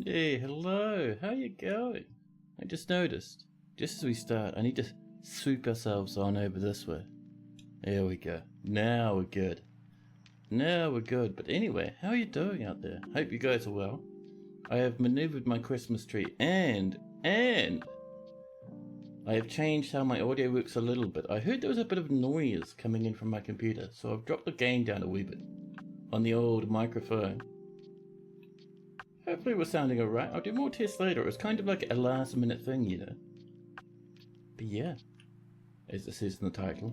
Hey, hello. How you going? I just noticed. Just as we start, I need to swoop ourselves on over this way. There we go. Now we're good. But anyway, how are you doing out there? Hope you guys are well. I have maneuvered my Christmas tree and I have changed how my audio works a little bit. I heard there was a bit of noise coming in from my computer, so I've dropped the gain down a wee bit on the old microphone. Hopefully we're sounding alright. I'll do more tests later. It was kind of like a last minute thing, you know. But yeah, as it says in the title,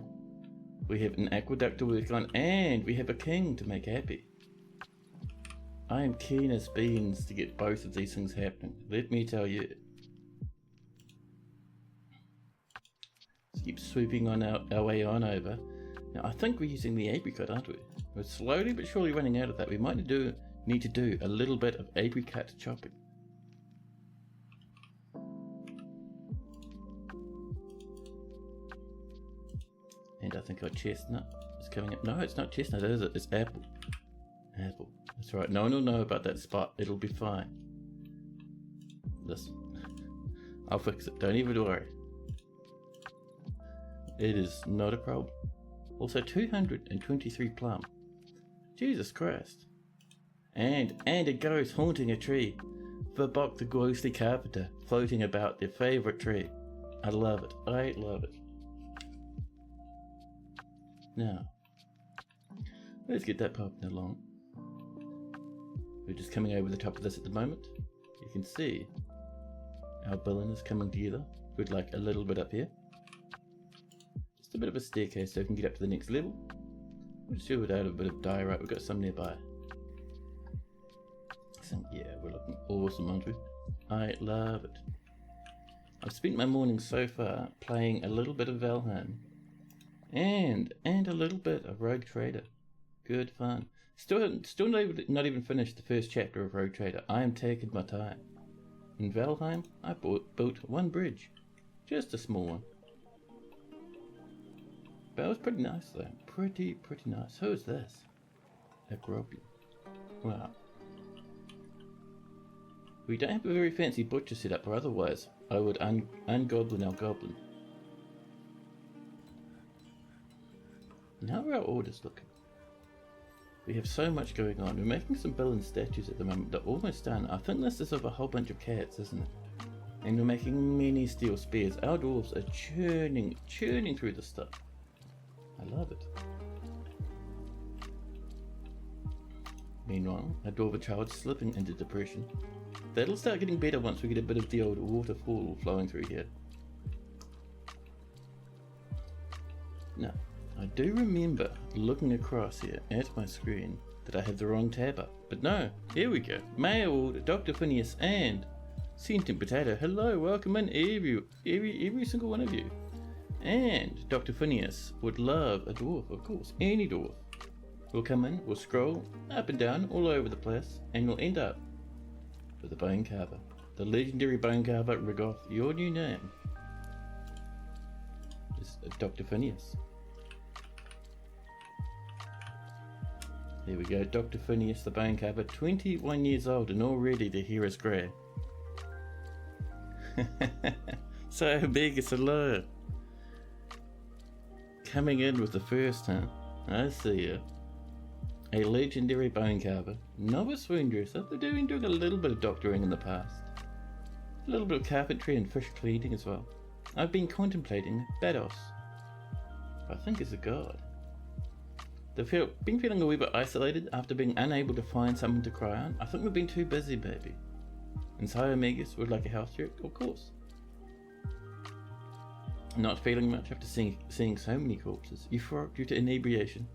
we have an aqueduct to work on and we have a king to make happy. I am keen as beans to get both of these things happening, let me tell you. Let's keep swooping on our way on over. Now I think we're using the apricot, aren't we? We're slowly but surely running out of that. We might need to do a little bit of apricot chopping. And I think our chestnut is coming up. No, it's not chestnut, is it? It's apple. Apple. That's right. No one will know about that spot. It'll be fine. Listen. I'll fix it. Don't even worry. It is not a problem. Also 223 plum. Jesus Christ. And a ghost haunting a tree. Verbok the ghostly carpenter floating about their favourite tree. I love it. I love it. Now, let's get that popping along. We're just coming over the top of this at the moment. You can see our billing is coming together. We'd like a little bit up here. Just a bit of a staircase so we can get up to the next level. We'll just do it out of a bit of diorite. We've got some nearby. So yeah, we're looking awesome, aren't we? I love it. I've spent my morning so far playing a little bit of Valheim. And a little bit of Rogue Trader. Good fun. Still not even finished the first chapter of Rogue Trader. I am taking my time. In Valheim, I built one bridge. Just a small one. But it was pretty nice though. Pretty nice. Who is this? A Gropian. Wow. We don't have a very fancy butcher setup, or otherwise I would ungoblin our goblin. How are our orders looking? We have so much going on. We're making some villain statues at the moment. They're almost done. I think this is of a whole bunch of cats, isn't it? And we're making many steel spears. Our dwarves are churning through the stuff. I love it. Meanwhile, our dwarven child's slipping into depression. That'll start getting better once we get a bit of the old waterfall flowing through here. Now, I do remember looking across here at my screen that I had the wrong tab up. But no, here we go. Mail, Dr. Phineas and Sentient Potato. Hello, welcome in every single one of you. And Dr. Phineas would love a dwarf, of course. Any dwarf. We'll come in, we'll scroll up and down all over the place, and we'll end up with the Bone Carver. The legendary Bone Carver, Rigoth, your new name is Dr. Phineas. There we go, Dr. Phineas the Bone Carver, 21 years old and already the hair is grey. So big, it's a lot. Coming in with the first, huh? I see ya. A legendary Bone Carver, novice wound dresser. They're doing a little bit of doctoring in the past. A little bit of carpentry and fish cleaning as well. I've been contemplating Bados. I think is a god. They've been feeling a wee bit isolated after being unable to find someone to cry on. I think we've been too busy, baby. And Megas would like a house trick, of course. Not feeling much after seeing so many corpses. Euphoric due to inebriation.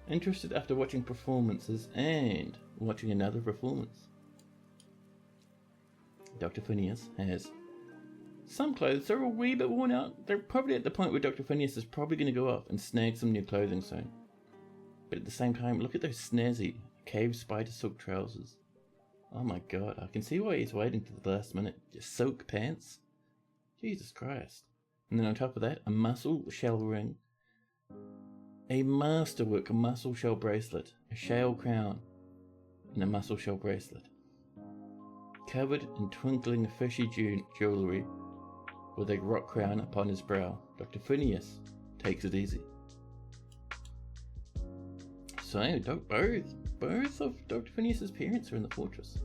Interested after watching performances and watching another performance. Dr. Phineas has some clothes that are a wee bit worn out. They're probably at the point where Dr. Phineas is probably going to go off and snag some new clothing soon. But at the same time, look at those snazzy cave spider silk trousers. Oh my god, I can see why he's waiting to the last minute. Just silk pants. Jesus Christ. And then on top of that, a muscle shell ring. A masterwork muscle shell bracelet. A shell crown. And a muscle shell bracelet. covered in twinkling fishy jewellery, with a rock crown upon his brow. Dr. Phineas takes it easy. So, both of Dr. Phineas's parents are in the fortress.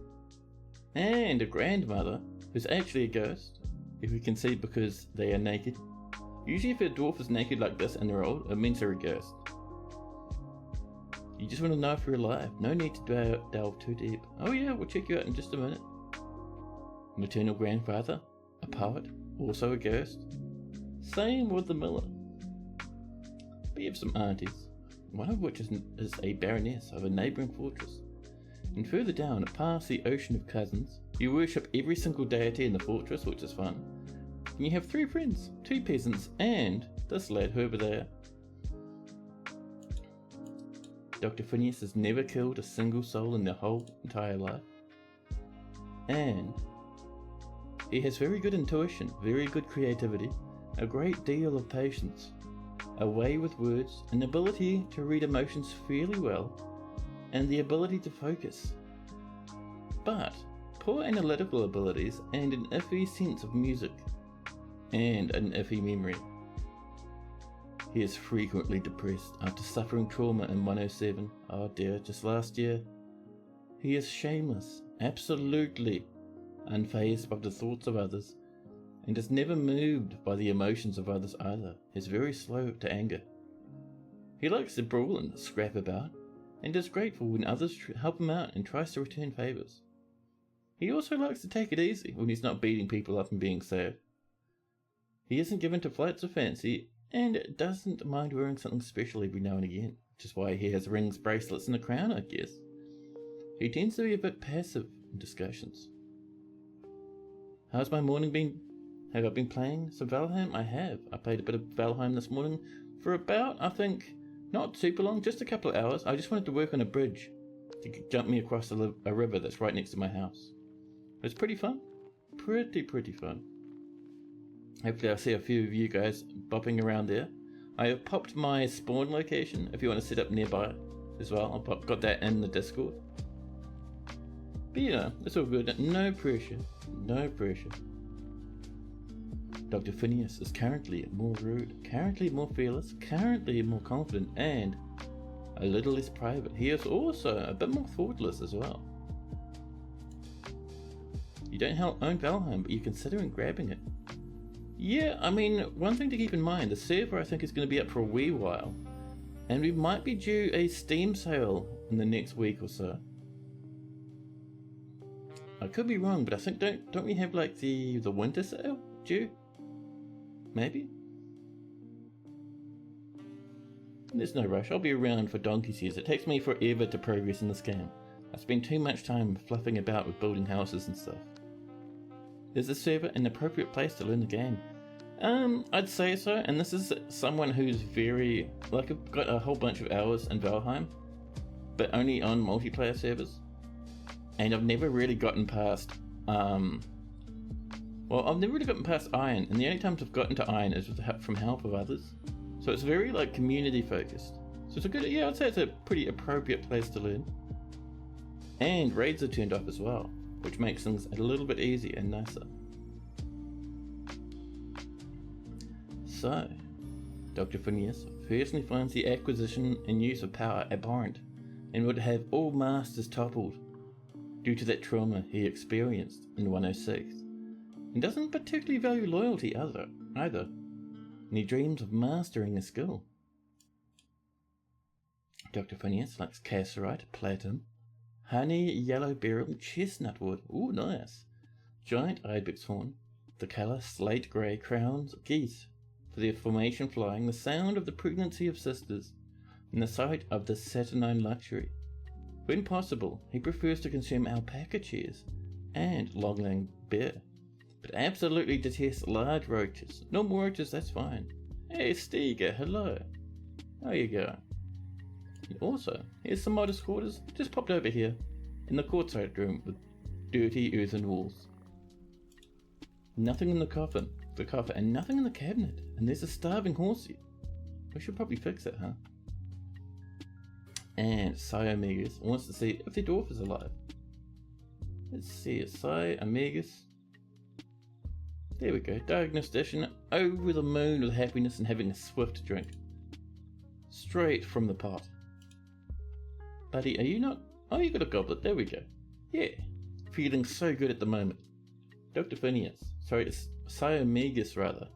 And a grandmother, who's actually a ghost, if we can see because they are naked. Usually if a dwarf is naked like this and they're old, it means they're a ghost. You just want to know if you're alive. No need to delve too deep. Oh yeah, we'll check you out in just a minute. Maternal grandfather, a poet, also a ghost. Same with the miller. We have some aunties, one of which is a baroness of a neighbouring fortress. And further down, past the ocean of cousins, you worship every single deity in the fortress, which is fun. And you have 3 friends, 2 peasants, and this lad over there. Dr. Phineas has never killed a single soul in their whole entire life. And he has very good intuition, very good creativity, a great deal of patience, a way with words, an ability to read emotions fairly well, and the ability to focus. But poor analytical abilities and an iffy sense of music, and an iffy memory. He is frequently depressed after suffering trauma in 107. Oh dear, just last year. He is shameless, absolutely unfazed by the thoughts of others, and is never moved by the emotions of others either. He's very slow to anger. He likes to brawl and scrap about, and is grateful when others help him out and tries to return favours. He also likes to take it easy when he's not beating people up and being sad. He isn't given to flights of fancy, and doesn't mind wearing something special every now and again, which is why he has rings, bracelets, and a crown, I guess. He tends to be a bit passive in discussions. How's my morning been? Have I been playing some Valheim? I have. I played a bit of Valheim this morning for about, I think, not super long, just a couple of hours. I just wanted to work on a bridge to jump me across a river that's right next to my house. It's pretty fun. Pretty fun. Hopefully I'll see a few of you guys bopping around there. I have popped my spawn location if you want to set up nearby as well. I've got that in the Discord. But you know, it's all good. No pressure. No pressure. Dr. Phineas is currently more rude, currently more fearless, currently more confident, and a little less private. He is also a bit more thoughtless as well. You don't own Valheim, but you're considering grabbing it. Yeah, I mean, one thing to keep in mind, the server I think is going to be up for a wee while, and we might be due a Steam sale in the next week or so. I could be wrong, but I think don't we have like the winter sale due? Maybe? There's no rush. I'll be around for donkey's years. It takes me forever to progress in this game. I spend too much time fluffing about with building houses and stuff. Is the server an appropriate place to learn the game? I'd say so, and this is someone who's very, like, I've got a whole bunch of hours in Valheim, but only on multiplayer servers, and I've never really gotten past, I've never really gotten past Iron, and the only times I've gotten to Iron is from help of others, so it's very, like, community focused, so it's a good, yeah, I'd say it's a pretty appropriate place to learn, and raids are turned off as well, which makes things a little bit easier and nicer. So, Dr. Phineas personally finds the acquisition and use of power abhorrent, and would have all masters toppled due to that trauma he experienced in 106, and doesn't particularly value loyalty either, and he dreams of mastering a skill. Dr. Phineas likes cassiterite, platinum, honey, yellow beryl, chestnut wood, ooh nice, giant ibex horn, the colour slate grey, crowns, geese, for their formation flying, the sound of the pregnancy of sisters, and the sight of the saturnine luxury. When possible, he prefers to consume alpaca chairs and long-legged bear, but absolutely detests large roaches. Normal roaches, that's fine. Hey Stiga, hello. How you going? And also, here's some modest quarters, just popped over here, in the courtside room with dirty earthen walls. Nothing in the coffer, and nothing in the cabinet, and there's a starving horsey. We should probably fix it, huh? And Siomegas wants to see if the dwarf is alive. Let's see, Psi, Omegas. There we go. Diagnostician over the moon with happiness and having a swift drink. Straight from the pot. Buddy, are you not? Oh, you got a goblet. There we go. Yeah. Feeling so good at the moment. Dr. Phineas. Sorry, it's Psi Omegas rather.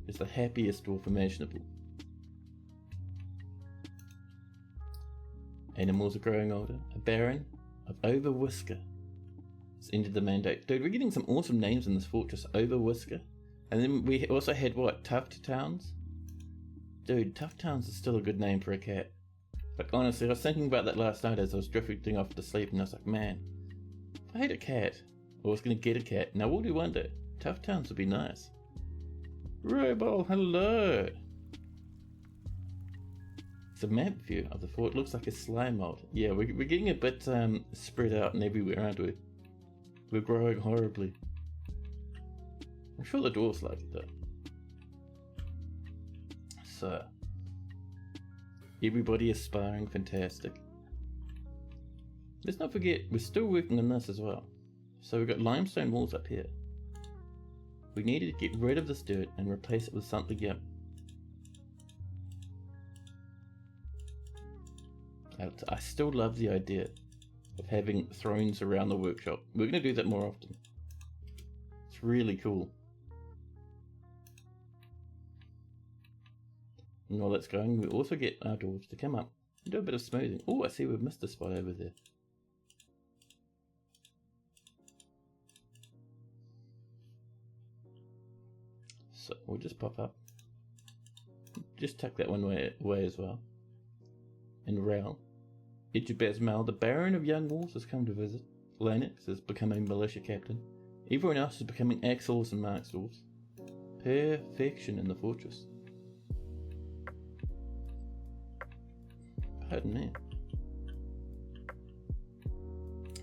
Is the happiest dwarf imaginable. Animals are growing older. A Baron of Over Whisker has ended the mandate. Dude, we're getting some awesome names in this fortress. Over Whisker. And then we also had what? Tuft Towns? Dude, Tuft Towns is still a good name for a cat. Like honestly, I was thinking about that last night as I was drifting off to sleep and I was like, man, if I had a cat, or was going to get a cat, now what do you wonder? Tuft Towns would be nice. Robol, hello! It's a map view of the fort. Looks like a slime mold. Yeah, we're getting a bit spread out and everywhere, aren't we? We're growing horribly. I'm sure the dwarves like it though. So, everybody aspiring, fantastic. Let's not forget, we're still working on this as well. So we've got limestone walls up here. We needed to get rid of this dirt and replace it with something young. I still love the idea of having thrones around the workshop. We're going to do that more often. It's really cool. And while that's going, we also get our dwarves to come up and do a bit of smoothing. Oh, I see we've missed a spot over there. So we'll just pop up. Just tuck that one away as well. And Rail. Edgebazmal, the Baron of Young Wolves, has come to visit. Lennox is becoming militia captain. Everyone else is becoming Axles and Marks Dwarves. Perfection in the fortress. Pardon me.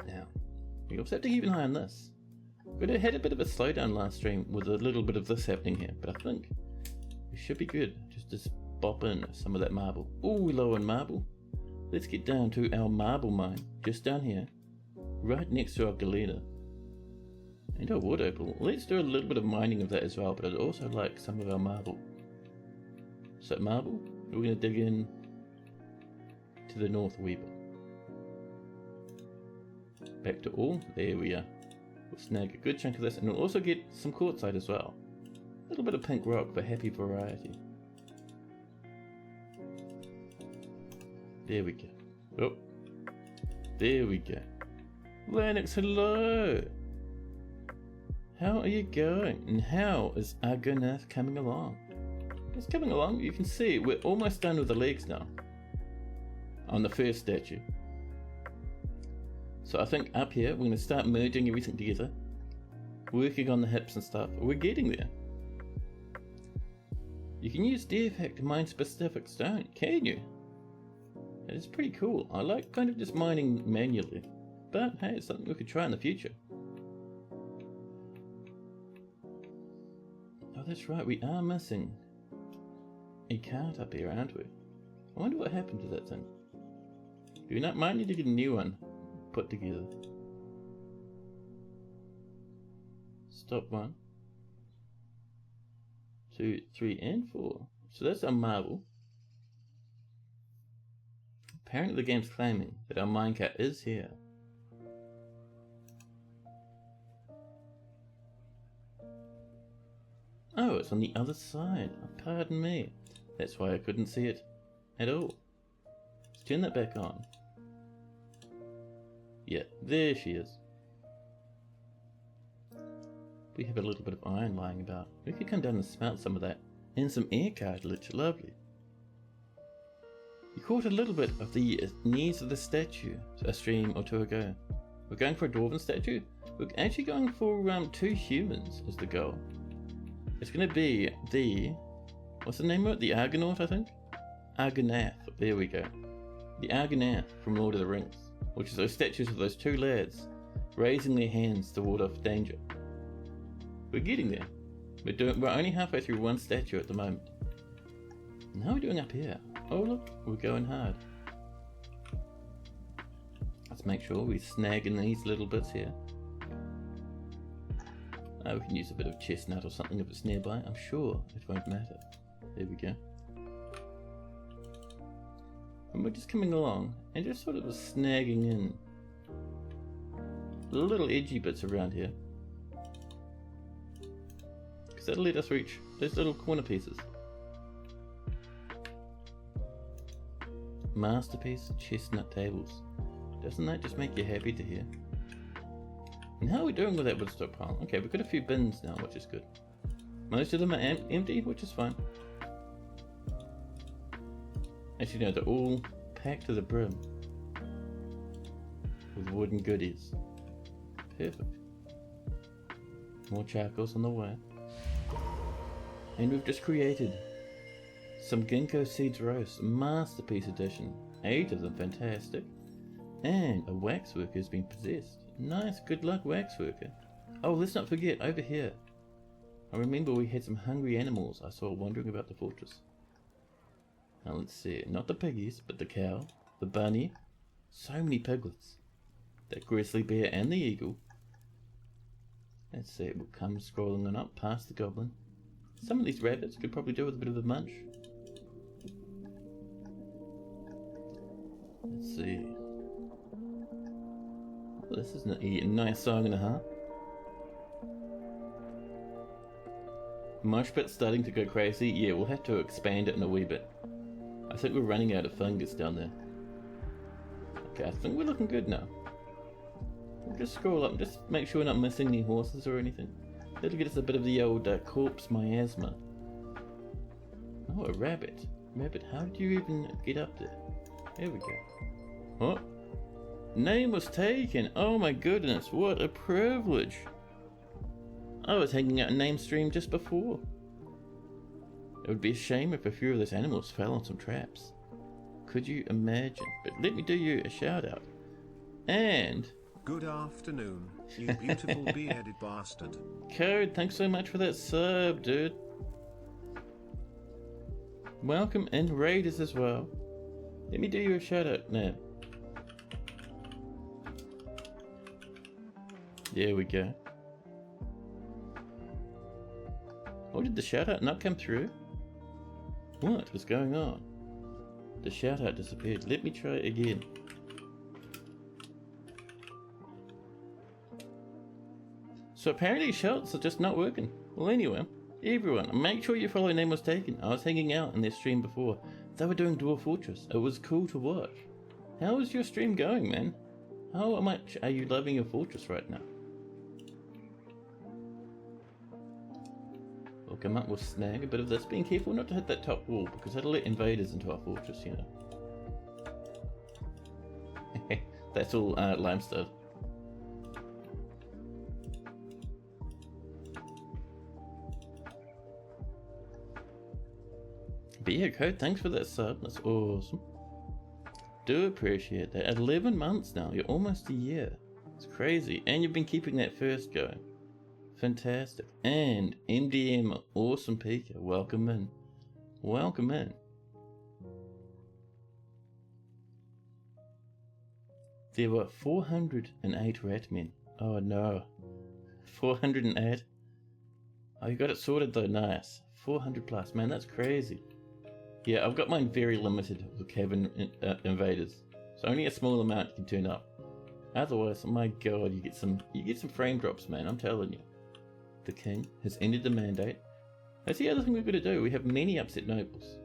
Now, we also have to keep an eye on this. We had a bit of a slowdown last stream with a little bit of this happening here, but I think we should be good. Just bop in some of that marble. Oh, we're low on marble. Let's get down to our marble mine, just down here, right next to our galena. And our wood opal. Let's do a little bit of mining of that as well, but I'd also like some of our marble. So marble, we're going to dig in to the north a wee bit. Back to all, there we are. We'll snag a good chunk of this, and we'll also get some quartzite as well. A little bit of pink rock for happy variety. There we go. Oh, there we go. Lennox, hello! How are you going? And how is Argonath coming along? It's coming along. You can see we're almost done with the legs now. On the first statue. So I think up here we're going to start merging everything together. Working on the hips and stuff. We're getting there. You can use Deerfact to mine specific stone, can you? It's pretty cool. I like kind of just mining manually. But hey, it's something we could try in the future. Oh, that's right, we are missing a cart up here, aren't we? I wonder what happened to that thing. We might need to get a new one put together. Stop 1, 2, 3, and 4. So that's our marble. Apparently the game's claiming that our minecart is here. Oh, it's on the other side. Oh, pardon me. That's why I couldn't see it at all. Let's turn that back on. Yeah, there she is. We have a little bit of iron lying about. We could come down and smelt some of that. And some air cartilage, lovely. You caught a little bit of the knees of the statue a stream or two ago. We're going for a dwarven statue. We're actually going for 2 humans as the goal. It's going to be the... what's the name of it? The Argonaut, I think? Argonath. There we go. The Argonath from Lord of the Rings. Which is those statues of those 2 lads raising their hands to ward off danger. We're getting there. We're only halfway through 1 statue at the moment. And how are we doing up here? Oh look, we're going hard. Let's make sure we snag in these little bits here. We can use a bit of chestnut or something if it's nearby. I'm sure it won't matter. There we go. And we're just coming along and just sort of snagging in the little edgy bits around here. Because that'll let us reach those little corner pieces. Masterpiece chestnut tables. Doesn't that just make you happy to hear? And how are we doing with that wood stockpile? Okay, we've got a few bins now, which is good. Most of them are empty, which is fine. Actually, no, they're all packed to the brim with wooden goodies. Perfect. More charcoals on the way. And we've just created some ginkgo seeds roast, masterpiece edition. 8 of them, fantastic. And a waxworker has been possessed. Nice, good luck, waxworker. Oh, let's not forget, over here. I remember we had some hungry animals I saw wandering about the fortress. Now let's see, not the piggies, but the cow, the bunny, so many piglets. That grizzly bear and the eagle. Let's see, we'll come scrolling on up past the goblin. Some of these rabbits could probably do with a bit of a munch. Let's see. Well, this is a nice song and a half. Mosh pit's starting to go crazy. Yeah, we'll have to expand it in a wee bit. I think we're running out of fungus down there. Okay, I think we're looking good now. We'll just scroll up and just make sure we're not missing any horses or anything. That'll get us a bit of the old corpse miasma. Oh, a rabbit. Rabbit, how did you even get up there? There we go. Oh, name was taken. Oh my goodness, what a privilege. I was hanging out a name stream just before. It would be a shame if a few of those animals fell on some traps. Could you imagine? But let me do you a shout out. And... Good afternoon, you beautiful bearded bastard. Code, thanks so much for that sub, dude. Welcome, and Raiders as well. Let me do you a shout out now. There we go. Oh, did the shout out not come through? What is going on? The shout out disappeared. Let me try it again. So apparently shouts are just not working. Well, anyway, everyone, make sure you follow Name Was Taken. I was hanging out in their stream before. They were doing Dwarf Fortress. It was cool to watch. How is your stream going, man? How much are you loving your fortress right now? We'll come up, we'll snag a bit of this. Being careful not to hit that top wall, because that'll let invaders into our fortress, you know. That's all limestone. But yeah, Code, thanks for that sub. That's awesome. Do appreciate that. 11 months now. You're almost a year. It's crazy. And you've been keeping that first going. Fantastic. And MDM Awesome Pika. Welcome in. Welcome in. There were 408 ratmen. Oh no. 408? Oh, you got it sorted though. Nice. 400 plus. Man, that's crazy. Yeah, I've got mine very limited for cabin invaders, so only a small amount can turn up. Otherwise, my god, you get some frame drops, man. I'm telling you. The king has ended the mandate. That's the other thing we've got to do. We have many upset nobles.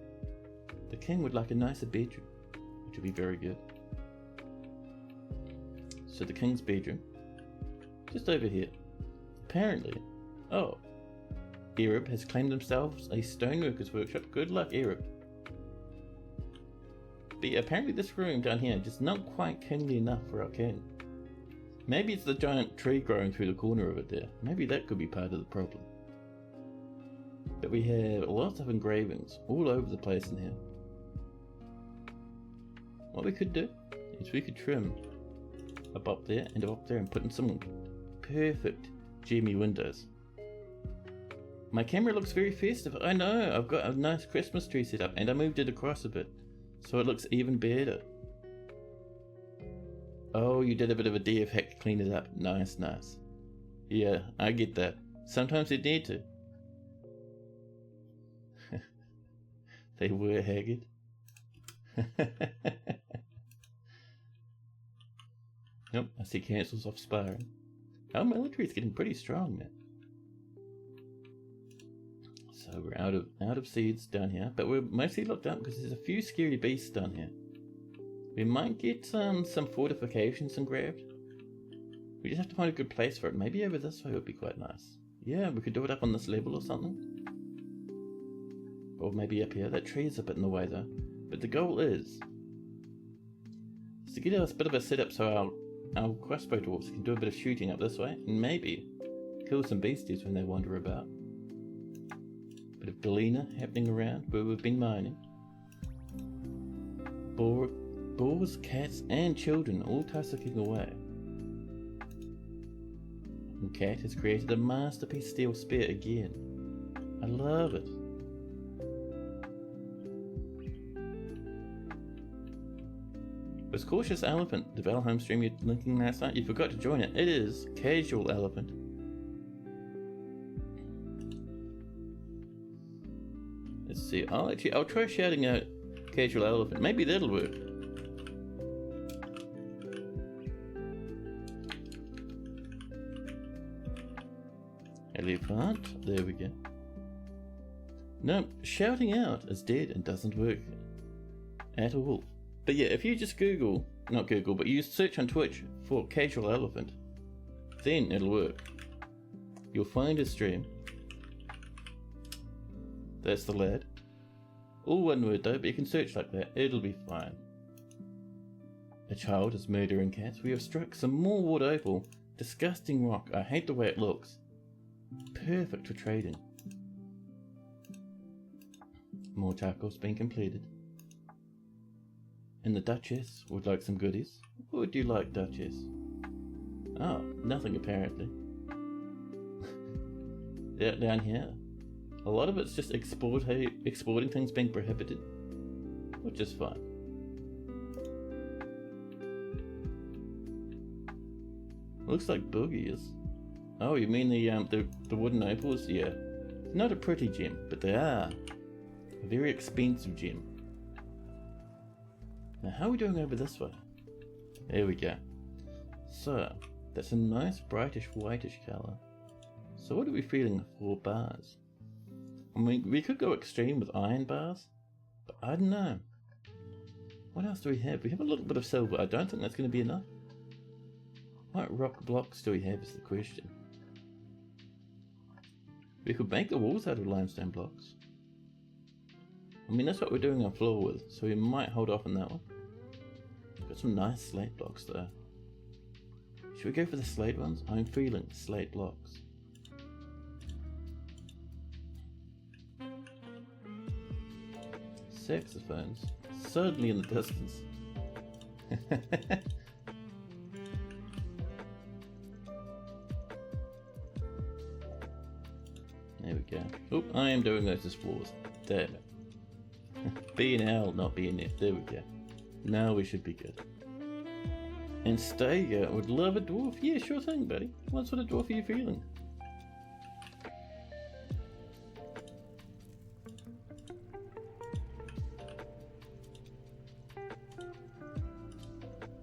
The king would like a nicer bedroom, which would be very good. So the king's bedroom, just over here. Apparently, oh, Arab has claimed themselves a stoneworkers workshop. Good luck, Arab. But yeah, apparently this room down here is just not quite kingly enough for our king. Maybe it's the giant tree growing through the corner of it there. Maybe that could be part of the problem. But we have lots of engravings all over the place in here. What we could do is we could trim up there and up there and put in some perfect Jimmy windows. My camera looks very festive. I know, I've got a nice Christmas tree set up and I moved it across a bit, so it looks even better. Oh, you did a bit of a DF hack to clean it up. Nice, nice. Yeah, I get that. Sometimes they need to. They were haggard. Nope, I see cancels off sparring. Our military is getting pretty strong, man. So we're out of seeds down here, but we're mostly locked up because there's a few scary beasts down here. We might get some fortifications and grabbed. We just have to find a good place for it. Maybe over this way would be quite nice. Yeah, we could do it up on this level or something. Or maybe up here. That tree is a bit in the way though. But the goal is to get us a bit of a setup so our crossbow dwarves can do a bit of shooting up this way. And maybe kill some beasties when they wander about. Bit of galena happening around where we've been mining. Boars, cats and children all tussocking away. And Cat has created a masterpiece steel spear again. I love it. Was Cautious Elephant the Valheim stream you're linking last night? You forgot to join it. It is Casual Elephant. Let's see. I'll try shouting out Casual Elephant. Maybe that'll work. Elephant. There we go. No, shouting out is dead and doesn't work at all. But yeah, if you just not Google, but you search on Twitch for Casual Elephant, then it'll work. You'll find his stream. That's the lad. All one word though, but you can search like that, it'll be fine. A child is murdering cats. We have struck some more wood opal. Disgusting rock. I hate the way it looks. Perfect for trading. More charcoal's been completed. And the Duchess would like some goodies. What would you like, Duchess? Oh, nothing apparently. Down here, a lot of it's just exporting things being prohibited, which is fine. Looks like Boogie is. Oh, you mean the wooden opals? Yeah. It's not a pretty gem, but they are a very expensive gem. Now, how are we doing over this way? There we go. So, that's a nice brightish whitish colour. So what are we feeling for bars? I mean, we could go extreme with iron bars, but I don't know. What else do we have? We have a little bit of silver. I don't think that's going to be enough. What rock blocks do we have is the question. We could make the walls out of limestone blocks. I mean, that's what we're doing our floor with, so we might hold off on that one. Got some nice slate blocks though. Should we go for the slate ones? I'm feeling slate blocks. Saxophones, suddenly in the distance. There we go. Oh, I am doing those as floors. Damn it. B and L, not B and F. There we go. Now we should be good. And Stager would love a dwarf. Yeah, sure thing, buddy. What sort of dwarf are you feeling?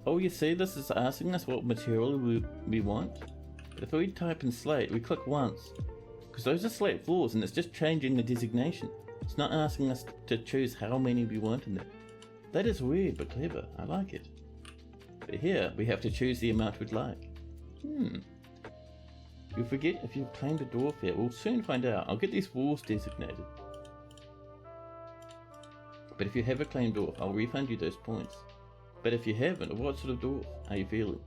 Oh, you see, this is asking us what material we want. But if we type in slate, we click once. Because those are slate floors and it's just changing the designation. It's not asking us to choose how many we want in there. That is weird but clever. I like it. But here, we have to choose the amount we'd like. You'll forget if you've claimed a dwarf here. We'll soon find out. I'll get these walls designated. But if you have a claimed dwarf, I'll refund you those points. But if you haven't, what sort of dwarf are you feeling?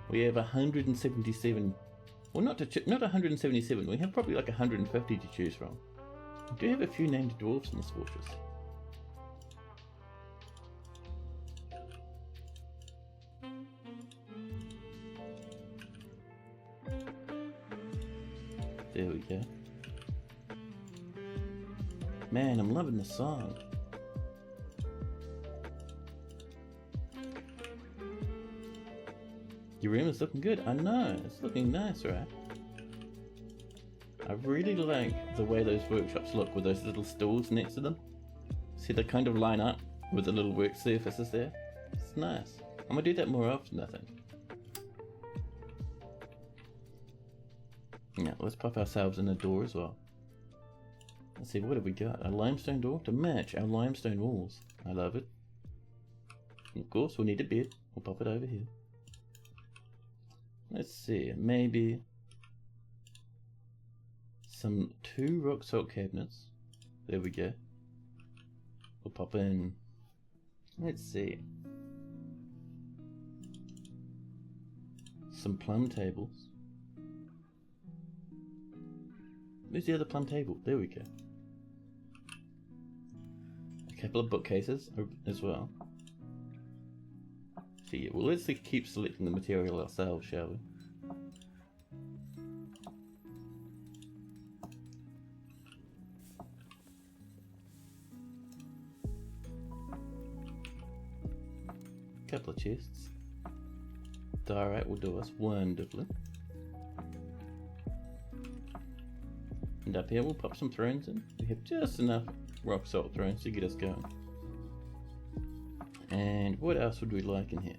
We have 177. Well, not 177. We have probably like 150 to choose from. We do have a few named dwarves in this fortress. There we go. Man, I'm loving the song. Your room is looking good. I know, it's looking nice, right? I really like the way those workshops look with those little stools next to them. See, they kind of line up with the little work surfaces there. It's nice. I'm gonna do that more often, I think. Now, let's pop ourselves in a door as well. Let's see, what have we got? A limestone door to match our limestone walls. I love it. And of course, we'll need a bed. We'll pop it over here. Let's see, maybe some 2 rock salt cabinets. There we go. We'll pop in, let's see, some plum tables. Where's the other plum table? There we go. A couple of bookcases as well. So yeah, well, let's keep selecting the material ourselves, shall we? Couple of chests. Diorite will do us wonderfully. And up here we'll pop some thrones in. We have just enough rock salt thrones to get us going. And what else would we like in here?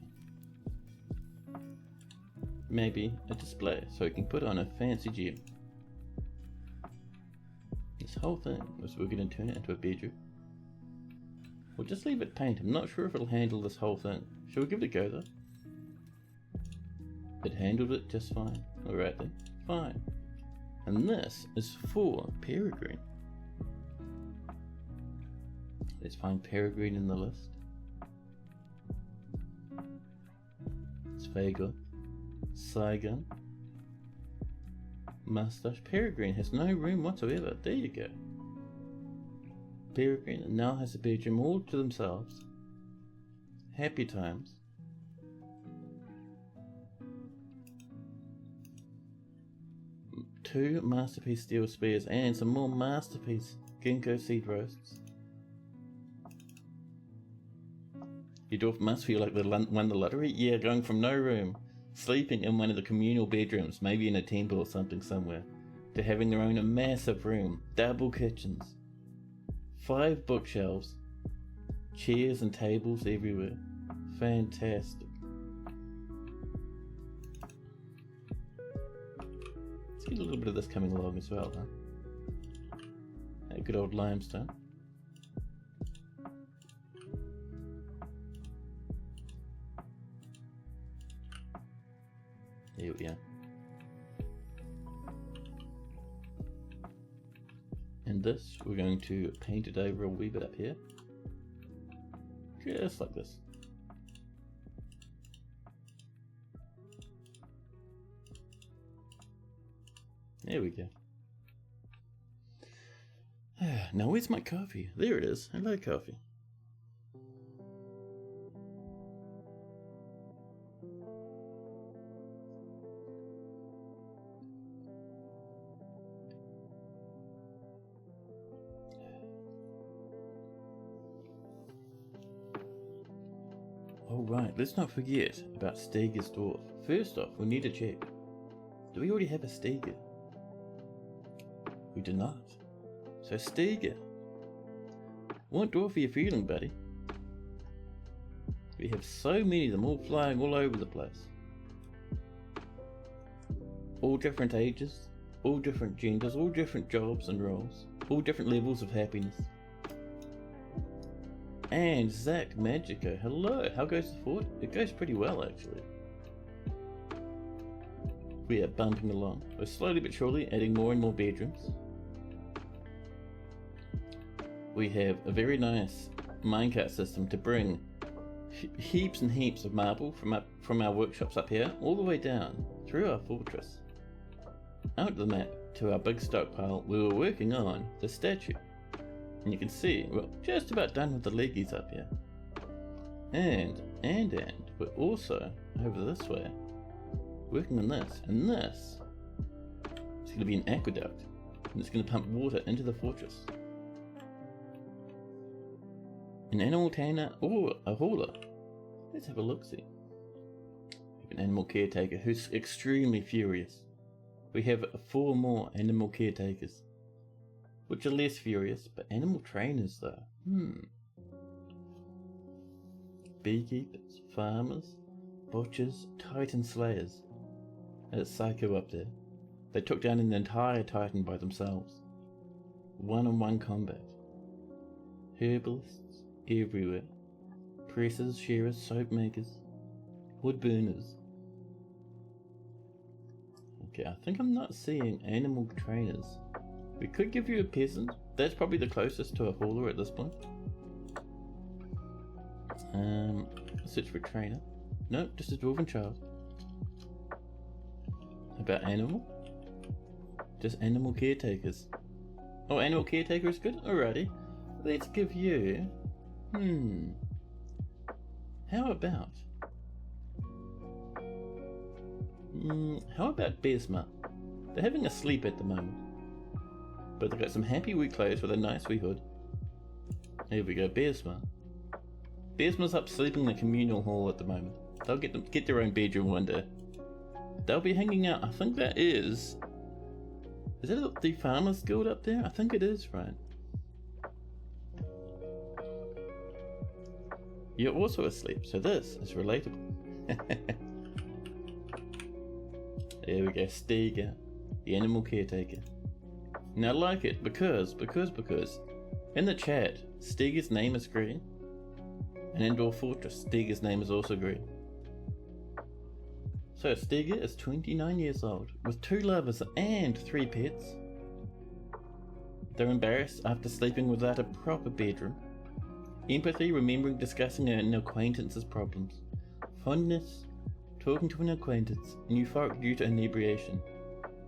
Maybe a display so we can put on a fancy gem. This whole thing was we're going to turn it into a bedroom. We'll just leave it painted. I'm not sure if it'll handle this whole thing. Shall we give it a go though? It handled it just fine. Alright then, fine. And this is for Peregrine. Let's find Peregrine in the list. It's Vega, Saigon, Mustache. Peregrine has no room whatsoever. There you go. Peregrine now has a bedroom all to themselves. Happy times. Two masterpiece steel spears and some more masterpiece ginkgo seed roasts. Your dwarf must feel like they won the lottery. Yeah, going from no room, sleeping in one of the communal bedrooms, maybe in a temple or something somewhere, to having their own massive room, double kitchens, 5 bookshelves, chairs and tables everywhere. Fantastic. Let's get a little bit of this coming along as well, huh? That good old limestone. Here we are. And this, we're going to paint it over a wee bit up here. Just like this. There we go. Now where's my coffee? There it is. Hello, coffee. Alright, let's not forget about Steger's dwarf. First off, we need to check. Do we already have a Steger? We do not. So Steger, what dwarf are you feeling, buddy? We have so many of them all flying all over the place. All different ages, all different genders, all different jobs and roles, all different levels of happiness. And Zach Magico, hello, how goes the fort? It goes pretty well actually. We are bumping along. We're slowly but surely adding more and more bedrooms. We have a very nice minecart system to bring heaps and heaps of marble from our workshops up here all the way down through our fortress out the map to our big stockpile we were working on the statue. And you can see we're just about done with the leggies up here. And we're also over this way working on this, and this is going to be an aqueduct, and it's going to pump water into the fortress. An animal tamer or a hauler. Let's have a look see. We have an animal caretaker who's extremely furious. We have 4 more animal caretakers, which are less furious, but animal trainers though. Beekeepers, farmers, butchers, titan slayers. It's psycho up there. They took down an entire titan by themselves. One-on-one combat. Herbalists everywhere. Pressers, shearers, soap makers, wood burners. Okay, I think I'm not seeing animal trainers. We could give you a peasant. That's probably the closest to a hauler at this point. Search for trainer. Nope, just a dwarven child. About animal? Just animal caretakers. Oh, animal caretaker is good? Alrighty. Let's give you... How about... How about Besma? They're having a sleep at the moment. But they've got some happy wee clothes with a nice wee hood. Here we go, Besma. Besma's up sleeping in the communal hall at the moment. They'll get their own bedroom one day. They'll be hanging out, I think that is... Is that the Farmers Guild up there? I think it is, right? You're also asleep, so this is relatable. There we go, Steger, the animal caretaker. Now I like it because in the chat, Steger's name is green, and in Dwarf Fortress, Steger's name is also green. So Steger is 29 years old, with 2 lovers and 3 pets. They're embarrassed after sleeping without a proper bedroom. Empathy, remembering discussing an acquaintance's problems. Fondness, talking to an acquaintance, and euphoric due to inebriation.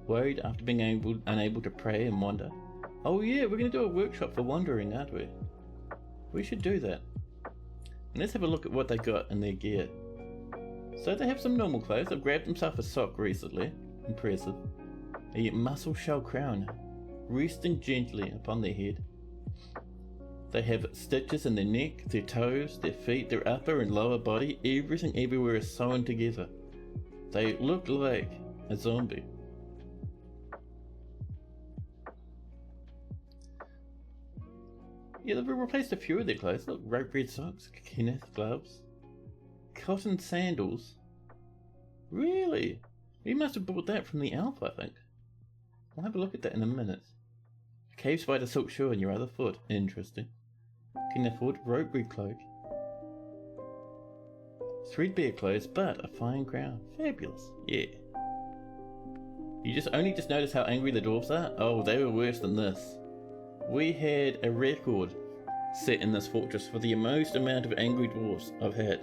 Worried after being unable to pray and wander. Oh yeah, we're going to do a workshop for wandering, aren't we? We should do that. And let's have a look at what they got in their gear. So they have some normal clothes. They've grabbed themselves a sock recently. Impressive. A muscle shell crown, resting gently upon their head. They have stitches in their neck, their toes, their feet, their upper and lower body. Everything everywhere is sewn together. They look like a zombie. Yeah, they've replaced a few of their clothes. Look, rope red socks, Kenneth gloves, cotton sandals. Really? We must have bought that from the elf, I think. I'll have a look at that in a minute. Cave spider silk shoe on your other foot. Interesting. Can afford rope red cloak. Threadbare clothes, but a fine crown. Fabulous. Yeah. You only just notice how angry the dwarves are? Oh, they were worse than this. We had a record set in this fortress for the most amount of angry dwarves I've had,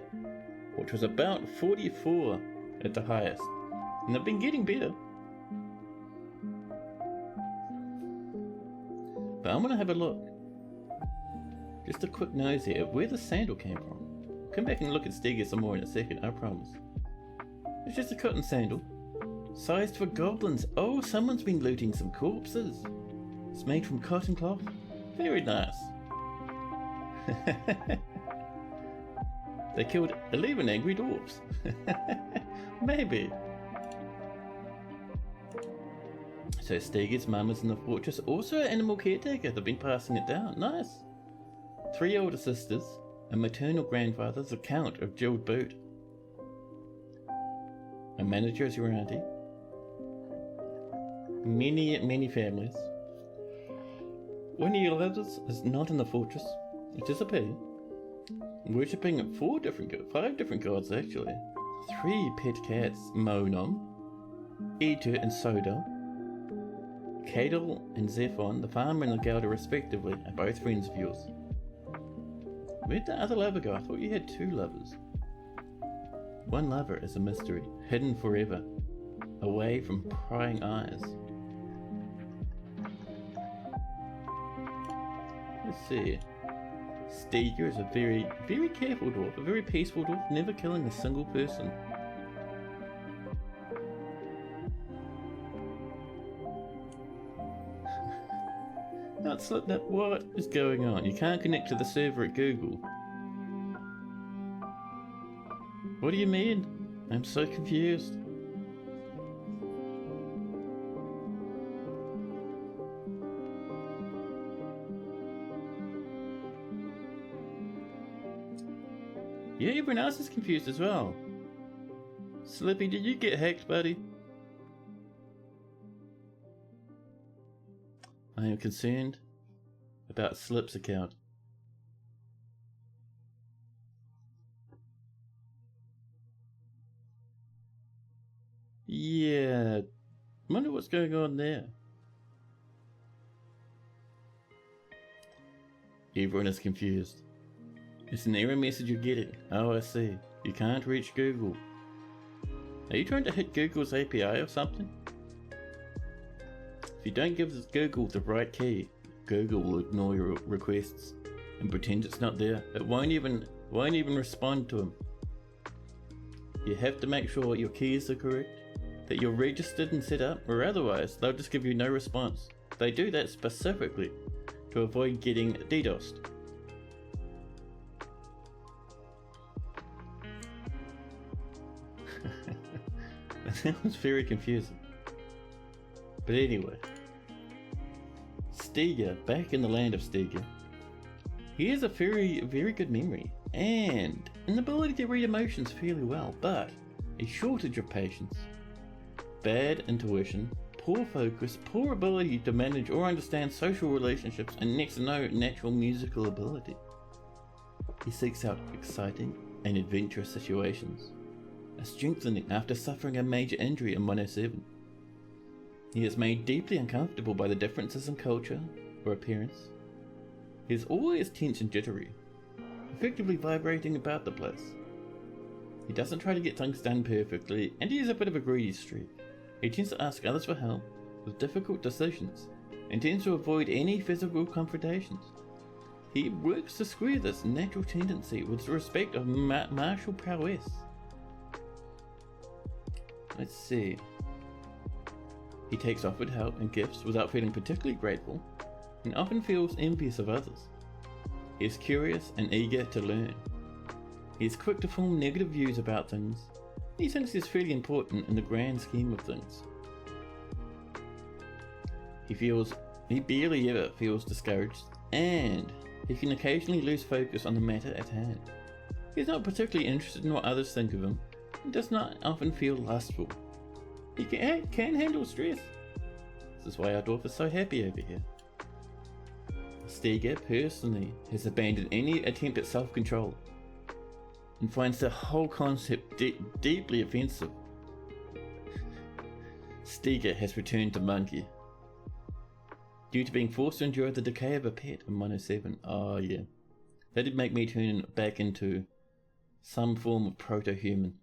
which was about 44 at the highest, and they've been getting better. But I'm gonna have a look. Just a quick nose here at where the sandal came from. Come back and look at Steger some more in a second, I promise. It's just a cotton sandal, sized for goblins. Oh, someone's been looting some corpses. It's made from cotton cloth. Very nice. They killed 11 angry dwarves. Maybe. So Steger's mum is in the fortress, also an animal caretaker. They've been passing it down. Nice. 3 older sisters, a maternal grandfather, the Count of Jilled Boot. A manager as your auntie. Many families. One of your lovers is not in the fortress, which is a pity. Worshipping 5 different gods actually. 3 pet cats, Monom, Etur and Sodom. Cadel and Zephon, the farmer and the Gelder respectively, are both friends of yours. Where'd the other lover go? I thought you had 2 lovers. One lover is a mystery, hidden forever, away from prying eyes. Let's see. Steger is a very careful dwarf, a very peaceful dwarf, never killing a single person. What is going on? You can't connect to the server at Google. What do you mean? I'm so confused. Yeah, everyone else is confused as well. Slippy, did you get hacked, buddy? I am concerned about Slip's account. Yeah, wonder what's going on there. Everyone is confused. It's an error message you're getting. Oh, I see. You can't reach Google. Are you trying to hit Google's API or something? If you don't give Google the right key, Google will ignore your requests and pretend it's not there. It won't even respond to them. You have to make sure your keys are correct, that you're registered and set up, or otherwise they'll just give you no response. They do that specifically to avoid getting DDoSed. That was very confusing. But anyway, Stiga, back in the land of Stiga. He has a very good memory and an ability to read emotions fairly well, but a shortage of patience, bad intuition, poor focus, poor ability to manage or understand social relationships, and next to no natural musical ability. He seeks out exciting and adventurous situations, a strengthening after suffering a major injury in 107. He is made deeply uncomfortable by the differences in culture or appearance. He is always tense and jittery, effectively vibrating about the place. He doesn't try to get things done perfectly, and he has a bit of a greedy streak. He tends to ask others for help with difficult decisions, and tends to avoid any physical confrontations. He works to square this natural tendency with the respect of martial prowess. Let's see. He takes offered help and gifts without feeling particularly grateful, and often feels envious of others. He is curious and eager to learn. He is quick to form negative views about things. He thinks he is fairly important in the grand scheme of things. He barely ever feels discouraged, and he can occasionally lose focus on the matter at hand. He is not particularly interested in what others think of him, and does not often feel lustful. He can handle stress. This is why our dwarf is so happy over here. Stiga personally has abandoned any attempt at self-control and finds the whole concept deeply offensive. Stiga has returned to monkey due to being forced to endure the decay of a pet in 107. Oh yeah, that did make me turn back into some form of proto-human,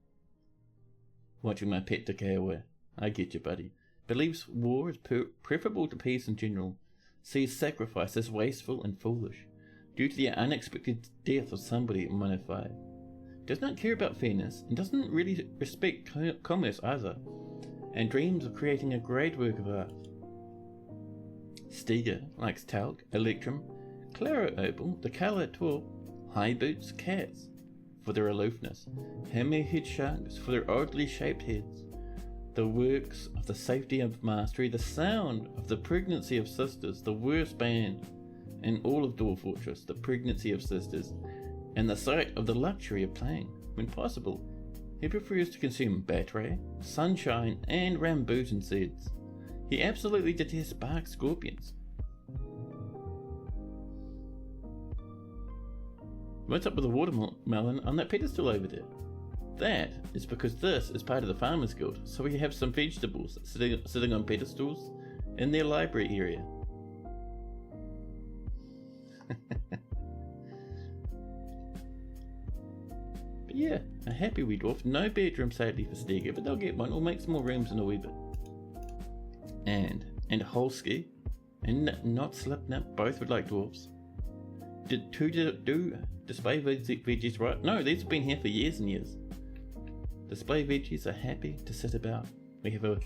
watching my pet decay away. I get you, buddy. Believes war is preferable to peace in general. Sees sacrifice as wasteful and foolish due to the unexpected death of somebody in 105. Does not care about fairness and doesn't really respect commerce either, and dreams of creating a great work of art. Stiga likes talc, electrum, claro opal, the colour taupe, high boots, cats for their aloofness, hammerhead sharks for their oddly shaped heads, the works of the safety of mastery, the sound of the pregnancy of sisters, the worst band in all of Dwarf Fortress, the pregnancy of sisters, and the sight of the luxury of playing. When possible, he prefers to consume battery, sunshine, and rambutan seeds. He absolutely detests bark scorpions. What's up with the watermelon on that pedestal over there? That is because this is part of the Farmers Guild, so we have some vegetables sitting on pedestals in their library area. But yeah, a happy wee dwarf. No bedroom sadly for Stiga, but they'll get one. We'll make some more rooms in a wee bit. And Holsky and not Slipknot both would like dwarfs. Do display veggies right? No, these have been here for years and years. Display veggies are happy to sit about. We have a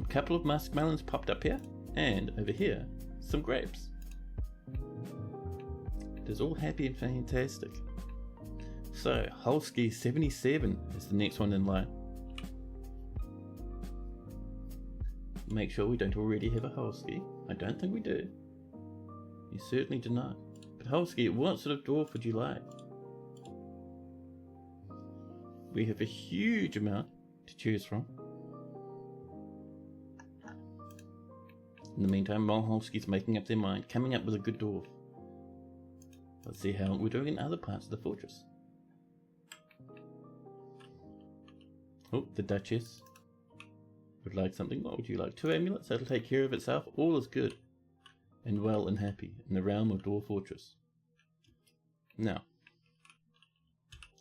couple of muskmelons popped up here, and over here, some grapes. It is all happy and fantastic. So, Holski 77 is the next one in line. Make sure we don't already have a Holski. I don't think we do. You certainly do not. But Holski, what sort of dwarf would you like? We have a huge amount to choose from. In the meantime, Molholski's making up their mind, coming up with a good dwarf. Let's see how we're doing in other parts of the fortress. Oh, the Duchess would like something. What would you like? 2 amulets? That'll take care of itself. All is good and well and happy in the realm of Dwarf Fortress. Now,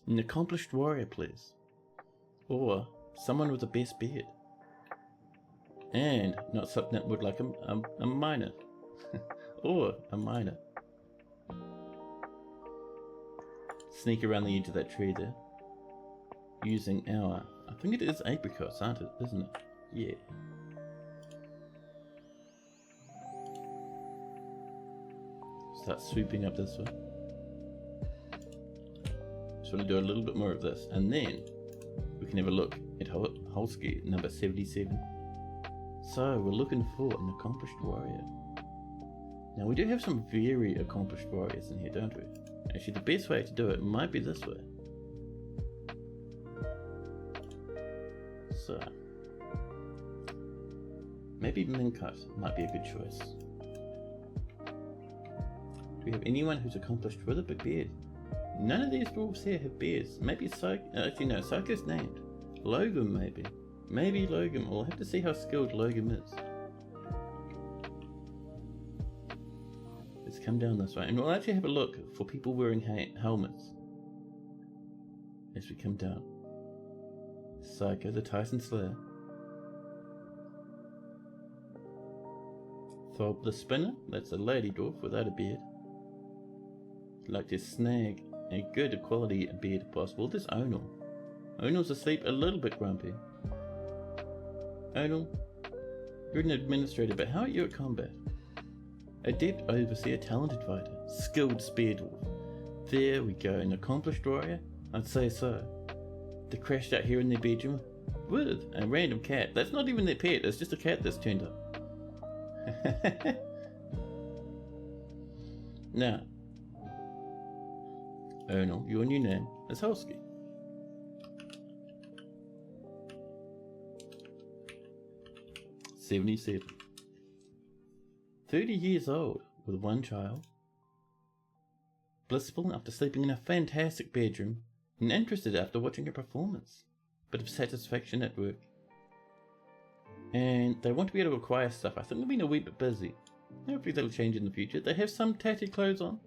an accomplished warrior, please. Or someone with the best beard. And not something that would like a miner. Or a miner. Sneak around the edge of that tree there. Using our, I think it is apricots, aren't it? Isn't it? Yeah. Start swooping up this way. Just want to do a little bit more of this, and then we can have a look at Holski number 77. So we're looking for an accomplished warrior. Now we do have some very accomplished warriors in here, don't we? Actually, the best way to do it might be this way. So maybe Mincut might be a good choice. Do we have anyone who's accomplished with a big beard? None of these dwarves here have beards. Maybe actually no, Psycho's named. Logum maybe. Maybe Logum. We'll have to see how skilled Logum is. Let's come down this way, and we'll actually have a look for people wearing helmets as we come down. Psycho, the Tyson Slayer. Thob the Spinner, that's a lady dwarf without a beard. I'd like to snag a good quality beard if possible. This Onal. Onal's asleep, a little bit grumpy. Onal, you're an administrator, but how are you at combat? Adept overseer, talented fighter, skilled spear dwarf. There we go, an accomplished warrior? I'd say so. They crashed out here in their bedroom with a random cat. That's not even their pet, it's just a cat that's turned up. Now, Onal, your new name is Holski. "77. 30 years old, with 1 child. Blissful after sleeping in a fantastic bedroom, and interested after watching a performance. Bit of satisfaction at work. And they want to be able to acquire stuff. I think they've been a wee bit busy. Hopefully that'll change in the future. They have some tatty clothes on.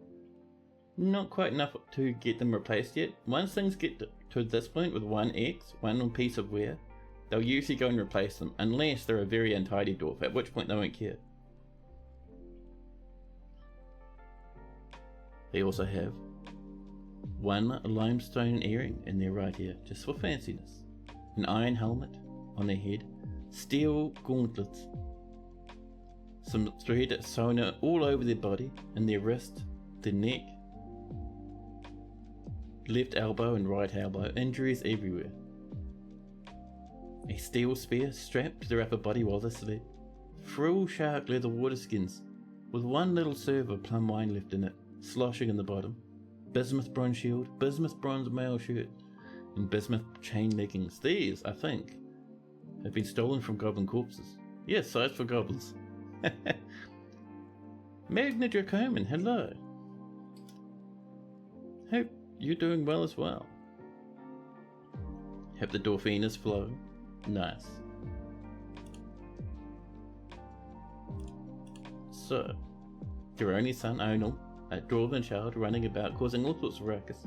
Not quite enough to get them replaced yet. Once things get to this point with 1x, one piece of wear, they'll usually go and replace them, unless they're a very untidy dwarf, at which point they won't care. They also have 1 limestone earring in their right ear, just for fanciness. An iron helmet on their head, steel gauntlets, some thread sewn all over their body, and their wrist, their neck, left elbow and right elbow, injuries everywhere. A steel spear strapped to their upper body while they sleep. Frill shark leather water skins, with 1 little serve of plum wine left in it, sloshing in the bottom. Bismuth bronze shield, bismuth bronze mail shirt, and bismuth chain leggings. These, I think, have been stolen from goblin corpses. Yes, size for goblins. Magna Dracoman, hello. Hope you're doing well as well. Hope the Dorfinas flow. Nice. So, your only son, Onal, a dwarven child running about causing all sorts of ruckus.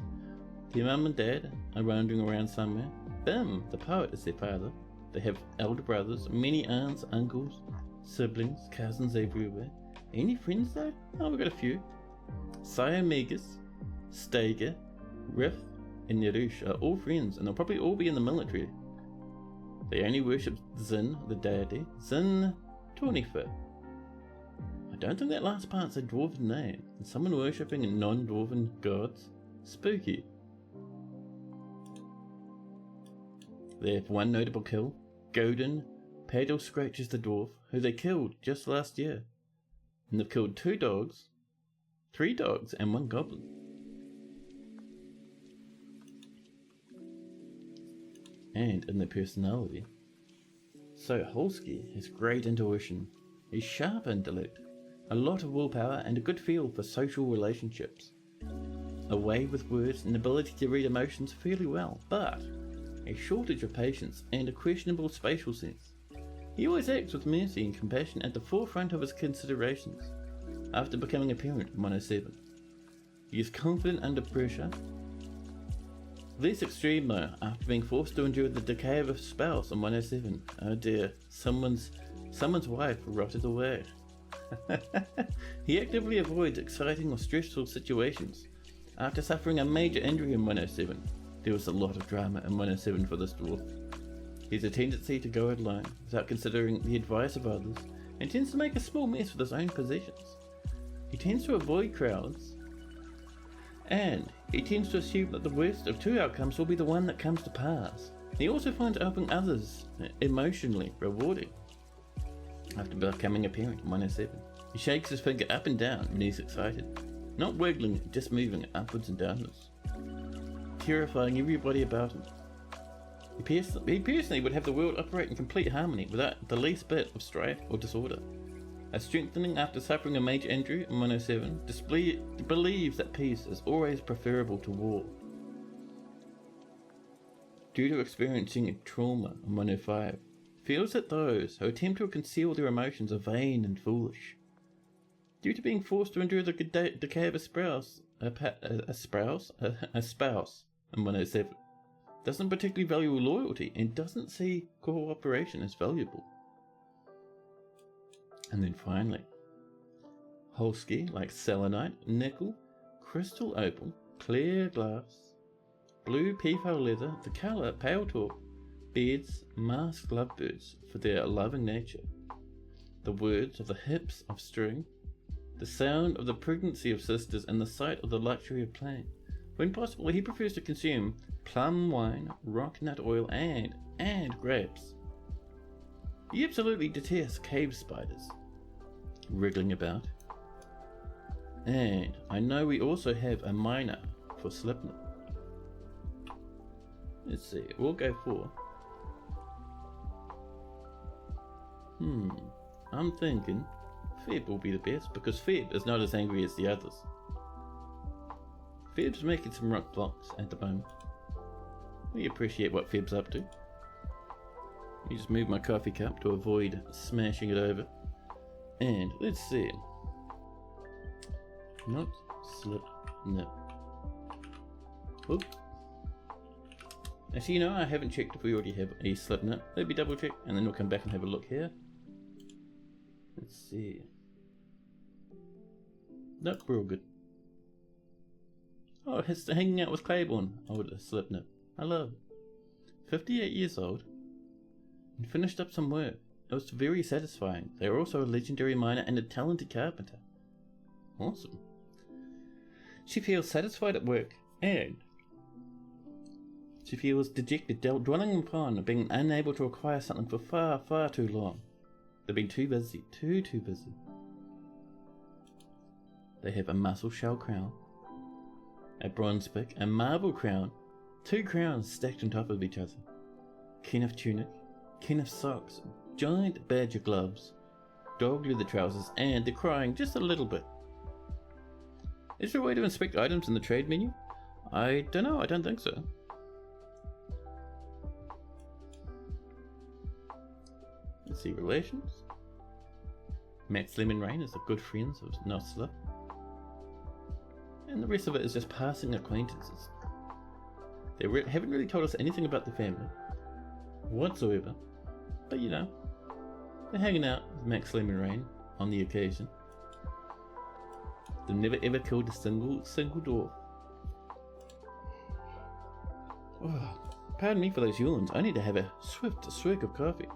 Their mum and dad are wandering around somewhere. Bim, the poet, is their father. They have elder brothers, many aunts, uncles, siblings, cousins everywhere. Any friends though? Oh, we've got a few. Siomegas, Stager, Riff, and Nerush are all friends, and they'll probably all be in the military. They only worship Zin, the deity. Zin Tornifer. I don't think that last part's a dwarven name. And someone worshipping non-dwarven gods? Spooky. They have one notable kill. Godin paddle scratches the dwarf, who they killed just last year. And they've killed 2 dogs, 3 dogs, and 1 goblin. And in their personality. So Holsky has great intuition, a sharp intellect, a lot of willpower, and a good feel for social relationships. A way with words and ability to read emotions fairly well, but a shortage of patience and a questionable spatial sense. He always acts with mercy and compassion at the forefront of his considerations. After becoming a parent in 107, he is confident under pressure. Less extreme though, after being forced to endure the decay of a spouse in 107. Oh dear, someone's wife rotted away. He actively avoids exciting or stressful situations. After suffering a major injury in 107, there was a lot of drama in 107 for this dwarf. He has a tendency to go it alone, without considering the advice of others, and tends to make a small mess with his own possessions. He tends to avoid crowds, and he tends to assume that the worst of 2 outcomes will be the one that comes to pass. He also finds helping others emotionally rewarding. After becoming a parent in 107, he shakes his finger up and down when he's excited, not wiggling, just moving it upwards and downwards, terrifying everybody about him. He personally would have the world operate in complete harmony without the least bit of strife or disorder. A strengthening after suffering a major injury in 107 believes that peace is always preferable to war. Due to experiencing trauma in 105, feels that those who attempt to conceal their emotions are vain and foolish. Due to being forced to endure the decay of a spouse in 107, doesn't particularly value loyalty and doesn't see cooperation as valuable. And then finally, Holsky likes selenite, nickel, crystal opal, clear glass, blue peafowl leather, the colour pale taupe, beds, masked lovebirds for their loving nature, the words of the hips of string, the sound of the pregnancy of sisters, and the sight of the luxury of playing. When possible, he prefers to consume plum wine, rock nut oil, and grapes. He absolutely detests cave spiders wriggling about. And I know we also have a miner for Slipknot. Let's see, we'll go for... I'm thinking Feb will be the best, because Feb is not as angry as the others. Feb's making some rock blocks at the moment. We appreciate what Feb's up to. You just move my coffee cup to avoid smashing it over. And let's see. Not slip, no. Oop. Actually, I haven't checked if we already have a slip nut. Let me double check and then we'll come back and have a look here. Let's see. Nope, we're all good. Oh, it's hanging out with Claiborne. Oh, a slip nut. I love it. 58 years old. And finished up some work. It was very satisfying. They are also a legendary miner and a talented carpenter. Awesome. She feels satisfied at work, and she feels dejected, dwelling upon being unable to acquire something for far, far too long. They've been too busy, too busy. They have a mussel shell crown, a bronze pick, a marble crown, 2 crowns stacked on top of each other, Kenneth tunic, Kenneth socks, giant badger gloves, dog leather trousers, and they're crying just a little bit. Is there a way to inspect items in the trade menu? I don't know, I don't think so. Let's see, relations. Max Lemon Rain is a good friend of Nosla. And the rest of it is just passing acquaintances. They haven't really told us anything about the family whatsoever. But they're hanging out with Max Lemon Rain on the occasion. They've never ever killed a single dwarf. Oh, pardon me for those yawns. I need to have a swift swig of coffee.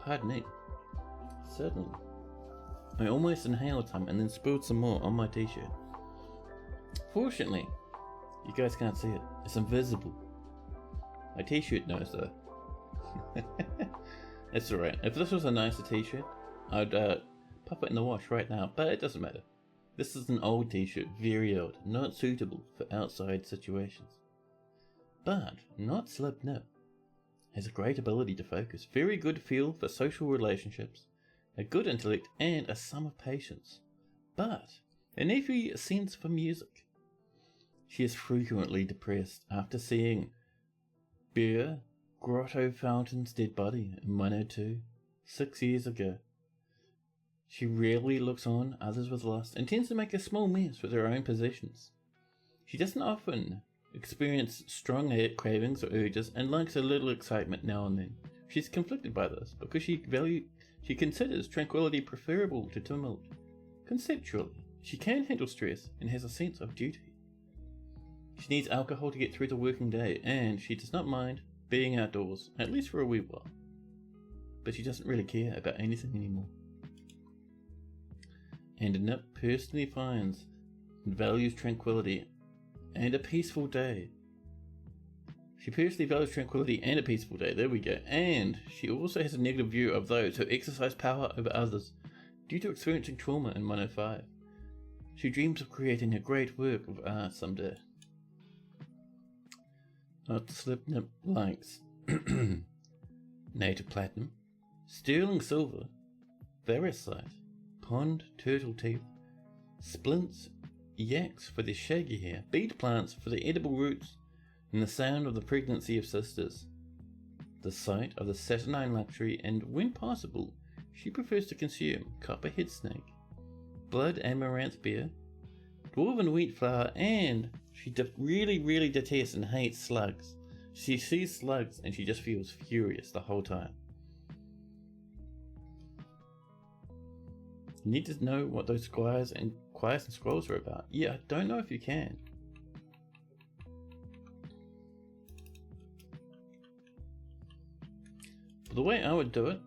Pardon me. Certainly. I almost inhaled some and then spilled some more on my t-shirt. Fortunately, you guys can't see it. It's invisible. My t-shirt knows though. It's alright. If this was a nicer t-shirt, I'd pop it in the wash right now, but it doesn't matter. This is an old t-shirt, very old, not suitable for outside situations. But not slip nip. Has a great ability to focus, very good feel for social relationships, a good intellect and a sum of patience, but an every sense for music. She is frequently depressed after seeing Bear Grotto Fountain's dead body in 102, 6 years ago. She rarely looks on others with lust and tends to make a small mess with her own possessions. She doesn't often experience strong cravings or urges and likes a little excitement now and then. She's conflicted by this because she considers tranquility preferable to tumult. Conceptually, she can handle stress and has a sense of duty. She needs alcohol to get through the working day, and she does not mind being outdoors, at least for a wee while. But she doesn't really care about anything anymore. And Nip personally finds and values tranquility and a peaceful day. She personally values tranquility and a peaceful day, there we go. And she also has a negative view of those who exercise power over others due to experiencing trauma in 105. She dreams of creating a great work of art someday. Not slip Nip likes native platinum, sterling silver, varicite, pond turtle teeth, splints, yaks for their shaggy hair, bead plants for their edible roots, and the sound of the pregnancy of sisters. The sight of the saturnine luxury, and when possible, she prefers to consume copperhead snake, blood amaranth beer, dwarven wheat flour, and she really detests and hates slugs. She sees slugs and she just feels furious the whole time. You need to know what those squires and scrolls are about. Yeah, I don't know if you can. But the way I would do it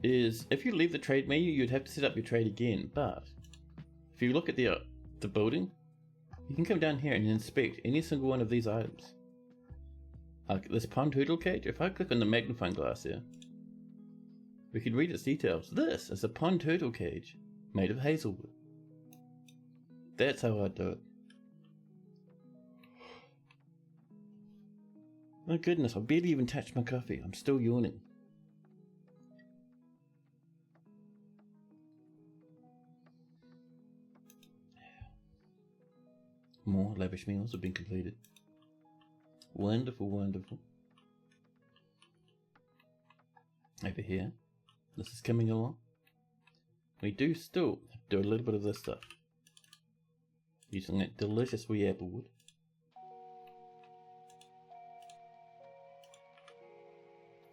is, if you leave the trade menu, you'd have to set up your trade again. But if you look at the building, you can come down here and inspect any single one of these items. Like this pond turtle cage, if I click on the magnifying glass here, we can read its details. This is a pond turtle cage made of hazelwood. That's how I'd do it. My goodness, I barely even touched my coffee. I'm still yawning. More lavish meals have been completed. Wonderful, wonderful. Over here, this is coming along. We do still do a little bit of this stuff. Using that delicious wee apple wood.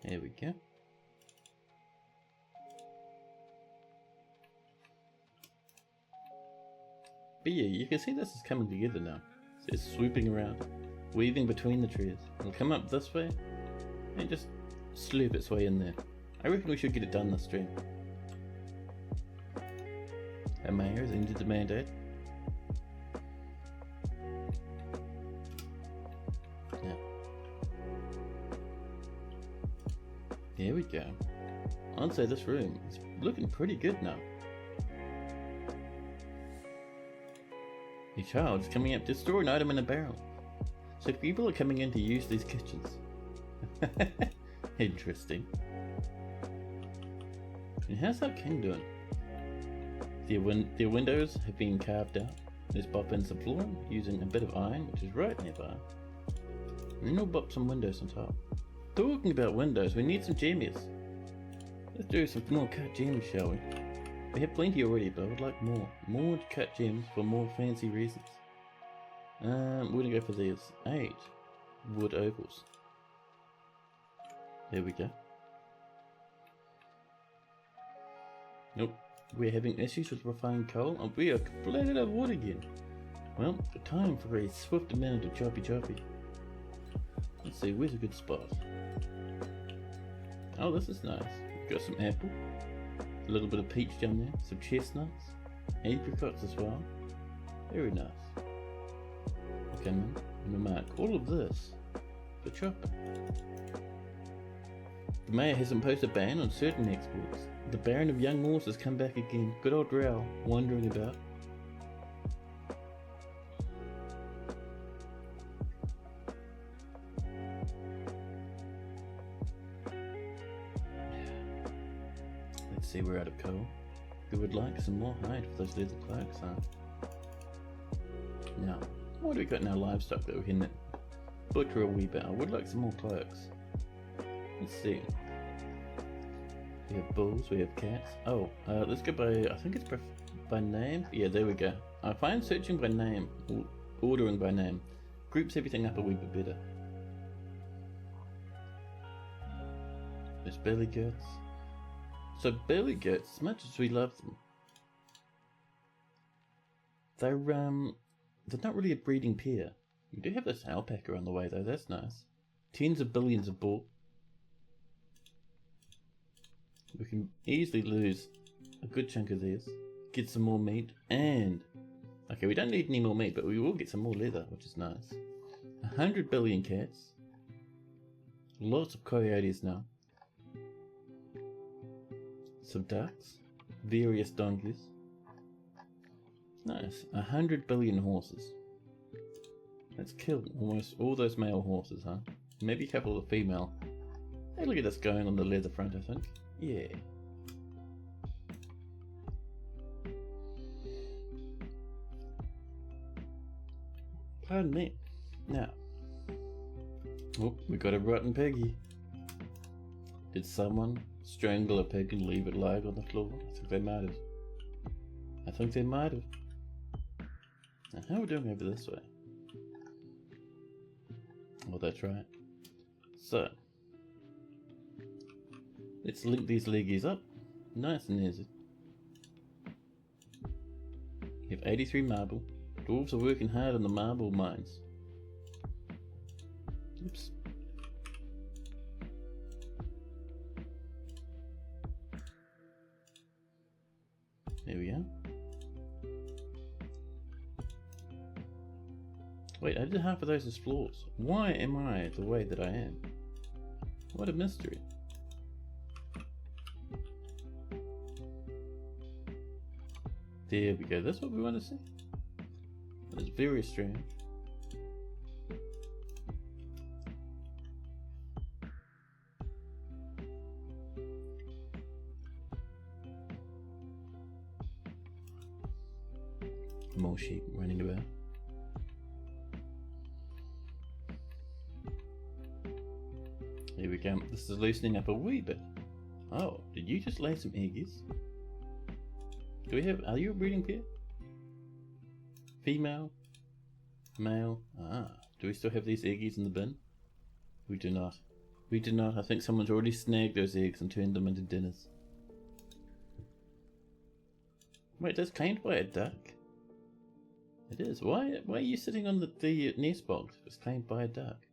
There we go. But yeah, you can see this is coming together now. So it's swooping around, weaving between the trees. It'll come up this way and just slurp its way in there. I reckon we should get it done this stream. Our mayor has ended the mandate. Yeah. There we go. I'd say this room is looking pretty good now. Your child is coming up to store an item in a barrel. So people are coming in to use these kitchens. Interesting. And how's our king doing? Their windows have been carved out. Let's bop in some flooring using a bit of iron, which is right nearby. And then we'll bop some windows on top. Talking about windows, we need some gemmies. Let's do some more cut gems, shall we? We have plenty already, but I would like more. More cut gems for more fancy reasons. We're gonna go for these 8 wood opals. There we go. Nope, we're having issues with refined coal, and we are flat out of wood again. Well, time for a swift amount of choppy. Let's see, where's a good spot? Oh, this is nice. We've got some apple, a little bit of peach down there, some chestnuts, apricots as well. Very nice. come in and we'll mark all of this for chopping. The mayor has imposed a ban on certain exports. The Baron of Young Moors has come back again. Good old Rao, wandering about. Let's see, we're out of coal. We would like some more hide for those leather cloaks, huh? Now, what do we got in our livestock that we can butcher a wee bit? I would like some more cloaks. Let's see. We have bulls, we have cats. Oh, let's go by, I think it's by name. Yeah, there we go. I find searching by name, ordering by name, groups everything up a wee bit better. There's belly goats. So belly goats, as much as we love them, they're not really a breeding pair. We do have this alpaca on the way though, that's nice. Tens of billions of bull. We can easily lose a good chunk of theirs, get some more meat, and... Okay, we don't need any more meat, but we will get some more leather, which is nice. 100 billion cats. Lots of coyotes now. Some ducks. Various donkeys. Nice. 100 billion horses. Let's kill almost all those male horses, huh? Maybe a couple of female. Hey, look at us going on the leather front, I think. Yeah. Pardon me. Now. Oh, we got a rotten piggy. Did someone strangle a pig and leave it lying on the floor? I think they might have. Now, how are we doing over this way? Oh, that's right. So, let's link these leggies up, nice and easy. You have 83 marble. Dwarves are working hard on the marble mines. Oops. There we are. Wait, I did half of those as floors. Why am I the way that I am? What a mystery. There we go, that's what we want to see. That's very strange. More sheep running about. Here we go. This is loosening up a wee bit. Oh, did you just lay some eggies? Do we have, are you a breeding pair? Female? Male? Ah, do we still have these eggies in the bin? We do not. We do not. I think someone's already snagged those eggs and turned them into dinners. Wait, that's claimed by a duck? It is. Why are you sitting on the nest box if it's claimed by a duck?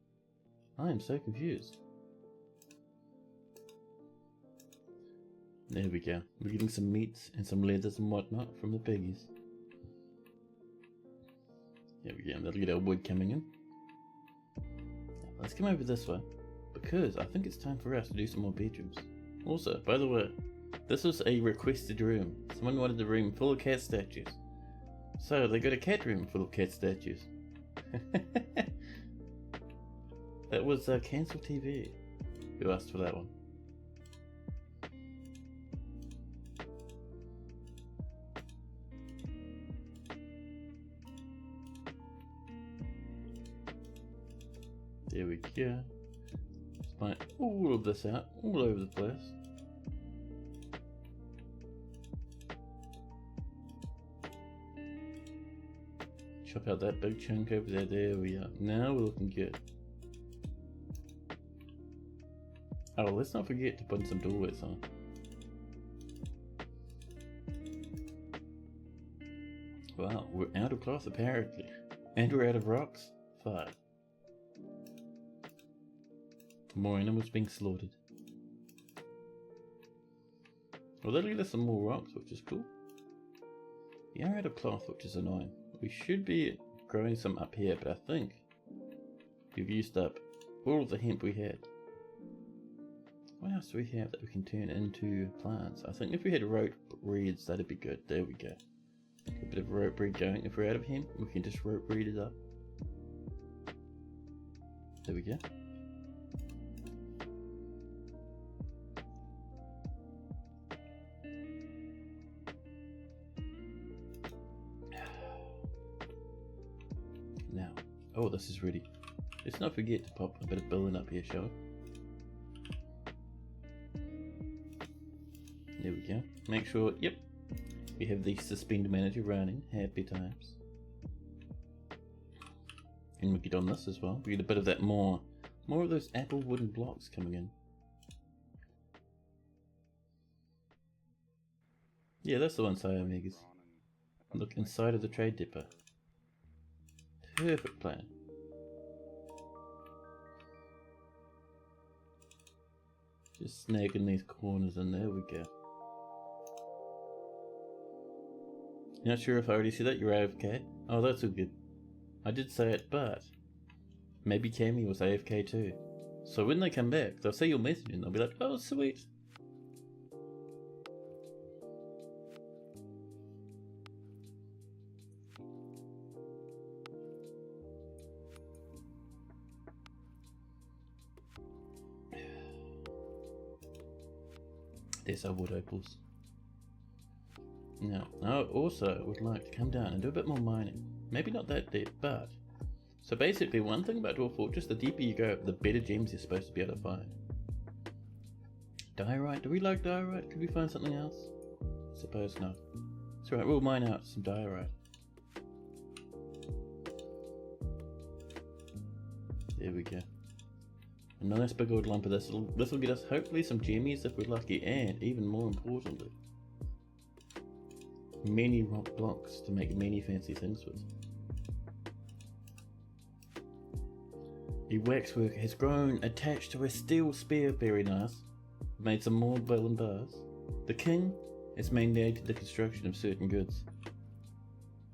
I am so confused. There we go. We're getting some meats and some leathers and whatnot from the piggies. There we go. That'll get our wood coming in. Let's come over this way, because I think it's time for us to do some more bedrooms. Also, by the way, this was a requested room. Someone wanted a room full of cat statues. So they got a cat room full of cat statues. That was Cancel TV who asked for that one. There we go. Spite all of this out, all over the place. Chop out that big chunk over there. There we are. Now we're looking good. Oh, let's not forget to put some doorways on. Wow, we're out of cloth apparently. And we're out of rocks. 5. More animals being slaughtered. Well, that'll get us some more rocks, which is cool. We are out of cloth, which is annoying. We should be growing some up here, but I think we've used up all of the hemp we had. What else do we have that we can turn into plants? I think if we had rope reeds, that'd be good. There we go. A bit of rope reed going. If we're out of hemp, we can just rope reed it up. There we go. Now, oh, this is ready. Let's not forget to pop a bit of building up here, shall we? There we go. Make sure, yep, we have the suspend manager running. Happy times. And we get on this as well. We get a bit of that more of those apple wooden blocks coming in. Yeah, that's the one, Sire Omegas. Look inside of the trade depot. Perfect plan. Just snagging these corners and there we go. Not sure if I already said that, you're AFK. Oh, that's all good. I did say it, but maybe Cammy was AFK too. So when they come back, they'll see your message and they'll be like, oh sweet. There's our wood opals. Now, I also would like to come down and do a bit more mining. Maybe not that deep, but... So basically, one thing about Dwarf Fortress, the deeper you go, the better gems you're supposed to be able to find. Diorite? Do we like diorite? Could we find something else? I suppose not. It's alright, we'll mine out some diorite. There we go. A nice big old lump of this. This will get us hopefully some gemmies if we're lucky, and even more importantly, many rock blocks to make many fancy things with. The waxwork has grown attached to a steel spear, very nice. Made some more bowling bars. The king has mandated the construction of certain goods.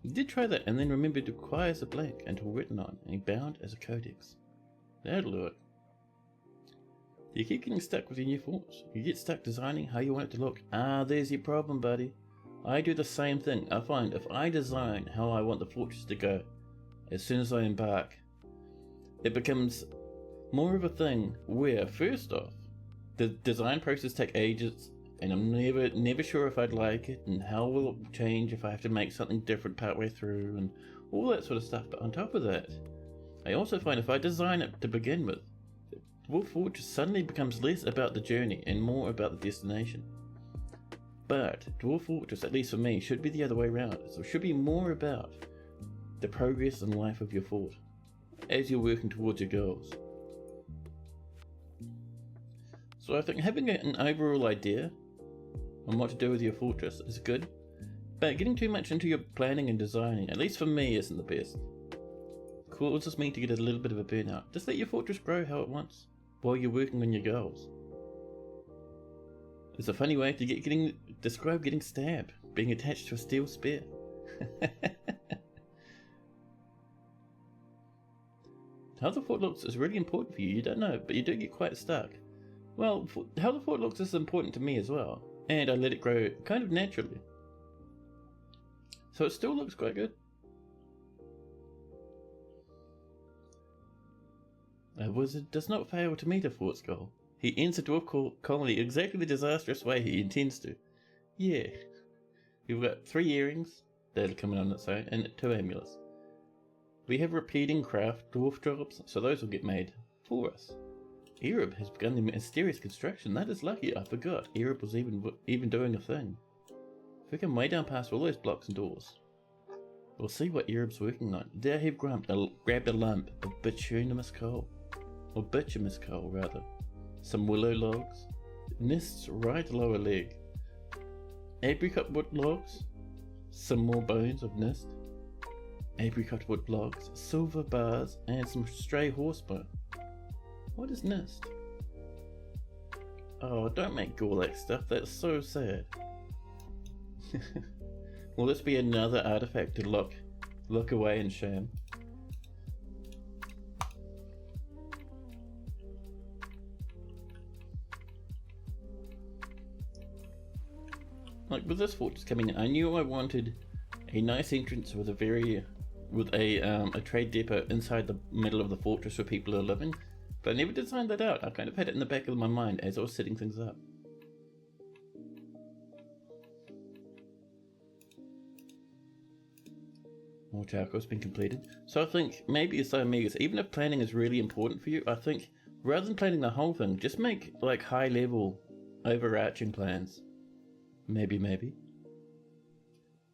He did try that and then remembered it requires a blank until written on and bound as a codex. That'll do it. You keep getting stuck with your new forts. You get stuck designing how you want it to look. Ah, there's your problem, buddy. I do the same thing. I find if I design how I want the fortress to go, as soon as I embark, it becomes more of a thing where, first off, the design process takes ages, and I'm never sure if I'd like it, and how will it change if I have to make something different partway through, and all that sort of stuff. But on top of that, I also find if I design it to begin with, Dwarf Fortress suddenly becomes less about the journey and more about the destination. But Dwarf Fortress, at least for me, should be the other way around. So it should be more about the progress and life of your fort as you're working towards your goals. So I think having an overall idea on what to do with your fortress is good, but getting too much into your planning and designing, at least for me, isn't the best. Causes me to get a little bit of a burnout. Just let your fortress grow how it wants while you're working on your goals. It's a funny way to describe getting stabbed, being attached to a steel spear. How the fort looks is really important for you. You don't know, but you do get quite stuck. Well, how the fort looks is important to me as well, and I let it grow kind of naturally. So it still looks quite good. A wizard does not fail to meet a fort's goal. He ends the dwarf colony exactly the disastrous way he intends to. Yeah. We've got 3 earrings that are coming on its own, and 2 amulets. We have repeating craft dwarf jobs, so those will get made for us. Ereb has begun the mysterious construction. That is lucky, I forgot. Ereb was even doing a thing. If we can way down past all those blocks and doors, we'll see what Ereb's working on. There he grabbed a lump of bituminous coal. Or bituminous coal, rather. Some willow logs. Nist's right lower leg. Apricot wood logs. Some more bones of nist. Apricot wood logs. Silver bars. And some stray horsebone. What is nist? Oh, don't make Gorlak stuff. That's so sad. Will this be another artifact to lock away in shame? Like with this fortress coming in, I knew I wanted a nice entrance with a trade depot inside the middle of the fortress where people are living, but I never designed that out. I kind of had it in the back of my mind as I was setting things up. More charcoal's been completed. So I think maybe as Omegas, even if planning is really important for you, I think rather than planning the whole thing, just make like high level overarching plans. Maybe.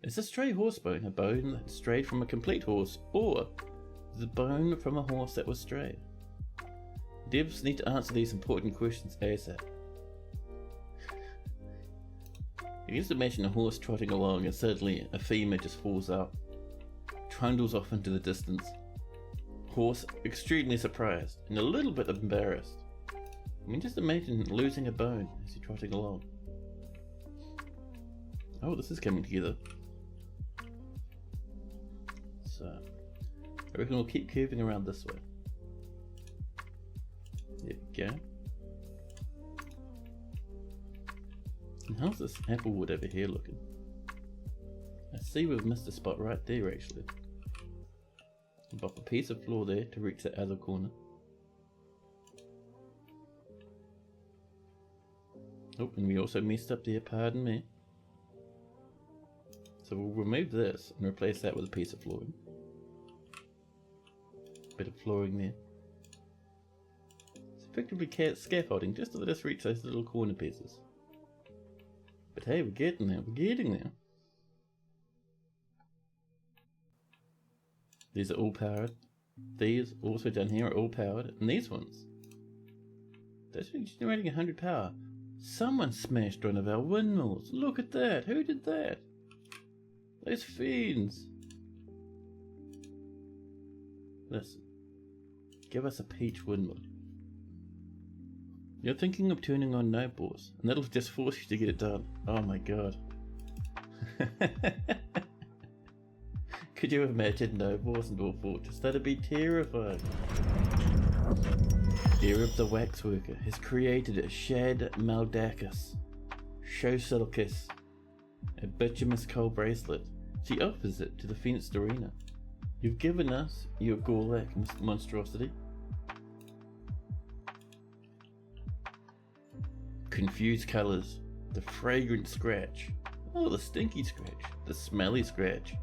Is a stray horse bone a bone that strayed from a complete horse, or the bone from a horse that was strayed? Devs need to answer these important questions ASAP. You can just imagine a horse trotting along and suddenly a femur just falls out, trundles off into the distance. Horse extremely surprised and a little bit embarrassed. I mean, just imagine losing a bone as you're trotting along. Oh, this is coming together. So, I reckon we'll keep curving around this way. There we go. And how's this apple wood over here looking? I see we've missed a spot right there actually. Above a piece of floor there to reach that other corner. Oh, and we also messed up there, pardon me. So we'll remove this and replace that with a piece of flooring. Bit of flooring there. It's effectively scaffolding just to let us reach those little corner pieces. But hey, we're getting there, These are all powered. These also down here are all powered. And these ones, that's generating 100 power. Someone smashed one of our windmills. Look at that. Who did that? Those fiends. Listen. Give us a peach windmill. You're thinking of turning on nobles, and that'll just force you to get it done. Oh my god. Could you imagine nobles and all fortress? That'd be terrifying. Ereb the Waxworker has created a Shad Maldacus, Shosilkis, a bituminous coal bracelet. She offers it to the fenced arena. You've given us your Gorlak monstrosity. Confused colours, the fragrant scratch. Oh, the stinky scratch, the smelly scratch.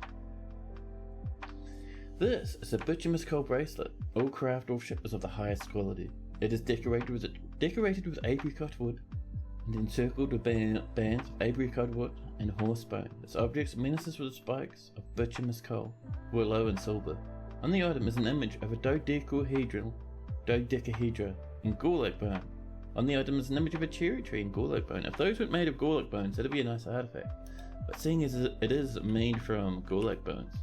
This is a bituminous coal bracelet. All craft or is of the highest quality. It is decorated with apricot wood and encircled with bands of apricot wood and horsebone. Its objects menaces with spikes of bituminous coal, willow and silver. On the item is an image of a dodecahedra in Gorlak bone. On the item is an image of a cherry tree in Gorlak bone. If those weren't made of Gorlak bones, that'd be a nice artifact. But seeing as it is made from Gorlak bones,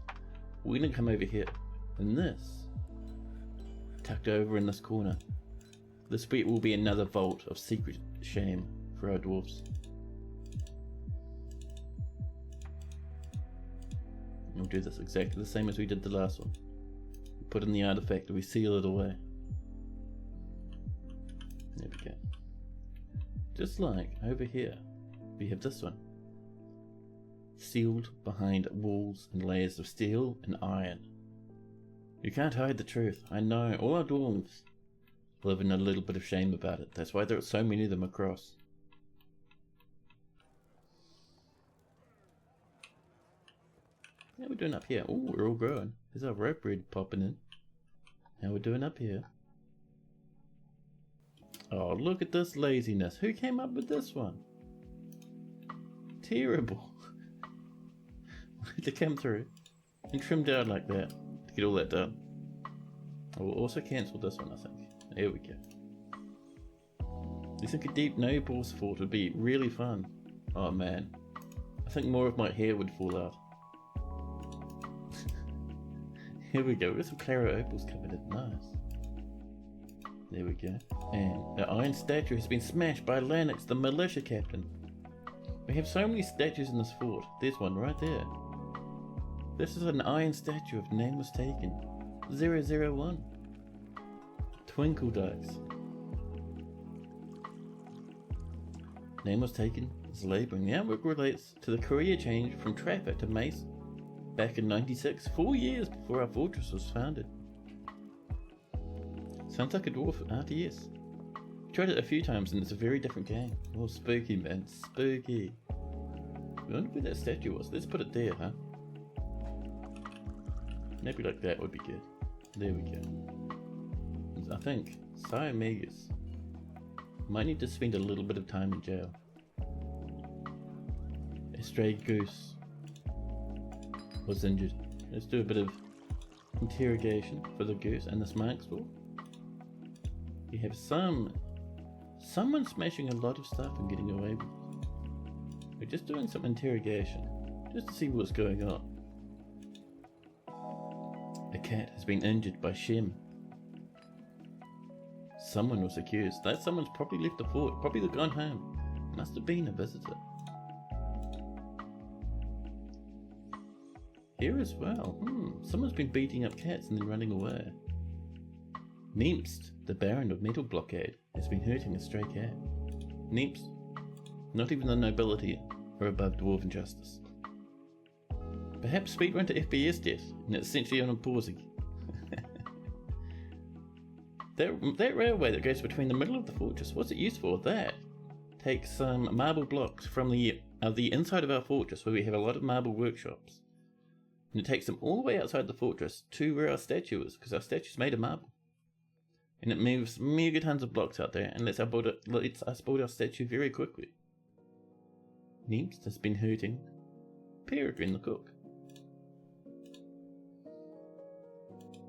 we're gonna come over here, and this, tucked over in this corner, this bit will be another vault of secret shame for our dwarves. We'll do this exactly the same as we did the last one. We put in the artifact and we seal it away. There we go. Just like over here, we have this one. Sealed behind walls and layers of steel and iron. You can't hide the truth. I know, all our dwarves live in a little bit of shame about it. That's why there are so many of them across. How are we doing up here? Oh, we're all growing. There's our rope bread popping in. How are we doing up here? Oh, look at this laziness. Who came up with this one? Terrible. To come through and trim down like that to get all that done. I will also cancel this one, I think. There we go. You think a deep nobles fort would be really fun? Oh man, I think more of my hair would fall out. Here we go. We've got some claro opals coming in. Nice. There we go. And the iron statue has been smashed by Lanix, the militia captain. We have so many statues in this fort. There's one right there. This is an iron statue of name was taken. 001. Twinkle ducks. Name was taken. is labouring. The artwork relates to the career change from trapper to mason. Back in 96, 4 years before our fortress was founded. Sounds like a dwarf RTS. Tried it a few times and it's a very different game. Oh, spooky, man, spooky. I wonder where that statue was. Let's put it there, huh? Maybe like that would be good. There we go. I think Megas might need to spend a little bit of time in jail. A stray goose was injured. Let's do a bit of interrogation for the goose and this monk's wolf. We have someone smashing a lot of stuff and getting away with it. We're just doing some interrogation, just to see what's going on. A cat has been injured by Shem. Someone was accused. That someone's probably left the fort, probably gone home. Must have been a visitor. Here as well. Someone's been beating up cats and then running away. Nemst, the Baron of Metal Blockade, has been hurting a stray cat. Nemst, not even the nobility are above dwarven justice. Perhaps speedrun to FPS death, and it's essentially on a pausing. that railway that goes between the middle of the fortress, what's it used for? That takes some marble blocks from the inside of our fortress, where we have a lot of marble workshops. And it takes them all the way outside the fortress to where our statue is, because our statue's made of marble. And it moves mega tons of blocks out there and lets us build our statue very quickly. Nemst has been hurting Peregrine the cook.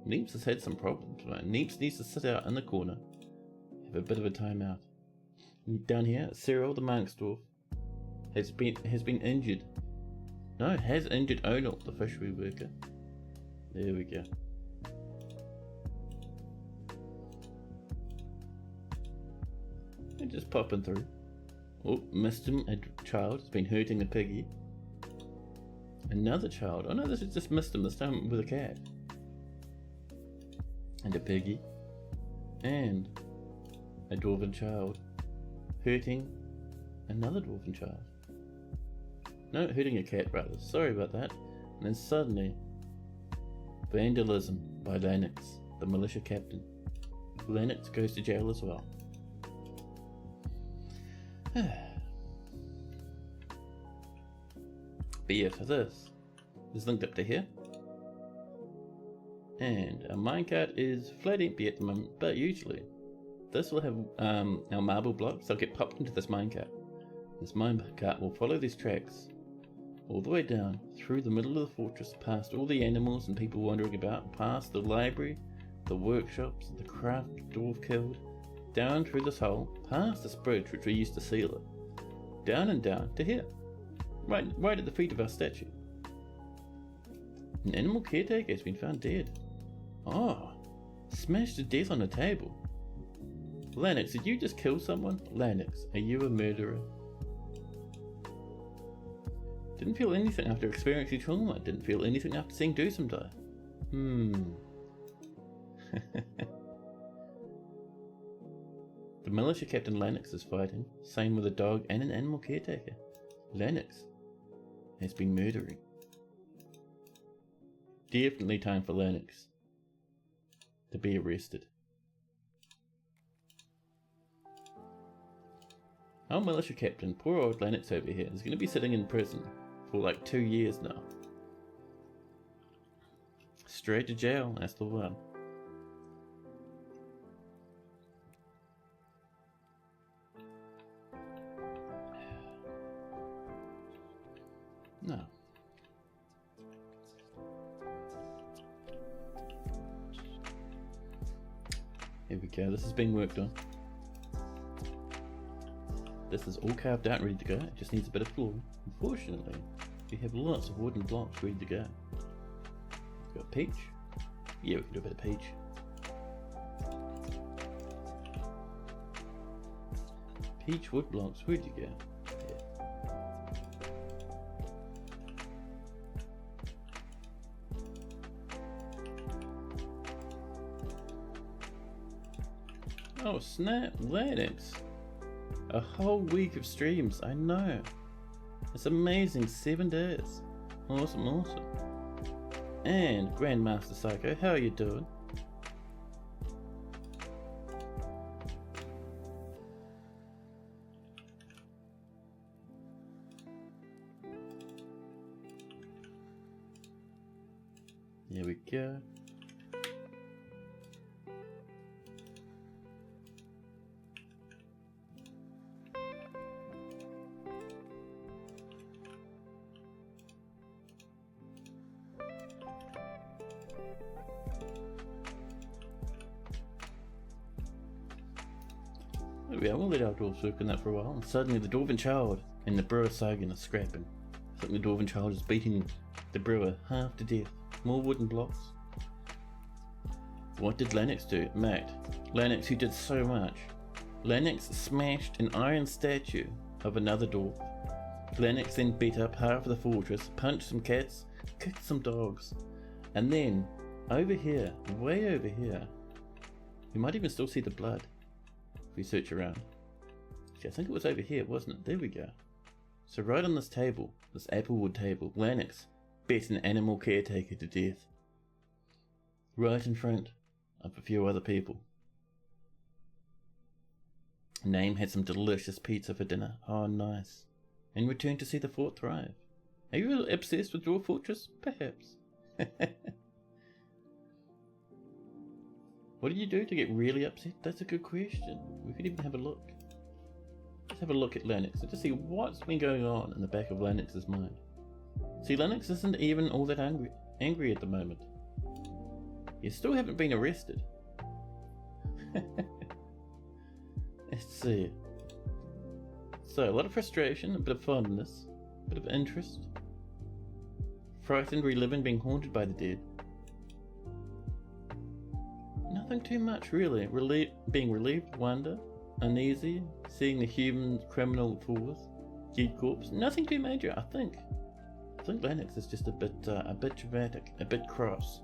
Nemst has had some problems, right? Nemst needs to sit out in the corner, have a bit of a timeout. And down here, Cyril the monk's dwarf has been injured. No, has injured Onal, the fishery worker. There we go. And just popping through. Oh, missed him. A child has been hurting a piggy. Another child. Oh no, this is just missed him this time with a cat. And a piggy. And a dwarven child hurting another dwarven child. No, hurting a cat rather. Sorry about that. And then suddenly, vandalism by Lennox, the militia captain. Lennox goes to jail as well. But yeah, for this is linked up to here. And our minecart is flat empty at the moment, but usually this will have our marble blocks. They'll get popped into this minecart. This minecart will follow these tracks all the way down through the middle of the fortress, past all the animals and people wandering about, past the library, the workshops, the craft dwarf killed, down through this hole, past this bridge which we used to seal it, down and down to here, right at the feet of our statue. An animal caretaker has been found dead. Oh, smashed to death on a table. Lennox, did you just kill someone? Lennox, are you a murderer? Didn't feel anything after experiencing trauma. Didn't feel anything after seeing Dusum die. The militia captain Lennox is fighting. Same with a dog and an animal caretaker. Lennox has been murdering. Definitely time for Lennox to be arrested. Our militia captain, poor old Lennox over here, is going to be sitting in prison for like 2 years now. Straight to jail, that's the one. No. Here we go, this is being worked on. This is all carved out and ready to go. It just needs a bit of floor. Unfortunately, we have lots of wooden blocks ready to go. Got peach? Yeah, we can do a bit of peach. Peach wood blocks, ready to go. Oh snap, Lennox. A whole week of streams, I know. It's amazing, 7 days. Awesome, awesome. And Grandmaster Psycho, how are you doing? There we go. There we are, we'll let our dwarves work on that for a while, and suddenly the dwarven child and the brewer Sagan are scrapping. I think the dwarven child is beating the brewer half to death. More wooden blocks. What did Lennox do? Mate, Lennox, who did so much. Lennox smashed an iron statue of another dwarf. Lennox then beat up half of the fortress, punched some cats, kicked some dogs, and then over here, way over here, you might even still see the blood if we search around. Actually, I think it was over here, wasn't it? There we go. So right on this table, this applewood table, Lennox beat an animal caretaker to death. Right in front of a few other people. Name had some delicious pizza for dinner. Oh, nice. And returned to see the fort thrive. Are you obsessed with Dwarf Fortress? Perhaps. What did you do to get really upset? That's a good question. We could even have a look. Let's have a look at Lennox and just see what's been going on in the back of Lennox's mind. See, Lennox isn't even all that angry at the moment. You still haven't been arrested. Let's see. So, a lot of frustration, a bit of fondness, a bit of interest. Frightened, reliving, being haunted by the dead. Nothing too much, really. Being relieved, wonder, uneasy, seeing the human criminal forth, dead corpse. Nothing too major, I think. I think Lennox is just a bit dramatic, a bit cross.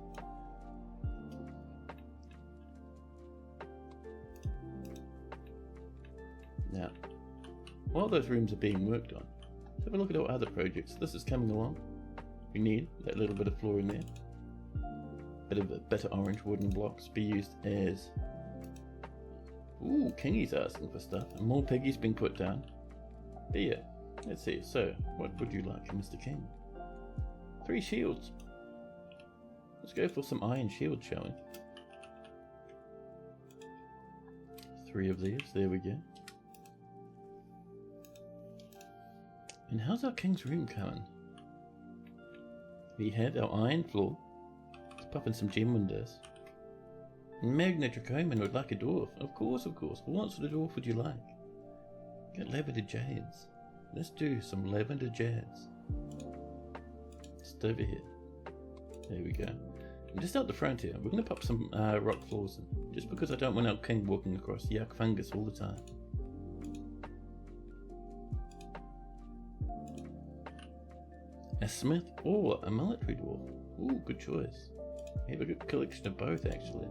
Now, while those rooms are being worked on, let's have a look at our other projects. This is coming along. We need that little bit of floor in there. Bit of bitter orange wooden blocks be used as... Ooh, Kingy's asking for stuff. And more piggies being put down. But yeah, let's see. So, what would you like, Mr. King? 3 shields. Let's go for some iron shields, shall we? 3 of these. There we go. And how's our king's room coming? We have our iron floor. Let's pop in some gem windows. Magna Dracoman would like a dwarf. Of course, of course. What sort of dwarf would you like? Get lavender jades. Let's do some lavender jades. Just over here. There we go. And just out the front here, we're going to pop some rock floors in. Just because I don't want our king walking across yuck fungus all the time. A smith or a military dwarf. Ooh, good choice. We have a good collection of both, actually.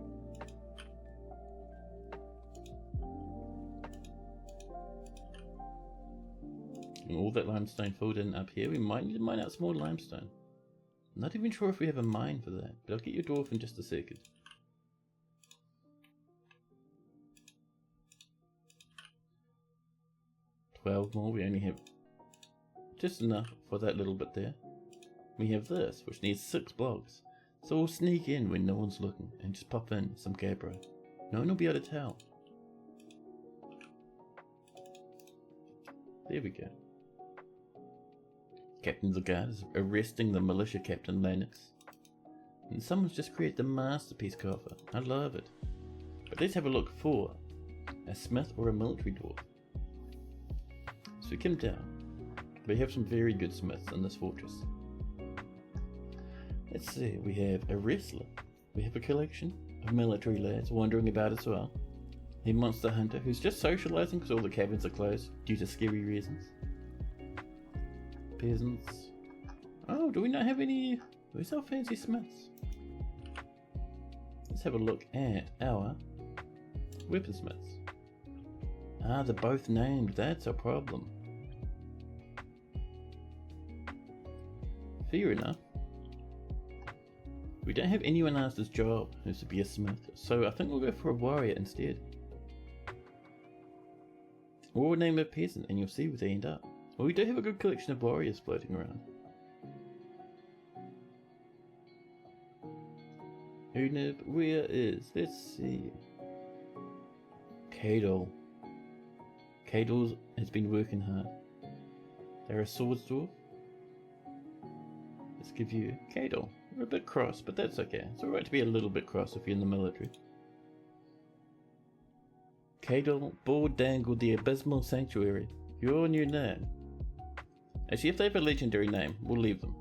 And all that limestone filled in up here. We might need to mine out some more limestone. I'm not even sure if we have a mine for that, but I'll get your dwarf in just a second. $12 more. We only have just enough for that little bit there. We have this, which needs 6 blocks. So we'll sneak in when no one's looking and just pop in some gabbro. No one will be able to tell. There we go. Captain of the Guard is arresting the militia captain Lennox. And someone's just created the masterpiece coffer. I love it. But let's have a look for a smith or a military dwarf. So we come down. We have some very good smiths in this fortress. Let's see, we have a wrestler. We have a collection of military lads wandering about as well. A monster hunter who's just socializing because all the cabins are closed due to scary reasons. Peasants. Oh, do we not have any? Where's our fancy smiths? Let's have a look at our weaponsmiths. Ah, they're both named. That's a problem. Fair enough. We don't have anyone else's job who's to be a smith, so I think we'll go for a warrior instead. Or we'll name a peasant and you'll see where they end up. Well, we do have a good collection of warriors floating around. Unib, where is? Let's see. Cadol. Cadol has been working hard. They're a swords dwarf. Let's give you Cadol. We're a bit cross, but that's okay. It's alright to be a little bit cross if you're in the military. Cadol, board dangled the abysmal sanctuary. Your new name. Actually, if they have a legendary name, we'll leave them.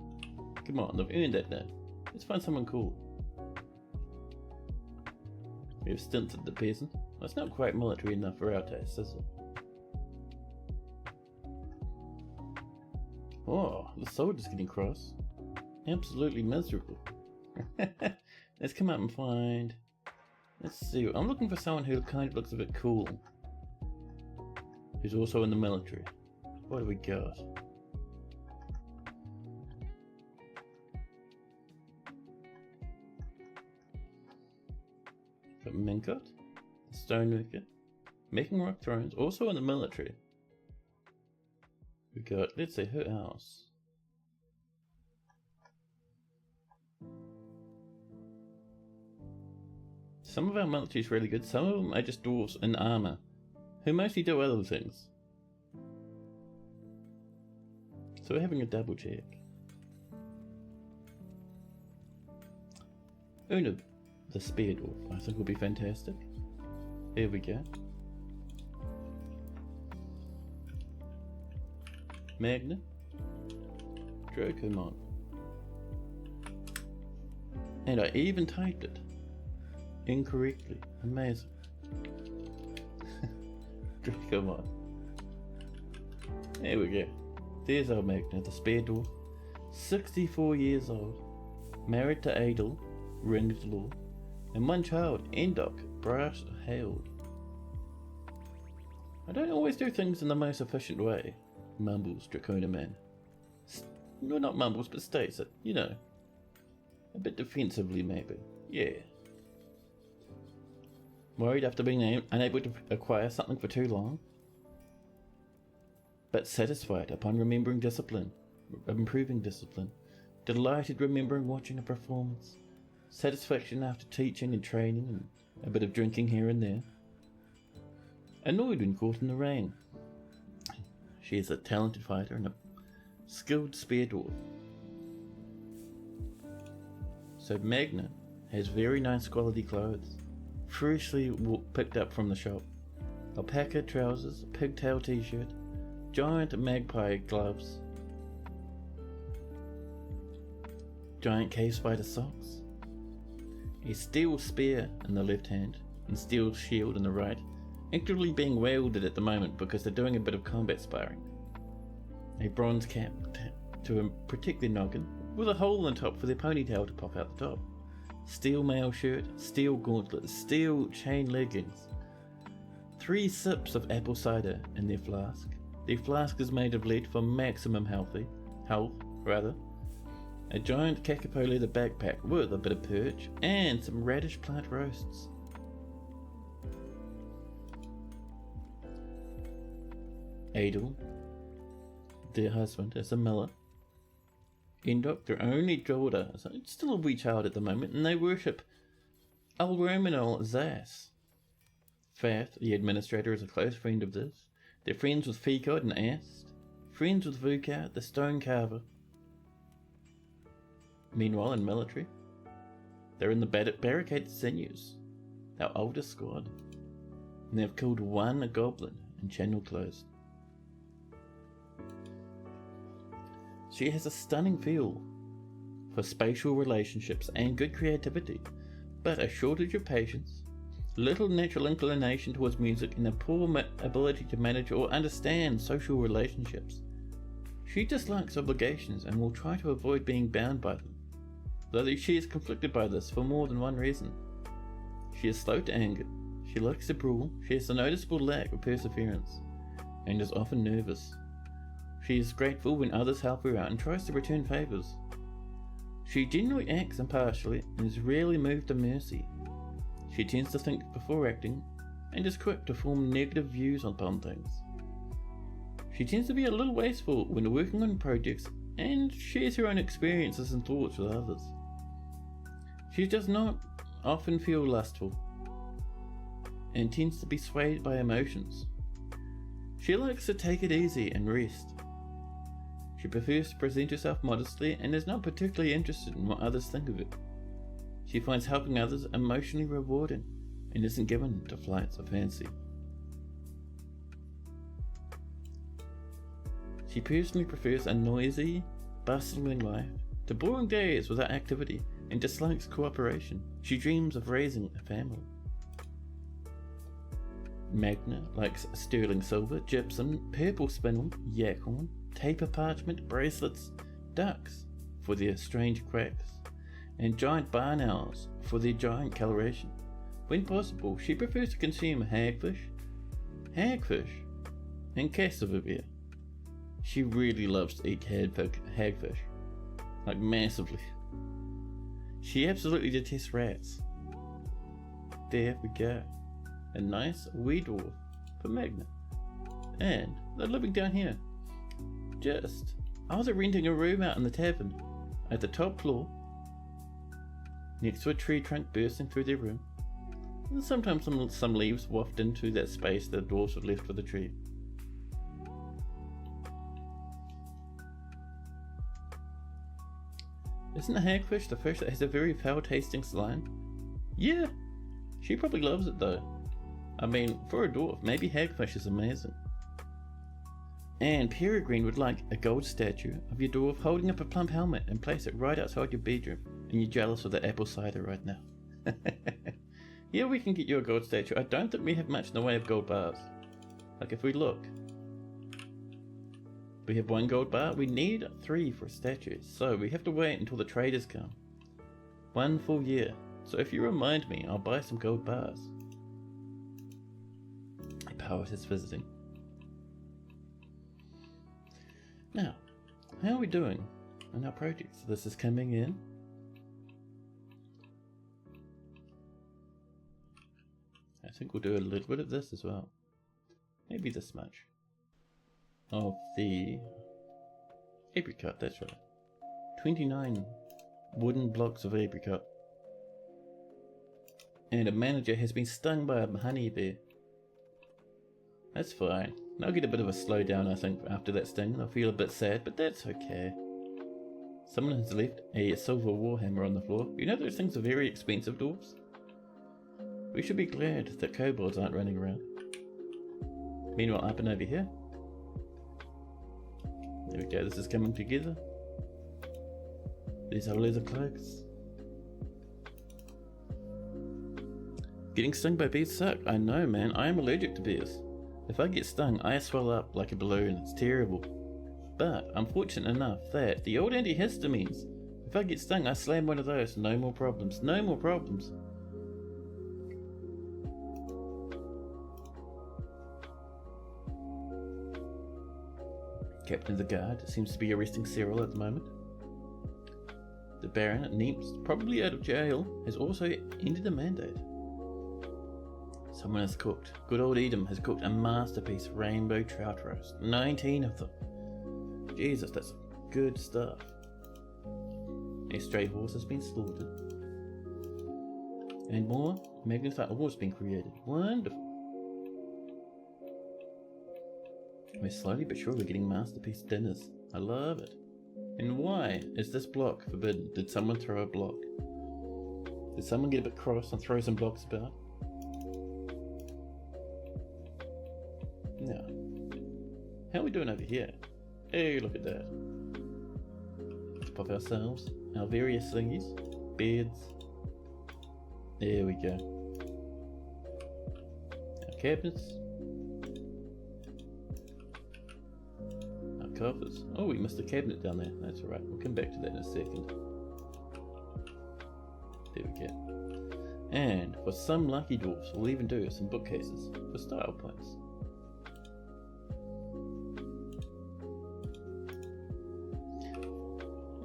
Come on, they've earned that name. Let's find someone cool. We have stinted the peasant. Well, it's not quite military enough for our taste, is it? Oh, the soldier's getting cross. Absolutely miserable. Let's come up and find... Let's see. I'm looking for someone who kind of looks a bit cool. Who's also in the military. What do we got? Got Minkot, Stoneworker, making rock thrones, also in the military. We got, let's say, her house. Some of our military is really good, some of them are just dwarves in armour, who mostly do other things. So we're having a double check. Una, the spear dwarf, I think will be fantastic. Here we go. Magna, Dracomon. And I even typed it incorrectly. Amazing. Dracomon. There we go. There's our Magna, the spear dwarf. 64 years old. Married to Adel, Ringed Law. And one child, Endok, Brass Hailed. I don't always do things in the most efficient way, mumbles Dracona Man. No, not mumbles, but states it, you know. A bit defensively, maybe. Yeah. Worried after being unable to acquire something for too long? But satisfied upon remembering discipline, improving discipline. Delighted remembering watching a performance. Satisfaction after teaching and training and a bit of drinking here and there. Annoyed when caught in the rain. She is a talented fighter and a skilled spear dwarf. So Magna has very nice quality clothes, freshly picked up from the shop. Alpaca trousers, pigtail t-shirt, giant magpie gloves, giant cave spider socks, a steel spear in the left hand and steel shield in the right, actively being wielded at the moment because they're doing a bit of combat sparring. A bronze cap to protect their noggin, with a hole in the top for their ponytail to pop out the top. Steel mail shirt, steel gauntlets, steel chain leggings. 3 sips of apple cider in their flask. Their flask is made of lead for maximum health. A giant kakapo leather backpack with a bit of perch and some radish plant roasts. Adel, their husband, is a miller. Endok, their only daughter, so it's still a wee child at the moment, and they worship Alrominal Zas. Fath, the administrator, is a close friend of this. They're friends with Fekod and Ast, friends with Vukar, the stone carver. Meanwhile, in military, they're in the barricaded sinews, our oldest squad, and they've killed 1 goblin in Channeledclosed. She has a stunning feel for spatial relationships and good creativity, but a shortage of patience, little natural inclination towards music, and a poor ability to manage or understand social relationships. She dislikes obligations and will try to avoid being bound by them, though she is conflicted by this for more than one reason. She is slow to anger, She likes to brawl, she has a noticeable lack of perseverance, and is often nervous. She is grateful when others help her out and tries to return favours. She generally acts impartially and is rarely moved to mercy. She tends to think before acting and is quick to form negative views upon things. She tends to be a little wasteful when working on projects and shares her own experiences and thoughts with others. She does not often feel lustful and tends to be swayed by emotions. She likes to take it easy and rest. She prefers to present herself modestly and is not particularly interested in what others think of it. She finds helping others emotionally rewarding and isn't given to flights of fancy. She personally prefers a noisy, bustling life to boring days without activity and dislikes cooperation. She dreams of raising a family. Magna likes sterling silver, gypsum, purple spinel, yak horn, taper parchment, bracelets, ducks for their strange cracks, and giant barn owls for their giant coloration. When possible, she prefers to consume hagfish, and cassava. She really loves to eat hagfish, like massively. She absolutely detests rats. There we go. A nice wee dwarf for Magna. And they're living down here. I was renting a room out in the tavern, at the top floor, next to a tree trunk bursting through their room. And sometimes some leaves waft into that space the dwarves had left for the tree. Isn't a hagfish the fish that has a very foul-tasting slime? Yeah, she probably loves it though. I mean, for a dwarf, maybe hagfish is amazing. And Peregrine would like a gold statue of your dwarf holding up a plump helmet and place it right outside your bedroom, and you're jealous of the apple cider right now. Yeah, we can get you a gold statue. I don't think we have much in the way of gold bars. Like if we look, we have 1 gold bar, we need 3 for statues, so we have to wait until the traders come. 1 full year, so if you remind me, I'll buy some gold bars. A poet is visiting. Now, how are we doing on our projects? This is coming in. I think we'll do a little bit of this as well. Maybe this much. Of the apricot, that's right. 29 wooden blocks of apricot. And a manager has been stung by a honeybee. That's fine. I'll get a bit of a slowdown, I think, after that sting. I'll feel a bit sad, but that's okay. Someone has left a silver warhammer on the floor. You know those things are very expensive, dwarves? We should be glad that kobolds aren't running around. Meanwhile, up and over here. There we go, this is coming together. These are leather cloaks. Getting stung by bees suck. I know, man. I am allergic to bees. If I get stung, I swell up like a balloon. It's terrible. But I'm fortunate enough that the old antihistamines, if I get stung, I slam one of those. No more problems. No more problems. Captain of the Guard seems to be arresting Cyril at the moment. The Baron, Neeps, probably out of jail, has also ended a mandate. Someone has cooked. Good old Edom has cooked a masterpiece rainbow trout roast. 19 of them. Jesus, that's good stuff. A stray horse has been slaughtered. And more magnified ore has been created. Wonderful. We're slowly but surely getting masterpiece dinners. I love it. And why is this block forbidden? Did someone throw a block? Did someone get a bit cross and throw some blocks about? Now, how are we doing over here? Hey, look at that. Let's pop ourselves our various thingies. Beds. There we go. Our cabinets. Our coffers. Oh, we missed a cabinet down there. That's alright. We'll come back to that in a second. There we go. And for some lucky dwarfs, we'll even do some bookcases for style points.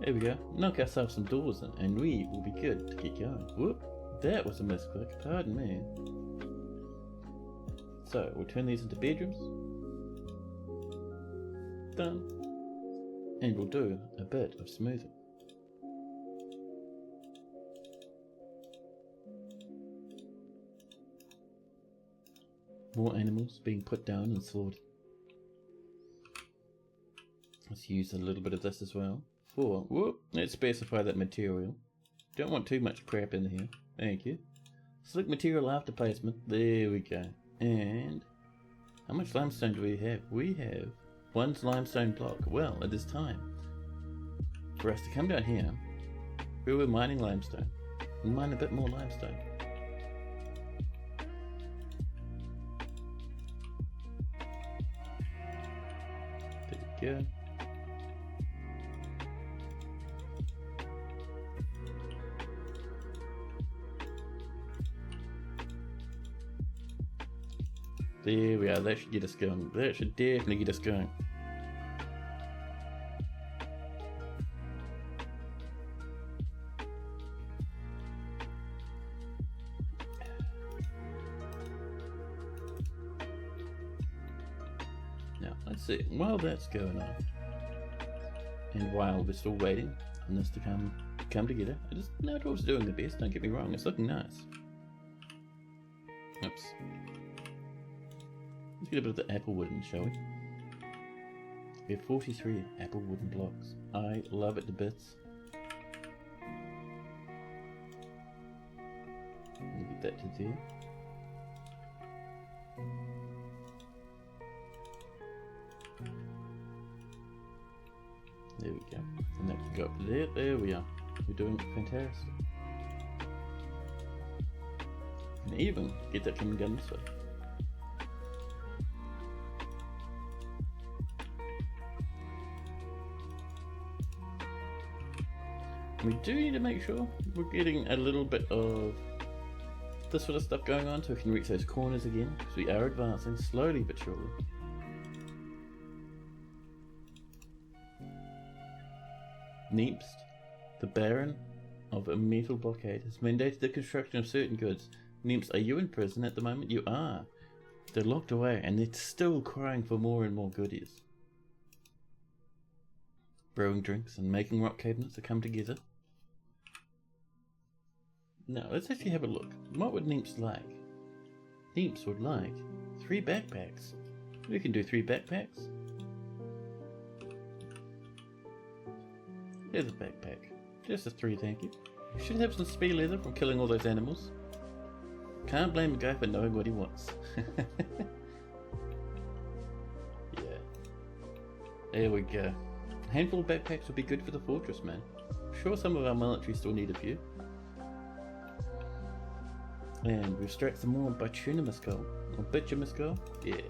There we go. Knock ourselves some doors in, and we will be good to get going. Whoop! That was a misclick. Pardon me. So we'll turn these into bedrooms. Done. And we'll do a bit of smoothing. More animals being put down and slaughtered. Let's use a little bit of this as well. Let's specify that material. Don't want too much crap in here. Thank you. Select material after placement. There we go. And how much limestone do we have? We have one limestone block. Well, it is time for us to come down here where we're mining limestone and mine a bit more limestone. There we go. There we are, that should get us going. That should definitely get us going. Now, let's see, while that's going on, and while we're still waiting on this to come together, no dwarves are doing the best, don't get me wrong, it's looking nice. Oops. Let's get a bit of the apple wooden, shall we? We have 43 apple wooden blocks. I love it to bits. We'll get that to there. There we go. And that can go up to there. There we are. We're doing fantastic. And even get that coming down this way. We do need to make sure we're getting a little bit of this sort of stuff going on so we can reach those corners again, because we are advancing slowly but surely. Neepst, the Baron of a metal blockade, has mandated the construction of certain goods. Neepst, are you in prison at the moment? You are. They're locked away and they're still crying for more and more goodies. Brewing drinks and making rock cabinets to come together. Now, let's actually have a look. What would Neepst like? Neepst would like 3 backpacks. We can do 3 backpacks. Here's a backpack. Just a 3, thank you. We should have some spear leather from killing all those animals. Can't blame a guy for knowing what he wants. Yeah. There we go. A handful of backpacks would be good for the fortress, man. I'm sure some of our military still need a few. And we've struck some more bituminous coal. Or bituminous coal? Yeah.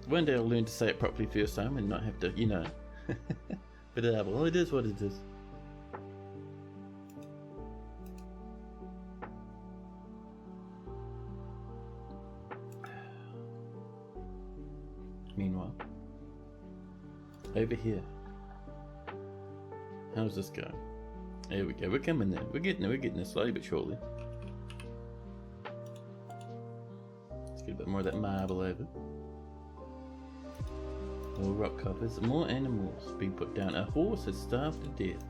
One day I'll learn to say it properly first time and not have to, you know. But well, it is what it is. Meanwhile, over here. How's this going? There we go, we're coming there. We're getting there slowly but surely. Let's get a bit more of that marble over. More rock covers, more animals being put down. A horse is starved to death.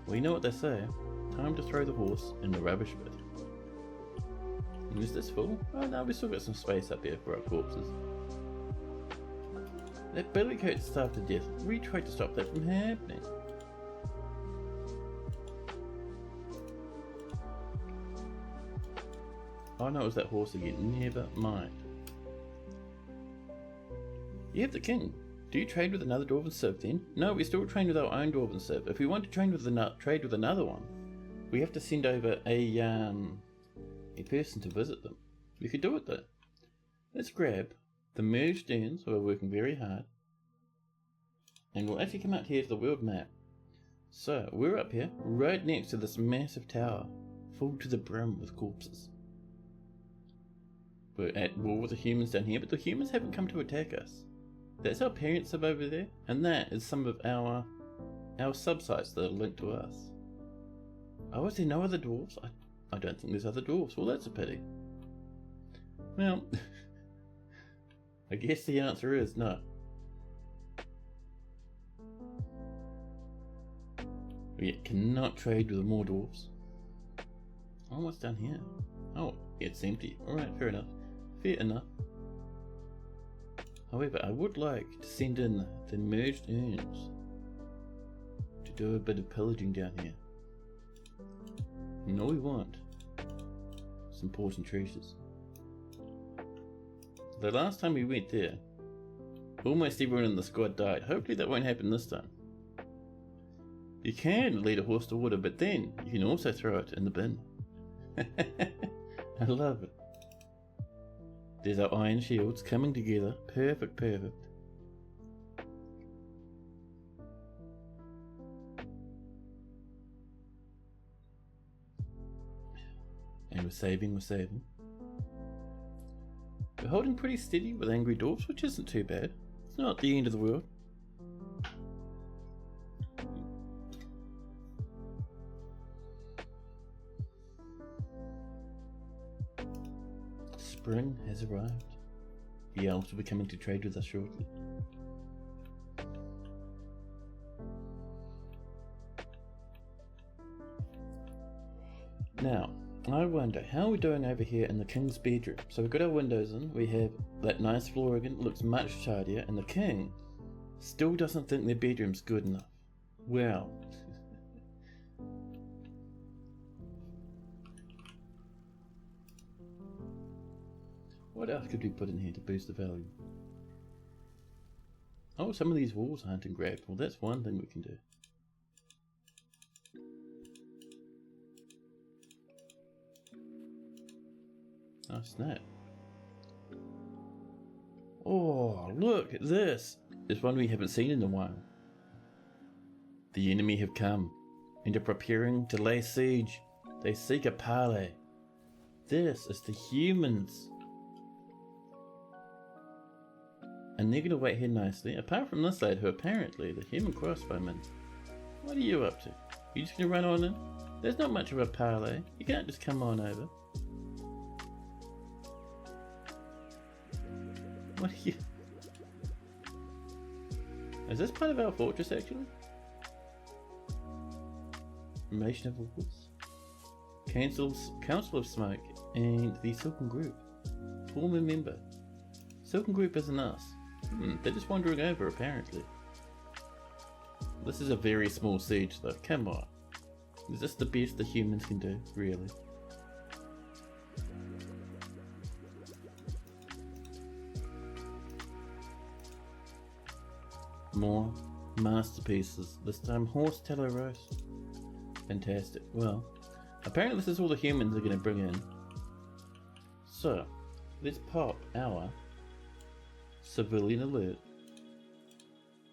Well, you know what they say. Time to throw the horse in the rubbish bin. And is this full? Oh no, we've still got some space up here for our corpses. That billycoat's starved to death. We tried to stop that from happening. Oh no, it was that horse again. Never mind. You have the king. Do you trade with another dwarven civ then? No, we still train with our own dwarven civ. If we want to trade with another one, we have to send over a person to visit them. We could do it though. Let's grab the merged ends, who are working very hard, and we'll actually come out here to the world map. So we're up here, right next to this massive tower, full to the brim with corpses. We're at war with the humans down here, but the humans haven't come to attack us. That's our parents live over there, and that is some of our sub-sites that are linked to us. Oh, is there no other dwarves? I don't think there's other dwarves. Well, that's a pity. Well, I guess the answer is no. We cannot trade with more dwarves. Oh, what's down here? Oh, it's empty. Alright, fair enough. Fair enough. However, I would like to send in the merged urns to do a bit of pillaging down here. And all we want is important treasures. The last time we went there, almost everyone in the squad died. Hopefully that won't happen this time. You can lead a horse to water, but then you can also throw it in the bin. I love it. There's our iron shields coming together. Perfect, perfect. And we're saving, we're saving. We're holding pretty steady with angry dwarves, which isn't too bad. It's not the end of the world. Spring has arrived. The elves will be coming to trade with us shortly. Now, I wonder how we're doing over here in the king's bedroom. So we've got our windows in, we have that nice floor again, it looks much tidier, and the king still doesn't think their bedroom's good enough. Well, what else could we put in here to boost the value? Oh, some of these walls aren't engraved. Well, that's one thing we can do. Oh, snap. Oh, look at this. It's one we haven't seen in a while. The enemy have come and are preparing to lay siege. They seek a parley. This is the humans. And they're going to wait here nicely, apart from this lad who apparently the human crossbowman. What are you up to? You just going to run on in? There's not much of a parley. You can't just come on over. What are you... Is this part of our fortress actually? Formation of Walls. Council of Smoke and the Silken Group. Form a member. Silken Group isn't us. They're just wandering over apparently. This is a very small siege though, come on. Is this the best the humans can do, really? More masterpieces, this time horse tallow roast. Fantastic. Well, apparently this is all the humans are going to bring in. So, let's pop our civilian alert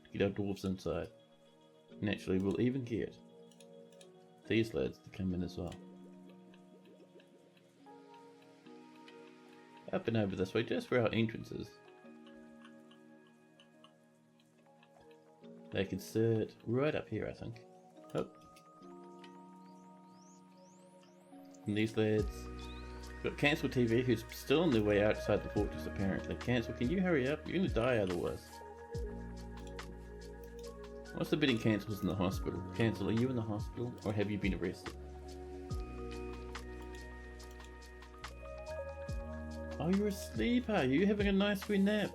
to get our dwarves inside. Naturally, we'll even get these lads to come in as well. Up and over this way, just where our entrance is. They can sit right up here, I think. Oh. And these lads... Got Cancel TV, who's still on their way outside the fortress apparently. Cancel, can you hurry up? You're gonna die otherwise. What's the bidding Cancel's in the hospital? Cancel, are you in the hospital or have you been arrested? Oh, you're asleep, are you? Having a nice wee nap?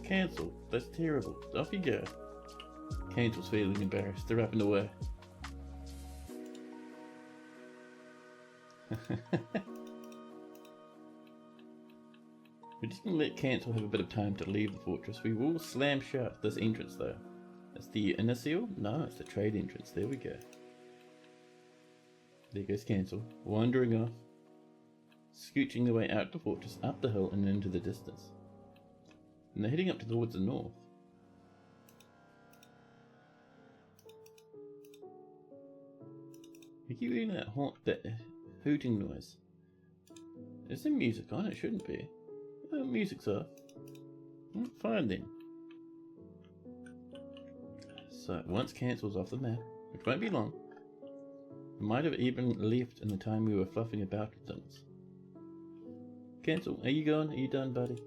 Cancel, that's terrible. Off you go. Cancel's feeling embarrassed. They're up and away. We're just going to let Cancel have a bit of time to leave the fortress. We will slam shut this entrance though. That's the inner seal? No, it's the trade entrance. There we go. There goes Cancel, wandering off, scooching their way out the fortress, up the hill and into the distance. And they're heading up towards the north. We keep getting that hooting noise. Is there music on? It shouldn't be. Oh, music's off. Fine then. So, once cancels off the map, which won't be long, it might have even left in the time we were fluffing about with things. Cancel, are you gone? Are you done, buddy?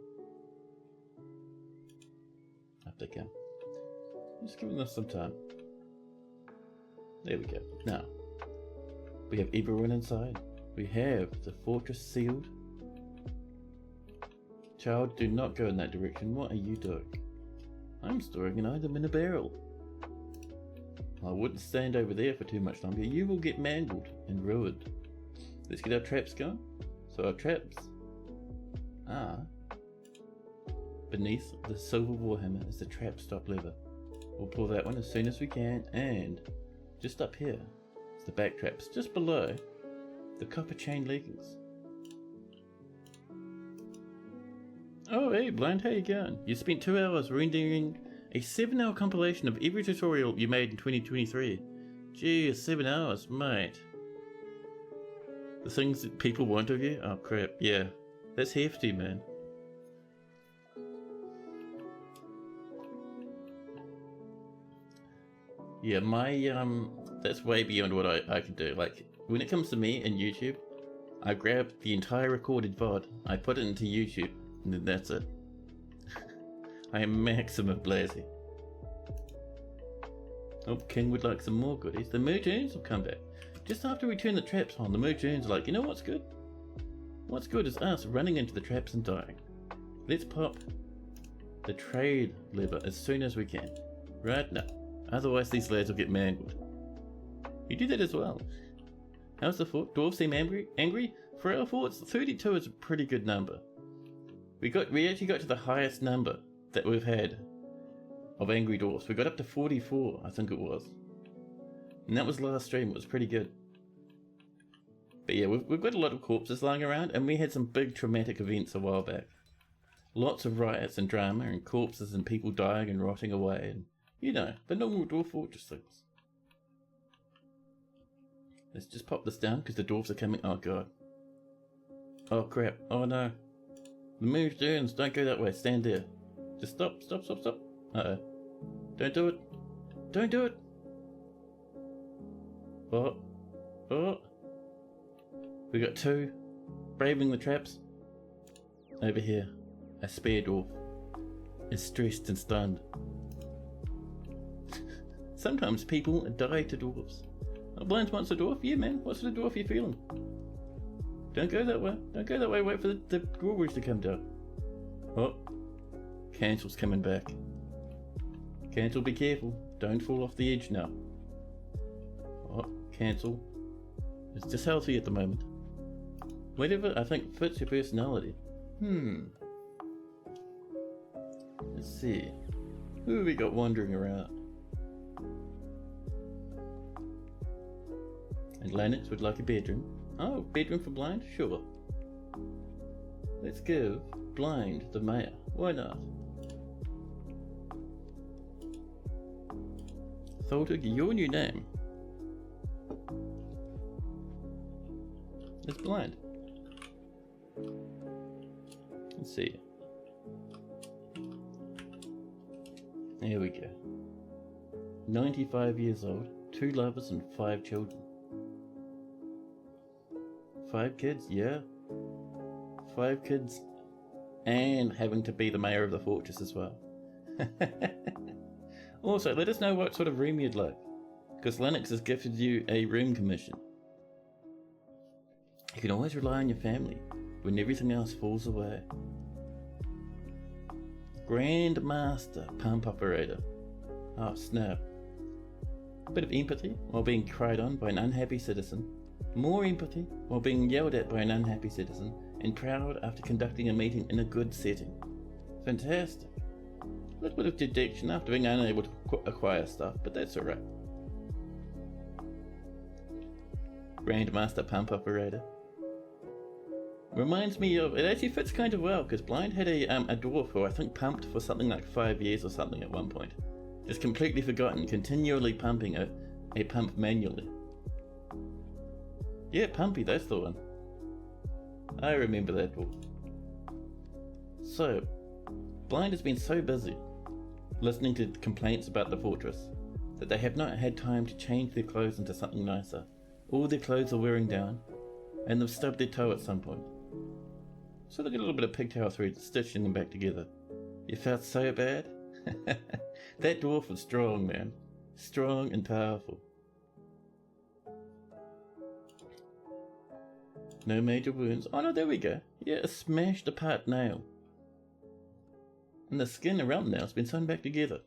Up they come. Just giving this some time. There we go. Now, we have everyone inside. We have the fortress sealed. Child, do not go in that direction. What are you doing? I'm storing an item in a barrel. I wouldn't stand over there for too much longer. You will get mangled and ruined. Let's get our traps going. So our traps are beneath the silver warhammer is the trap stop lever. We'll pull that one as soon as we can, and just up here is the back traps, just below the copper chain leggings. Oh hey Blind, how you going? You spent 2 hours rendering a 7-hour compilation of every tutorial you made in 2023. Gee, 7 hours, mate. The things that people want of you? Oh crap, yeah. That's hefty, man. Yeah, that's way beyond what I can do. Like, when it comes to me and YouTube, I grab the entire recorded VOD, I put it into YouTube, and then that's it. I am maximum lazy. Oh, King would like some more goodies. The Moojoons will come back. Just after we turn the traps on, the Moojoons are like, you know what's good? What's good is us running into the traps and dying. Let's pop the trade lever as soon as we can. Right now. Otherwise these lads will get mangled. You do that as well. How's the fort? Dwarves seem angry? For our forts, 32 is a pretty good number. We actually got to the highest number that we've had of angry dwarves. We got up to 44, I think it was. And that was last stream, it was pretty good. But yeah, we've got a lot of corpses lying around, and we had some big traumatic events a while back. Lots of riots and drama, and corpses and people dying and rotting away, and you know, the normal dwarf fortress things. Let's just pop this down, because the dwarves are coming. Oh god. Oh crap, oh no. The Moojoons, don't go that way, stand there. Just stop. Uh-oh. Don't do it. Don't do it. Oh. We got 2 braving the traps. Over here, a spare dwarf is stressed and stunned. Sometimes people die to dwarves. Oh, Blind wants a dwarf? Yeah man, what sort of dwarf are you feeling? Don't go that way. Don't go that way. Wait for the drawbridge to come down. Oh. Cancel's coming back. Cancel, be careful. Don't fall off the edge now. Oh, Cancel. It's just healthy at the moment. Whatever I think fits your personality. Let's see. Who have we got wandering around? And Lennox would like a bedroom. Oh, bedroom for Blind? Sure. Let's give Blind the mayor. Why not? Tholtig, your new name is Blind. Let's see. There we go. 95 years old, 2 lovers and 5 children. 5 kids, yeah. 5 kids, and having to be the mayor of the fortress as well. Also, let us know what sort of room you'd like, because Linux has gifted you a room commission. You can always rely on your family when everything else falls away. Grandmaster Pump Operator. Oh snap. A bit of empathy while being cried on by an unhappy citizen. More empathy while being yelled at by an unhappy citizen, and proud after conducting a meeting in a good setting. Fantastic. A little bit of dejection after being unable to acquire stuff, but that's alright. Grandmaster Pump Operator. Reminds me of, it actually fits kind of well, because Blind had a dwarf who I think pumped for something like 5 years or something at one point. Just completely forgotten, continually pumping a pump manually. Yeah, Pumpy, that's the one. I remember that dwarf. So, Blind has been so busy listening to complaints about the fortress that they have not had time to change their clothes into something nicer. All their clothes are wearing down, and they've stubbed their toe at some point. So they get a little bit of pigtail thread stitching them back together. You felt so bad? That dwarf was strong, man. Strong and powerful. No major wounds. Oh no, there we go. Yeah, a smashed apart nail. And the skin around the nail's been sewn back together.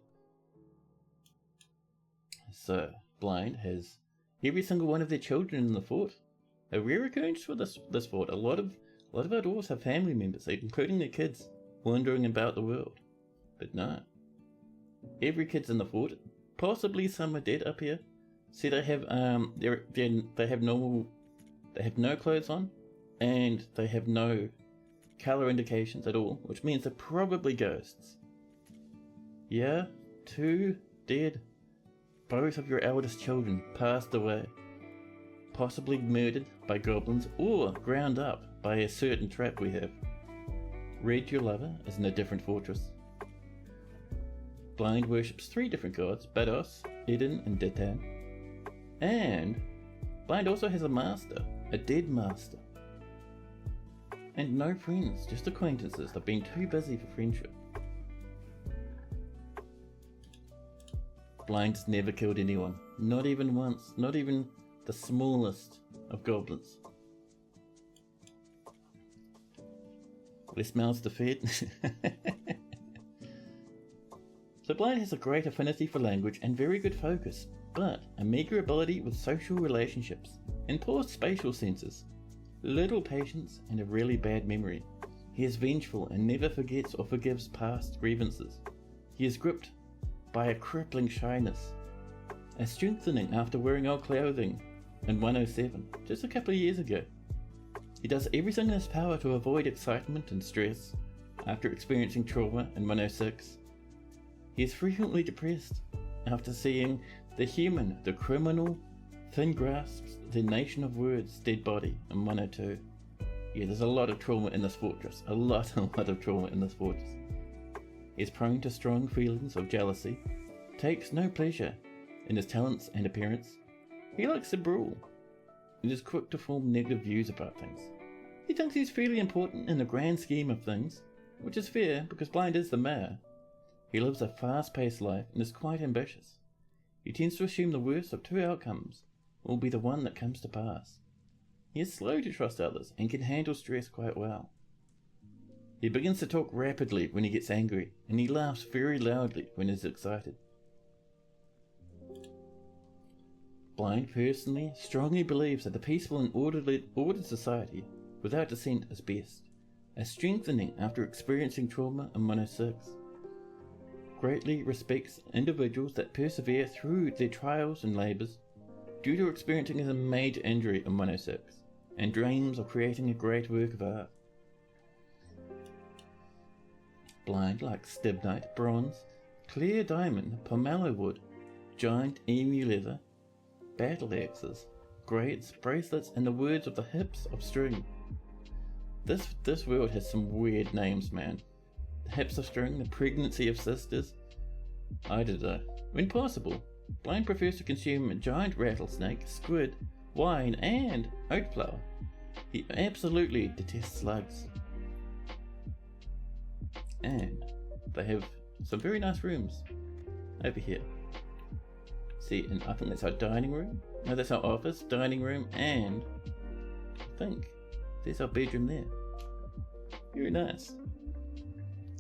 So, Blind has every single one of their children in the fort. A rare occurrence for this fort. A lot of our dwarves have family members, including their kids, wandering about the world. But no. Every kid's in the fort. Possibly some are dead up here. See, they have they have no clothes on, and they have no color indications at all, which means they're probably ghosts. Yeah, 2 dead. Both of your eldest children passed away, possibly murdered by goblins or ground up by a certain trap we have. Red, your lover, is in a different fortress. Blind worships 3 different gods, Bados, Eden, and Detan. And Blind also has a master, a dead master. And no friends, just acquaintances. They've been too busy for friendship. Blind's never killed anyone. Not even once. Not even the smallest of goblins. Less mouths to feed. So Blind has a great affinity for language and very good focus, but a meagre ability with social relationships and poor spatial senses. Little patience and a really bad memory. He is vengeful and never forgets or forgives past grievances. He is gripped by a crippling shyness, a strengthening after wearing old clothing in 107, just a couple of years ago. He does everything in his power to avoid excitement and stress after experiencing trauma in 106. He is frequently depressed after seeing the human, the criminal, thin grasps the nation of words dead body in 102. Yeah, there's a lot of trauma in this fortress. A lot of trauma in this fortress. He is prone to strong feelings of jealousy, takes no pleasure in his talents and appearance. He likes to brawl, and is quick to form negative views about things. He thinks he's fairly important in the grand scheme of things, which is fair because Blind is the mayor. He lives a fast-paced life and is quite ambitious. He tends to assume the worst of 2 outcomes will be the one that comes to pass. He is slow to trust others and can handle stress quite well. He begins to talk rapidly when he gets angry, and he laughs very loudly when he's excited. Blind personally strongly believes that the peaceful and ordered society without dissent is best, a strengthening after experiencing trauma in 106. Greatly respects individuals that persevere through their trials and labours due to experiencing a major injury in 106, and dreams of creating a great work of art. Blind likes stibnite, bronze, clear diamond, pomelo wood, giant emu leather, battle axes, grates, bracelets, and the words of the hips of string. This world has some weird names, man. The hips of string, the pregnancy of sisters. I don't know. When possible, Blind prefers to consume a giant rattlesnake, squid, wine, and oat flour. He absolutely detests slugs. And they have some very nice rooms over here. See, and I think that's our dining room. No, that's our office, dining room, and I think there's our bedroom there. Very nice.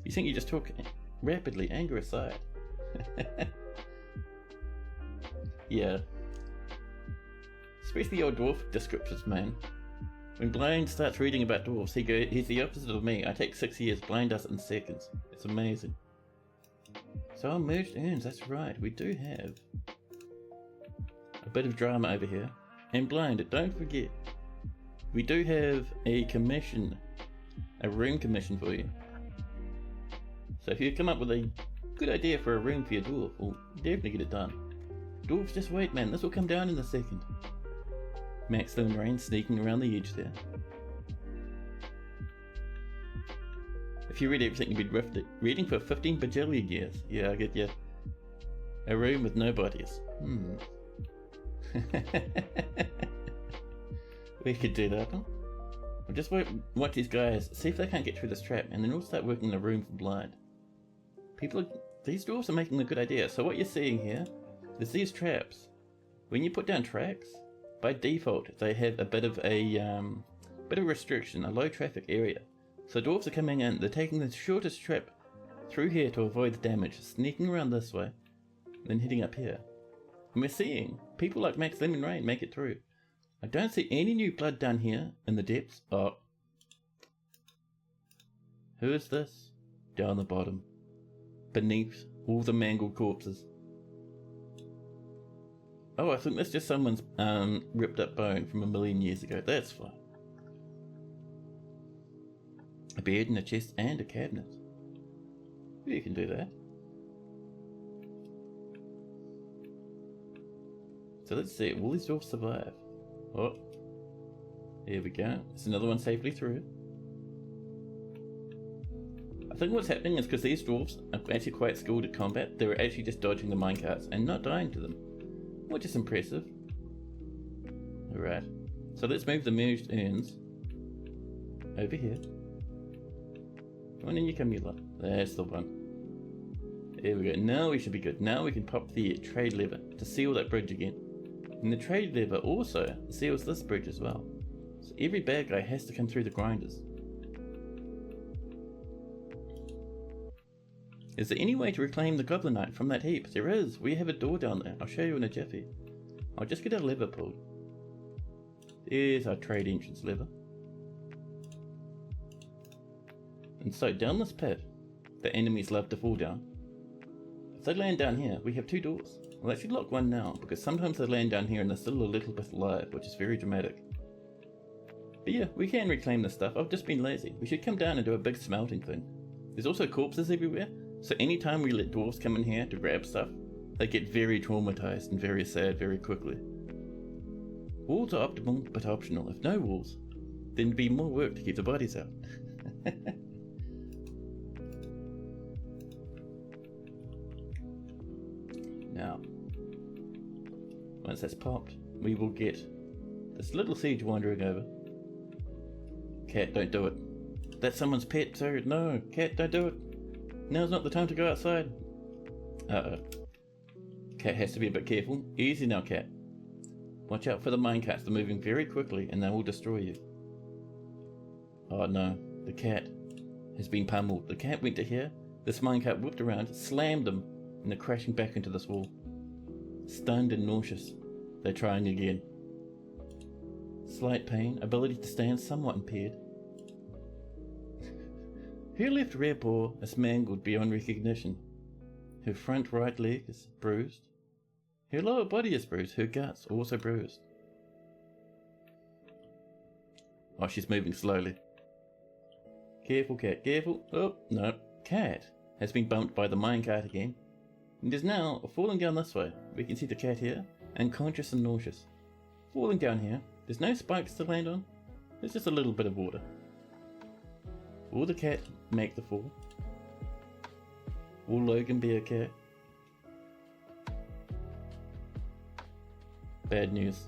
You think you just talk rapidly, anger aside. Yeah. Especially your dwarf descriptions, man. When Blind starts reading about dwarves, he's the opposite of me. I take 6 years, Blind does it in seconds. It's amazing. So our merged urns, that's right, we do have a bit of drama over here. And Blind, don't forget, we do have a commission, a room commission for you. So if you come up with a good idea for a room for your dwarf, we'll definitely get it done. Dwarves, just wait, man, this will come down in a second. Max and Rain sneaking around the edge there. If you read everything you've been reading for 15 bajillion years, yeah, I get you. A room with no bodies. We could do that, huh? We'll just watch these guys, see if they can't get through this trap, and then we'll start working the room for blind. These dwarves are making a good idea. So what you're seeing here is these traps. When you put down tracks, by default they have a bit of a restriction, a low traffic area. So dwarves are coming in, they're taking the shortest trip through here to avoid the damage, sneaking around this way, then heading up here. And we're seeing people like Max Lemon Rain make it through. I don't see any new blood down here in the depths. Oh. Who is this? Down the bottom. Beneath all the mangled corpses. Oh, I think that's just someone's ripped up bone from 1,000,000 years ago. That's fine. A bed and a chest and a cabinet. You can do that. So let's see, will these dwarfs survive? Oh, here we go. There's another one safely through. I think what's happening is because these dwarfs are actually quite skilled at combat, they're actually just dodging the minecarts and not dying to them, which is impressive. Alright, so let's move the merged urns over here. Come on in, you come here, that's the one. There we go, now we should be good. Now we can pop the trade lever to seal that bridge again. And the trade lever also seals this bridge as well. So every bad guy has to come through the grinders. Is there any way to reclaim the Goblinite from that heap? There is. We have a door down there. I'll show you in a jiffy. I'll just get our lever pulled. There's our trade entrance lever. And so down this pit, the enemies love to fall down. If they land down here, we have two doors. We'll actually lock one now, because sometimes they land down here and they're still a little bit alive, which is very dramatic. But yeah, we can reclaim this stuff. I've just been lazy. We should come down and do a big smelting thing. There's also corpses everywhere, so anytime we let dwarves come in here to grab stuff, they get very traumatized and very sad very quickly. Walls are optimal, but optional. If no walls, then there'd be more work to keep the bodies out. Now, once that's popped, we will get this little siege wandering over. Cat, don't do it. That's someone's pet, sir. No, cat, don't do it. Now's not the time to go outside. Uh-oh. Cat has to be a bit careful. Easy now, cat. Watch out for the minecarts. They're moving very quickly and they will destroy you. Oh no, the cat has been pummeled. The cat went to here, this minecart whipped around, slammed them, and they're crashing back into this wall. Stunned and nauseous, they're trying again. Slight pain, ability to stand somewhat impaired. Her left rear paw is mangled beyond recognition. Her front right leg is bruised. Her lower body is bruised, her guts also bruised. Oh, she's moving slowly. Careful, cat, careful. Oh, no. Cat has been bumped by the minecart again. And is now falling down this way. We can see the cat here, unconscious and nauseous. Falling down here. There's no spikes to land on. There's just a little bit of water. Will the cat make the fall? Will Logan be okay? Bad news.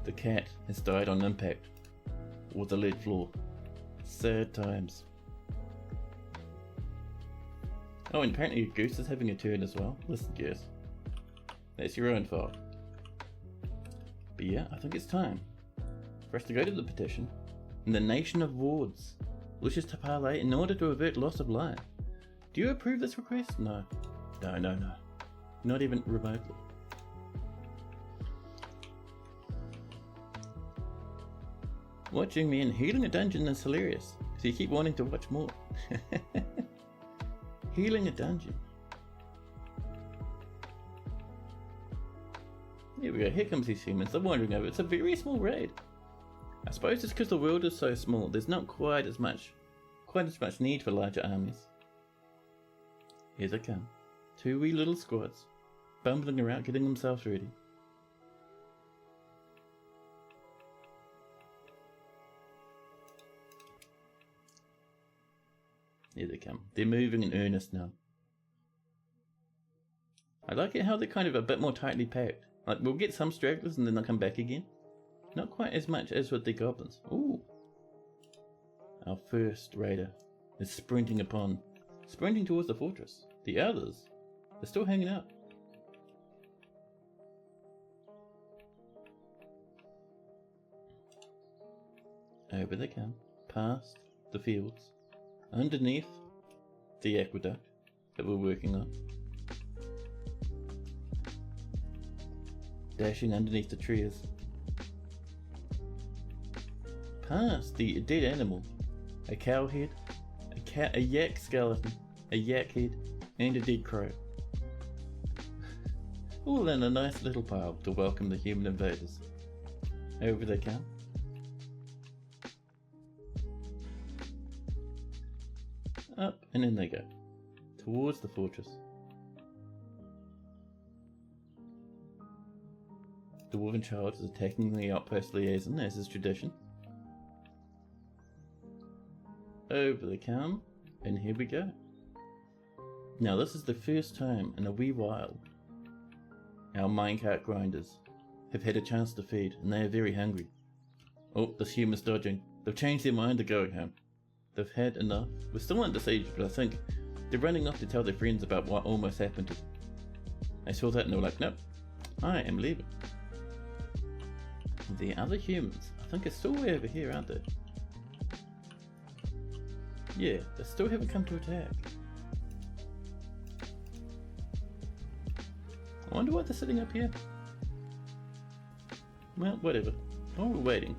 The cat has died on impact with the lead floor. Sad times. Oh, and apparently Goose is having a turn as well. Listen, Goose. That's your own fault. But yeah, I think it's time for us to go to the petition. And the nation of wards wishes to parlay in order to avert loss of life. Do you approve this request? No. No. Not even remotely. Watching me in healing a dungeon is hilarious, so you keep wanting to watch more. Healing a dungeon. Here we go, here comes these humans, they're wandering over. It's a very small raid. I suppose it's because the world is so small, there's not quite as much need for larger armies. Here they come. Two wee little squads, bumbling around, getting themselves ready. Here they come. They're moving in earnest now. I like it how they're kind of a bit more tightly packed. Like, we'll get some stragglers and then they'll come back again. Not quite as much as with the goblins. Ooh. Our first raider is sprinting towards the fortress. The others, they're still hanging out. Over they come, past the fields, underneath the aqueduct that we're working on. Dashing underneath the trees. Past the dead animal. A cow head, a yak skeleton, a yak head, and a dead crow. All in a nice little pile to welcome the human invaders. Over they come. Up and in they go. Towards the fortress. The Dwarven Child is attacking the outpost liaison, as is tradition. Over they come, and here we go. Now this is the first time in a wee while our minecart grinders have had a chance to feed, and they are very hungry. Oh, this human's dodging. They've changed their mind to going home. They've had enough. We're still under siege, but I think they're running off to tell their friends about what almost happened to them. They saw that and they were like, nope, I am leaving. The other humans, I think, are still way over here, aren't they? Yeah, they still haven't come to attack. I wonder why they're sitting up here. Well, whatever. While we're waiting,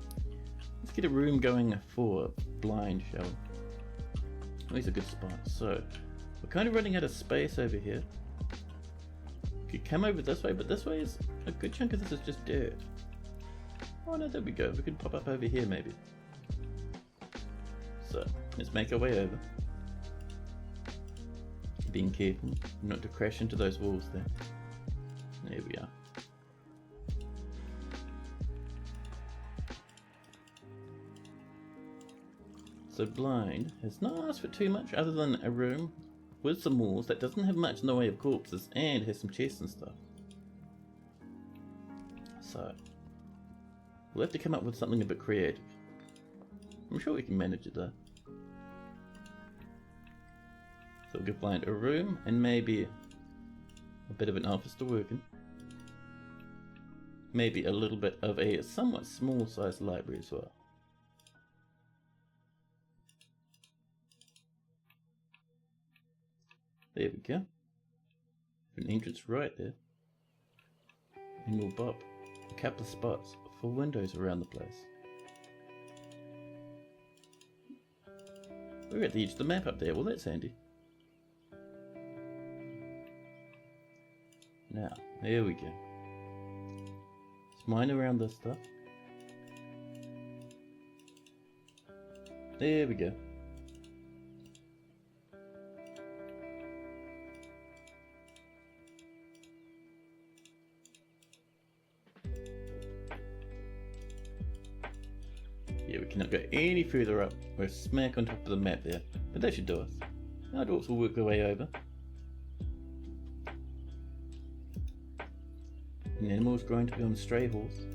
let's get a room going for blind, shall we? Oh, these are good spots. So, we're kind of running out of space over here. Could come over this way, but this way is a good chunk of this is just dirt. Oh no, there we go. We could pop up over here maybe. So, let's make our way over. Being careful not to crash into those walls there. There we are. So blind has not asked for too much other than a room with some walls that doesn't have much in the way of corpses and has some chests and stuff. So, we'll have to come up with something a bit creative. I'm sure we can manage it though. So we'll give blind a room and maybe a bit of an office to work in. Maybe a little bit of a somewhat small sized library as well. There we go. An entrance right there. And we'll pop a couple of spots for windows around the place. We're at the edge of the map up there. Well, that's handy. Now, there we go. Let's mine around this stuff. There we go. Yeah, we cannot go any further up. We're smack on top of the map there. But that should do us. Our dwarves will work their way over. An animal's growing to become a stray horse.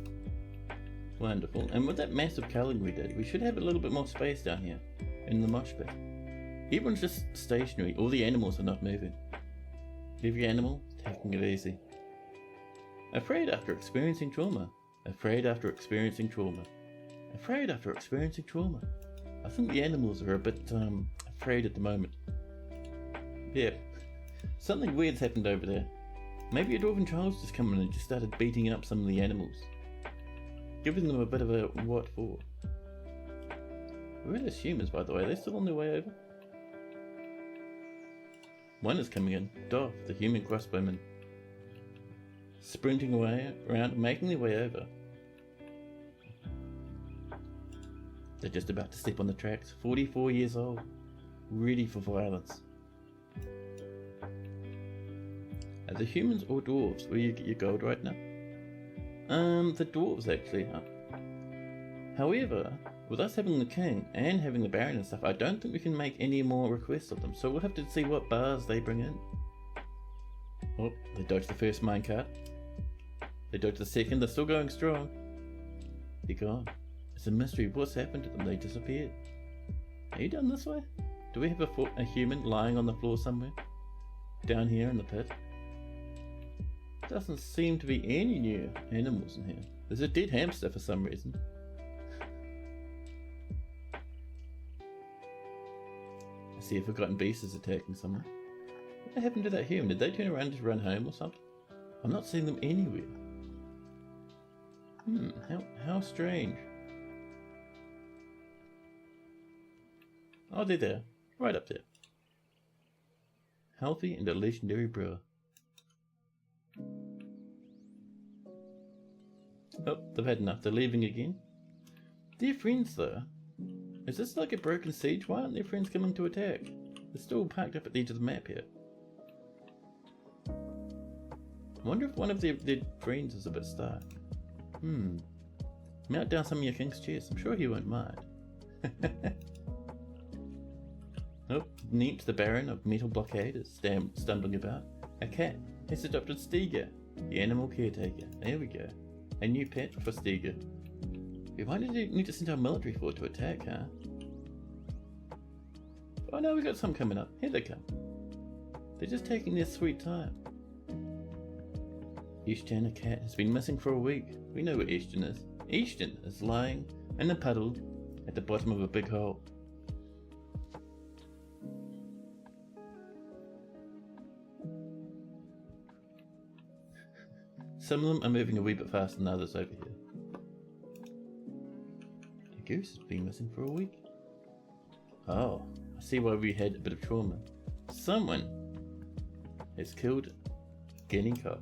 Wonderful. And with that massive culling we did, we should have a little bit more space down here in the mosh pit. Everyone's just stationary. All the animals are not moving. Every animal is taking it easy. Afraid after experiencing trauma. Afraid after experiencing trauma. Afraid after experiencing trauma. I think the animals are a bit afraid at the moment. Yeah, something weird's happened over there. Maybe a dwarven child's just come in and just started beating up some of the animals. Giving them a bit of a what for. Where are those humans, by the way? Are they still on their way over? One is coming in. Doff, the human crossbowman. Sprinting away, around, making their way over. They're just about to step on the tracks. 44 years old. Ready for violence. Are the humans or dwarves where you get your gold right now? The dwarves actually. However, with us having the king and having the baron and stuff, I don't think we can make any more requests of them. So we'll have to see what bars they bring in. Oh, they dodged the first minecart. They dodged the second. They're still going strong. They're gone. It's a mystery. What's happened to them? They disappeared. Are you down this way? Do we have a human lying on the floor somewhere? Down here in the pit? Doesn't seem to be any new animals in here. There's a dead hamster for some reason. I see a forgotten beast is attacking someone. What happened to that human? Did they turn around and just run home or something? I'm not seeing them anywhere. How strange. Oh, they're there. Right up there. Healthy and a legendary brewer. Oh, they've had enough. They're leaving again. They're friends though. Is this like a broken siege? Why aren't their friends coming to attack? They're still parked up at the edge of the map here. I wonder if one of their friends is a bit stark. Melt down some of your king's chest. I'm sure he won't mind. Oh, neat, the Baron of Metal Blockade is stumbling about. A cat has adopted Stiga, the animal caretaker. There we go. A new pet for Stiga. Why did you need to send our military force to attack, huh? Oh no, we got some coming up. Here they come. They're just taking their sweet time. Ishtan, a cat, has been missing for a week. We know where Ishtan is. Ishtan is lying in a puddle at the bottom of a big hole. Some of them are moving a wee bit faster than others over here. The goose has been missing for a week. Oh, I see why we had a bit of trauma. Someone has killed Guinea cock.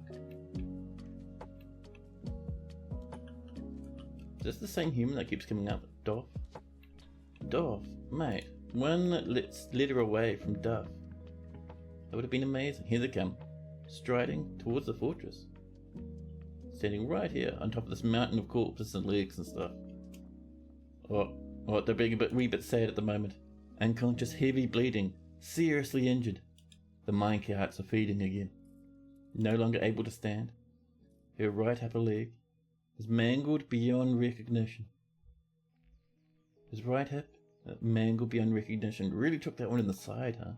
Is this the same human that keeps coming up? Doff? Doff, mate. One letter away from Duff. That would have been amazing. Here they come, striding towards the fortress. Standing right here on top of this mountain of corpses and legs and stuff. Oh, they're being a wee bit sad at the moment. Unconscious, heavy bleeding, seriously injured. The minecarts are feeding again. No longer able to stand. Her right upper leg is mangled beyond recognition. His right hip, mangled beyond recognition. Really took that one in the side, huh?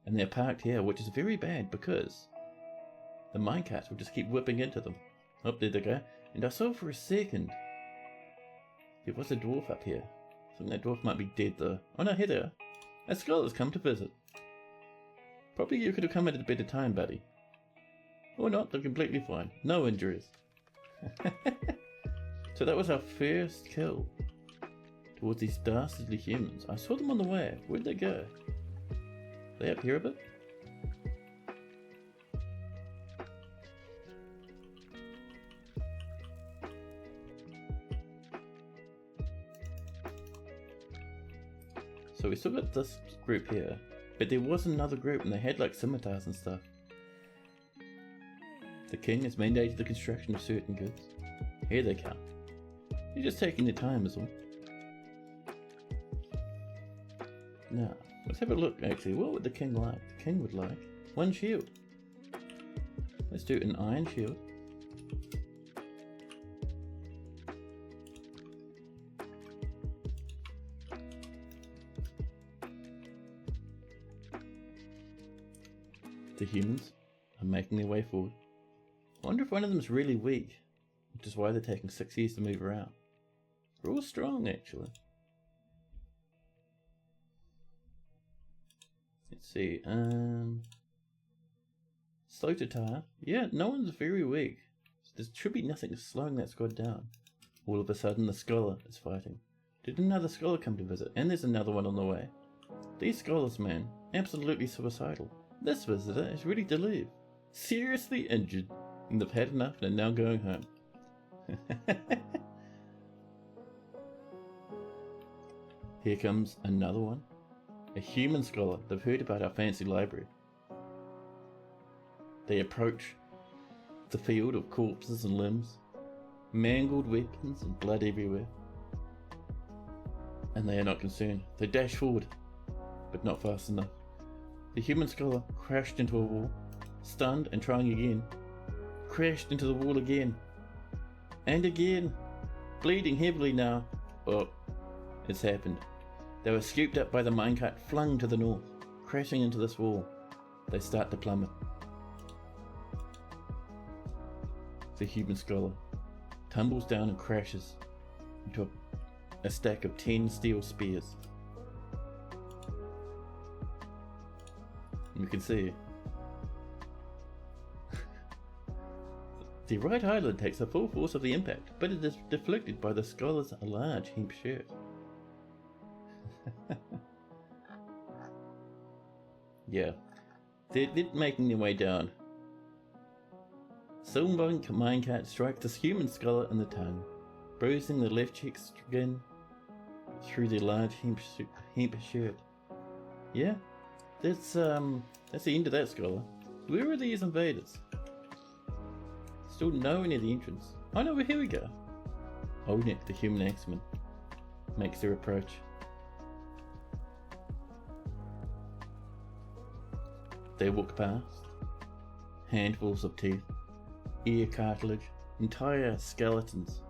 And they're parked here, which is very bad because the minecarts will just keep whipping into them. Oh, there they go. And I saw for a second there was a dwarf up here. I think that dwarf might be dead though. Oh no, here they are. A skull has come to visit. Probably you could have come at a better time, buddy. Or not, they're completely fine. No injuries. So that was our first kill towards these dastardly humans. I saw them on the way. Where'd they go? They up here a bit? So we still got this group here, but there was another group and they had like scimitars and stuff. The king has mandated the construction of certain goods. Here they come. They're just taking their time is all. Now, let's have a look actually. What would the king like? The king would like one shield. Let's do an iron shield. The humans are making their way forward. I wonder if one of them is really weak, which is why they're taking 6 years to move around. They're all strong, actually. Let's see, slow to tire. Yeah, no one's very weak. There should be nothing slowing that squad down. All of a sudden, the scholar is fighting. Did another scholar come to visit? And there's another one on the way. These scholars, man, absolutely suicidal. This visitor is ready to leave. Seriously injured, and they've had enough and are now going home. Here comes another one. A human scholar. They've heard about our fancy library. They approach the field of corpses and limbs, mangled weapons and blood everywhere. and they are not concerned. They dash forward, but not fast enough. The human scholar crashed into a wall, stunned and trying again. Crashed into the wall again. And again. Bleeding heavily now. Oh, it's happened. They were scooped up by the minecart, flung to the north, crashing into this wall. They start to plummet. The human scholar tumbles down and crashes into a stack of 10 steel spears. You can see the right eyelid takes the full force of the impact, but it is deflected by the scholar's large hemp shirt. Yeah, they're making their way down. Silver minecart strikes the human scholar in the tongue, bruising the left cheek skin through the large hemp shirt. Yeah, that's the end of that scholar. Where are these invaders? Still nowhere near the entrance. Oh no, here we go. Oldneck, the human axeman, makes their approach. They walk past, handfuls of teeth, ear cartilage, entire skeletons.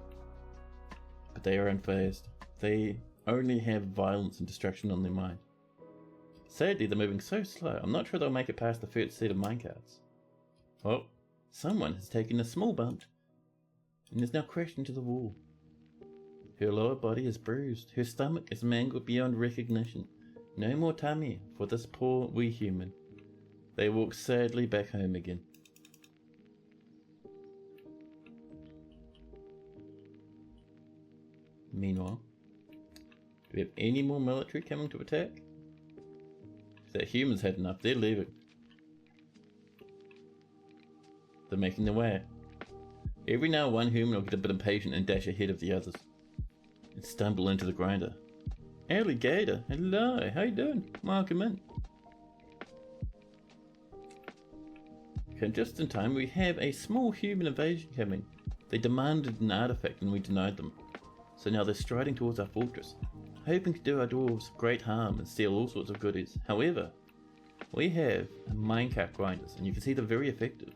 But they are unfazed. They only have violence and destruction on their mind. Sadly, they're moving so slow, I'm not sure they'll make it past the first set of minecarts. Oh, someone has taken a small bump and has now crashed into the wall. Her lower body is bruised, her stomach is mangled beyond recognition. No more tummy for this poor wee human. They walk sadly back home again. Meanwhile, do we have any more military coming to attack? If that humans had enough, they're leaving. They're making their way. Every now one human will get a bit impatient and dash ahead of the others and stumble into the grinder. Alligator, hello, how you doing? Welcome in. Okay, just in time, we have a small human invasion coming. They demanded an artifact and we denied them. So now they're striding towards our fortress, hoping to do our dwarves great harm and steal all sorts of goodies. However, we have minecart grinders and you can see they're very effective.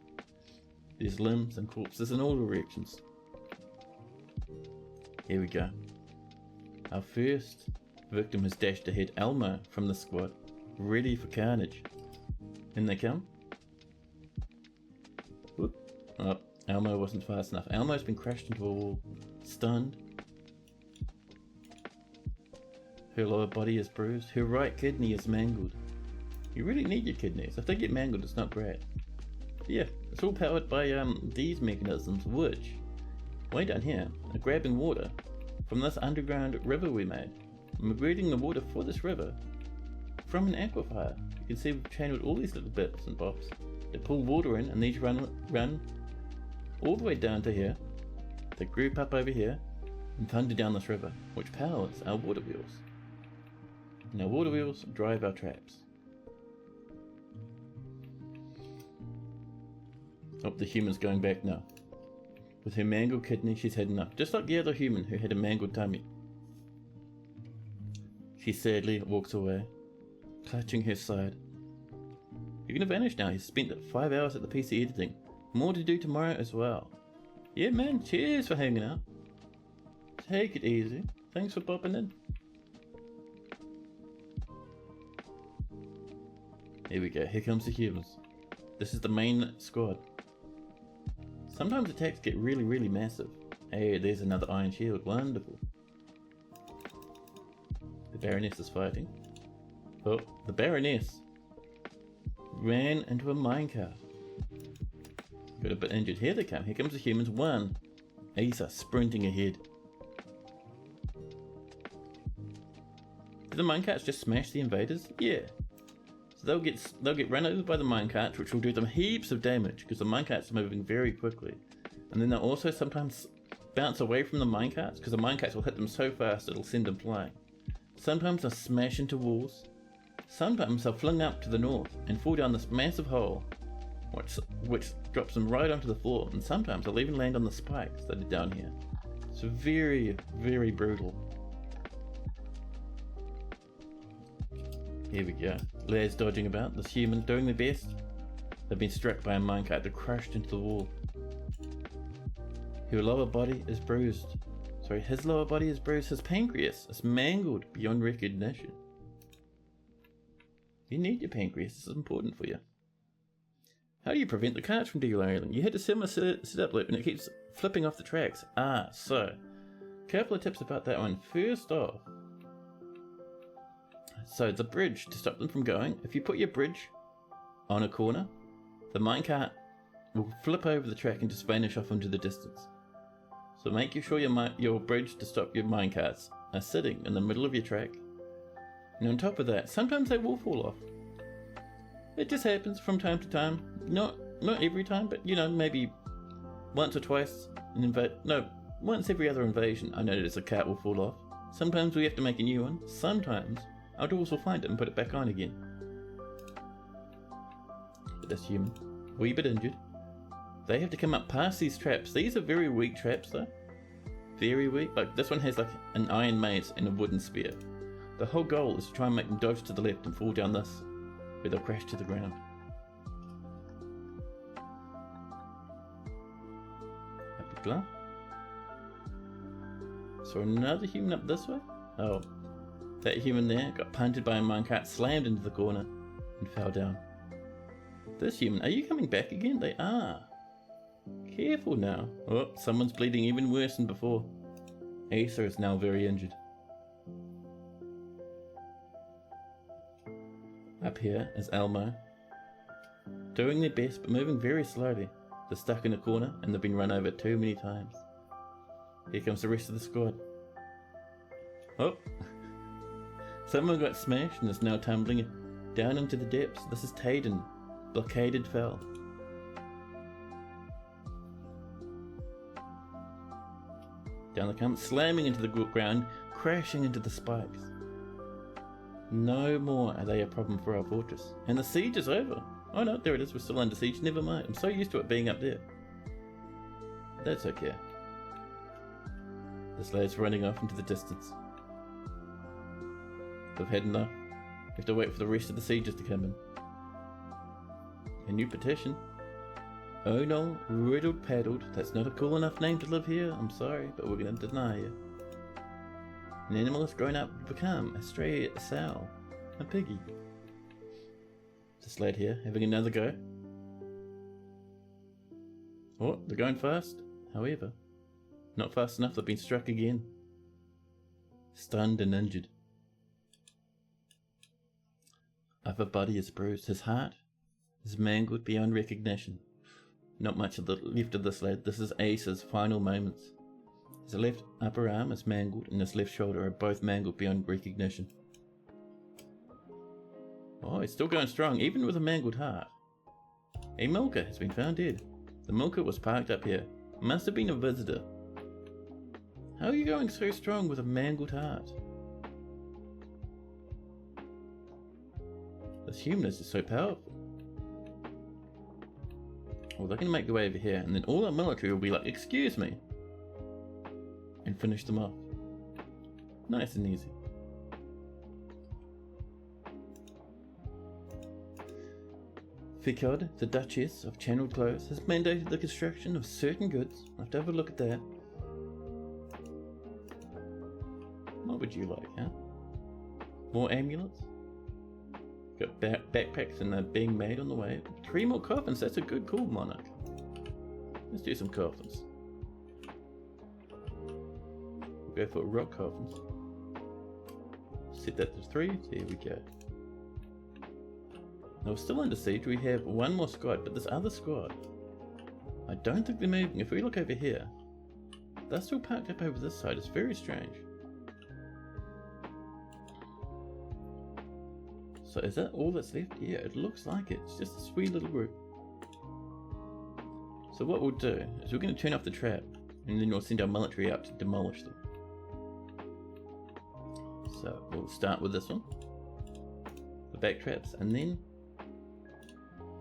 There's limbs and corpses in all directions. Here we go. Our first victim has dashed ahead, Elmo from the squad, ready for carnage. In they come. Whoop. Oh, Elmo wasn't fast enough. Elmo's been crashed into a wall, stunned. Her lower body is bruised, her right kidney is mangled. You really need your kidneys. If they get mangled, it's not great. But yeah, it's all powered by these mechanisms, which, way down here, are grabbing water from this underground river we made. And we're getting the water for this river from an aquifer. You can see we've channeled all these little bits and bobs. They pull water in, and these run all the way down to here. They group up over here and thunder down this river, which powers our water wheels. And our water wheels drive our traps. Oh, the human's going back now. With her mangled kidney, she's had enough, just like the other human who had a mangled tummy. She sadly walks away, clutching her side. You're gonna vanish now. He's spent 5 hours at the PC editing. More to do tomorrow as well. Yeah, man, cheers for hanging out. Take it easy. Thanks for popping in. Here we go. Here comes the humans. This is the main squad. Sometimes attacks get really, really massive. Hey, there's another iron shield. Wonderful. The Baroness is fighting. Oh, the Baroness ran into a minecart. Got a bit injured. Here they come. Here comes the humans. One. Asa sprinting ahead. Did the minecarts just smash the invaders? Yeah. So they'll get run over by the minecarts, which will do them heaps of damage because the minecarts are moving very quickly. And then they'll also sometimes bounce away from the minecarts because the minecarts will hit them so fast it'll send them flying. Sometimes they'll smash into walls. Sometimes they'll fling up to the north and fall down this massive hole, which drops them right onto the floor. And sometimes they'll even land on the spikes that are down here. It's very, very brutal. Here we go. Lads dodging about, this human doing their best. They've been struck by a minecart. They're crushed into the wall. Her lower body is bruised. Sorry, his lower body is bruised. His pancreas is mangled beyond recognition. You need your pancreas. This is important for you. How do you prevent the carts from derailing? You hit a similar setup loop and it keeps flipping off the tracks. So couple of tips about that one. First off, so the bridge, to stop them from going, if you put your bridge on a corner, the minecart will flip over the track and just vanish off into the distance. So make sure your bridge to stop your minecarts are sitting in the middle of your track. And on top of that, sometimes they will fall off. It just happens from time to time. Not every time, but maybe once or twice. Once every other invasion I notice a cart will fall off. Sometimes we have to make a new one. Sometimes our doors will find it and put it back on again. But this human, a wee bit injured. They have to come up past these traps. These are very weak traps though. Very weak. Like this one has like an iron mace and a wooden spear. The whole goal is to try and make them dodge to the left and fall down this, where they'll crash to the ground. Happy blah. So another human up this way? Oh, that human there got punted by a minecart, slammed into the corner, and fell down. This human, are you coming back again? They are. Careful now. Oh, someone's bleeding even worse than before. Asa is now very injured. Up here is Elmo. Doing their best, but moving very slowly. They're stuck in a corner, and they've been run over too many times. Here comes the rest of the squad. Oh! Someone got smashed and is now tumbling down into the depths. This is Tayden. Blockaded fell. Down they come, slamming into the ground, crashing into the spikes. No more are they a problem for our fortress. And the siege is over. Oh no, there it is, we're still under siege, never mind. I'm so used to it being up there. That's okay. This lad's running off into the distance. They've had enough. We have to wait for the rest of the sieges to come in. A new petition. Oh no, riddled paddled. That's not a cool enough name to live here. I'm sorry, but we're going to deny you. An animal has grown up to become a stray sow, a piggy. This lad here having another go. Oh, they're going fast. However, not fast enough, they've been struck again. Stunned and injured. Upper body is bruised. His heart is mangled beyond recognition. Not much left of this lad. This is Ace's final moments. His left upper arm is mangled and his left shoulder are both mangled beyond recognition. Oh, he's still going strong, even with a mangled heart. A milker has been found dead. The milker was parked up here. Must have been a visitor. How are you going so strong with a mangled heart? This human is just so powerful. Well, they can make their way over here, and then all our military will be like, excuse me, and finish them off. Nice and easy. Ficod, the Duchess of Channeledclosed, has mandated the construction of certain goods. I have to have a look at that. What would you like, huh? More amulets? Got backpacks and they're being made on the way. 3 more coffins, that's a good call, Monarch. Let's do some coffins. We'll go for rock coffins. Set that to 3, there we go. Now we're still under siege, we have one more squad, but this other squad, I don't think they're moving. If we look over here, they're still parked up over this side, it's very strange. So is that all that's left? Yeah, it looks like it. It's just a sweet little group. So what we'll do is we're going to turn off the trap and then we'll send our military out to demolish them. So we'll start with this one. The back traps and then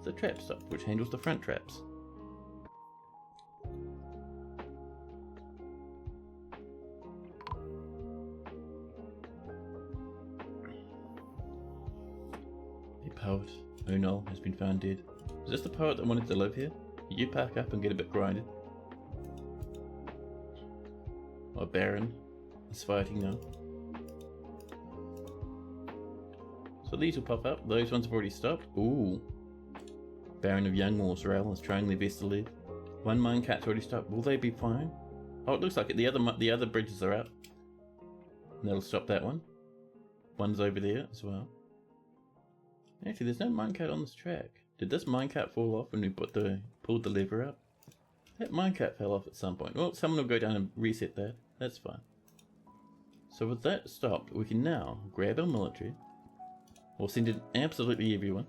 the trap stop, which handles the front traps. poet, Unol, has been found dead. Is this the poet that wanted to live here? You pack up and get a bit grinded. Or Baron is fighting now. So these will pop up. Those ones have already stopped. Ooh. Baron of Youngmoor, Sorrel is trying their best to leave. One minecart's already stopped. Will they be fine? Oh, it looks like it. The other bridges are up. And that'll stop that one. One's over there as well. Actually, there's no minecart on this track. Did this minecart fall off when we pulled the lever up? That minecart fell off at some point. Well, someone will go down and reset that. That's fine. So with that stopped, we can now grab our military. We'll send in absolutely everyone.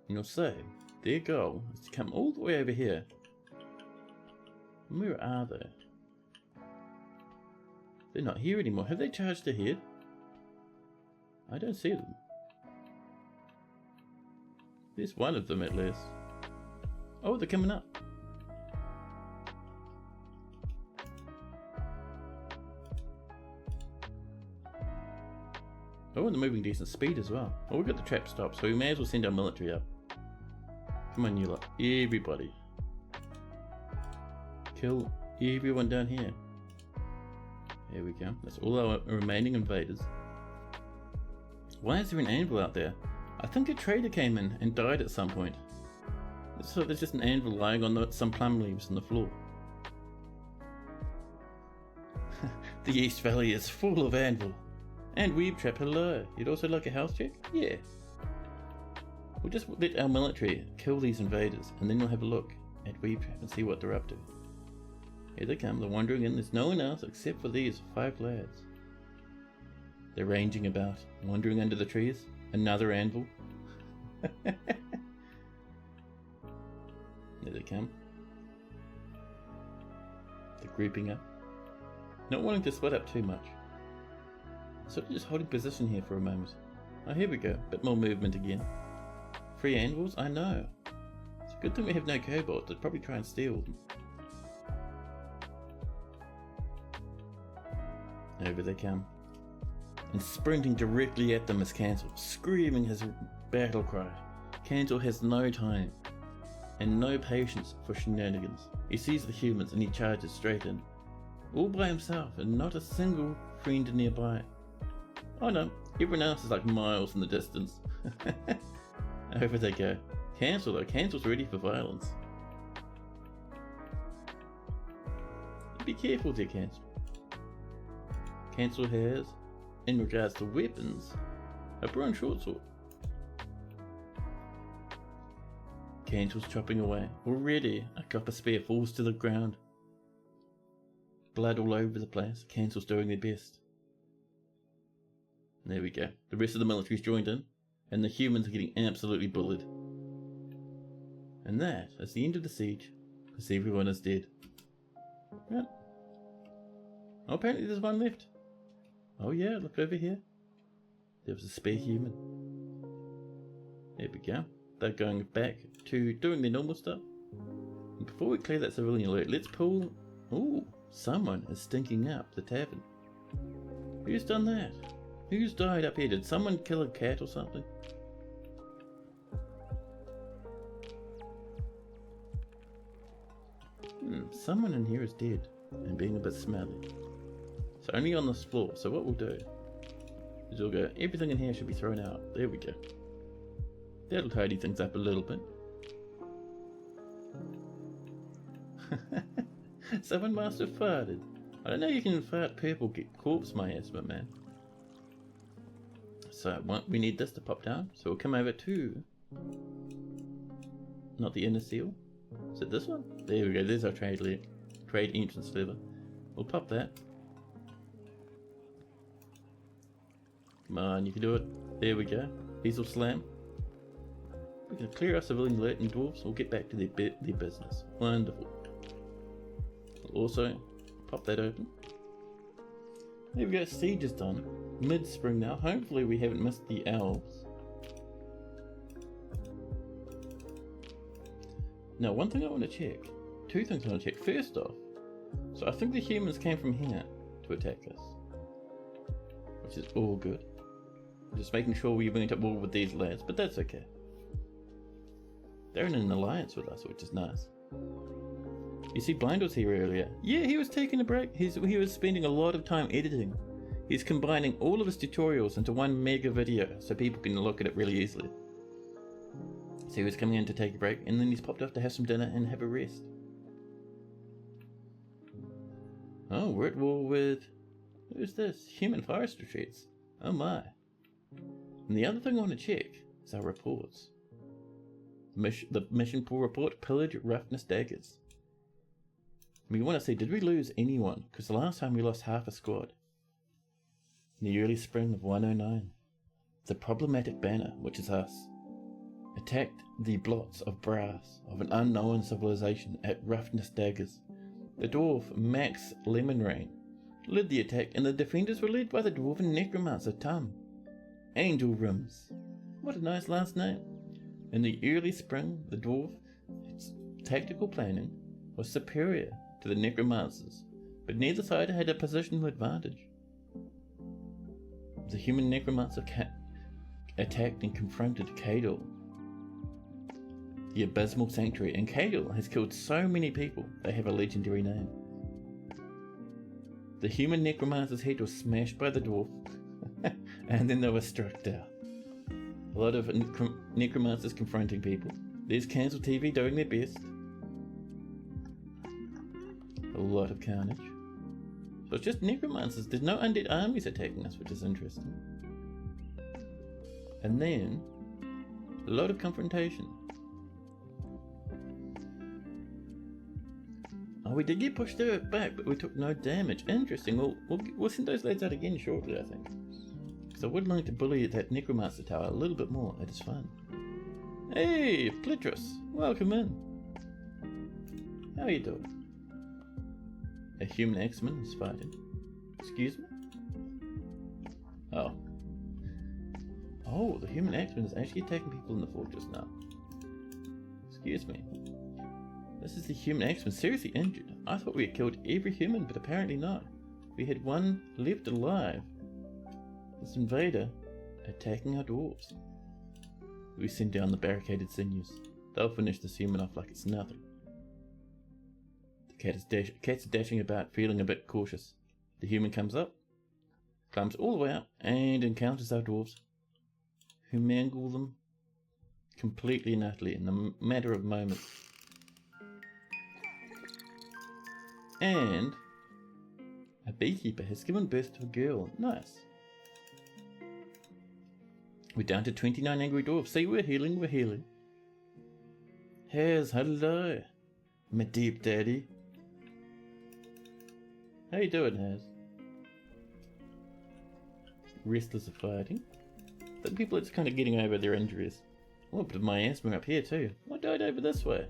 And you'll say, their goal is to come all the way over here. Where are they? They're not here anymore. Have they charged ahead? I don't see them. There's one of them at least. Oh, they're coming up. Oh, and they're moving decent speed as well. Oh, we've got the trap stopped, so we may as well send our military up. Come on, you lot. Everybody. Kill everyone down here. There we go. That's all our remaining invaders. Why is there an anvil out there? I think a trader came in and died at some point. So there's just an anvil lying on some plum leaves on the floor. The East Valley is full of anvil. And Weeb Trap, hello. You'd also like a health check? Yeah. We'll just let our military kill these invaders, and then we'll have a look at Weeb Trap and see what they're up to. Here they come, they're wandering in. There's no one else except for these 5 lads. They're ranging about, wandering under the trees. Another anvil. There they come. They're grouping up. Not wanting to split up too much. So just holding position here for a moment. Oh, here we go. Bit more movement again. 3 anvils? I know. It's a good thing we have no kobolds. They'd probably try and steal them. Over they come. And sprinting directly at them is Cancel, screaming his battle cry. Cancel has no time and no patience for shenanigans. He sees the humans and he charges straight in. All by himself and not a single friend nearby. Oh no, everyone else is like miles in the distance. Over they go. Cancel though, Cancel's ready for violence. Be careful there, Cancel. Cancel has, in regards to weapons, a bronze short sword. Cancel's chopping away. Already, a copper spear falls to the ground. Blood all over the place. Cancel's doing their best. There we go. The rest of the military's joined in, and the humans are getting absolutely bullied. And that is the end of the siege, because everyone is dead. Yep. Oh, apparently there's one left. Oh yeah, look over here. There was a spare human. There we go. They're going back to doing their normal stuff. And before we clear that civilian alert, let's pull... Ooh, someone is stinking up the tavern. Who's done that? Who's died up here? Did someone kill a cat or something? Someone in here is dead and being a bit smelly. So only on this floor. So what we'll do is we'll go, everything in here should be thrown out. There we go. That'll tidy things up a little bit. Someone must have farted. I don't know you can fart purple corpse miasma, man. So we need this to pop down. So we'll come over to... Not the inner seal. Is it this one? There we go. There's our trade entrance lever. We'll pop that. Come on, you can do it. There we go. These will slam. We can clear our civilian alert and dwarves. We'll get back to their business. Wonderful. We'll also pop that open. There we go. Siege is done. Mid-spring now. Hopefully we haven't missed the elves. Now, one thing I want to check. 2 things I want to check. First off, so I think the humans came from here to attack us, which is all good. Just making sure we weren't at war with these lads, but that's okay. They're in an alliance with us, which is nice. You see, Blind was here earlier. Yeah, he was taking a break. He was spending a lot of time editing. He's combining all of his tutorials into one mega video so people can look at it really easily. So he was coming in to take a break, and then he's popped off to have some dinner and have a rest. Oh, we're at war with... who's this? Human forest retreats. Oh my. And the other thing I want to check is our reports. The mission pool report, pillage, roughness, daggers. We want to see, did we lose anyone? Because the last time we lost half a squad. In the early spring of 109, the problematic banner, which is us, attacked the blots of brass of an unknown civilization at roughness daggers. The dwarf Max Lemonrain led the attack, and the defenders were led by the dwarven necromancer Tum. Angel Rims. What a nice last name. In the early spring, the dwarf, its tactical planning, was superior to the necromancers, but neither side had a positional advantage. The human necromancer attacked and confronted Cadel, the abysmal sanctuary, and Cadel has killed so many people they have a legendary name. The human necromancer's head was smashed by the dwarf, and then they were struck down. A lot of necromancers confronting people. There's Cancel TV doing their best. A lot of carnage. So it's just necromancers. There's no undead armies attacking us, which is interesting. And then a lot of confrontation. Oh, we did get pushed back, but we took no damage. Interesting. We'll send those lads out again shortly, I think. Because I would like to bully that necromancer tower a little bit more. It is fun. Hey, Plittrus, welcome in. How are you doing? A human X-Men is fighting. Excuse me? Oh. Oh, the human X-Men is actually attacking people in the fortress now. Excuse me. This is the human X-Men seriously injured. I thought we had killed every human, but apparently not. We had one left alive. This invader attacking our dwarves. We send down the barricaded sinews. They'll finish this human off like it's nothing. The cat's dashing about, feeling a bit cautious. The human comes up, climbs all the way up, and encounters our dwarves, who mangle them completely and utterly in a matter of moments. And a beekeeper has given birth to a girl. Nice. We're down to 29 angry dwarves. See, we're healing, we're healing. Haz, hello. My deep daddy. How you doing, Haz? Restless are fighting. The people are just kind of getting over their injuries. Oh, but my asthma up here too. I died over this way.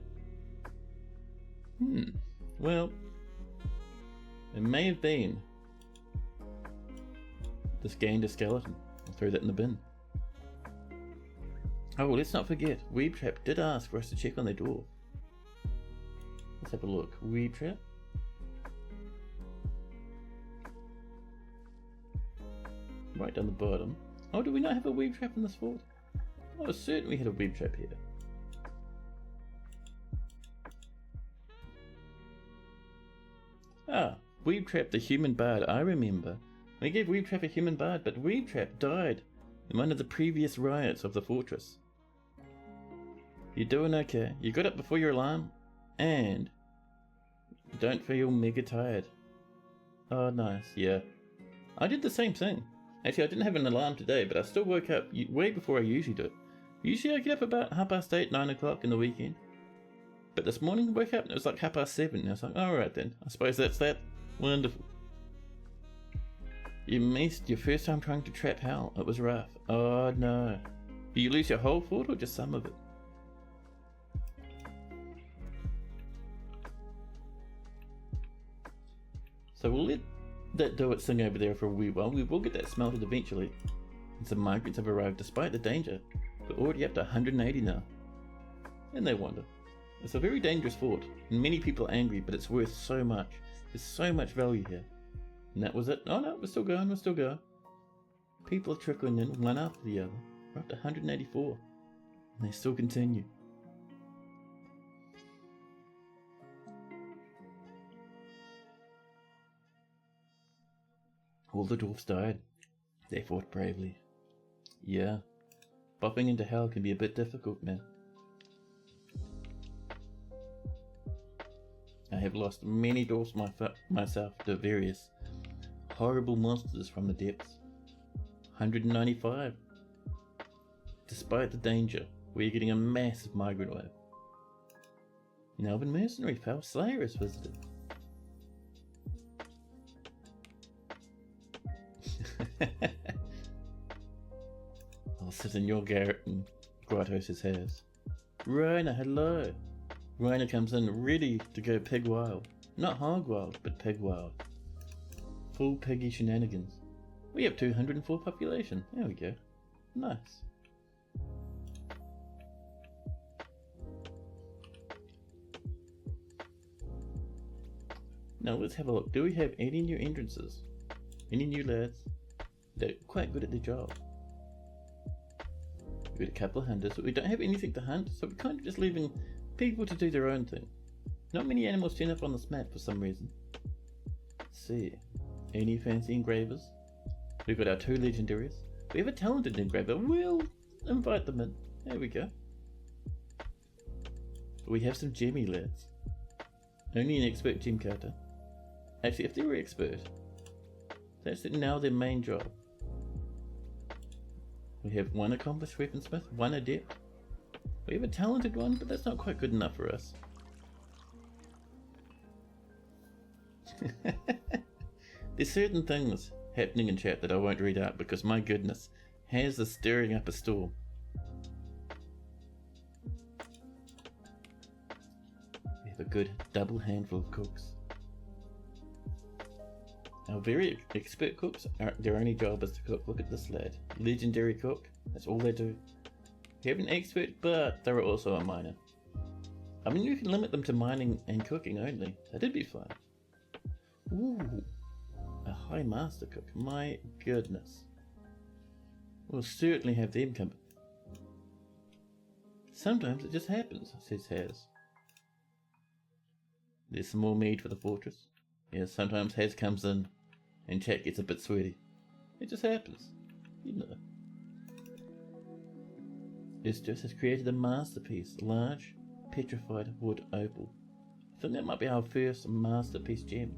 Well, it may have been this gained skeleton. I'll throw that in the bin. Oh, let's not forget, Weeb Trap did ask for us to check on their door. Let's have a look. Weeb Trap. Right down the bottom. Oh, do we not have a Weeb Trap in this fort? Oh, certainly we had a Weeb Trap here. Ah, Weeb Trap the human bard, I remember. We gave Weeb Trap a human bard, but Weeb Trap died in one of the previous riots of the fortress. You're doing okay. You got up before your alarm, and you don't feel mega tired. Oh, nice, yeah. I did the same thing. Actually, I didn't have an alarm today, but I still woke up way before I usually do. Usually I get up about 8:30, 9 o'clock in the weekend. But this morning I woke up and it was like 7:30, and I was like, alright then, I suppose that's that. Wonderful. You missed your first time trying to trap hell. It was rough. Oh no. Did you lose your whole fort or just some of it? So we'll let that do its thing over there for a wee while. We will get that smelted eventually. And some migrants have arrived despite the danger. We're already up to 180 now. And they wander. It's a very dangerous fort, and many people are angry, but it's worth so much. There's so much value here. And that was it. Oh no, we're still going, we're still going. People are trickling in one after the other. We're up to 184. And they still continue. All the dwarfs died. They fought bravely. Yeah, bopping into hell can be a bit difficult, man. I have lost many dwarfs myself to various horrible monsters from the depths. 195. Despite the danger, we're getting a massive migrant wave. An elven mercenary Foul Slayer has visited. I'll sit in your garret and Gratos his hairs. Rainer, hello! Rainer comes in ready to go pig wild. Not hog wild, but pig wild. Full piggy shenanigans. We have 204 population. There we go. Nice. Now let's have a look. Do we have any new entrances? Any new lads? They're quite good at their job. We've got a couple of hunters, but we don't have anything to hunt, so we're kind of just leaving people to do their own thing. Not many animals turn up on this map for some reason. Let's see. Any fancy engravers? We've got our 2 legendaries. We have a talented engraver. We'll invite them in. There we go. We have some gemmy lads. Only an expert gem cutter. Actually, if they were expert, that's now their main job. We have 1 accomplished weaponsmith, 1 adept. We have a talented one, but that's not quite good enough for us. There's certain things happening in chat that I won't read out because my goodness, Haz is stirring up a storm. We have a good double handful of cooks. Our very expert cooks, their only job is to cook. Look at this lad. Legendary cook. That's all they do. We have an expert, but they're also a miner. I mean, you can limit them to mining and cooking only. That'd be fun. Ooh. A high master cook. My goodness. We'll certainly have them come. Sometimes it just happens, says Haz. There's some more mead for the fortress. Yes, sometimes Haz comes in and chat gets a bit sweaty. It just happens. You know. Estes has created a masterpiece, a large petrified wood opal. I think that might be our first masterpiece gem.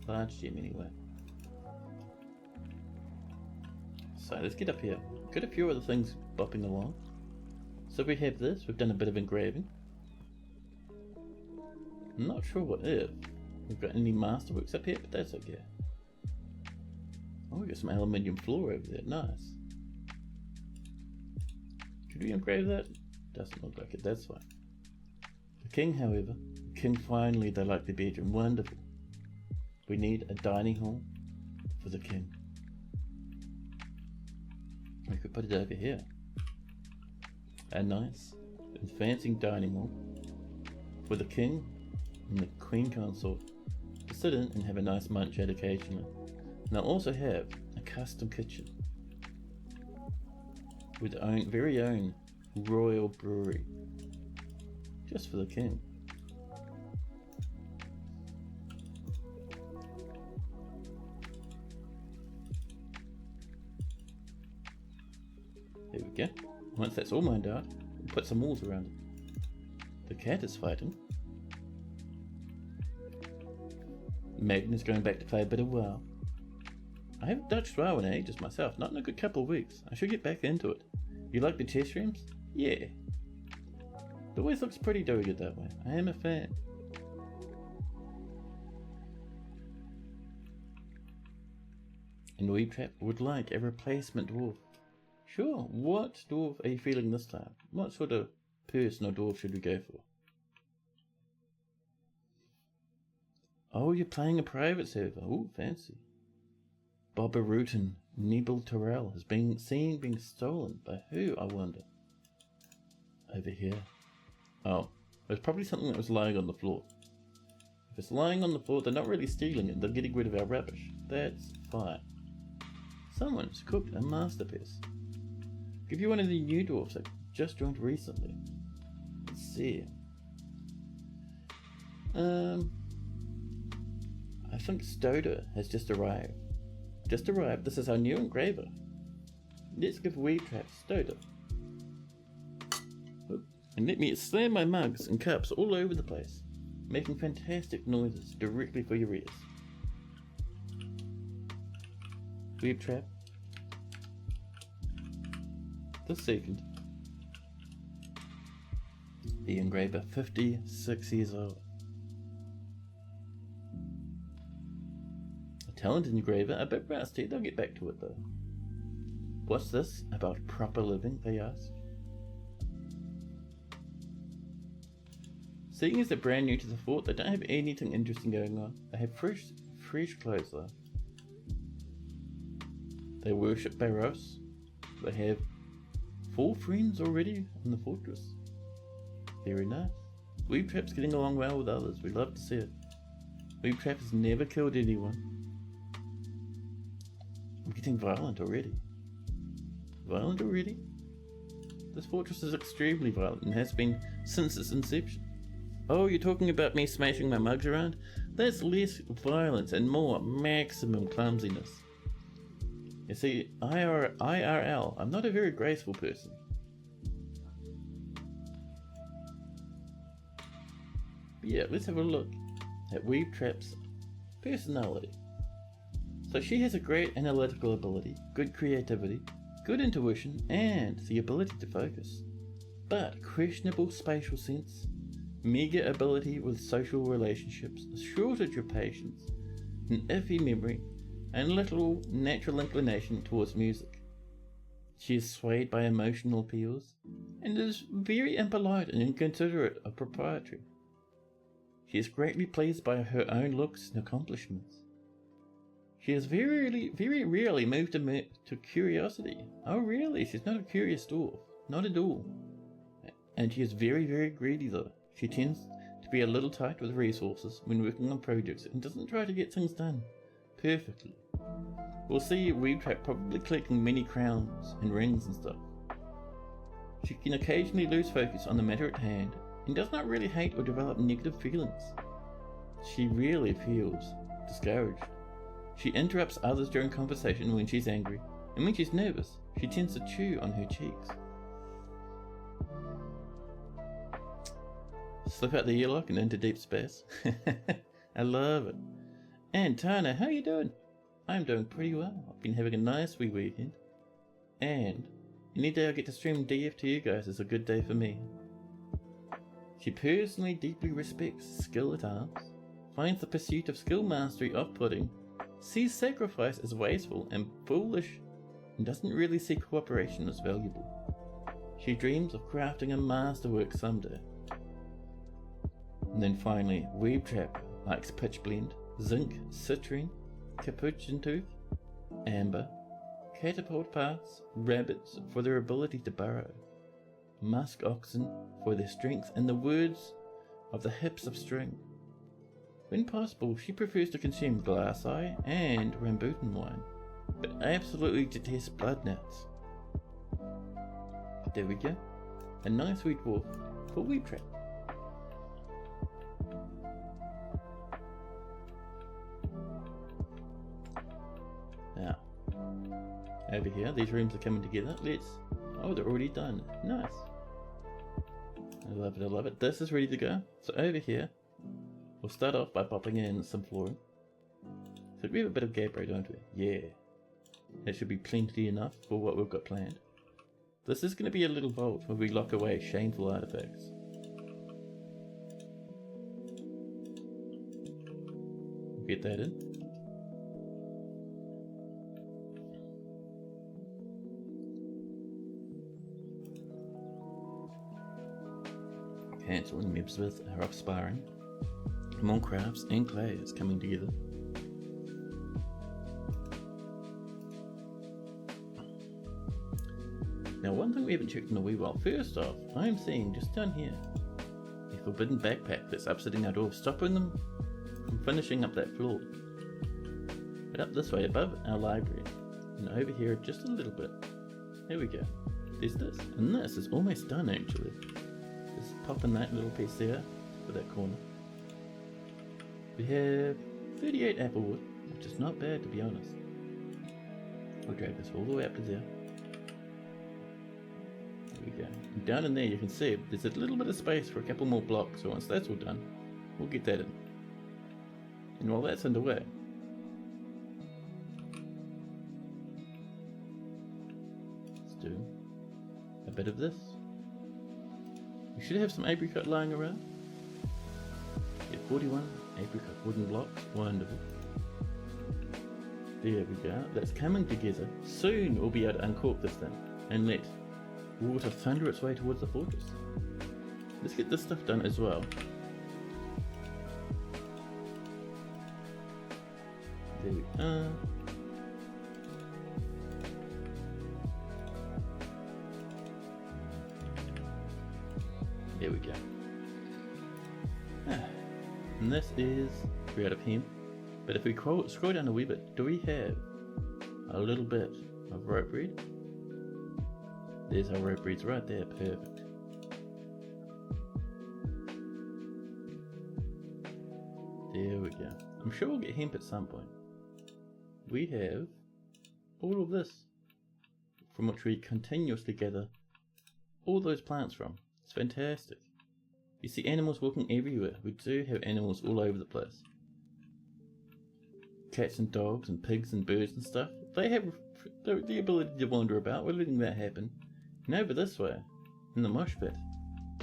Large gem anyway. So let's get up here. Got a few other things bopping along. So we have this, we've done a bit of engraving. I'm not sure what if we've got any masterworks up here, but that's okay. Oh, we got some aluminium floor over there, nice. Could we engrave that? Doesn't look like it, that's fine. The king, however, finally they like the bedroom, wonderful. We need a dining hall for the king. We could put it over here. A nice and fancy dining hall for the king and the queen consort to sit in and have a nice munch at occasionally. And they'll also have a custom kitchen with their own very own royal brewery just for the king. There we go. Once that's all mined out, we'll put some walls around it. The cat is fighting. Magnus going back to play a bit of WoW. I haven't touched WoW in ages myself, not in a good couple of weeks. I should get back into it. You like the chess rooms? Yeah. It always looks pretty doing it that way. I am a fan. And Weebtrap would like a replacement dwarf. Sure, what dwarf are you feeling this time? What sort of person or dwarf should we go for? Oh, you're playing a private server. Ooh, fancy. Boba Rutan, Nebel Terrell has been seen being stolen. By who, I wonder? Over here. Oh, there's probably something that was lying on the floor. If it's lying on the floor, they're not really stealing it. They're getting rid of our rubbish. That's fine. Someone's cooked a masterpiece. Give you one of the new dwarfs that just joined recently. Let's see. I think Stoder has just arrived. This is our new engraver. Let's give Weave Trap Stoder. And let me slam my mugs and cups all over the place, making fantastic noises directly for your ears. Weave Trap. The second. The engraver, 56 years old. A talented engraver, a bit rusty, they'll get back to it though. What's this about proper living, they ask? Seeing as they're brand new to the fort, they don't have anything interesting going on. They have fresh clothes though. They worship Barros. They have 4 friends already in the fortress. Very nice. Weave Trap's getting along well with others. We love to see it. Weave Trap has never killed anyone. I'm getting violent already. This fortress is extremely violent and has been since its inception. Oh, you're talking about me smashing my mugs around? That's less violence and more maximum clumsiness. You see, IRL, I'm not a very graceful person. But yeah, let's have a look at Weave Trap's personality. So she has a great analytical ability, good creativity, good intuition, and the ability to focus. But questionable spatial sense, meager ability with social relationships, a shortage of patience, an iffy memory, and little natural inclination towards music. She is swayed by emotional appeals, and is very impolite and inconsiderate of propriety. She is greatly pleased by her own looks and accomplishments. She is very rarely moved to curiosity. Oh really? She's not a curious dwarf. Not at all. And she is very greedy though. She tends to be a little tight with resources when working on projects and doesn't try to get things done perfectly. We'll see Weave Trap probably collecting many crowns and rings and stuff. She can occasionally lose focus on the matter at hand and does not really hate or develop negative feelings. She rarely feels discouraged. She interrupts others during conversation when she's angry, and when she's nervous, she tends to chew on her cheeks. Slip out the earlock and into deep space. I love it. And Tana, how you doing? I'm doing pretty well. I've been having a nice wee weekend. And any day I get to stream DF to you guys is a good day for me. She personally deeply respects skill at arms, finds the pursuit of skill mastery off-putting, sees sacrifice as wasteful and foolish, and doesn't really see cooperation as valuable. She dreams of crafting a masterwork someday. And then finally, Weave Trap likes Pitch Blend, Zinc, Citrine, Capuchin Tooth, Amber, Catapult Parts, Rabbits for their ability to burrow, Musk Oxen for their strength, and the words of the hips of string. When possible, she prefers to consume Glass Eye and Rambutan wine, but absolutely detests blood nuts. There we go. A nice wheat wolf for Weave Trap. Now, over here, these rooms are coming together. Oh, they're already done. Nice. I love it, I love it. This is ready to go. So over here, we'll start off by popping in some flooring. So we have a bit of gap, right, don't we? Yeah. That should be plenty enough for what we've got planned. This is going to be a little vault where we lock away shameful artifacts. We'll get that in. Hansel and Mibsworth are off sparring. More crafts and clay is coming together. Now, one thing we haven't checked in a wee while. First off, I'm seeing just down here a forbidden backpack that's upsetting our dwarves, stopping them from finishing up that floor. But up this way above our library, And over here just a little bit. There we go. There's this. And this is almost done actually. Just pop in that little piece there for that corner. We have 38 apple wood, which is not bad to be honest. We'll drag this all the way up to there. There we go. And down in there you can see there's a little bit of space for a couple more blocks, so once that's all done, we'll get that in. And while that's underway, let's do a bit of this. We should have some apricot lying around. Yeah, 41 apricot wooden blocks, wonderful. There we go, that's coming together. Soon we'll be able to uncork this thing and let water thunder its way towards the fortress. Let's get this stuff done as well. There we are. There we go. And this is, we're out of hemp. But if we scroll down a wee bit, do we have a little bit of rope reed? There's our rope reeds right there, perfect. There we go. I'm sure we'll get hemp at some point. We have all of this, from which we continuously gather all those plants from. It's fantastic. You see animals walking everywhere. We do have animals all over the place. Cats and dogs and pigs and birds and stuff. They have the ability to wander about. We're letting that happen. And over this way, in the mosh pit,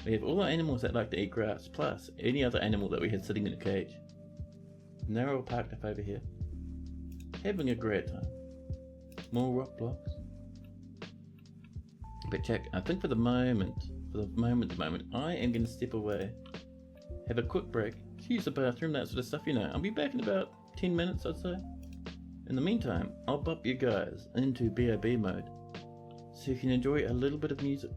we have all the animals that like to eat grass, plus any other animal that we had sitting in a cage. And they're all parked up over here, having a great time. More rock blocks. But check, I think for the moment, I am going to step away, have a quick break, use the bathroom, that sort of stuff, you know. I'll be back in about 10 minutes, I'd say. In the meantime, I'll bop you guys into BOB mode, so you can enjoy a little bit of music.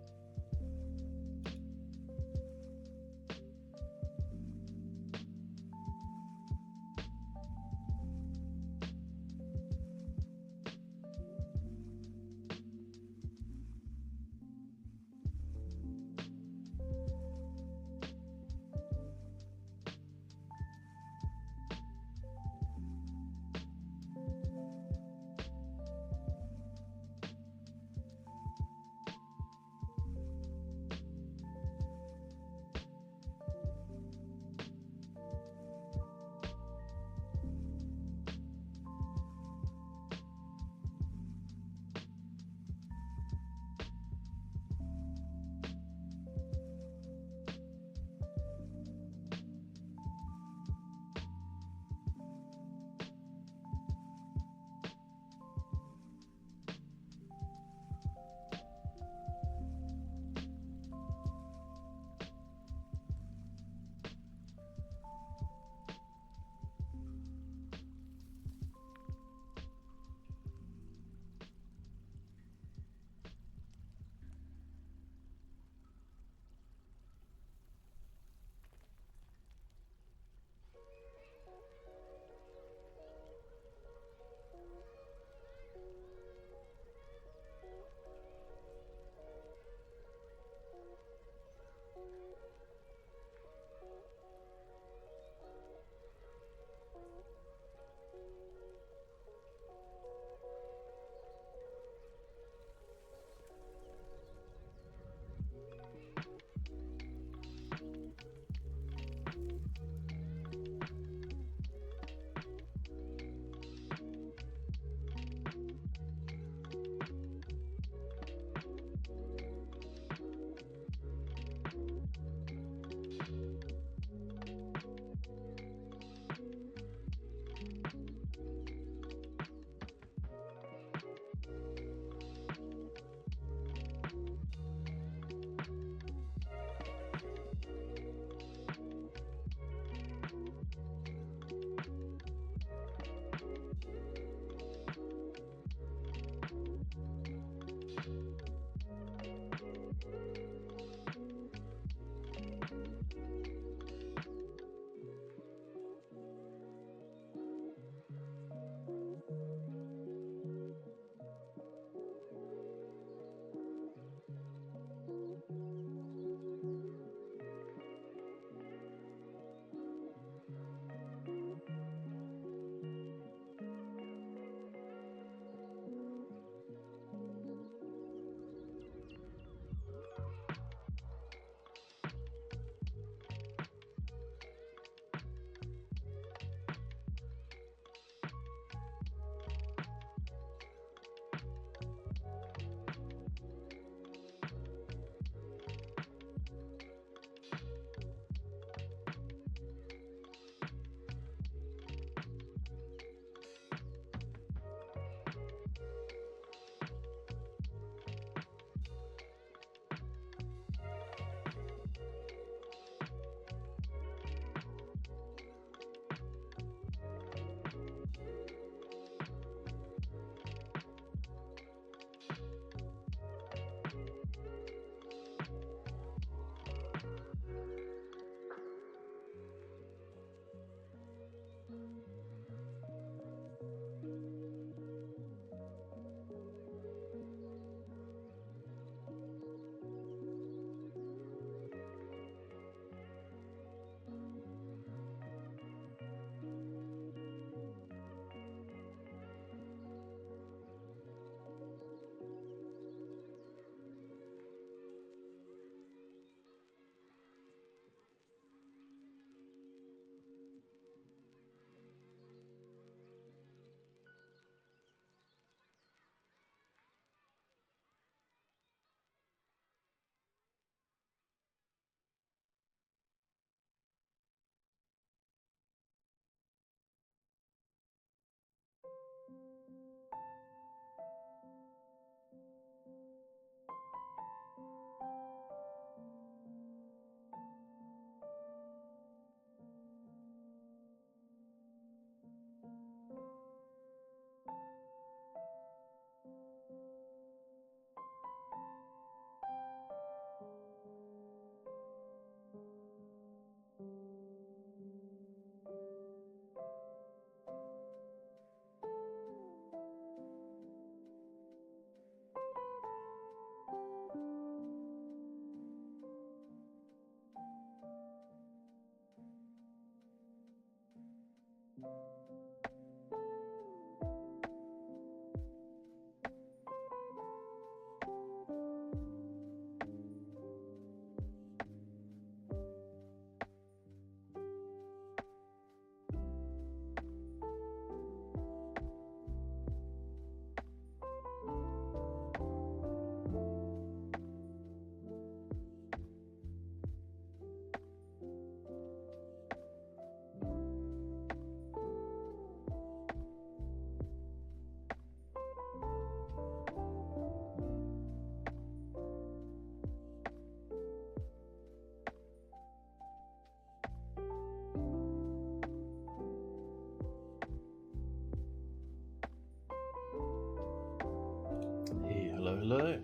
Hey, hello.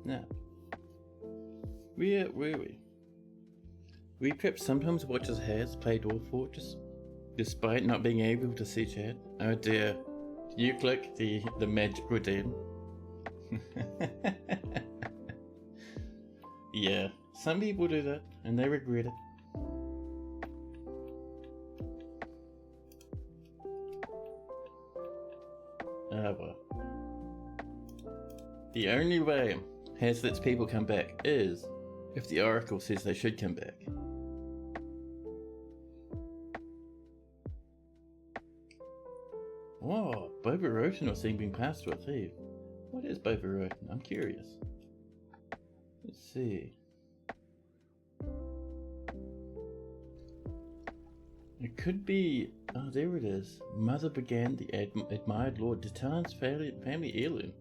Now, where were we? We perhaps sometimes watch as has play Dwarf Fortress, despite not being able to see chat. Oh dear, did you click the magic redeem? Yeah, some people do that, and they regret it. Ah well. The only way Has lets people come back is if the Oracle says they should come back. Whoa, Boba Roten was seen being passed to a thief. What is Boba Roten? I'm curious. Let's see. It could be... Oh, there it is. Mother began the admired Lord Detan's family heirloom.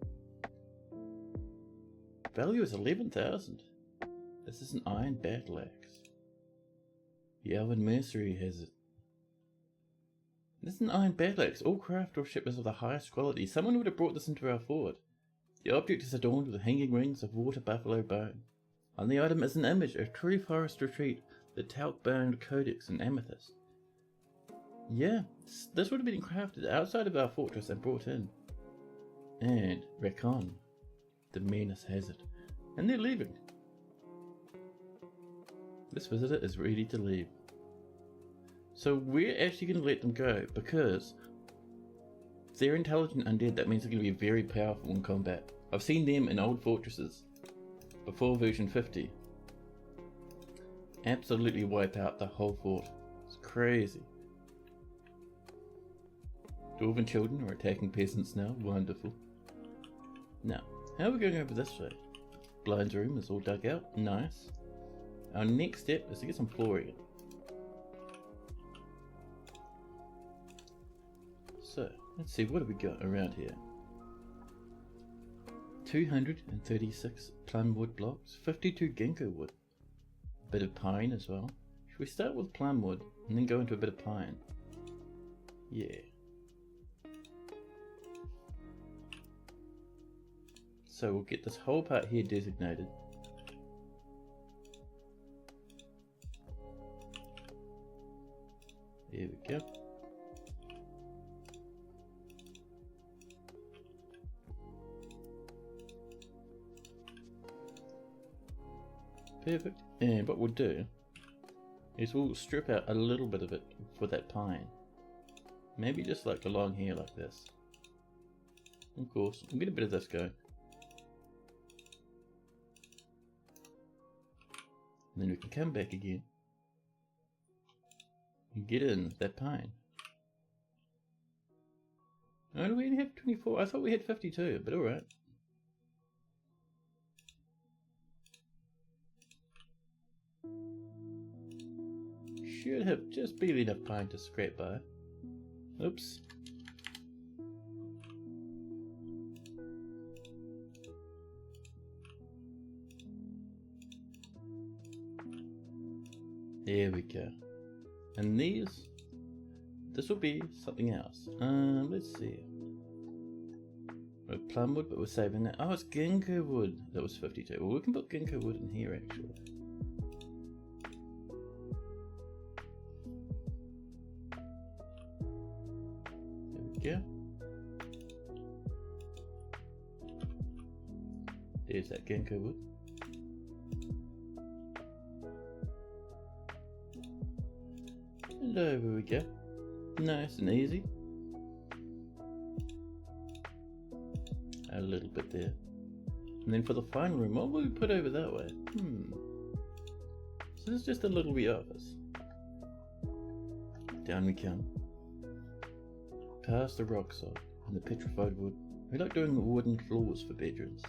Value is 11,000. This is an iron battle axe. The Elven Mercenary has it. This is an iron battle axe. All craftsmanship is of the highest quality. Someone would have brought this into our fort. The object is adorned with hanging rings of water buffalo bone. On the item is an image of true forest retreat, the talc-bound codex and amethyst. Yeah, this would have been crafted outside of our fortress and brought in. And Rakon, the menace has it. And they're leaving. This visitor is ready to leave. So we're actually going to let them go because if they're intelligent undead, that means they're going to be very powerful in combat. I've seen them in old fortresses before version 50. Absolutely wipe out the whole fort. It's crazy. Dwarven children are attacking peasants now. Wonderful. Now, how are we going over this way? Blind's room is all dug out. Nice. Our next step is to get some flooring in. So, let's see, what have we got around here? 236 plum wood blocks, 52 ginkgo wood, a bit of pine as well. Should we start with plum wood and then go into a bit of pine? Yeah. So we'll get this whole part here designated. There we go. Perfect. And what we'll do is we'll strip out a little bit of it for that pine. Maybe just like along here like this. Of course, we'll get a bit of this going. And then we can come back again and get in that pine. Oh, do we only have 24? I thought we had 52, but alright. Should have just barely enough pine to scrape by. Oops. There we go. And this will be something else. Let's see. We're plumwood, but we're saving that. Oh, it's ginkgo wood. That was 52. Well, we can put ginkgo wood in here actually. There we go. There's that ginkgo wood. And over we go. Nice and easy. A little bit there. And then for the final room, what will we put over that way? So this is just a little wee office. Down we come. Past the rock salt and the petrified wood. We like doing wooden floors for bedrooms.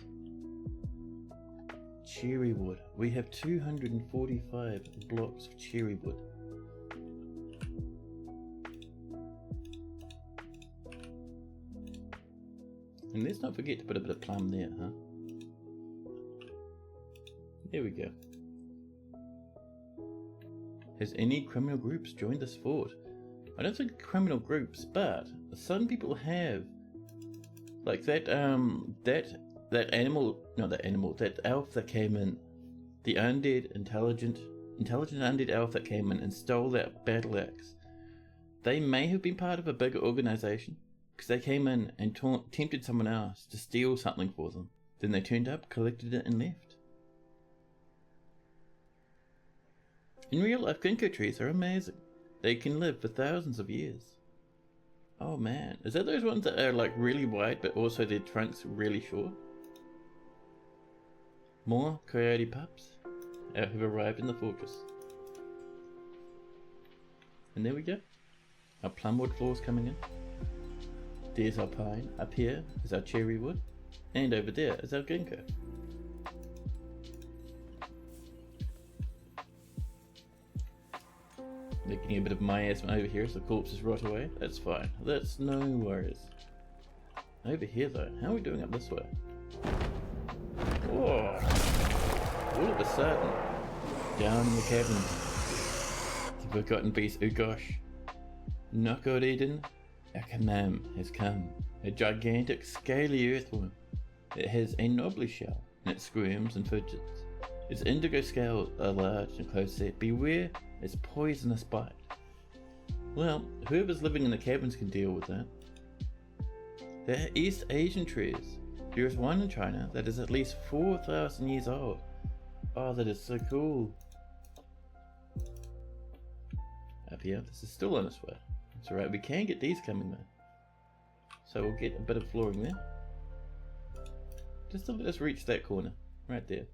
Cherry wood. We have 245 blocks of cherry wood. And let's not forget to put a bit of plum there, huh? There we go. Has any criminal groups joined this fort? I don't think criminal groups, but some people have. Like that elf that came in. The undead, intelligent undead elf that came in and stole that battle axe. They may have been part of a bigger organization. Because they came in and tempted someone else to steal something for them. Then they turned up, collected it, and left. In real life, ginkgo trees are amazing. They can live for thousands of years. Oh man, is that those ones that are like really wide but also their trunks really short? More coyote pups have arrived in the fortress. And there we go. Our plumwood floor's coming in. There's our pine. Up here is our cherry wood. And over there is our ginkgo. They're getting a bit of miasma over here as the corpses rot away. That's fine. That's no worries. Over here though, how are we doing up this way? Whoa! All of a sudden, down in the caverns, the forgotten beast Ugosh. Knockout Eden. Akamam has come, a gigantic, scaly earthworm. It has a knobbly shell, and it squirms and fidgets. Its indigo scales are large and close set. Beware its poisonous bite. Well, whoever's living in the caverns can deal with that. They're East Asian trees. There is one in China that is at least 4,000 years old. Oh, that is so cool. Up here, this is still on its way. It's alright, we can get these coming though. So we'll get a bit of flooring there. Just to let us reach that corner, right there.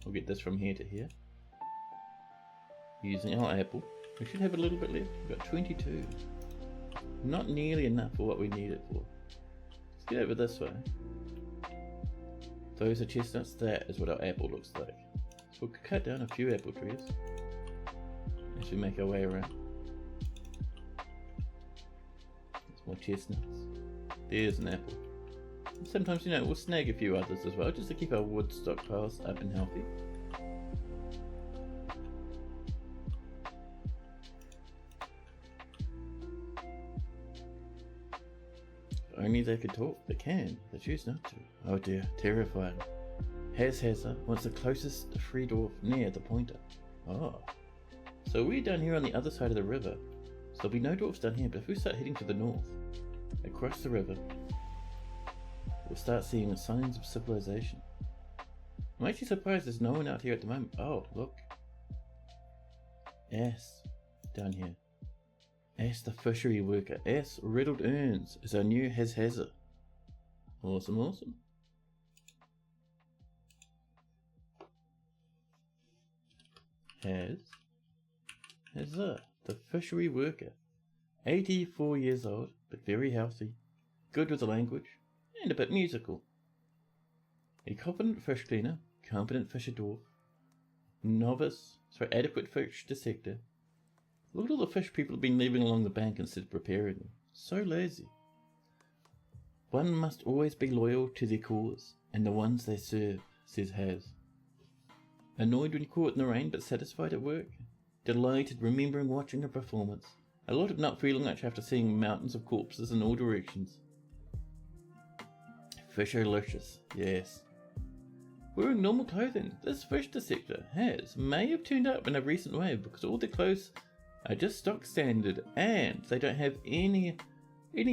We'll get this from here to here. Using our apple. We should have a little bit left. We've got 22. Not nearly enough for what we need it for. Let's get over this way. Those are chestnuts, that is what our apple looks like. So we'll cut down a few apple trees as we make our way around. There's more chestnuts. There's an apple. And sometimes, we'll snag a few others as well, just to keep our wood stockpiles up and healthy. If only they could talk. They can. They choose not to. Oh dear, terrifying. Hazhaza wants the closest free dwarf near the pointer. Oh. So we're down here on the other side of the river. So there'll be no dwarfs down here, but if we start heading to the north, across the river, we'll start seeing the signs of civilization. I'm actually surprised there's no one out here at the moment. Oh, look. Ass, down here. Ass the fishery worker. Ass riddled urns is our new Hazhaza. Awesome, awesome. Hazza, the fishery worker. 84 years old, but very healthy. Good with the language, and a bit musical. A competent fish cleaner, competent fisher dwarf. Adequate fish dissector. Look at all the fish people have been leaving along the bank instead of preparing them. So lazy. One must always be loyal to their cause and the ones they serve, says Haz. Annoyed when caught in the rain, but satisfied at work. Delighted remembering watching a performance. A lot of not feeling much after seeing mountains of corpses in all directions. Fisherlicious, yes. Wearing normal clothing, this fish dissector may have turned up in a recent wave because all their clothes are just stock standard and they don't have any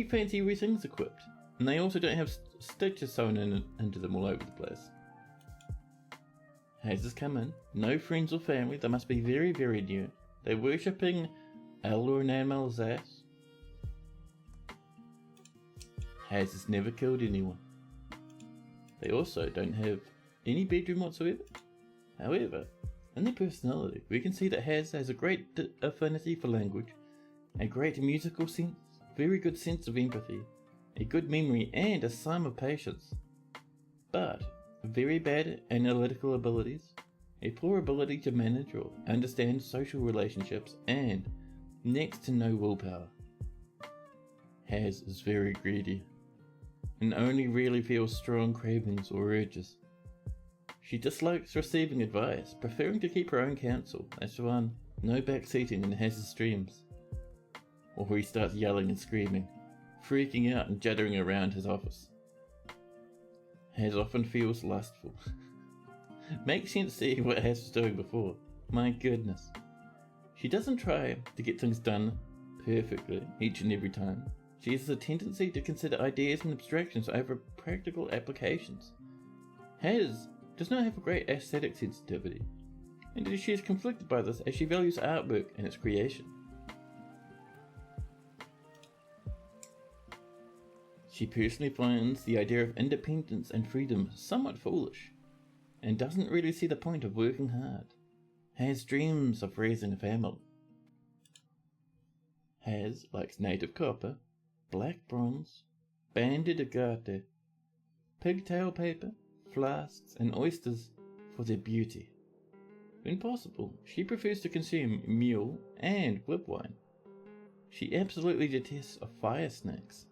fancy wee things equipped. And they also don't have stitches sewn into them all over the place. Has come in, no friends or family, they must be very, very new. They're worshipping Elder and Animal's ass. Has never killed anyone. They also don't have any bedroom whatsoever. However, in their personality, we can see that has a great affinity for language, a great musical sense, very good sense of empathy, a good memory, and a sum of patience. But very bad analytical abilities, a poor ability to manage or understand social relationships, and next to no willpower. Has is very greedy, and only rarely feels strong cravings or urges. She dislikes receiving advice, preferring to keep her own counsel. That's one, no backseating in Haz's streams. Or he starts yelling and screaming, freaking out and juddering around his office. Haz often feels lustful. Makes sense seeing what Haz was doing before. My goodness. She doesn't try to get things done perfectly each and every time. She has a tendency to consider ideas and abstractions over practical applications. Haz does not have a great aesthetic sensitivity, and she is conflicted by this as she values artwork and its creation. She personally finds the idea of independence and freedom somewhat foolish, and doesn't really see the point of working hard. Has dreams of raising a family. Has likes native copper, black bronze, banded agate, pigtail paper, flasks and oysters for their beauty. When possible, she prefers to consume mule and whip wine. She absolutely detests fire snakes.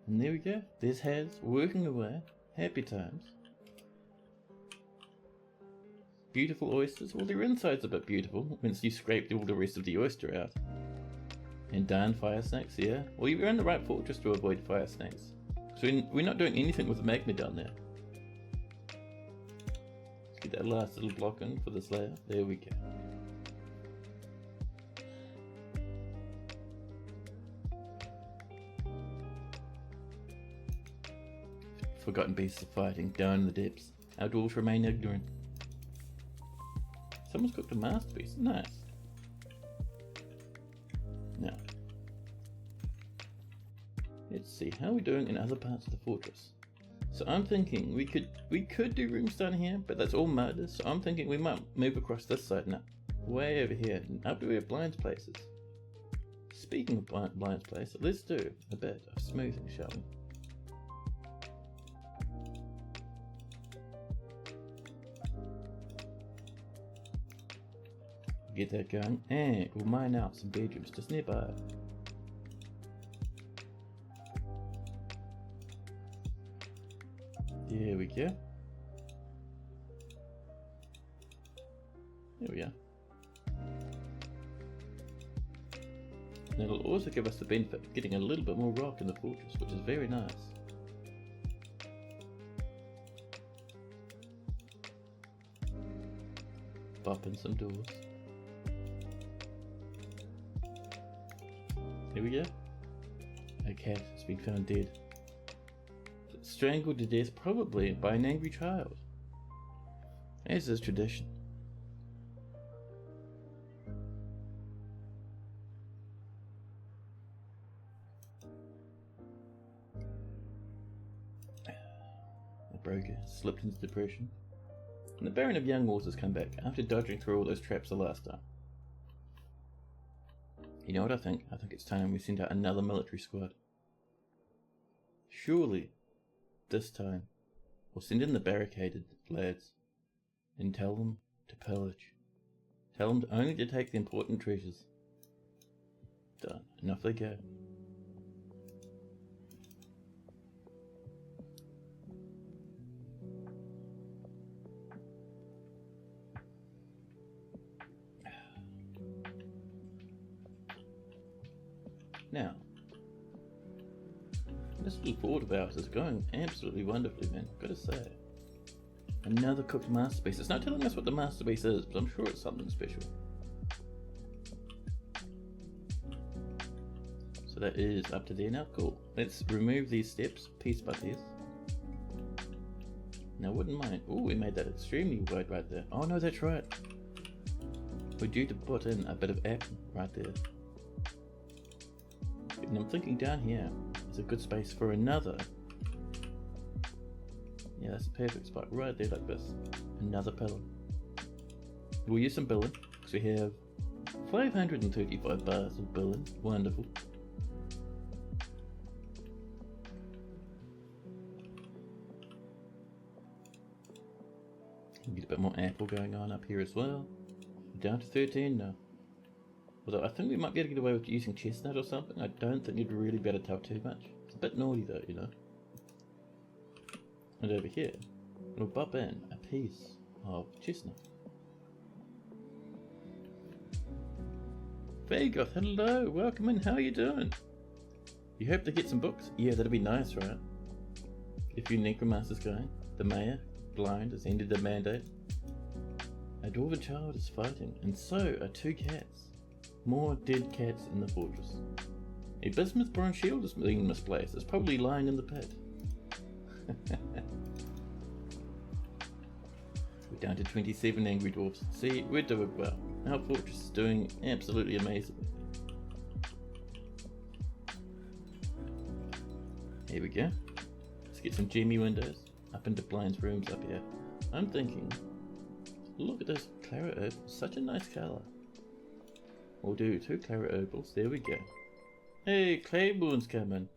And there we go, there's Haz working away, happy times. Beautiful oysters, well their inside's a bit beautiful once you scrape all the rest of the oyster out. And darn fire snakes, yeah. Well you're in the right fortress to avoid fire snakes. So we're not doing anything with the magma down there. Let's get that last little block in for this layer. There we go. Forgotten beasts of fighting down in the depths. Our dwarves remain ignorant. Someone's cooked a masterpiece. Nice. Now, let's see how we're doing in other parts of the fortress. So I'm thinking we could do rooms down here, but that's all mud. So I'm thinking we might move across this side now, way over here, and up to where Blind's place is. Speaking of Blind's place, let's do a bit of smoothing, shall we? Get that going, and we'll mine out some bedrooms just nearby. There we go. There we are. And it'll also give us the benefit of getting a little bit more rock in the fortress, which is very nice. Pop in some doors. There we go. A cat has been found dead. Strangled to death probably by an angry child. As is tradition. The broker slipped into depression. And the Baron of Youngwalls has come back after dodging through all those traps the last time. You know what I think? I think it's time we send out another military squad. Surely, this time, we'll send in the barricaded lads and tell them to pillage. Tell them only to take the important treasures. Done. And off they go. Now, this little fort of ours is going absolutely wonderfully, man, I've got to say. Another cooked masterpiece. It's not telling us what the masterpiece is, but I'm sure it's something special. So that is up to there now. Cool. Let's remove these steps piece by piece. Now, wouldn't mind. Oh, we made that extremely wide right there. Oh no, that's right. We're due to put in a bit of apple right there. And I'm thinking down here is a good space for another. Yeah, that's a perfect spot right there like this. Another pillar. We'll use some billing because we have 535 bars of billing. Wonderful. Get a bit more apple going on up here as well. Down to 13 now. Although I think we might be able to get away with using chestnut or something. I don't think you'd really be able to tell too much. It's a bit naughty though, you know. And over here, we'll bop in a piece of chestnut. Vagoth, hello, welcome in, how are you doing? You hope to get some books? Yeah, that'd be nice, right? If your necromancer's going, the mayor, blind, has ended the mandate. A dwarven child is fighting, and so are 2 cats. More dead cats in the fortress. A bismuth bronze shield is being misplaced. It's probably lying in the pit. We're down to 27 angry dwarfs. See, we're doing well. Our fortress is doing absolutely amazing. Here we go. Let's get some gemmy windows up into Blind's rooms up here. I'm thinking, look at this claret opal, such a nice colour. We'll do 2 claret opals, there we go. Hey, Claiborne's coming.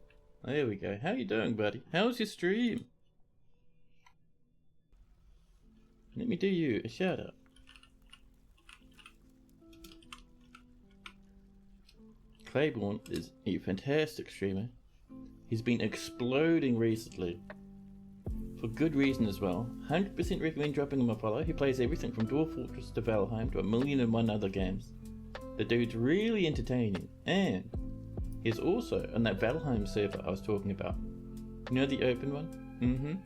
There we go. How you doing, buddy? How's your stream? Let me do you a shout out. Claiborne is a fantastic streamer. He's been exploding recently. For good reason as well. 100% recommend dropping him a follow. He plays everything from Dwarf Fortress to Valheim to 1,000,001 other games. The dude's really entertaining, and he's also on that Valheim server I was talking about. You know, the open one?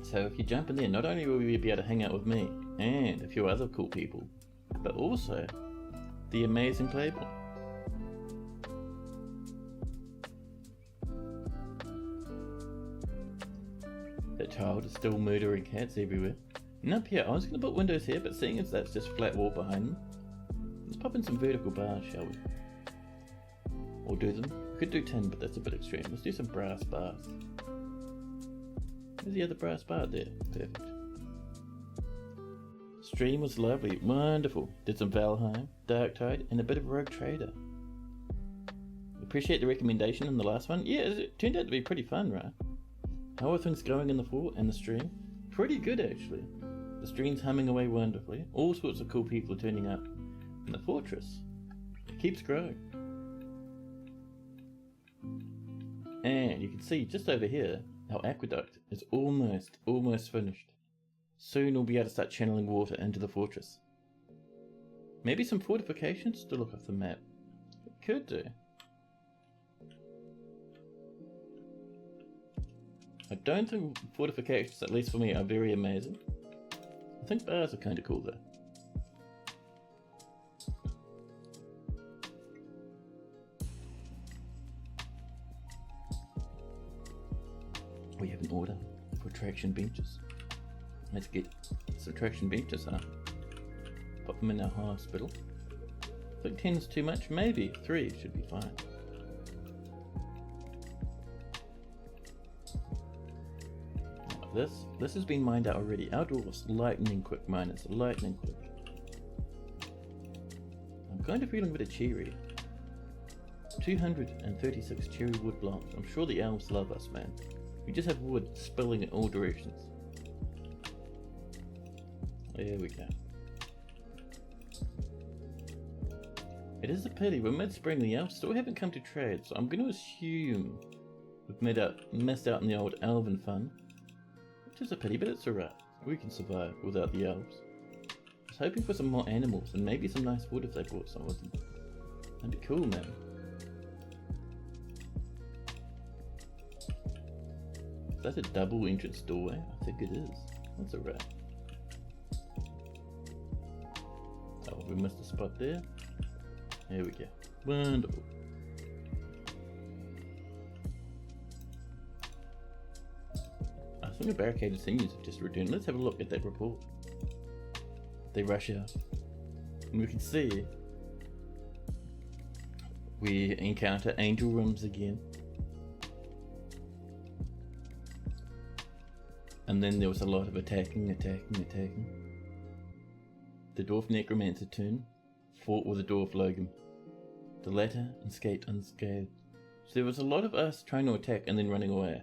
So if you jump in there, not only will you be able to hang out with me and a few other cool people, but also the amazing Claiborne. That child is still murdering cats everywhere. And up here, I was going to put windows here, but seeing as that's just flat wall behind them, let's pop in some vertical bars, shall we? Or do them. We could do tin, but that's a bit extreme. Let's do some brass bars. Where's the other brass bar there? Perfect. Stream was lovely, wonderful. Did some Valheim, Darktide, and a bit of Rogue Trader. Appreciate the recommendation in the last one. Yeah, it turned out to be pretty fun, right? How are things going in the fort and the stream? Pretty good, actually. The stream's humming away wonderfully. All sorts of cool people are turning up. And the fortress keeps growing. And you can see just over here, our aqueduct is almost finished. Soon we'll be able to start channeling water into the fortress. Maybe some fortifications to look off the map. It could do. I don't think fortifications, at least for me, are very amazing. I think bars are kind of cool though. We have an order for traction benches. Let's get some traction benches, huh? Pop them in our hospital. I think 10 is too much, maybe 3 should be fine. This has been mined out already. Our dwarves, lightning quick miners, lightning quick. I'm kind of feeling a bit of cherry. 236 cherry wood blocks. I'm sure the elves love us, man. We just have wood spilling in all directions. There we go. It is a pity, we're mid-spring, the elves still haven't come to trade, so I'm going to assume we've missed out on the old elven fun. Which is a pity, but it's alright. We can survive without the elves. I was hoping for some more animals and maybe some nice wood if they brought some with them. That'd be cool, man. Is that a double entrance doorway? I think it is. That's alright. Oh, we missed a spot there. There we go. Wonderful. I think the barricaded seniors have just returned. Let's have a look at that report. They rush out. And we can see we encounter angel rooms again. And then there was a lot of attacking. The dwarf necromancer turn fought with the dwarf Logan. The latter escaped unscathed. So there was a lot of us trying to attack and then running away.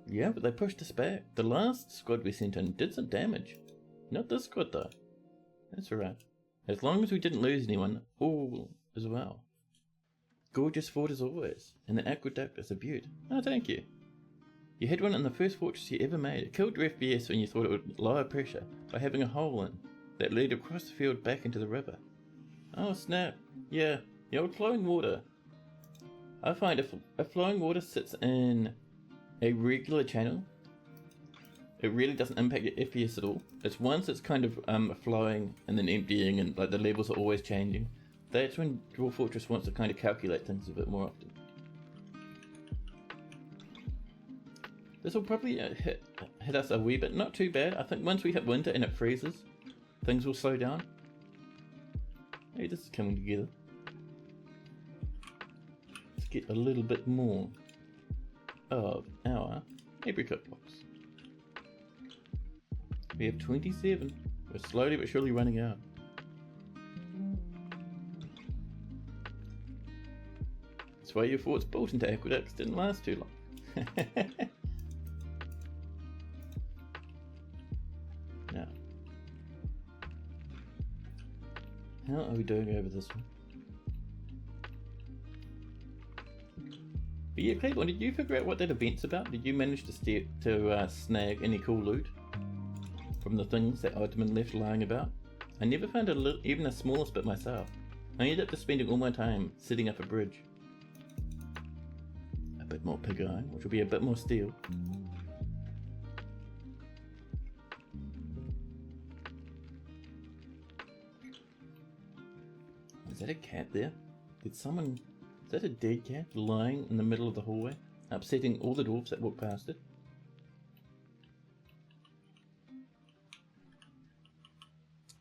Yeah, but they pushed us back. The last squad we sent in did some damage. Not this squad though. That's alright. As long as we didn't lose anyone, all is well. Gorgeous fort as always, and the aqueduct is a beaut. Oh, thank you. You had one in the first fortress you ever made. It killed your FPS when you thought it would lower pressure by having a hole in that led across the field back into the river. Oh snap. Yeah, the old flowing water. I find if flowing water sits in a regular channel, it really doesn't impact your FPS at all. It's once it's kind of flowing and then emptying and like the levels are always changing. That's when Dwarf Fortress wants to kind of calculate things a bit more often. This will probably hit us a wee bit, not too bad. I think once we hit winter and it freezes, things will slow down. Hey, this is coming together. Let's get a little bit more of our apricot box. We have 27. We're slowly but surely running out. That's why your fort's built into aqueducts didn't last too long. Now, how are we doing over this one? But yeah, Claiborne, did you figure out what that event's about? Did you manage to snag any cool loot from the things that Ottoman left lying about? I never found even a smallest bit myself. I ended up just spending all my time setting up a bridge. A bit more pig iron, which will be a bit more steel. Is that a cat there? Is that a dead cat lying in the middle of the hallway, upsetting all the dwarves that walk past it?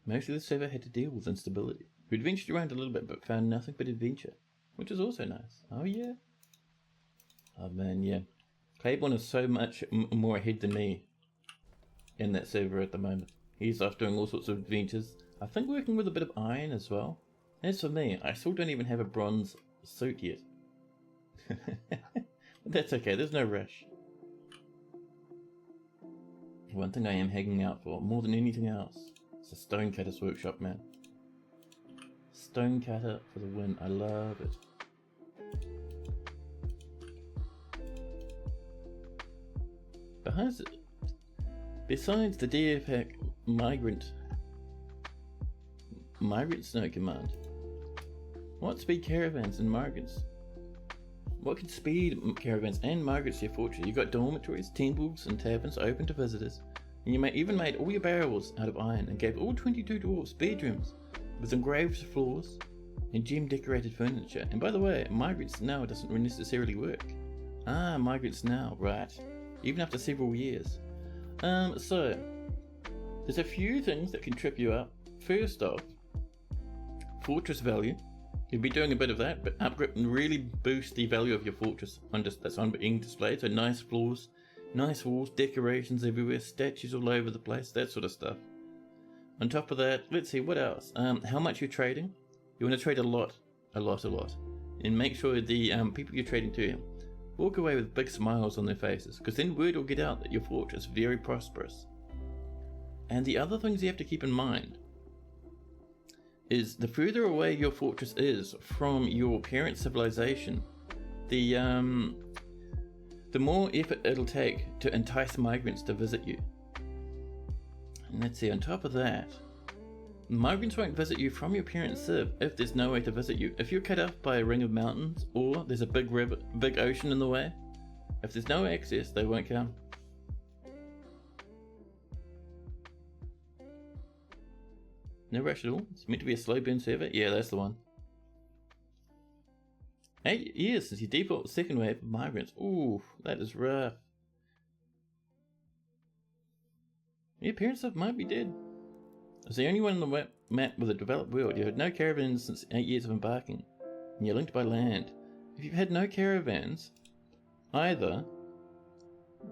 Most of the server had to deal with instability. We adventured around a little bit but found nothing but adventure, which is also nice. Oh yeah? Oh man, yeah. Claiborne is so much more ahead than me in that server at the moment. He's off doing all sorts of adventures. I think working with a bit of iron as well. As for me, I still don't even have a bronze suit yet. But that's okay, there's no rush. One thing I am hanging out for, more than anything else, is a Stonecutter's workshop, man. Stonecutter for the win, I love it. Besides the DFAC Migrant Snow Command, what speed caravans and migrants? What can speed caravans and migrants to your fortress? You got dormitories, temples, and taverns open to visitors, and you even made all your barrels out of iron and gave all 22 dwarves bedrooms with engraved floors and gem-decorated furniture. And by the way, Migrants Now doesn't necessarily work. Ah, Migrants Now, right. Even after several years. So, there's a few things that can trip you up. First off, fortress value. You'll be doing a bit of that, but upgrade and really boost the value of your fortress that's on being displayed. So nice floors, nice walls, decorations everywhere, statues all over the place, that sort of stuff. On top of that, let's see, what else? How much you're trading. You want to trade a lot. And make sure the people you're trading to walk away with big smiles on their faces, because then word will get out that your fortress is very prosperous. And the other things you have to keep in mind is the further away your fortress is from your parent civilization, the more effort it'll take to entice migrants to visit you. And let's see, on top of that, Migrants won't visit you from your parents' civ if there's no way to visit you. If you're cut off by a ring of mountains, or there's a big river, big ocean in the way, if there's no access, they won't come. No rush at all. It's meant to be a slow burn server. Yeah, that's the one. 8 years since your default second wave of migrants. Ooh, that is rough. Your parents might be dead. As the only one on the map with a developed world, you had no caravans since 8 years of embarking, and you're linked by land. If you've had no caravans, either,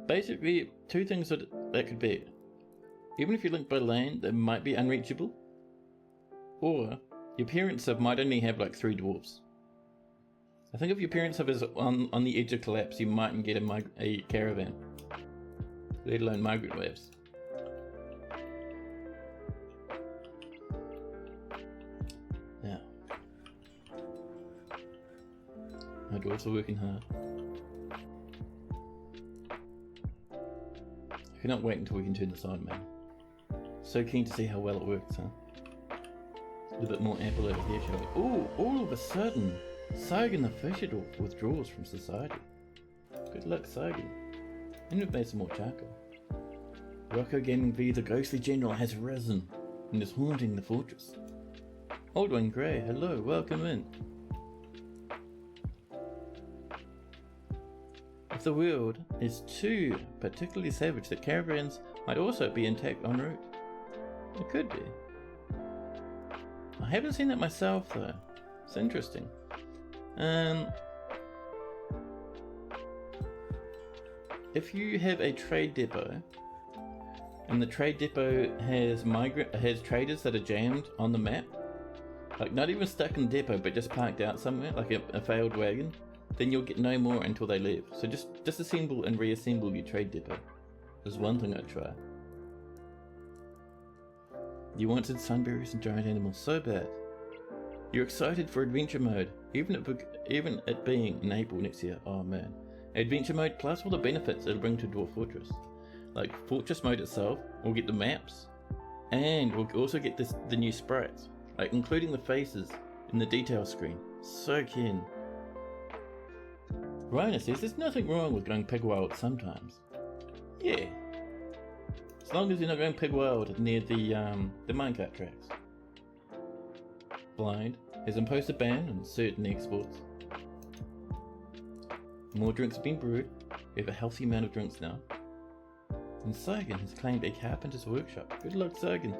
basically two things that could be. Even if you're linked by land, they might be unreachable, or your parents might only have like 3 dwarves. I think if your parents is on the edge of collapse, you mightn't get a caravan, let alone migrant waves. Now, my dwarves are working hard. I cannot wait until we can turn this on, man. So keen to see how well it works, huh? A little bit more apple over here, shall we? Ooh, all of a sudden, Sagan the Fisher Dwarf withdraws from society. Good luck, Sagan. And we've made some more charcoal. Rocco Gaming V, the ghostly general, has risen and is haunting the fortress. Oldwin Grey, hello, welcome in. If the world is too particularly savage, the caravans might also be intact en route. It could be. I haven't seen that myself though. It's interesting. If you have a trade depot, and the trade depot has traders that are jammed on the map, like not even stuck in the depot but just parked out somewhere, like a failed wagon, then you'll get no more until they leave. So just disassemble and reassemble your trade depot. There's one thing I'd try. You wanted sunberries and giant animals so bad. You're excited for adventure mode, even it being in April next year. Oh man. Adventure mode plus all the benefits it'll bring to Dwarf Fortress. Like Fortress mode itself, we'll get the maps, and we'll also get the new sprites, like including the faces in the detail screen. So keen. Rhina says there's nothing wrong with going pig wild sometimes. Yeah. As long as you're not going pig wild near the minecart tracks. Blind has imposed a ban on certain exports. More drinks have been brewed. We have a healthy amount of drinks now. And Sagan has claimed a carpenter's workshop. Good luck, Sagan.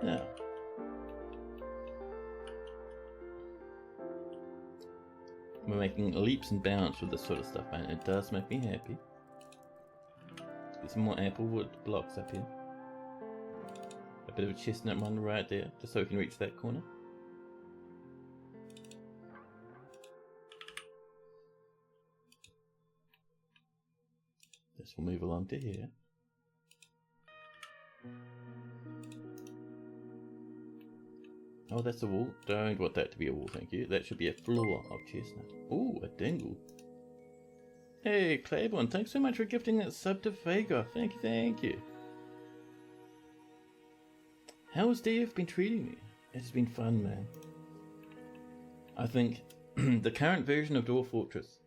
Now, we're making leaps and bounds with this sort of stuff, and it does make me happy. Get some more apple wood blocks up here. A bit of a chestnut one right there, just so we can reach that corner. This will move along to here. Oh, that's a wall. Don't want that to be a wall, thank you. That should be a floor of chestnut. Ooh, a dingle. Hey, Claiborne, thanks so much for gifting that sub to Fagar. Thank you, thank you. How has DF been treating me? It's been fun, man. I think the current version of Dwarf Fortress,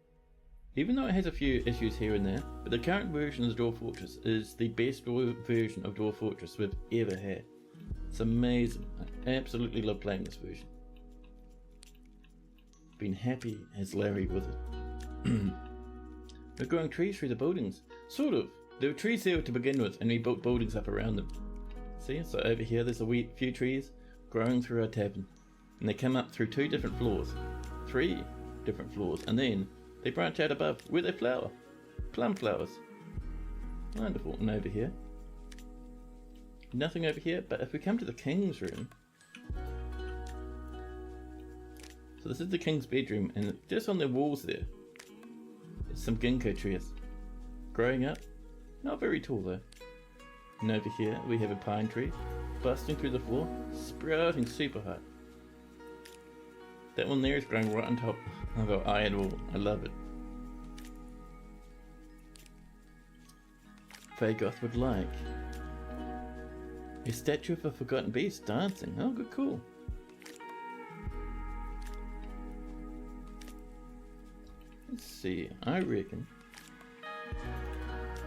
even though it has a few issues here and there, but the current version of Dwarf Fortress is the best version of Dwarf Fortress we've ever had. It's amazing. I absolutely love playing this version. Been happy as Larry with it. We're growing trees through the buildings. Sort of. There were trees there to begin with, and we built buildings up around them. See, so over here there's a few trees growing through our tavern. And they come up through 2 different floors. 3 different floors. And then they branch out above where they flower. Plum flowers. Wonderful. And over here. Nothing over here, but if we come to the king's room. So this is the king's bedroom, and just on the walls there, there's some ginkgo trees. Growing up. Not very tall though. And over here we have a pine tree, busting through the floor, sprouting super high. That one there is growing right on top of our iron wall. I love it. Fagoth would like a statue of a forgotten beast dancing. Oh, good, cool. Let's see, I reckon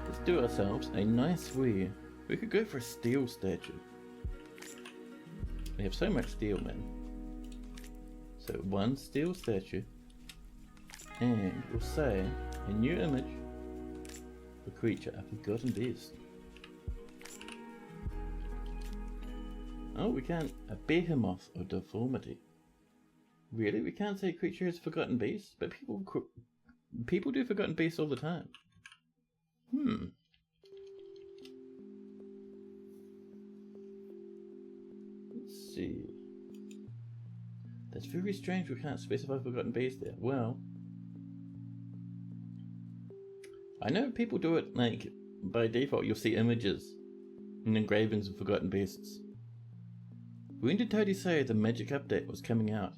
let's do ourselves a nice wee. We could go for a steel statue. We have so much steel, man. So one steel statue, and we'll say a new image for creature, a forgotten beast. Oh, we can't. A behemoth of deformity. Really? We can't say creature is forgotten beast? But people do forgotten beasts all the time. Let's see. That's very strange we can't specify forgotten beast there. Well, I know people do it like by default. You'll see images and engravings of forgotten beasts. When did Toady say the magic update was coming out?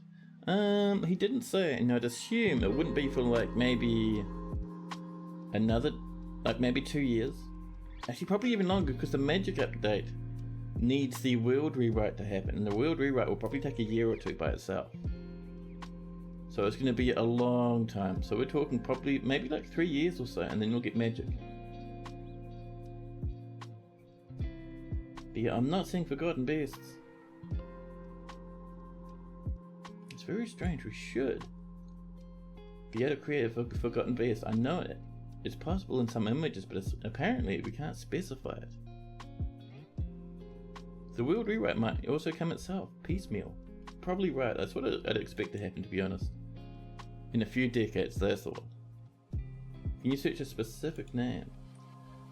He didn't say, and I'd assume it wouldn't be for like maybe another, like maybe 2 years. Actually, probably even longer, because the magic update needs the world rewrite to happen, and the world rewrite will probably take a year or two by itself. So it's going to be a long time. So we're talking probably maybe like 3 years or so, and then we'll get magic. But yeah, I'm not saying forgotten beasts. It's very strange. We should be able to create a forgotten beast. I know it. It's possible in some images, but apparently we can't specify it. The world rewrite might also come itself, piecemeal. Probably right. That's what I'd expect to happen, to be honest. In a few decades, that's all. Can you search a specific name?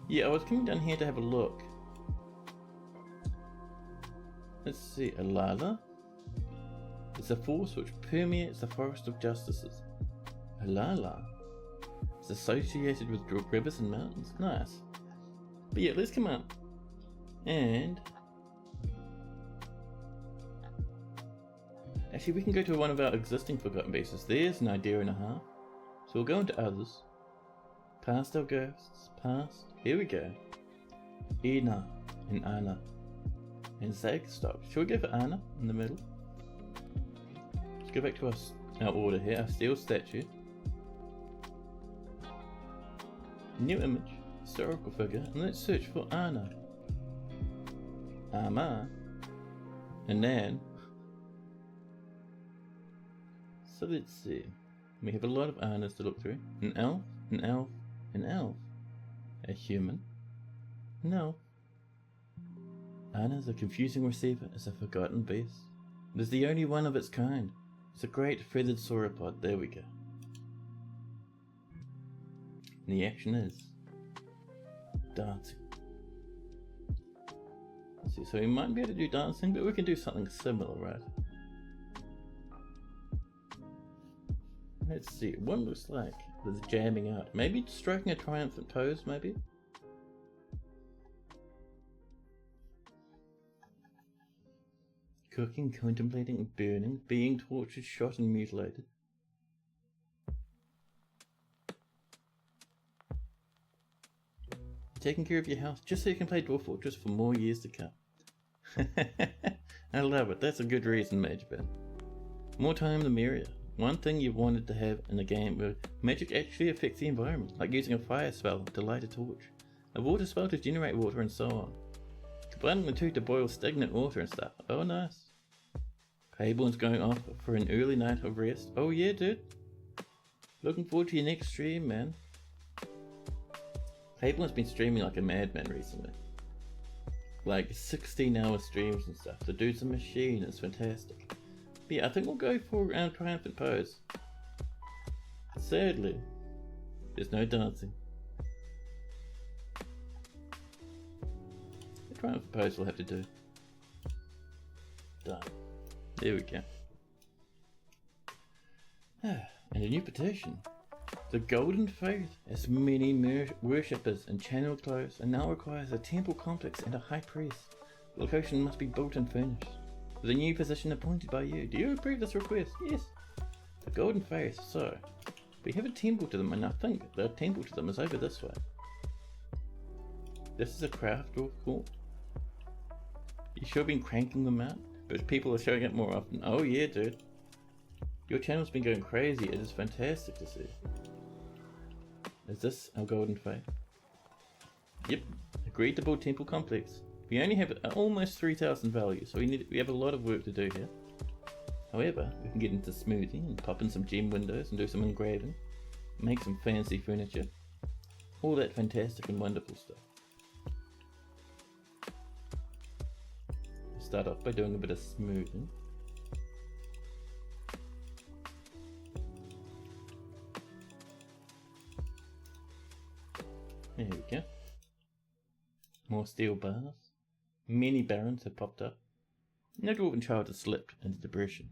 Yeah, I was coming down here to have a look. Let's see, Alala? It's a force which permeates the forest of justices. Alala? It's associated with rivers and mountains. Nice. But yeah, let's come up. And actually, we can go to one of our existing forgotten bases. There's an idea and a half. So we'll go into others. Past our ghosts. Past. Here we go. Ina and Anna. And Zagstock. Shall we go for Anna in the middle? Let's go back to our order here. Our steel statue. New image. Historical figure. And let's search for Anna. Ama. And then. So let's see. We have a lot of Annas to look through. An elf, an elf, an elf. A human. An elf. Anna's a confusing receiver. It's a forgotten beast. It is the only one of its kind. It's a great feathered sauropod. There we go. And the action is dancing. Let's see, so we might be able to do dancing, but we can do something similar, right? Let's see, what looks like there's jamming out. Maybe striking a triumphant pose, maybe? Cooking, contemplating, burning, being tortured, shot and mutilated. Taking care of your health just so you can play Dwarf Fortress for more years to come. I love it, that's a good reason, Mage Ben. More time the merrier. One thing you've wanted to have in a game where magic actually affects the environment, like using a fire spell to light a torch, a water spell to generate water, and so on. Combining the two to boil stagnant water and stuff. Oh, nice. Payborn's going off for an early night of rest. Oh yeah, dude. Looking forward to your next stream, man. Payborn's been streaming like a madman recently. Like 16-hour streams and stuff. The dude's a machine, it's fantastic. But yeah, I think we'll go for our triumphant pose. Sadly, there's no dancing. The triumphant pose we'll have to do. Done. There we go. And a new petition. The Golden Faith has many worshippers in Channeledclosed and now requires a temple complex and a high priest. The location must be built and furnished. With a new position appointed by you. Do you approve this request? Yes. The Golden Faith. So, we have a temple to them, and I think the temple to them is over this way. This is a craft dwarf court. You should have been cranking them out, but people are showing up more often. Oh yeah, dude. Your channel's been going crazy. It is fantastic to see. Is this our golden fate? Yep. Agreed to build temple complex. We only have almost 3,000 value, so we have a lot of work to do here. However, we can get into smoothing and pop in some gem windows and do some engraving, make some fancy furniture, all that fantastic and wonderful stuff. We'll start off by doing a bit of smoothing. There we go. More steel bars. Many barons have popped up. No dwarven child has slipped into depression.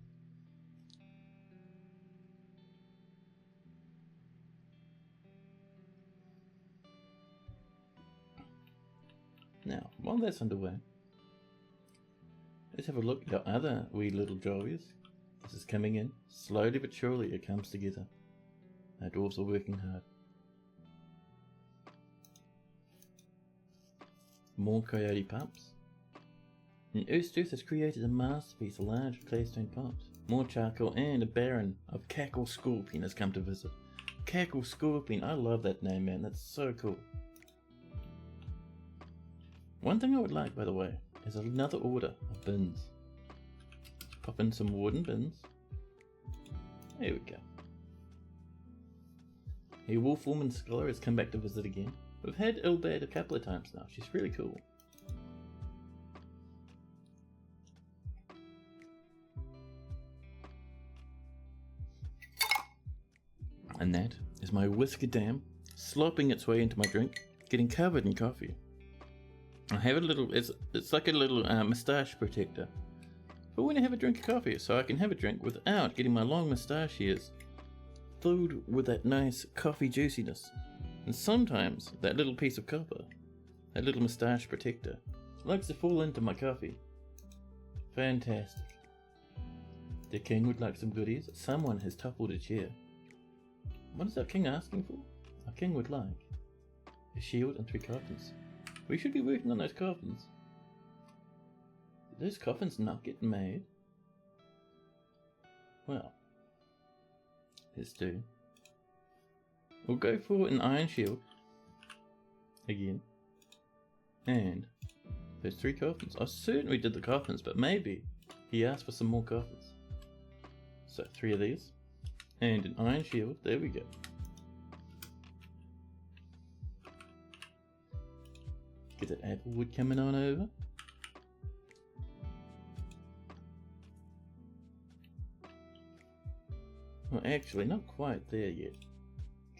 Now, while that's underway, let's have a look at our other wee little jollies. This is coming in. Slowly but surely it comes together. Our dwarves are working hard. More coyote pups. And Earth has created a masterpiece of large claystone pots. More charcoal and a baron of Cackle Scorpion has come to visit. Cackle Scorpion, I love that name, man, that's so cool. One thing I would like, by the way, is another order of bins. Let's pop in some wooden bins. There we go. A Wolfwoman Scholar has come back to visit again. We've had Ilbad a couple of times now, she's really cool. And that is my whisker dam slopping its way into my drink, getting covered in coffee. I have a little, it's like a little moustache protector. But when I have a drink of coffee, so I can have a drink without getting my long moustache hairs filled with that nice coffee juiciness. And sometimes that little piece of copper, that little moustache protector, likes to fall into my coffee. Fantastic. The king would like some goodies. Someone has toppled a chair. What is our king asking for? Our king would like a shield and 3 coffins. We should be working on those coffins. Did those coffins not get made? Well, let's do. We'll go for an iron shield again, and those 3 coffins. I certainly did the coffins, but maybe he asked for some more coffins. So 3 of these, and an iron shield. There we go. Get that apple wood coming on over. Well, actually, not quite there yet.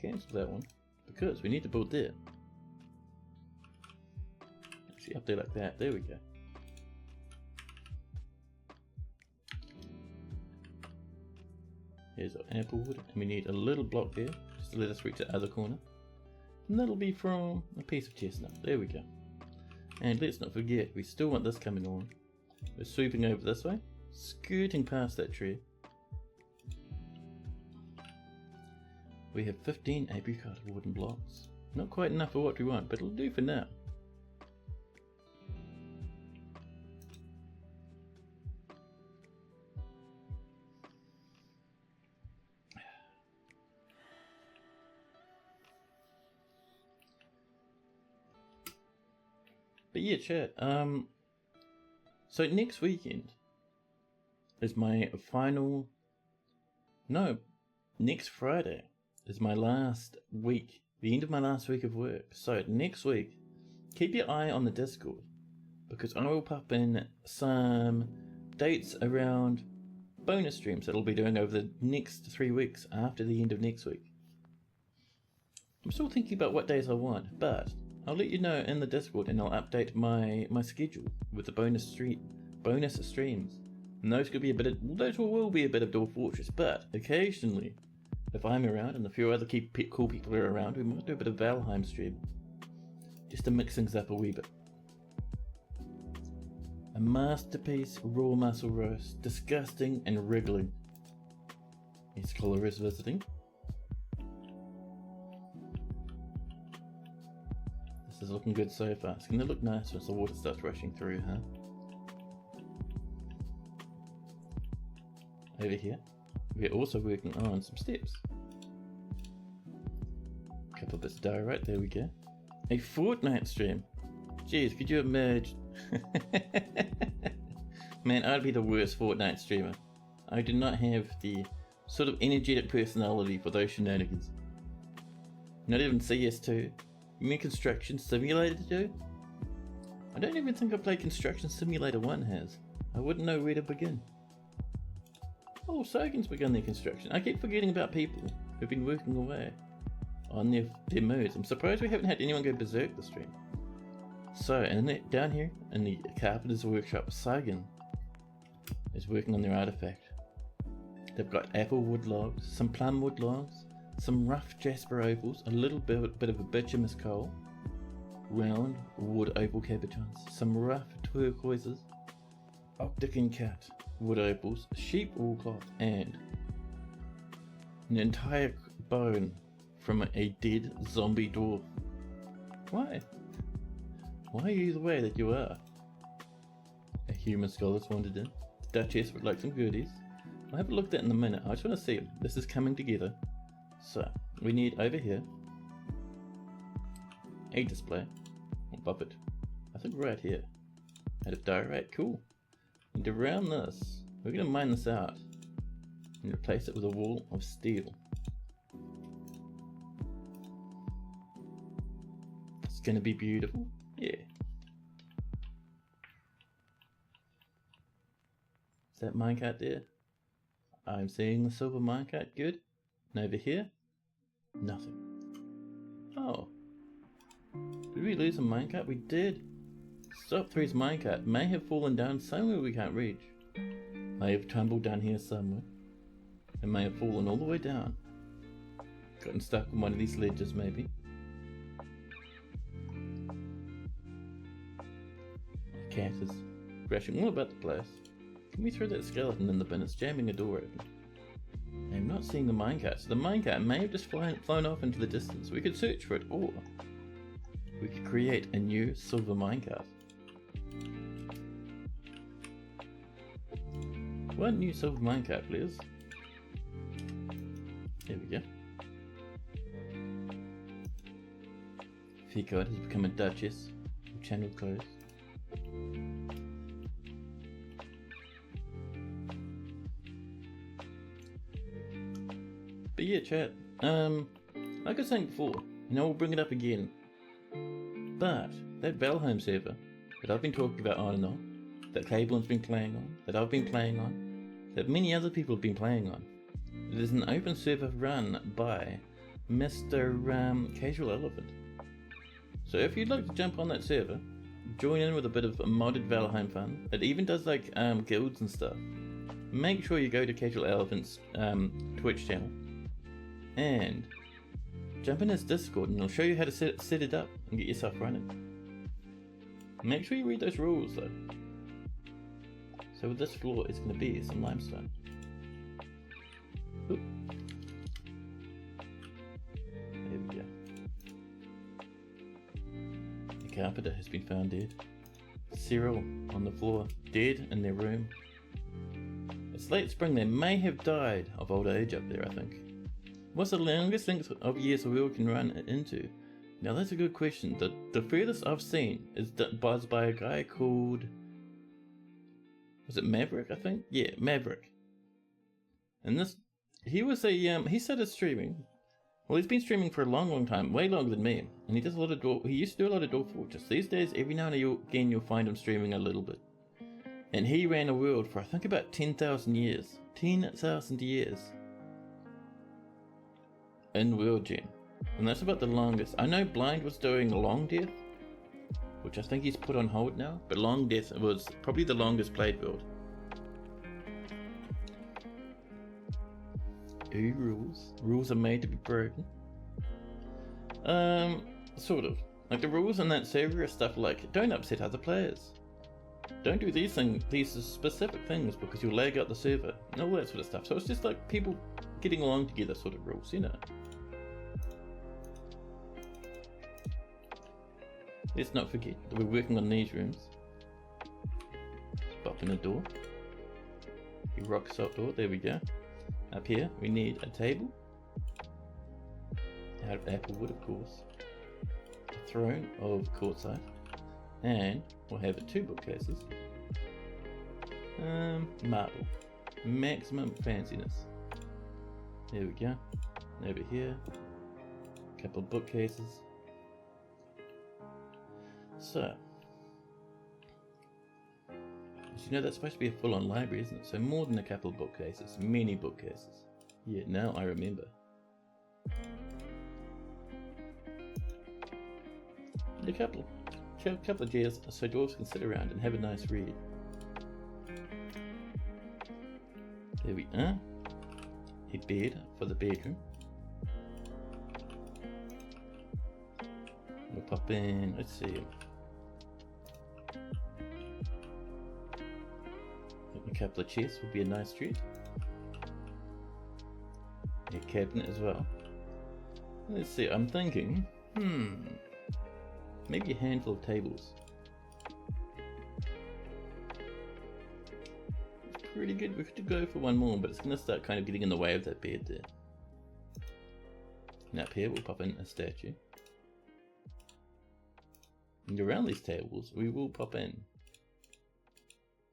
Cancel that one, because we need to build there. Actually, up there like that. There we go. Here's our apple wood, and we need a little block there, just to let us reach the other corner. And that'll be from a piece of chestnut. There we go. And let's not forget, we still want this coming on. We're swooping over this way, skirting past that tree. We have 15 apricot wooden blocks. Not quite enough for what we want, but it'll do for now. But yeah, chat. So next weekend is my final. No, next Friday is my last week. The end of my last week of work. So next week, keep your eye on the Discord, because I will pop in some dates around bonus streams that I'll be doing over the next 3 weeks after the end of next week. I'm still thinking about what days I want, but I'll let you know in the Discord, and I'll update my schedule with the bonus streams. And those could be those will be a bit of Dwarf Fortress, but occasionally, if I'm around and a few other cool people are around, we might do a bit of Valheim stream, just to mix things up a wee bit. A masterpiece raw muscle roast, disgusting and wriggling. A scholar is visiting. This is looking good so far. It's going to look nice once the water starts rushing through, huh? Over here, we're also working on some steps. A couple bits of diorite, there we go. A fortnight stream. Jeez, could you imagine? Man, I'd be the worst fortnight streamer. I do not have the sort of energetic personality for those shenanigans. Not even CS2. You mean Construction Simulator 2? I don't even think I played Construction Simulator 1 has. I wouldn't know where to begin. Oh, Sogan's begun their construction. I keep forgetting about people who've been working away on their modes. I'm surprised we haven't had anyone go berserk this stream. So, and down here in the Carpenter's Workshop, Sagan is working on their artifact. They've got apple wood logs, some plum wood logs, some rough jasper opals, a little bit of a bituminous coal, round wood opal cabochons, some rough turquoises, optic and cat wood opals, sheep wool cloth, and an entire bone from a dead zombie dwarf. Why? Why are you the way that you are? A human scholar's wandered in. The Duchess would like some goodies. I'll have a look at that in a minute. I just want to see if this is coming together. So, we need over here a display, or buffet, I think right here, out of diorite, cool. And around this, we're going to mine this out and replace it with a wall of steel. It's going to be beautiful, yeah. Is that minecart there? I'm seeing the silver minecart, good. And over here, nothing. Oh. Did we lose a minecart? We did. Stop 3's minecart may have fallen down somewhere we can't reach. May have tumbled down here somewhere. It may have fallen all the way down. Gotten stuck on one of these ledges maybe. The cat is crashing all about the place. Can we throw that skeleton in the bin? It's jamming a door open. I'm not seeing the minecart, so the minecart may have just flown off into the distance. We could search for it, or we could create a new silver minecart. One new silver minecart, please. There we go. Ficod has become a duchess. Channeledclosed. But yeah, chat, like I was saying before, we'll bring it up again, but that Valheim server that I've been talking about on and on, that Cablin's been playing on, that I've been playing on, that many other people have been playing on, it is an open server run by Mr. Casual Elephant. So if you'd like to jump on that server, join in with a bit of modded Valheim fun, it even does like guilds and stuff, make sure you go to Casual Elephant's Twitch channel and jump in his Discord and he'll show you how to set it up and get yourself running. Make sure you read those rules though. So with this floor it's going to be some limestone. Oop. There we go. The carpenter has been found dead. Cyril on the floor, dead in their room. It's late spring, they may have died of old age up there, I think. What's the longest length of years a wheel can run into? Now that's a good question. The furthest I've seen is buzzed by a guy called... was it Maverick, I think? Yeah, Maverick. And this... he was a... he started streaming. Well, he's been streaming for a long time, way longer than me. And he does a lot of he used to do a lot of Dwarf Fortress. These days, every now and again, you'll find him streaming a little bit. And he ran a world for, I think, about 10,000 years. 10,000 years. In World Gen. And that's about the longest. I know Blind was doing Long Death, which I think he's put on hold now, but Long Death was probably the longest played build. Ooh, rules. Rules are made to be broken. Sort of. Like the rules in that server are stuff like, don't upset other players. Don't do these specific things because you'll lag out the server, and all that sort of stuff. So it's just like people getting along together sort of rules, let's not forget that we're working on these rooms. Pop in a door. A rock salt door, there we go. Up here we need a table. Out of apple wood, of course. A throne of quartzite. And we'll have 2 bookcases. Marble. Maximum fanciness. There we go. Over here. A couple of bookcases. So, as you know, that's supposed to be a full-on library, isn't it? So more than a couple of bookcases, many bookcases. Yeah, now I remember. And a couple of chairs so dwarves can sit around and have a nice read. There we are. A bed for the bedroom. We'll pop in, let's see. A couple of chests would be a nice treat. A cabinet as well. Let's see, I'm thinking, maybe a handful of tables. Pretty good. We could go for one more, but it's going to start kind of getting in the way of that bed there. And up here we'll pop in a statue. And around these tables we will pop in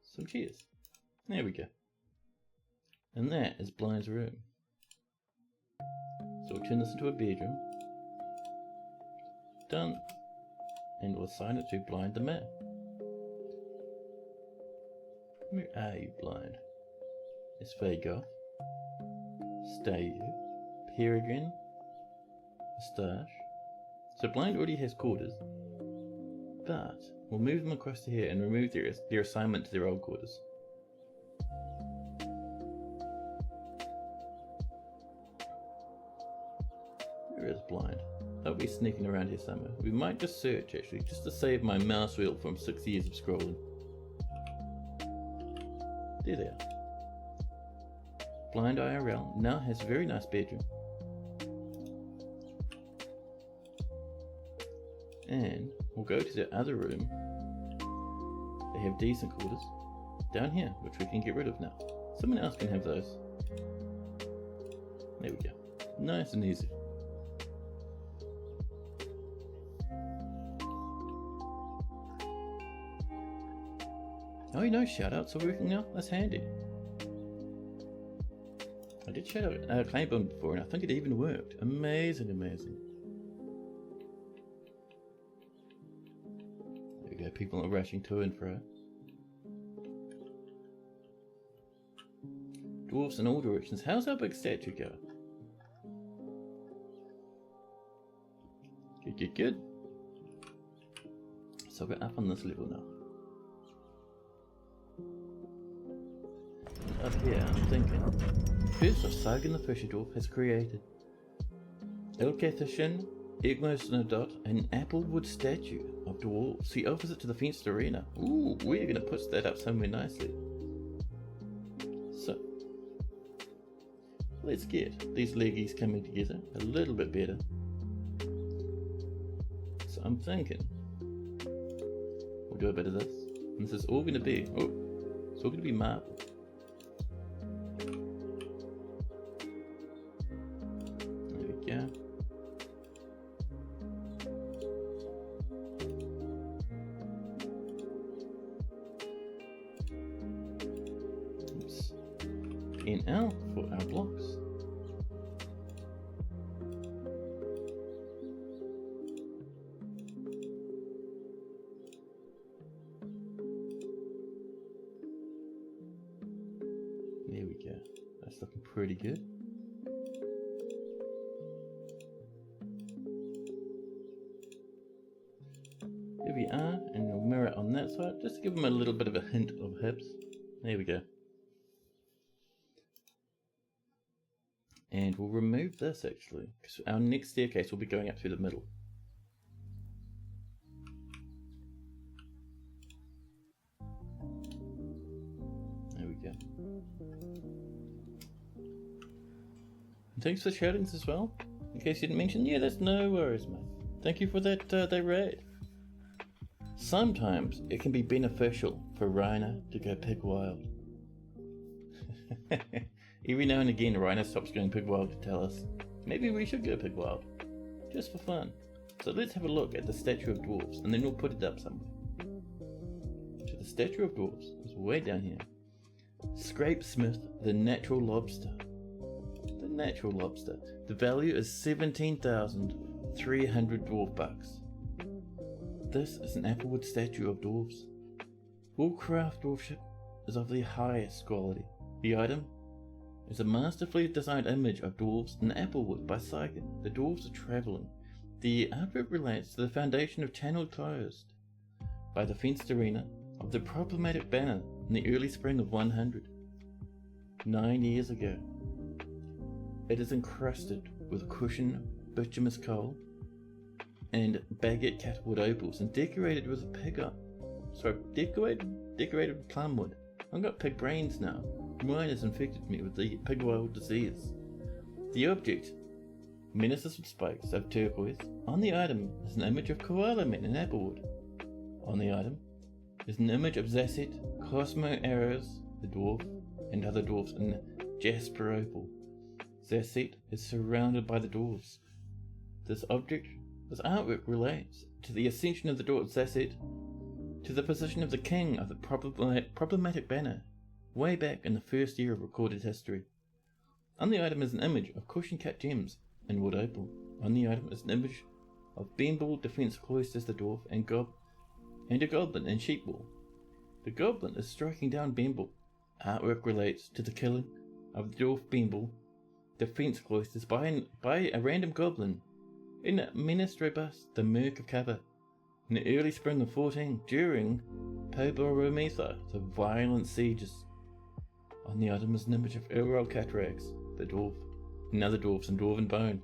some chairs. There we go. And that is Blind's room. So we'll turn this into a bedroom. Done. And we'll assign it to Blind the man. Where are you, Blind? It's Vago. Stay you. Peregrine. Moustache. So Blind already has quarters. But we'll move them across to here and remove their assignment to their old quarters. Where is Blind? They'll be sneaking around here somewhere. We might just search actually, just to save my mouse wheel from 6 years of scrolling. There they are. Blind IRL now has a very nice bedroom. And we'll go to the other room. They have decent quarters. Down here, which we can get rid of now. Someone else can have those. There we go. Nice and easy. Oh, you know, shoutouts are working now. That's handy. I did shout out Claiborne before, and I think it even worked. Amazing, amazing. There we go. People are rushing to and fro. Dwarves in all directions. How's our big statue go? Good, good, good. So we're up on this level now. Up here, I'm thinking, first of Sagan the Fisher Dwarf has created Ilkathishin, Egmosnodot, an applewood statue of dwarves. He offers it to the fenced arena. Ooh, we're going to put that up somewhere nicely. So, let's get these leggies coming together a little bit better. So I'm thinking, we'll do a bit of this. And this is all going to be, it's all going to be marble. Yeah. Oops. In out for our blocks. There we go. That's looking pretty good. There we are, and we'll mirror it on that side, just to give them a little bit of a hint of hips. There we go. And we'll remove this actually, because our next staircase will be going up through the middle. There we go. And thanks for the shoutings as well. In case you didn't mention, yeah, that's no worries, mate. Thank you for that raid. Sometimes it can be beneficial for Rhino to go pig wild. Every now and again Rhino stops going pig wild to tell us, maybe we should go pig wild, just for fun. So let's have a look at the statue of dwarves and then we'll put it up somewhere. So the statue of dwarves is way down here. Scrape Smith, the natural lobster. The natural lobster. The value is 17,300 dwarf bucks. This is an applewood statue of dwarves. All craft dwarfship is of the highest quality. The item is a masterfully designed image of dwarves in applewood by Psychic. The dwarves are travelling. The artwork relates to the foundation of Channeledclosed by the fenced arena of the problematic banner in the early spring of 100, 9 years ago. It is encrusted with cushion bituminous coal and baguette catwood opals and decorated with decorated with plumwood. I've got pig brains now. Mine has infected me with the pig wild disease. The object menaces with spikes of turquoise. On the item is an image of koala men in applewood. On the item is an image of Zasset, Cosmo Arrows, the dwarf, and other dwarfs in jasper opal. Zasset is surrounded by the dwarves. This artwork relates to the ascension of the dwarf Zasset to the position of the king of the problematic banner, way back in the first year of recorded history. On the item is an image of cushion-cut gems in wood opal. On the item is an image of Benball defense cloisters the dwarf and a goblin in sheep wool. The goblin is striking down Benball. Artwork relates to the killing of the dwarf Benball defense cloisters by a random goblin in Minas Robust, the Merc of Cover, in the early spring of 14 during Poboromitha, the violent sieges. On the item is an image of Elroy Cataracts, the dwarf, and other dwarfs in dwarven bone.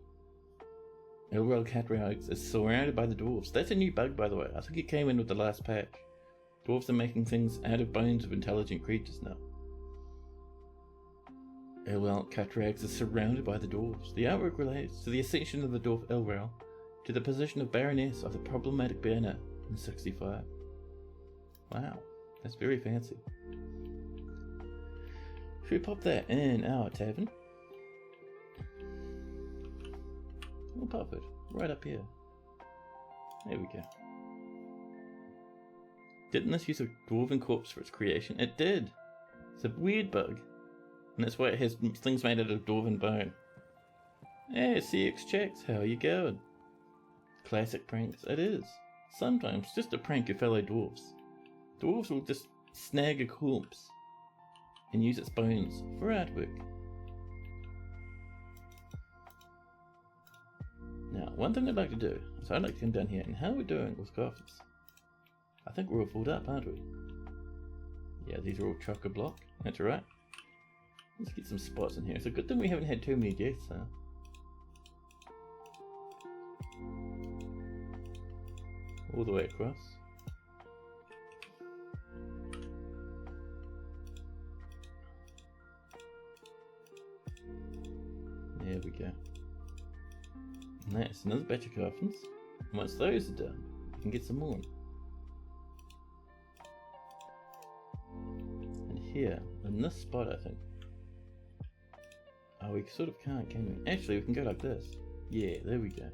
Elroy Cataracts is surrounded by the dwarfs. That's a new bug, by the way. I think it came in with the last patch. Dwarfs are making things out of bones of intelligent creatures now. Elroy Cataracts is surrounded by the dwarfs. The artwork relates to the ascension of the dwarf Elroy to the position of Baroness of the problematic banner in 65. Wow, that's very fancy. Should we pop that in our tavern? We'll pop it right up here. There we go. Didn't this use a dwarven corpse for its creation? It did. It's a weird bug. And that's why it has things made out of dwarven bone. Hey, CX checks, how are you going? Classic pranks, it is. Sometimes just to prank your fellow dwarves. Dwarves will just snag a corpse and use its bones for artwork. Now, one thing I'd like to do is I'd like to come down here and how are we doing with coffins? I think we're all filled up, aren't we? Yeah, these are all chock-a-block. That's right. Let's get some spots in here. It's a good thing we haven't had too many deaths, huh? All the way across. There we go. And that's another batch of coffins. And once those are done, we can get some more. And here, in this spot I think. Oh, we sort of can't, can we? Actually, we can go like this. Yeah, there we go.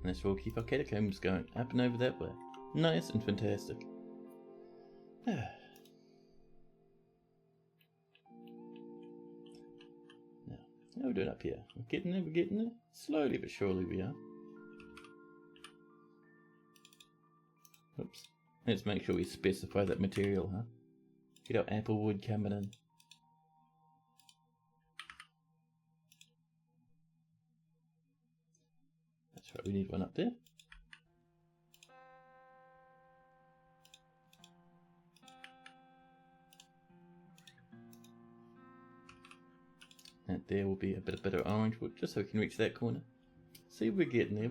And that's where we'll keep our catacombs going, up and over that way. Nice and fantastic. Now, how are we doing up here? We're getting there, Slowly but surely we are. Oops. Let's make sure we specify that material, huh? Get our apple wood coming in. That's right, we need one up there. And there will be a bit of orange wood, just so we can reach that corner. See, we're getting there,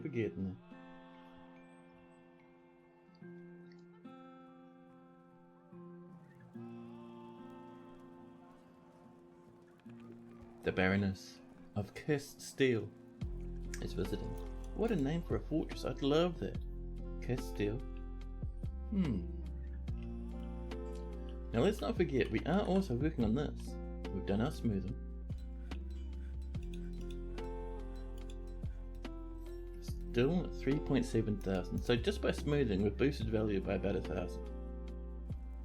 The Baroness of Cursed Steel is visiting. What a name for a fortress. I'd love that. Cursed Steel. Now let's not forget, we are also working on this. We've done our smoothing. Still 3.7 thousand. So just by smoothing, we've boosted value by about 1,000.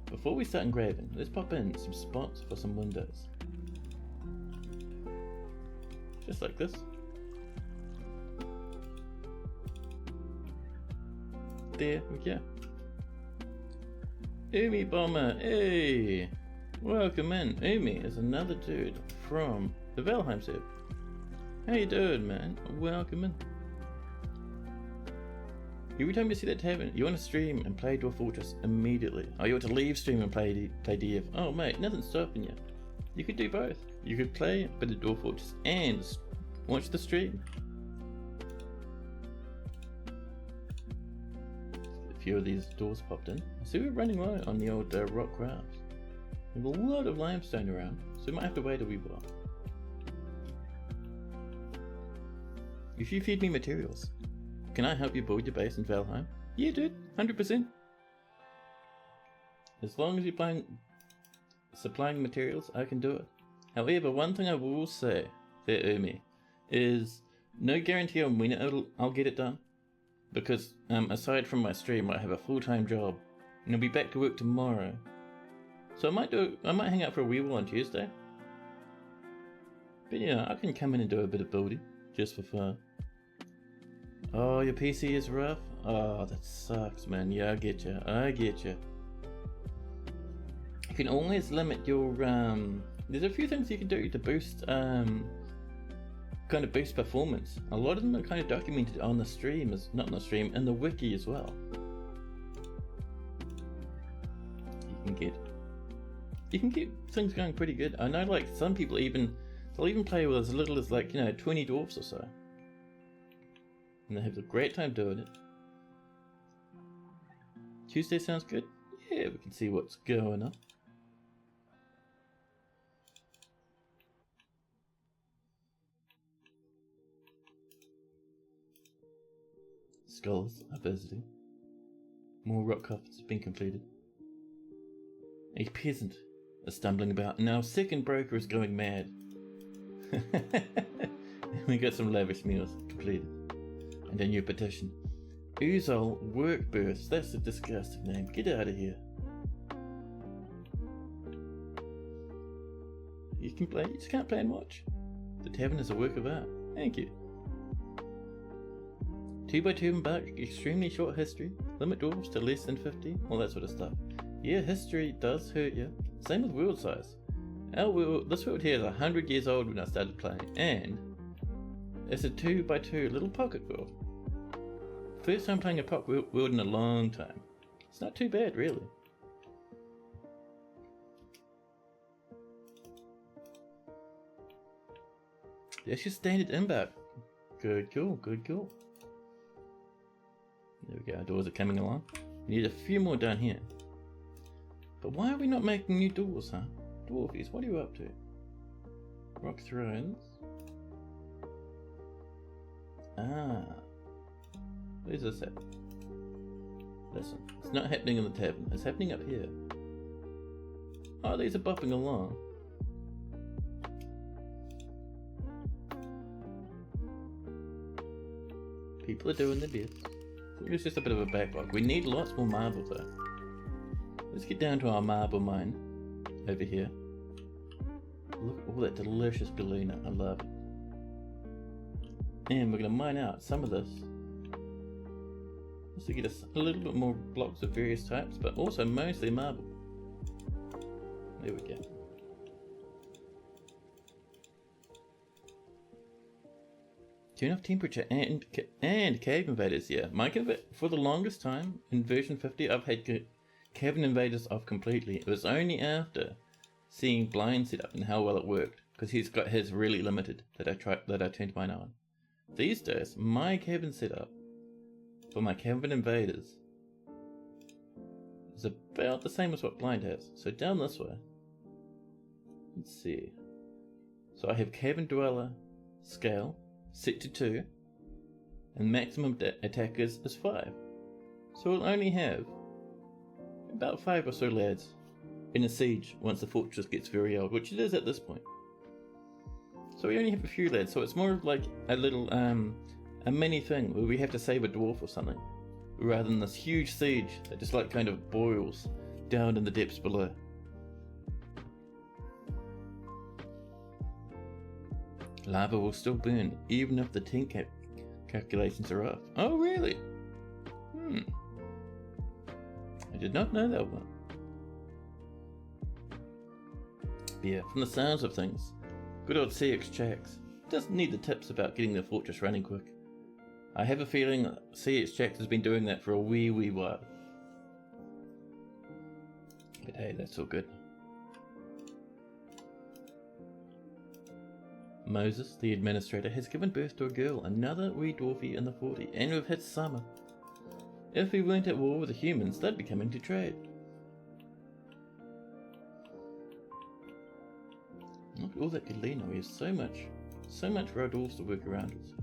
Before we start engraving, let's pop in some spots for some windows. Just like this. There we go. Umi Bomber, hey! Welcome in. Umi is another dude from the Valheim server. How you doing, man? Welcome in. Every time you see that tavern, you want to stream and play Dwarf Fortress immediately. Oh, you want to leave stream and play DF. Oh mate, nothing's stopping you. You could do both. You could play a bit of Dwarf Fortress and watch the stream. A few of these doors popped in. So we're running low on the old rock crafts. We have a lot of limestone around, so we might have to wait a wee while. If you feed me materials, can I help you build your base in Valheim? Yeah dude, 100%. As long as you're supplying materials, I can do it. However, one thing I will say there, Umi, is no guarantee on when I'll get it done. Because aside from my stream, I have a full-time job and I'll be back to work tomorrow. So I might hang out for a wee while on Tuesday. But yeah, I can come in and do a bit of building just for fun. Oh, your PC is rough? Oh, that sucks, man. Yeah, I get you. You can always limit your there's a few things you can do to boost kind of boost performance. A lot of them are kind of documented on the stream, not on the stream, in the wiki as well. You can keep things going pretty good. I know like some people they'll even play with as little as like 20 dwarfs or so. And they have a great time doing it. Tuesday sounds good? Yeah, we can see what's going on. Scholars are visiting. More rock coffins have been completed. A peasant is stumbling about, and our second broker is going mad. We got some lavish meals completed. And a new petition. Uzol Workburst. That's a disgusting name. Get out of here. You can play. You just can't play and watch. The tavern is a work of art. Thank you. 2x2 and back. Extremely short history. Limit dwarves to less than 50. All that sort of stuff. Yeah, history does hurt you. Same with world size. Our world, this world here is 100 years old when I started playing, and it's a 2x2 little pocket world. First time playing a pocket world in a long time. It's not too bad, really. That's your standard inbound. Good call, good call. There we go, our doors are coming along. We need a few more down here. But why are we not making new doors, huh? Dwarfies, what are you up to? Rock thrones. Ah. Where's this at? Listen, it's not happening in the tavern, it's happening up here. Oh, these are bopping along. People are doing their best. It's just a bit of a backlog. We need lots more marble though. Let's get down to our marble mine over here. Look at all that delicious galena. I love it. And we're going to mine out some of this. Just to get us a little bit more blocks of various types, but also mostly marble. There we go. Turn off temperature and cave invaders. Yeah, for the longest time in version 50, I've had cavern invaders off completely. It was only after seeing Blind set up and how well it worked, because he's got his really limited, that I turned mine on. These days, my cavern setup for my cavern invaders is about the same as what Blind has. So down this way, let's see. So I have cabin dweller scale set to 2, and maximum attack is 5. So we'll only have about 5 or so lads in a siege once the fortress gets very old, which it is at this point. So we only have a few lads, so it's more of like a little a mini thing where we have to save a dwarf or something, rather than this huge siege that just like kind of boils down in the depths below. Lava will still burn even if the tank calculations are off. Oh really? I did not know that one. But yeah, from the sounds of things, good old CX Chax doesn't need the tips about getting the fortress running quick. I have a feeling CX Chax has been doing that for a wee while. But hey, that's all good. Moses, the administrator, has given birth to a girl, another wee dwarfie in the 40, and we've hit summer. If we weren't at war with the humans, they'd be coming to trade. Look at all that Galena, we have so much for our dwarves to work around us.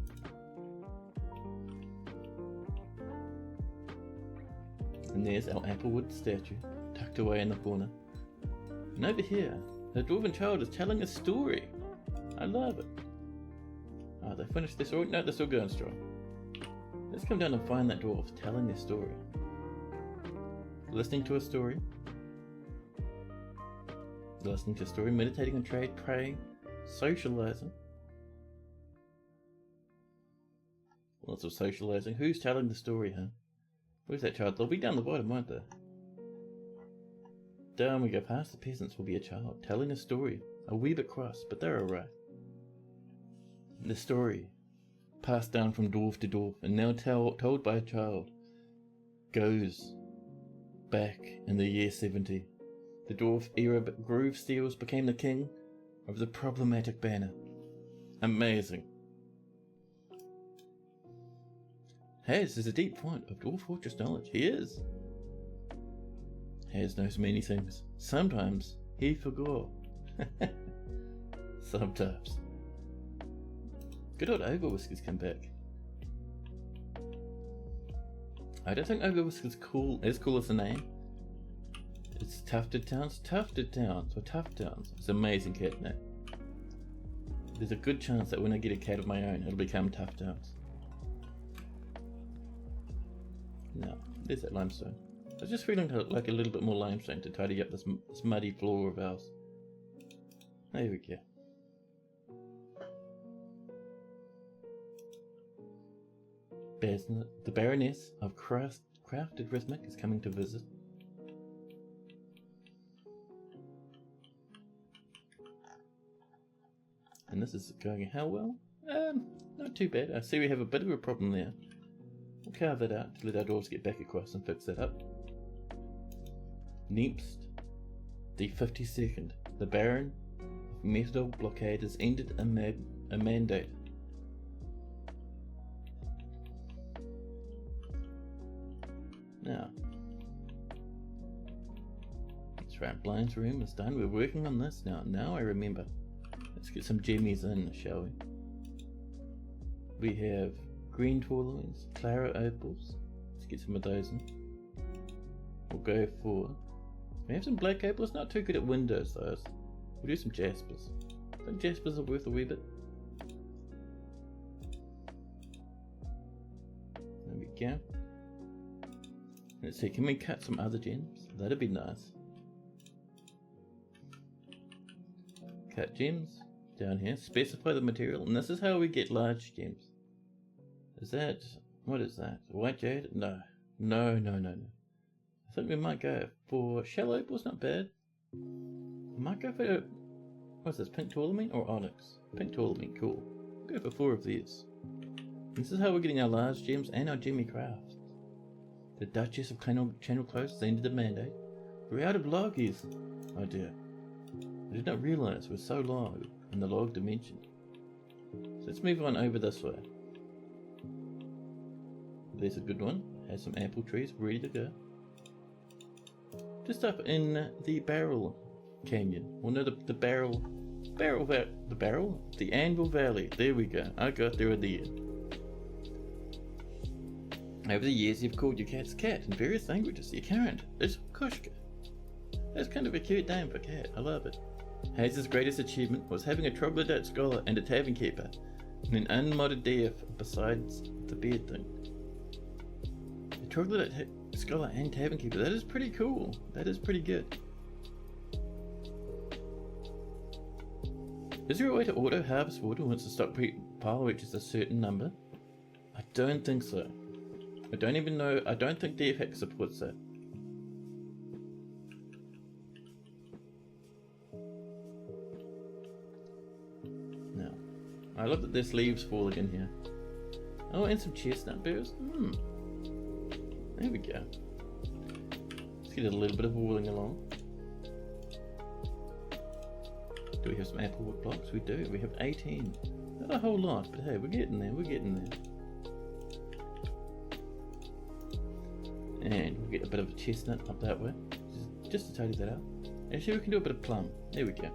And there's our applewood statue, tucked away in the corner. And over here, the dwarven child is telling a story. I love it. Oh, they finished this, or no, they're still going strong. Let's come down and find that dwarf telling their story. Listening to a story. Listening to a story, meditating on trade, praying, socializing. Lots of socializing. Who's telling the story, huh? Where's that child? They'll be down the bottom, won't they? Down we go past the peasants will be a child telling a story. A wee bit cross, but they're alright. The story, passed down from dwarf to dwarf, and now told by a child, goes back in the year 70. The dwarf era Groove Steels became the king of the problematic banner. Amazing. Haz is a deep font of dwarf fortress knowledge. He is. Haz knows many things. Sometimes he forgot. Sometimes. Good old Overwhisker's come back. I don't think Overwhisker's as cool as the name. It's Tufted Towns, or Tuft Towns. It's an amazing cat name. There's a good chance that when I get a cat of my own, it'll become Tuft Towns. No, there's that limestone. I was just feeling like a little bit more limestone to tidy up this muddy floor of ours. There we go. The Baroness of Crafted Rhythmic is coming to visit. And this is going how well? Not too bad. I see we have a bit of a problem there. We'll carve that out to let our dwarves get back across and fix that up. Next, the 52nd. The Baron of Metal Blockade has ended a mandate. Now, that's right, Blind's room is done. We're working on this now. Now I remember. Let's get some jimmies in, shall we? We have green tourloins, Clara opals. Let's get some of those in. We'll go for... We have some black opals, not too good at windows though. We'll do some jaspers. I think jaspers are worth a wee bit. There we go. Let's see, can we cut some other gems? That'd be nice. Cut gems down here, specify the material, and this is how we get large gems. Is that, what is that? White jade? No. No. I think we might go for shell opals, not bad. Might go for, what's this, pink tourmaline or onyx? Pink tourmaline, cool. Go for 4 of these. This is how we're getting our large gems and our gemmy crafts. The Duchess of Channeleclosed has ended the mandate. We're out of loggies. Oh dear. I did not realise we're so low in the log dimension. So let's move on over this way. There's a good one. Has some apple trees ready to go. Just up in the Barrel Canyon. Well, no, the Barrel The Anvil Valley. There we go. I got there in the end. Over the years, you've called your cat's cat in various languages. Your current is Kushka. That's kind of a cute name for cat. I love it. Hayes' greatest achievement was having a troglodyte scholar and a tavern keeper, and an unmodded DF besides the beard thing. A troglodyte scholar and tavern keeper. That is pretty cool. That is pretty good. Is there a way to auto harvest water once the stockpile reaches a certain number? I don't think so. I don't even know. I don't think DFX supports that. No. I love that there's leaves falling in here. Oh, and some chestnut burrs. There we go. Let's get a little bit of walling along. Do we have some applewood blocks? We do. We have 18. Not a whole lot, but hey, we're getting there. We're getting there. And we'll get a bit of a chestnut up that way, just to tidy that up. Actually, we can do a bit of plum. There we go.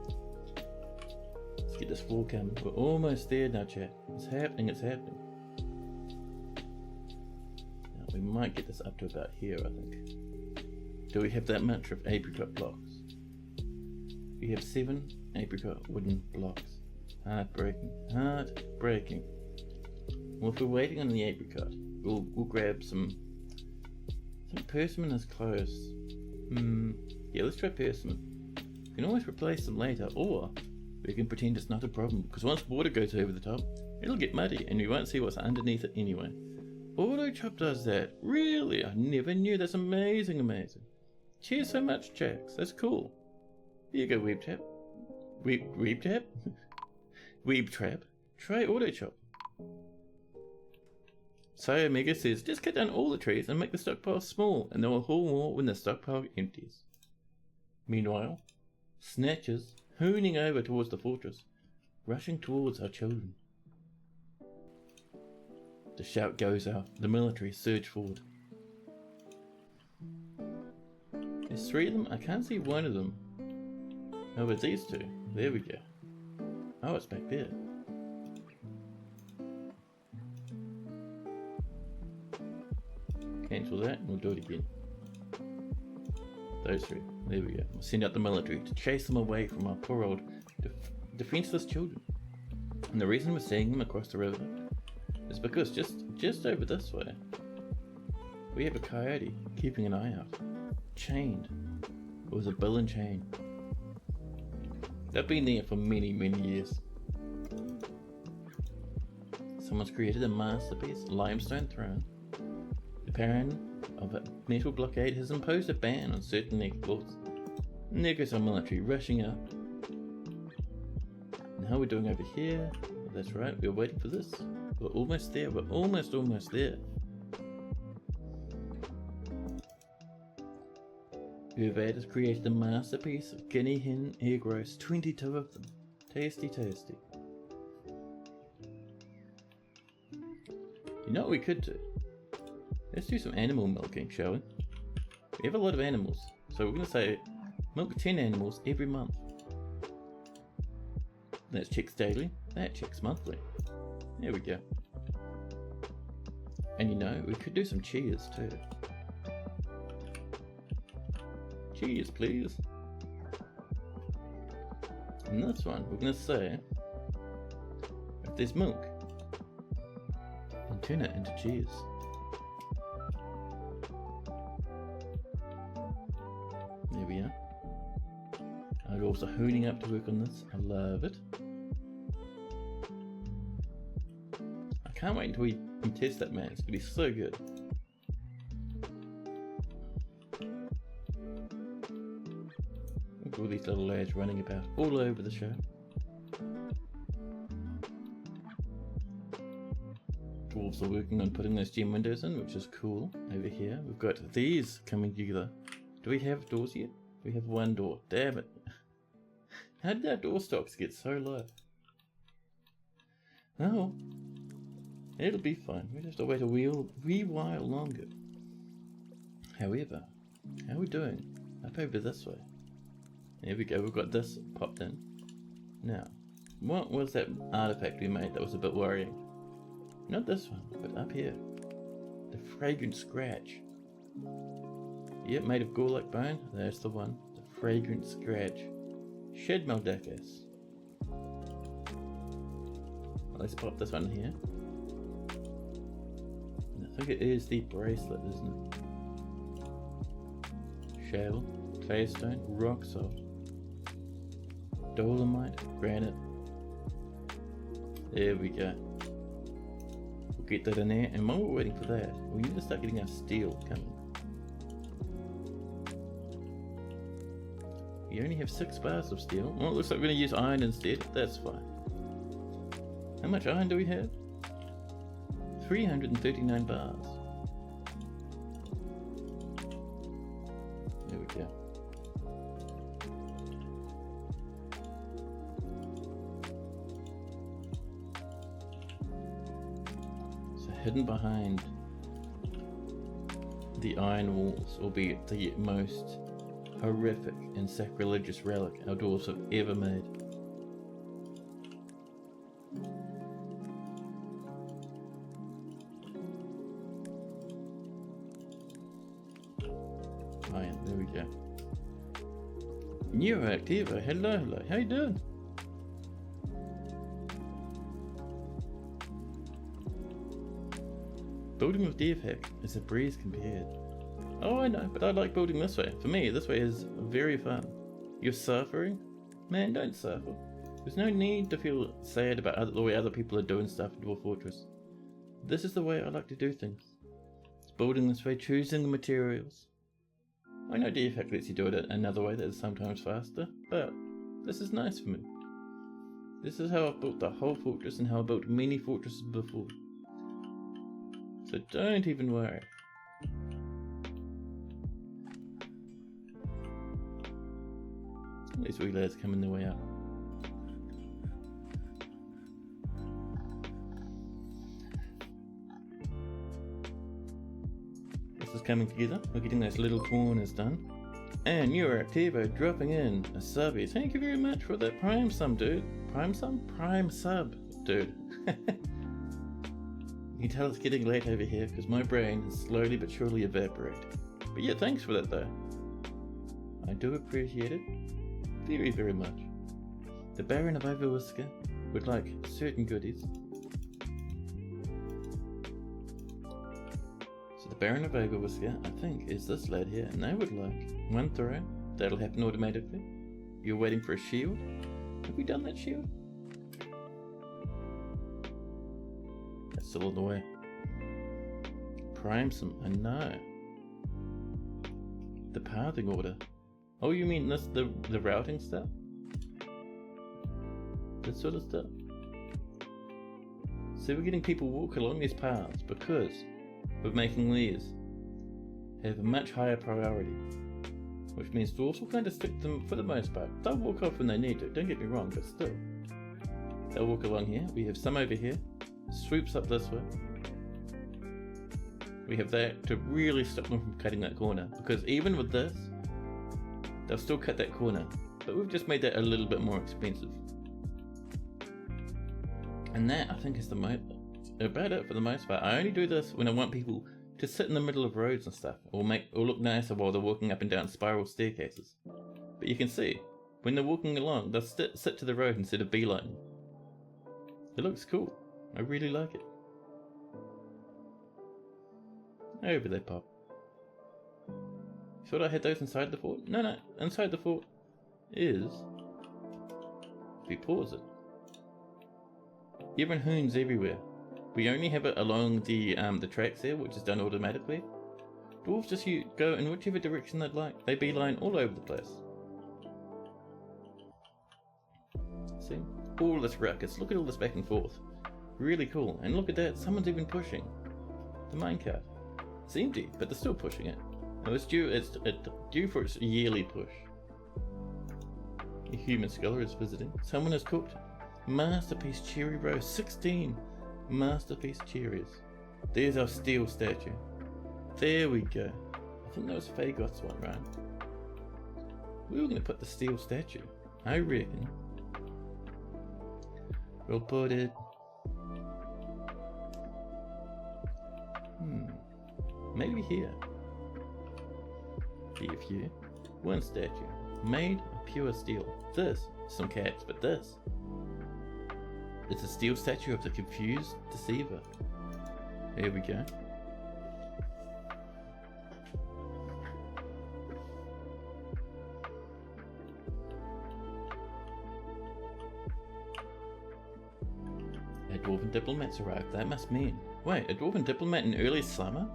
Let's get this fall coming. We're almost there now, chat. It's happening, it's happening. Now, we might get this up to about here, I think. Do we have that much of apricot blocks? We have 7 apricot wooden blocks. Heartbreaking. Heartbreaking. Well, if we're waiting on the apricot, we'll grab some... I think persimmon is close. Yeah, let's try persimmon. We can always replace them later, or we can pretend it's not a problem, because once water goes over the top, it'll get muddy, and we won't see what's underneath it anyway. Auto chop does that? Really? I never knew. That's amazing, amazing. Cheers so much, Jax. That's cool. Here you go, Weeb Trap. Weeb Trap? Weeb Trap. Try auto chop. So Omega says, just cut down all the trees and make the stockpile small, and they will haul more when the stockpile empties. Meanwhile, Snatches, hooning over towards the fortress, rushing towards our children. The shout goes out, the military surge forward. There's 3 of them, I can't see one of them. Oh, it's these 2. There we go. Oh, it's back there. Cancel that and we'll do it again. Those 3. There we go. We'll send out the military to chase them away from our poor old defenseless children. And the reason we're seeing them across the river is because just over this way, we have a coyote keeping an eye out. Chained. It was a bill and chain. They've been there for many, many years. Someone's created a masterpiece, limestone throne. The Baron of a metal blockade has imposed a ban on certain exports. And there goes our military rushing up. And how are we doing over here? Well, that's right, we're waiting for this. We're almost there, we're almost there. Uvad has created a masterpiece of guinea hen egg roast, 22 of them. Tasty, tasty. You know what we could do? Let's do some animal milking, shall we? We have a lot of animals, so we're going to say milk 10 animals every month. That's chicks daily, that chicks monthly. There we go. And you know, we could do some cheers too. Cheers, please. And this one, we're going to say, if there's milk, then turn it into cheers. There we are. I'm also hooning up to work on this. I love it. I can't wait until we can test that, man. It's going to be so good. Look at all these little lads running about all over the show. Dwarves are working on putting those gem windows in, which is cool. Over here, we've got these coming together. Do we have doors yet? We have one door. Damn it. How did our door stocks get so low? Oh, it'll be fine. We just have to wait a wee while longer. However, how are we doing? Up over this way. There we go. We've got this popped in. Now, what was that artifact we made that was a bit worrying? Not this one, but up here. The fragrant scratch. Yep, made of gore-like bone. There's the one. The fragrant scratch. Shed Maldacus. Let's pop this one here. And I think it is the bracelet, isn't it? Shell, claystone, rock salt, dolomite, granite. There we go. We'll get that in there, and while we're waiting for that, we need to start getting our steel coming. You only have 6 bars of steel. Well, it looks like we're going to use iron instead. That's fine. How much iron do we have? 339 bars. There we go. So hidden behind the iron walls will be the most horrific and sacrilegious relic our dwarves have ever made. Iron, there we go. New Activa, hello, how you doing? Building with DFhack is a breeze compared. Oh, I know, but I like building this way. For me, this way is very fun. You're suffering? Man, don't suffer. There's no need to feel sad about the way other people are doing stuff in Dwarf Fortress. This is the way I like to do things. It's building this way, choosing the materials. I know DFhack lets you do it another way that is sometimes faster, but this is nice for me. This is how I've built the whole fortress and how I built many fortresses before. So don't even worry. These wee lads coming their way up. This is coming together. We're getting those little corners done. And you're Activo dropping in a subby. Thank you very much for that prime sub, dude. Prime sub? Prime sub, dude. You can tell it's getting late over here because my brain is slowly but surely evaporating. But yeah, thanks for that though. I do appreciate it. Very, very much. The Baron of Overwhisker would like certain goodies. So the Baron of Overwhisker, I think, is this lad here, and they would like 1 throw. That'll happen automatically. You're waiting for a shield. Have we done that shield? That's still on the way. Prime some, I know. The pathing order. Oh, you mean this, the routing stuff? This sort of stuff? So we're getting people walk along these paths because we're making these have a much higher priority. Which means dwarves will kind of stick them for the most part. They'll walk off when they need to, don't get me wrong, but still. They'll walk along here. We have some over here. Swoops up this way. We have that to really stop them from cutting that corner. Because even with this, they'll still cut that corner, but we've just made that a little bit more expensive. And that, I think, is about it for the most part. I only do this when I want people to sit in the middle of roads and stuff, or look nicer while they're walking up and down spiral staircases. But you can see, when they're walking along, they'll sit to the road instead of beelining. It looks cool. I really like it. Over they pop. Thought I had those inside the fort? No, inside the fort is, if we pause it, even hoons everywhere. We only have it along the tracks there, which is done automatically. Dwarves just go in whichever direction they'd like. They beeline all over the place. See? All this ruckus. Look at all this back and forth. Really cool. And look at that, someone's even pushing the minecart. It's empty, but they're still pushing it. It's due for its yearly push. A human scholar is visiting. Someone has cooked masterpiece cherry roast. 16 masterpiece cherries. There's our steel statue. There we go. I think that was Fagot's one, right? We were going to put the steel statue. I reckon We'll put it... Maybe here. Be a few. One statue. Made of pure steel. This. Some cats, but this. It's a steel statue of the confused deceiver. There we go. A dwarven diplomat's arrived. That must mean... Wait, a dwarven diplomat in early summer?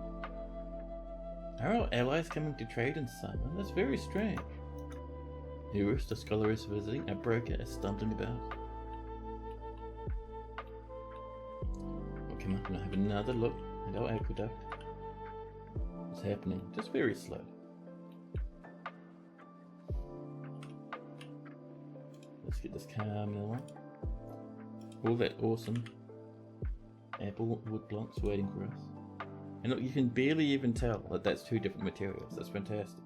Are our allies coming to trade in summer? That's very strange. Eurus, the scholar, is visiting. A broker is stumbling about. Well, come on, I'm gonna have another look at our aqueduct. What's happening? Just very slow. Let's get this Carmilla. All that awesome apple wood blocks waiting for us. And look, you can barely even tell that that's two different materials. That's fantastic.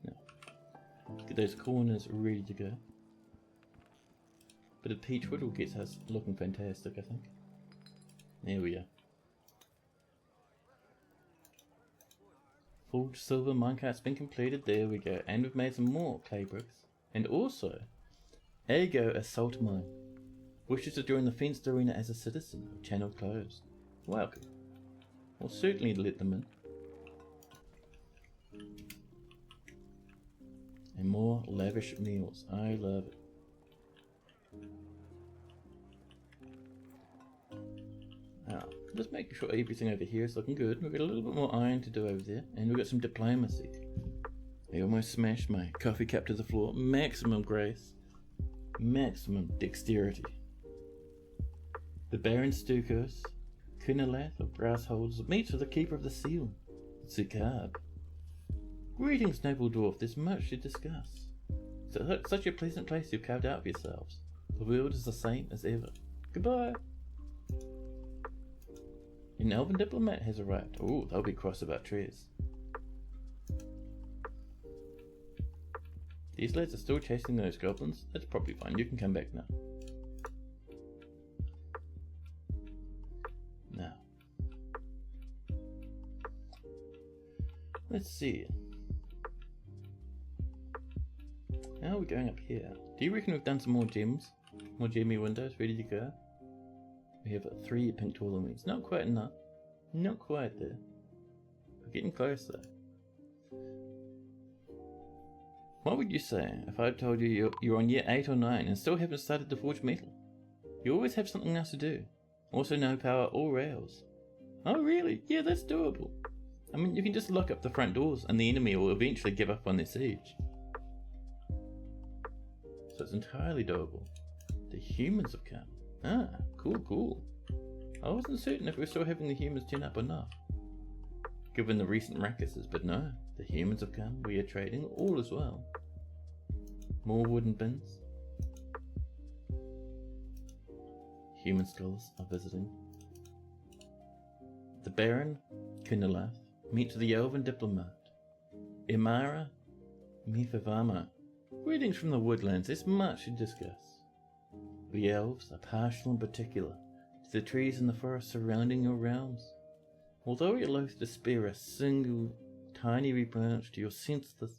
Now, get those corners ready to go. Bit of peach wood will get us looking fantastic, I think. There we are. Forged silver minecart's been completed. There we go. And we've made some more clay bricks. And also, Ego Assault Mine wishes to join the fenced arena as a citizen of Channeledclosed. Welcome. We'll certainly let them in. And more lavish meals. I love it. Now, just making sure everything over here is looking good. We've got a little bit more iron to do over there. And we've got some diplomacy. I almost smashed my coffee cup to the floor. Maximum grace. Maximum dexterity. The Baron Stukos, Kunalath of Brassholders, meets with the Keeper of the Seal, Zikab. Greetings, noble dwarf, there's much to discuss. Such a pleasant place you've carved out for yourselves. The world is the same as ever. Goodbye. An elven diplomat has arrived. Oh, they'll be cross about trees. These lads are still chasing those goblins. That's probably fine. You can come back now. Now. Let's see. How are we going up here? Do you reckon we've done some more gems? More gemmy windows ready to go? We have 3 pink tourlaments. Not quite enough. Not quite there. We're getting close though. What would you say if I told you you're on year 8 or 9 and still haven't started to forge metal? You always have something else to do. Also no power or rails. Oh really? Yeah, that's doable. I mean, you can just lock up the front doors and the enemy will eventually give up on their siege. So it's entirely doable. The humans have come. Ah, cool. I wasn't certain if we're still having the humans turn up or not, given the recent rackuses, but no, the humans have come, we are trading, all as well. More wooden bins. Human scholars are visiting. The Baron Kunalath meets the elven diplomat, Imara Mifavama. Greetings from the woodlands, there's much to discuss. The elves are partial in particular to the trees in the forest surrounding your realms. Although we are loath to spare a single tiny branch to your senseless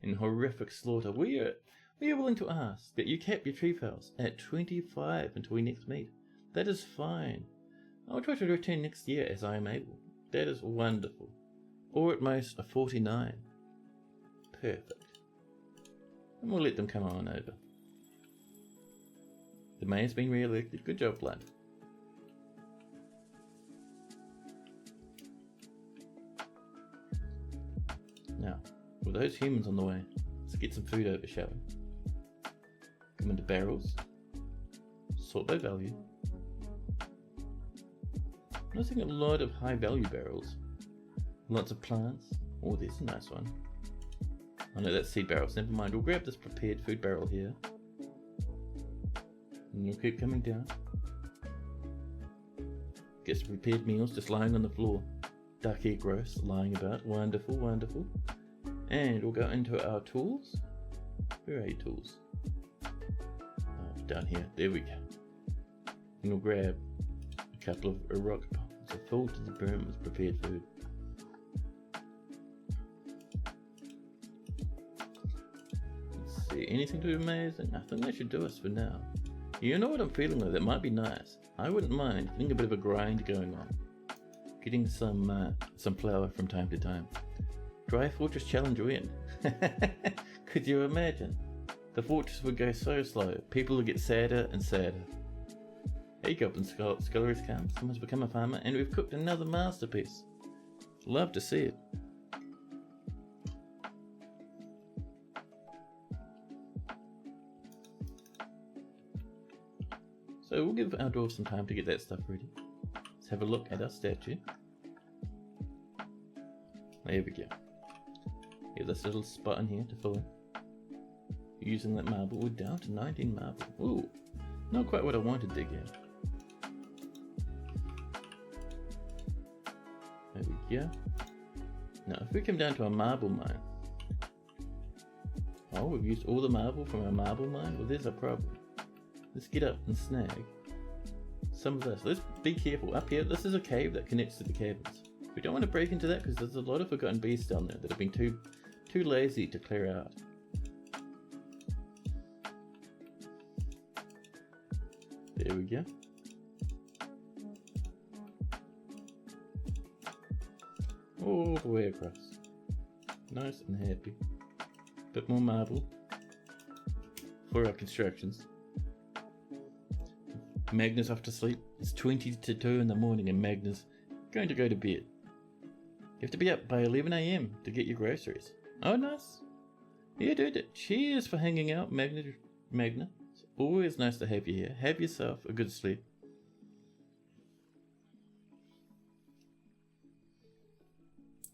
and horrific slaughter, we are willing to ask that you cap your tree fells at 25 until we next meet. That is fine. I'll try to return next year as I am able. That is wonderful. Or at most a 49. Perfect. And we'll let them come on over. The mayor's been re-elected. Good job, lad. Now, with those humans on the way, let's get some food over, shall we? Come into barrels. Sort by value. I'm noticing a lot of high value barrels. Lots of plants. Oh, there's a nice one. Oh no, that's seed barrels. Never mind. We'll grab this prepared food barrel here. And we'll keep coming down. Get some prepared meals just lying on the floor. Duck egg roast lying about. Wonderful. And we'll go into our tools. Where are your tools? Oh, down here. There we go. And we'll grab a couple of rock pots full to the brim with prepared food. Let's see, anything too amazing? I think that should do us for now. You know what I'm feeling like? That might be nice. I wouldn't mind getting a bit of a grind going on. Getting some flour from time to time. Dry Fortress Challenge win. Could you imagine? The fortress would go so slow, people would get sadder and sadder. Hey Goblin Scholars come, someone's become a farmer, and we've cooked another masterpiece. Love to see it. So we'll give our dwarves some time to get that stuff ready. Let's have a look at our statue. There we go. Here's this little spot in here to fill in. Using that marble, we're down to 19 marble. Ooh, not quite what I wanted there, again. There we go. Now, if we come down to a marble mine. Oh, we've used all the marble from our marble mine? Well, there's a problem. Let's get up and snag some of this. Let's be careful. Up here, this is a cave that connects to the caverns. We don't want to break into that because there's a lot of forgotten beasts down there that have been too lazy to clear out. There we go. All the way across. Nice and happy. Bit more marble for our constructions. Magna's off to sleep. It's 20 to 2 in the morning and Magna's going to go to bed. You have to be up by 11 AM to get your groceries. Oh, nice. Yeah, dude. Cheers for hanging out, Magna. It's always nice to have you here. Have yourself a good sleep.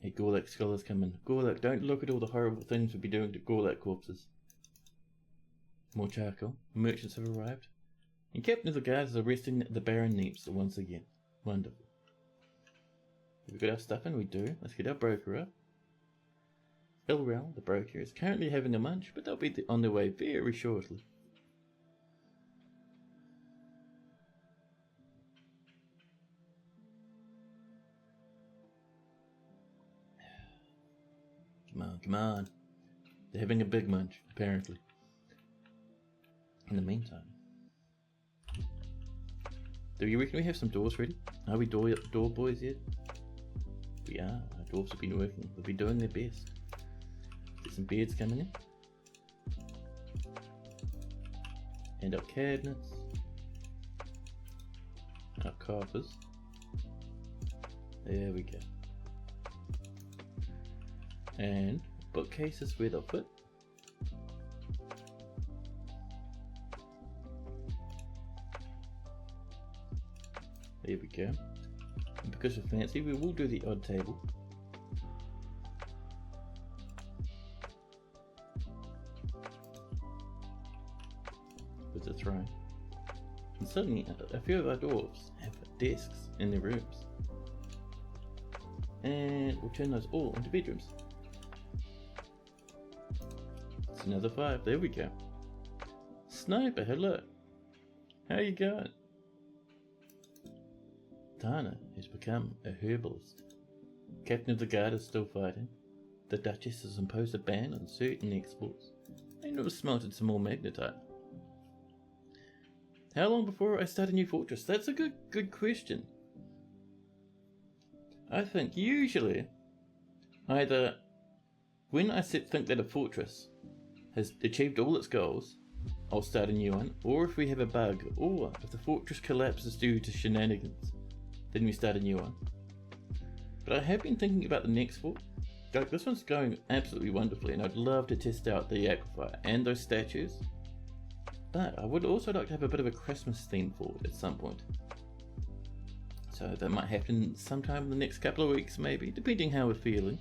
Hey, Gorlak Scholars come in. Gorlak, don't look at all the horrible things we'll be doing to Gorlak corpses. More charcoal. Merchants have arrived. And Captain of the Guards is arresting the Baron Neeps once again. Wonderful. Have we got our stuff in? We do. Let's get our broker up. Ilral, the broker, is currently having a munch, but they'll be on their way very shortly. Come on, come on. They're having a big munch, apparently. In the meantime, do you reckon we have some doors ready? Are we door boys yet? We are. Our dwarves have been working. They'll be doing their best. Get some beds coming in. And our cabinets. Our coffers. There we go. And bookcases where they'll fit. There we go. And because we're fancy, we will do the odd table. With the throne. And suddenly, a few of our dwarves have desks in their rooms. And we'll turn those all into bedrooms. It's another 5. There we go. Sniper, hello. How you going? Tana has become a herbalist. Captain of the Guard is still fighting. The Duchess has imposed a ban on certain exports. And have smelted some more magnetite. How long before I start a new fortress? That's a good question. I think usually either when I think that a fortress has achieved all its goals, I'll start a new one, or if we have a bug, or if the fortress collapses due to shenanigans, then we start a new one. But I have been thinking about the next fort. Like, this one's going absolutely wonderfully, and I'd love to test out the aquifer and those statues. But I would also like to have a bit of a Christmas theme fort at some point. So that might happen sometime in the next couple of weeks, maybe, depending how we're feeling.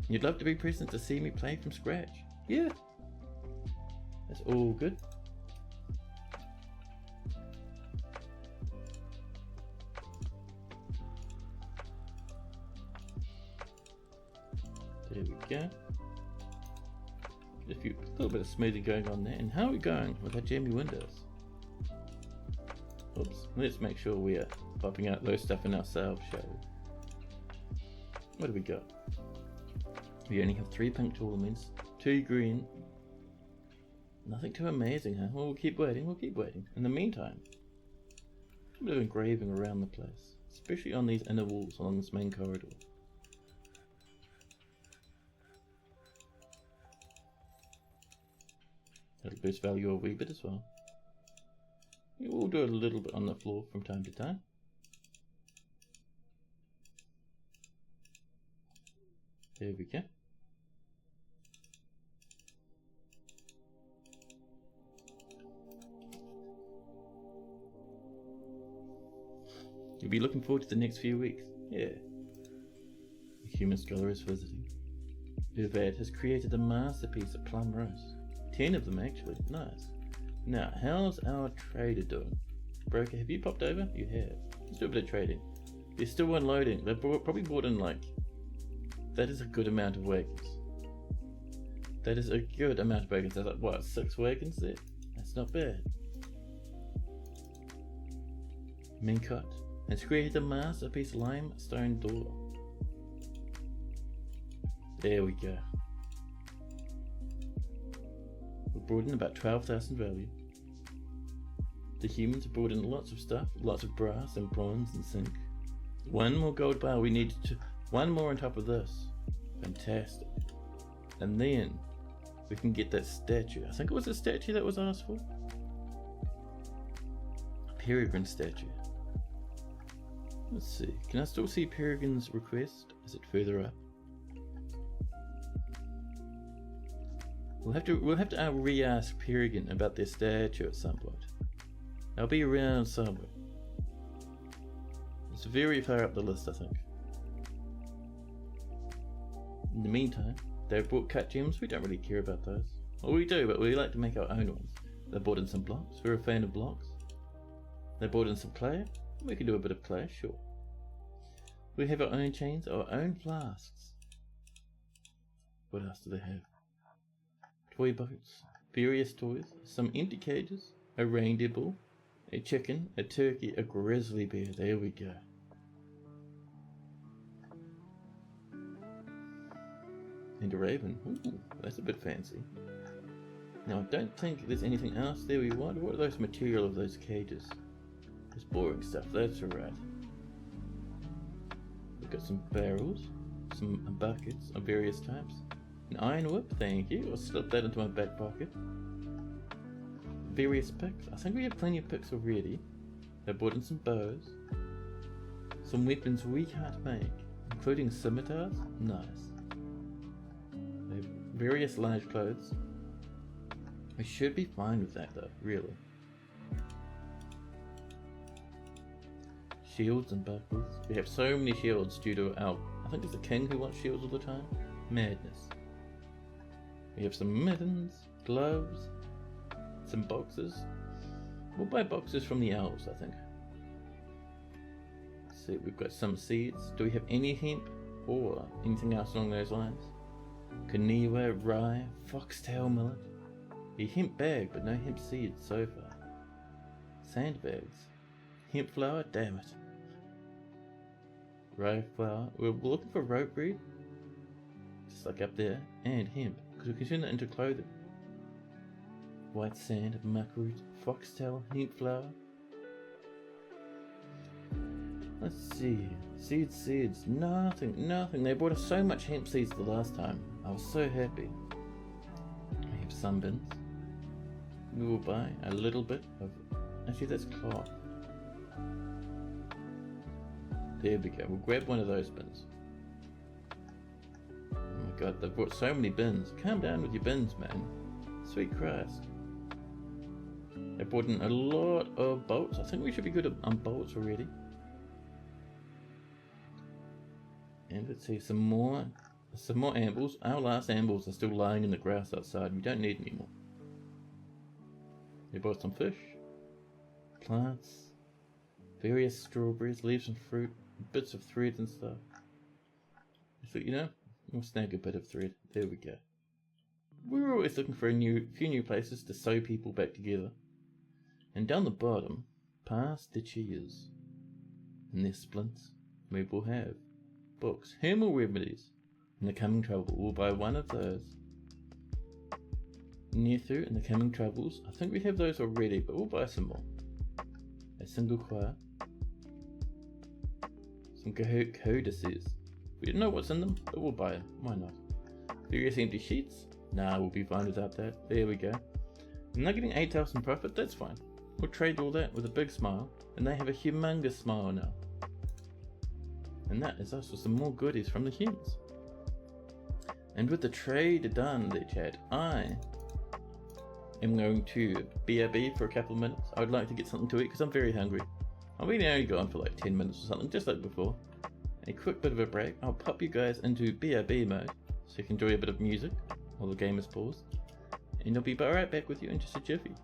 You'd love to be present to see me play from scratch. Yeah, that's all good. There we go. little bit of smoothing going on there. And how are we going with our jammy windows? Oops, let's make sure we are popping out low stuff in ourselves, shall we? What do we got? We only have 3 pink tournaments, 2 green. Nothing too amazing, huh? Well, we'll keep waiting. In the meantime, a bit of engraving around the place, especially on these inner walls along this main corridor. That'll boost value a wee bit as well. We'll do a little bit on the floor from time to time. There we go. You'll be looking forward to the next few weeks. Yeah. The human scholar is visiting. Uvad has created a masterpiece of plum roast. 10 of them actually. Nice. Now, how's our trader doing? Broker, have you popped over? You have. Let's do a bit of trading. They're still unloading. They've probably bought in like... That is a good amount of wagons. That is a good amount of wagons. There's like, what, 6 wagons there? That's not bad. Mincott has created a masterpiece limestone door. There we go. We brought in about 12,000 value. The humans have brought in lots of stuff, lots of brass and bronze and zinc. 1 more gold bar, we need 1 more on top of this. Fantastic. And then we can get that statue. I think it was a statue that was asked for. A Peregrine statue. Let's see, can I still see Peregrine's request? Is it further up? We'll have to re-ask Peregrine about their statue at some point. They'll be around somewhere. It's very far up the list, I think. In the meantime, they've bought cut gems. We don't really care about those. Well, we do, but we like to make our own ones. They bought in some blocks. We're a fan of blocks. They bought in some clay. We can do a bit of clay, sure. We have our own chains, our own flasks. What else do they have? Toy boats, various toys, some empty cages, a reindeer bull, a chicken, a turkey, a grizzly bear. There we go. And a raven. Ooh, that's a bit fancy. Now I don't think there's anything else there we want. What are those material of those cages? It's boring stuff, that's alright. We've got some barrels, some buckets of various types. An iron whip, thank you. I'll slip that into my back pocket. Various picks. I think we have plenty of picks already. They brought in some bows. Some weapons we can't make, including scimitars. Nice. They have various large clothes. We should be fine with that though, really. Shields and buckles. We have so many shields due to our... I think it's the king who wants shields all the time. Madness. We have some mittens, gloves, some boxes. We'll buy boxes from the elves, I think. Let's see, we've got some seeds. Do we have any hemp or anything else along those lines? Kaniwa, rye, foxtail millet. A hemp bag, but no hemp seeds so far. Sandbags. Hemp flour, damn it. Rye flour. We're looking for rope breed. Just like up there. And hemp. Because we can turn that into clothing. White sand, muckroot, foxtail, hemp flour. Let's see. Seeds. Nothing. They brought us so much hemp seeds the last time. I was so happy. We have some bins. We will buy a little bit of... Actually, that's cloth. There we go. We'll grab one of those bins. Oh my god, they've brought so many bins. Calm down with your bins, man. Sweet Christ. They brought in a lot of bolts. I think we should be good on bolts already. And let's see, some more ambles. Our last ambles are still lying in the grass outside. We don't need any more. They brought some fish, plants, various strawberries, leaves and fruit, bits of thread and stuff. So, you know, we'll snag a bit of thread. There we go. we were always looking for few new places to sew people back together. And down the bottom, past the cheers and their splints, we will have books, herbal remedies, and the coming trouble. We'll buy one of those. Nethu and the coming troubles, I think we have those already, but we'll buy some more. A single choir, some codices. We don't know what's in them, but we'll buy them. Why not? Various empty sheets. Nah, we'll be fine without that. There we go. I'm not getting 8,000 profit, that's fine. We'll trade all that with a big smile, and they have a humongous smile now. And that is us with some more goodies from the humans. And with the trade done there, chat, I am going to BRB for a couple of minutes. I would like to get something to eat because I'm very hungry. I've been only gone for like 10 minutes or something, just like before. A quick bit of a break. I'll pop you guys into BRB mode so you can enjoy a bit of music while the game is paused. And I'll be right back with you in just a jiffy.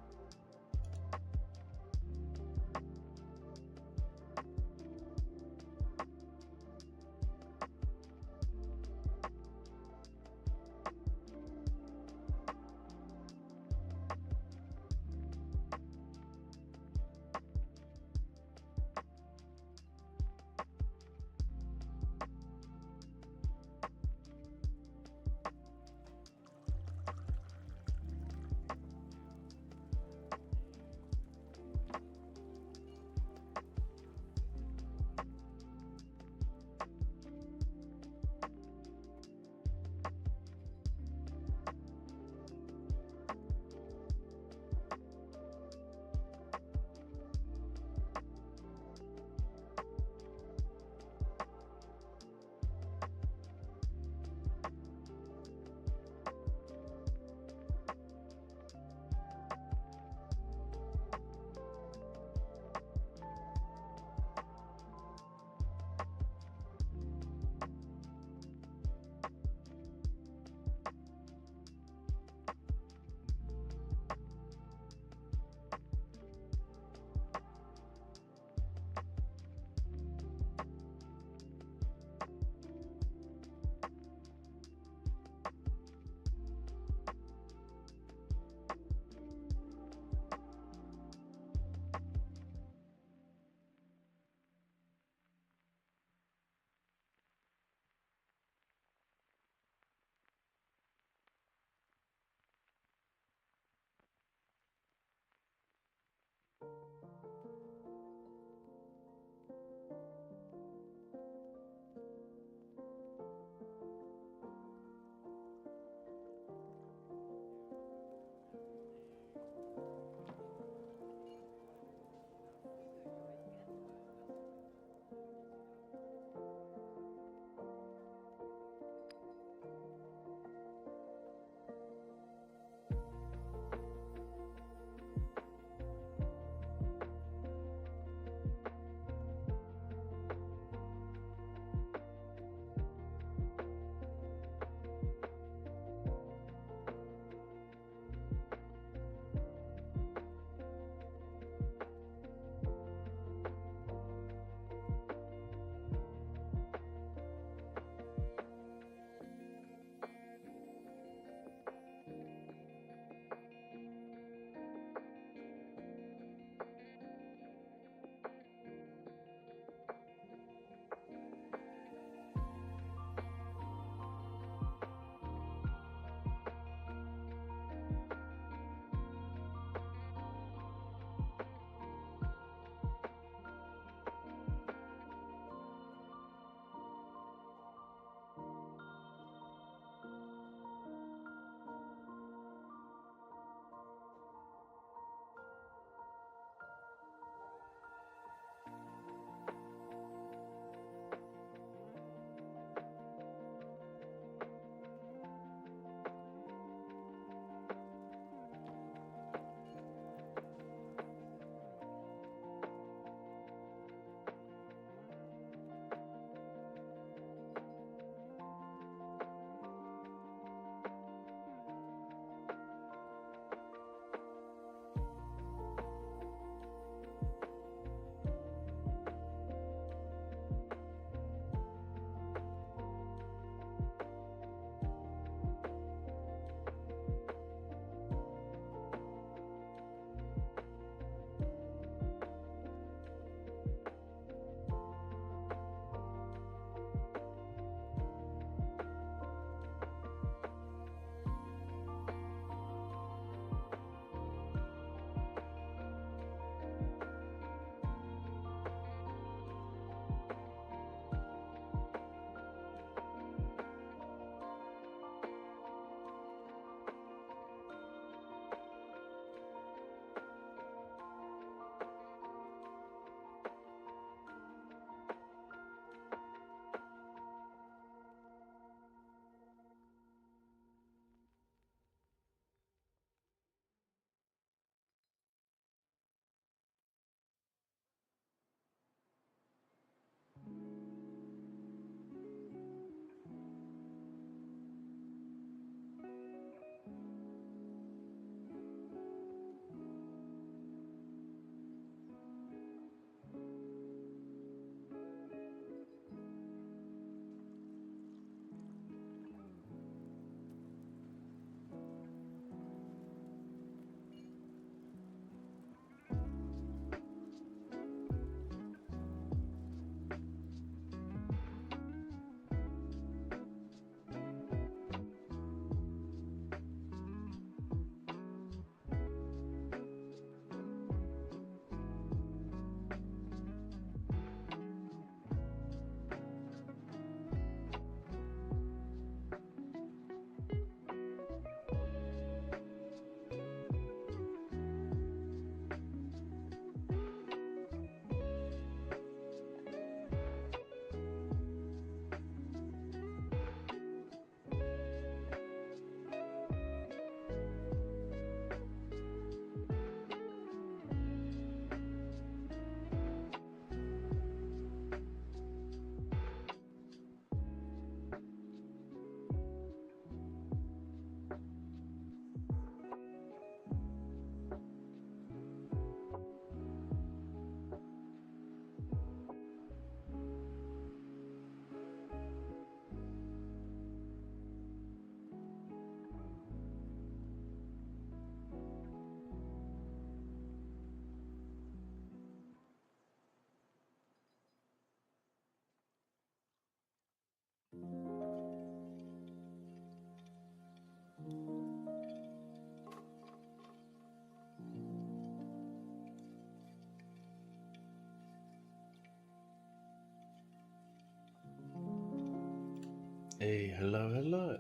Hey, hello.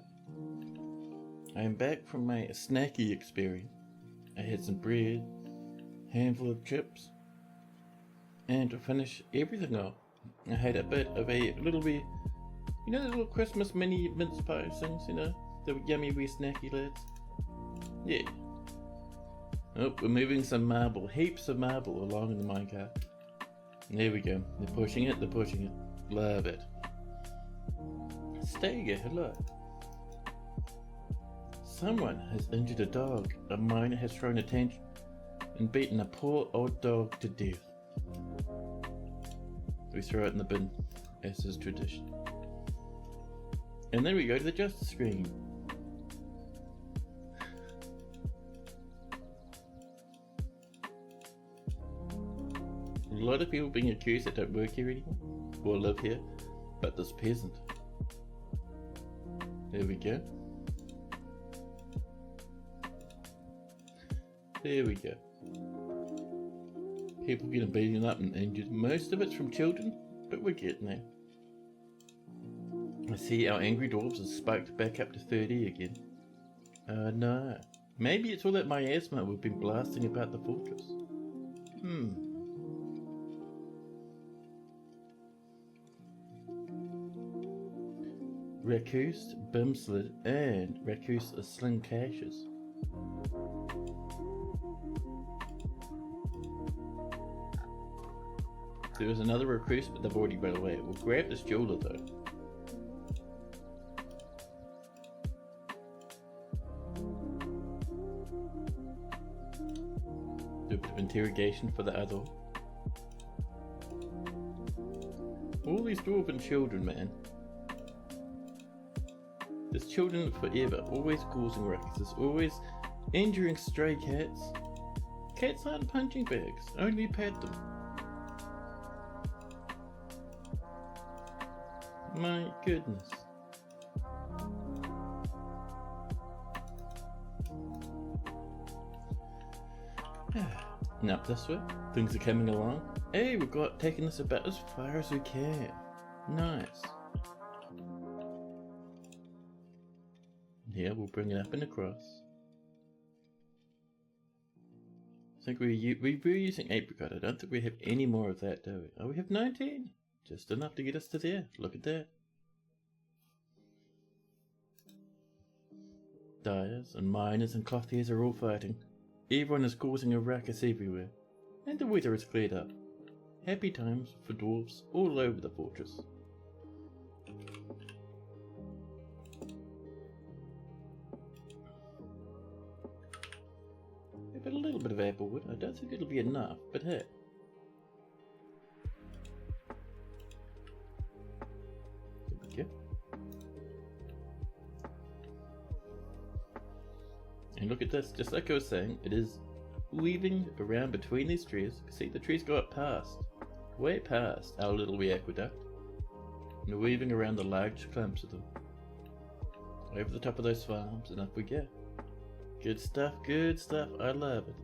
I am back from my snacky experience. I had some bread, handful of chips, and to finish everything off, I had a bit of a little bit, you know, the little Christmas mini mince pie things, you know, the yummy wee snacky lads. Yeah. Oh, we're moving some marble, heaps of marble along in the minecart. There we go. They're pushing it. Love it. Stega, hello. Someone has injured a dog. A miner has thrown a tantrum and beaten a poor old dog to death. We throw it in the bin, as is tradition. And then we go to the justice screen. A lot of people being accused that don't work here anymore, or live here, but this peasant. There we go. There we go. People getting beaten up and injured. Most of it's from children, but we're getting there. I see our angry dwarves has spiked back up to 30 again. No. Maybe it's all that miasma we've been blasting about the fortress. Raccoose, Bimslid, and Raccoose sling caches. There was another Raccoose, but they've already run away. We'll grab this jeweler though. Do a bit of interrogation for the other. All these dwarven children, man. There's children forever, always causing ruckus, always injuring stray cats. Cats aren't punching bags, only pet them. My goodness. And up this way, things are coming along. Hey, we've got taking this about as far as we can. Nice. Here, we'll bring it up and across. I think we're using apricot. I don't think we have any more of that, do we? Oh, we have 19. Just enough to get us to there. Look at that. Dyers and miners and clothiers are all fighting. Everyone is causing a ruckus everywhere. And the weather is cleared up. Happy times for dwarves all over the fortress. But a little bit of applewood. I don't think it'll be enough, but hey. There we go. And look at this, just like I was saying, it is weaving around between these trees. See, the trees go up past, way past our little wee aqueduct. And we're weaving around the large clumps of them. Over the top of those farms, and up we go. Good stuff, I love it.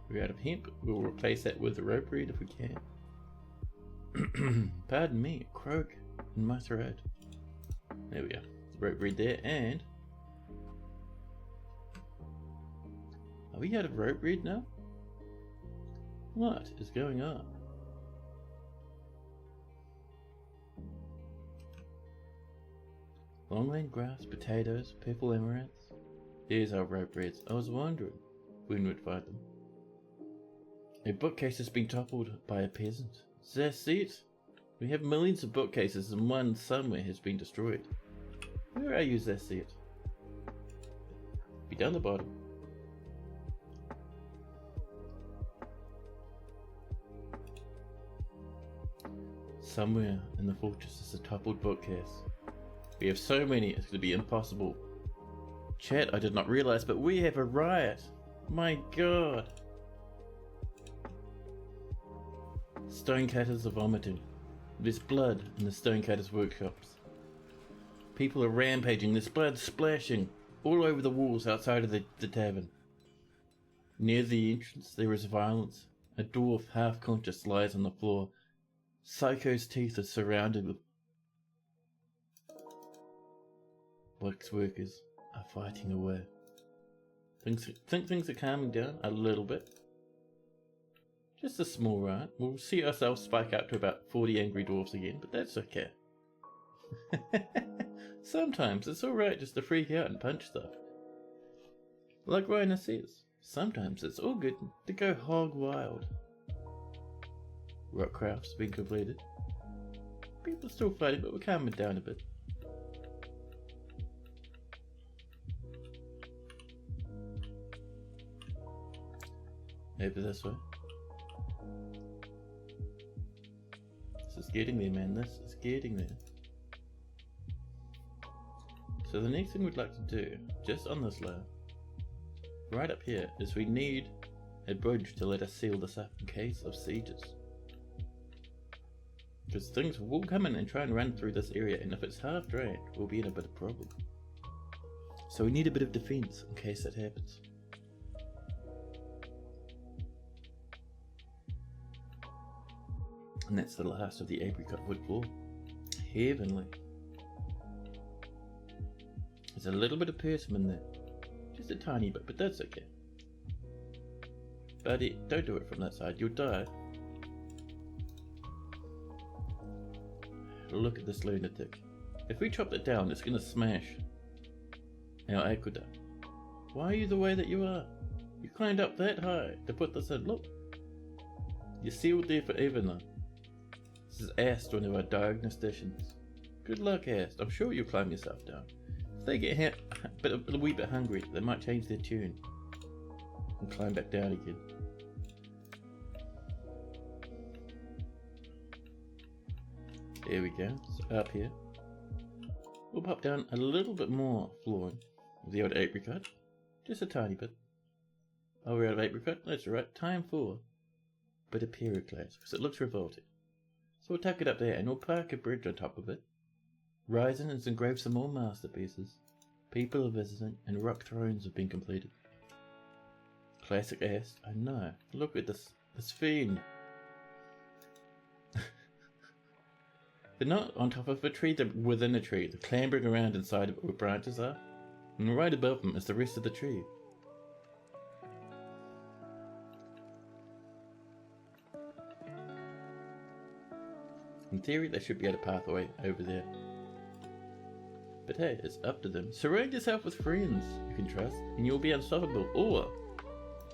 We're out of hemp, we'll replace that with a rope reed if we can. Pardon me, a croak in my throat. There we go, the rope reed there, and... Are we out of rope reed now? What is going on? Longland grass, potatoes, purple amaranths. There's our rope reeds. I was wondering when we'd find them. A bookcase has been toppled by a peasant. That's it. We have millions of bookcases and one somewhere has been destroyed. Where are you, Zasset? Be down the bottom. Somewhere in the fortress is a toppled bookcase. We have so many, it's going to be impossible. Chat, I did not realize, but we have a riot. My god. Stonecutters are vomiting. There's blood in the stonecutters' workshops. People are rampaging, there's blood splashing all over the walls outside of the tavern. Near the entrance there is violence. A dwarf, half conscious, lies on the floor, Psycho's teeth are surrounded with wax workers are fighting away. Think things are calming down a little bit. Just a small ride. We'll see ourselves spike up to about 40 angry dwarfs again, but that's okay. Sometimes it's alright just to freak out and punch stuff. Like Rhina says, sometimes it's all good to go hog wild. Rockcraft's been completed. People are still fighting, but we're calming down a bit. Over this way. This is getting there, man. This is getting there. So the next thing we'd like to do, just on this layer, right up here, is we need a bridge to let us seal this up in case of sieges. Because things will come in and try and run through this area, and if it's half drained, we'll be in a bit of problem. So we need a bit of defense in case that happens. And that's the last of the apricot wood floor. Heavenly. There's a little bit of persimmon there. Just a tiny bit, but that's okay. Buddy, don't do it from that side, you'll die. Look at this lunatic. If we chop it down, it's gonna smash our aqueduct. Why are you the way that you are? You climbed up that high to put this in. Look. You're sealed there forever now. This is Ast, one of our diagnosticians. Good luck, Ast. I'm sure you'll climb yourself down. If they get a wee bit hungry, they might change their tune and climb back down again. There we go. So up here, we'll pop down a little bit more flooring with the old apricot. Just a tiny bit. Oh, we're out of apricot? That's alright. Time for a bit of pyroclast, because it looks revolting. So we'll tuck it up there and we'll park a bridge on top of it. Rise in and engrave some more masterpieces. People are visiting and rock thrones have been completed. Classic Ast, I know. Look at this fiend. They're not on top of a tree, they're within a tree. They're clambering around inside of it where branches are. And right above them is the rest of the tree. In theory, they should be able to path away over there. But hey, it's up to them. Surround yourself with friends you can trust, and you'll be unstoppable. Or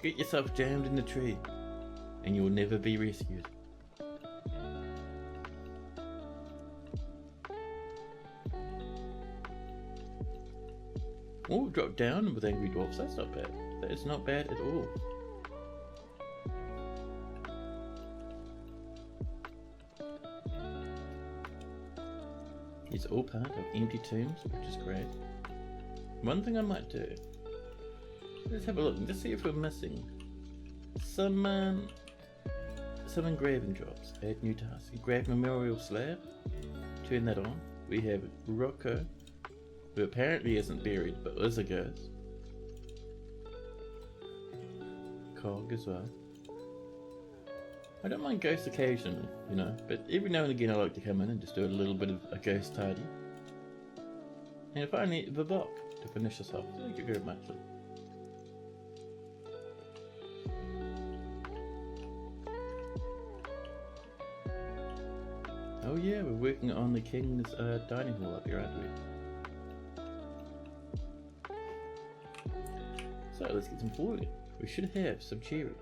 get yourself jammed in the tree, and you'll never be rescued. Oh, drop down with angry dwarfs. That's not bad. That is not bad at all. It's all part of empty tombs, which is great. One thing I might do, let's have a look and just see if we're missing some engraving jobs. Add new task. Engrave memorial slab. Turn that on. We have Rocco, who apparently isn't buried, but is a ghost. Cog as well. I don't mind ghosts occasionally, you know, but every now and again I like to come in and just do a little bit of a ghost tidy. And finally, the Vivok to finish us off. Thank you very much. Oh yeah, we're working on the King's dining hall up here, aren't we? So let's get some flooring. We should have some cherry.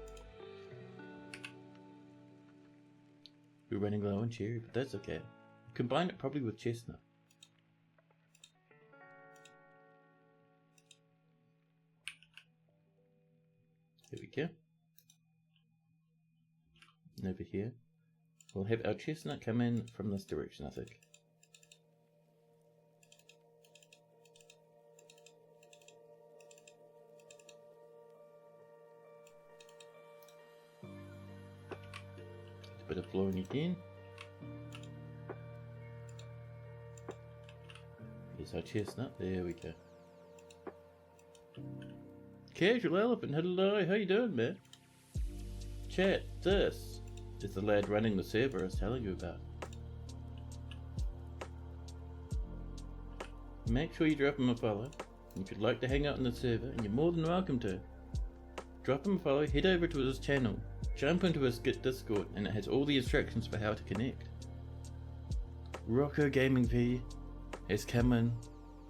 We're running low on cherry, but that's okay. Combine it probably with chestnut. There we go. And over here, we'll have our chestnut come in from this direction, I think. Bit of flooring again. Here's our chestnut. There we go. Casual elephant, hello. How you doing, man? Chat this. is the lad running the server I was telling you about. Make sure you drop him a follow. If you'd like to hang out in the server, and you're more than welcome to, drop him a follow, head over to his channel, jump into his Discord, and it has all the instructions for how to connect. Rocco Gaming V has come in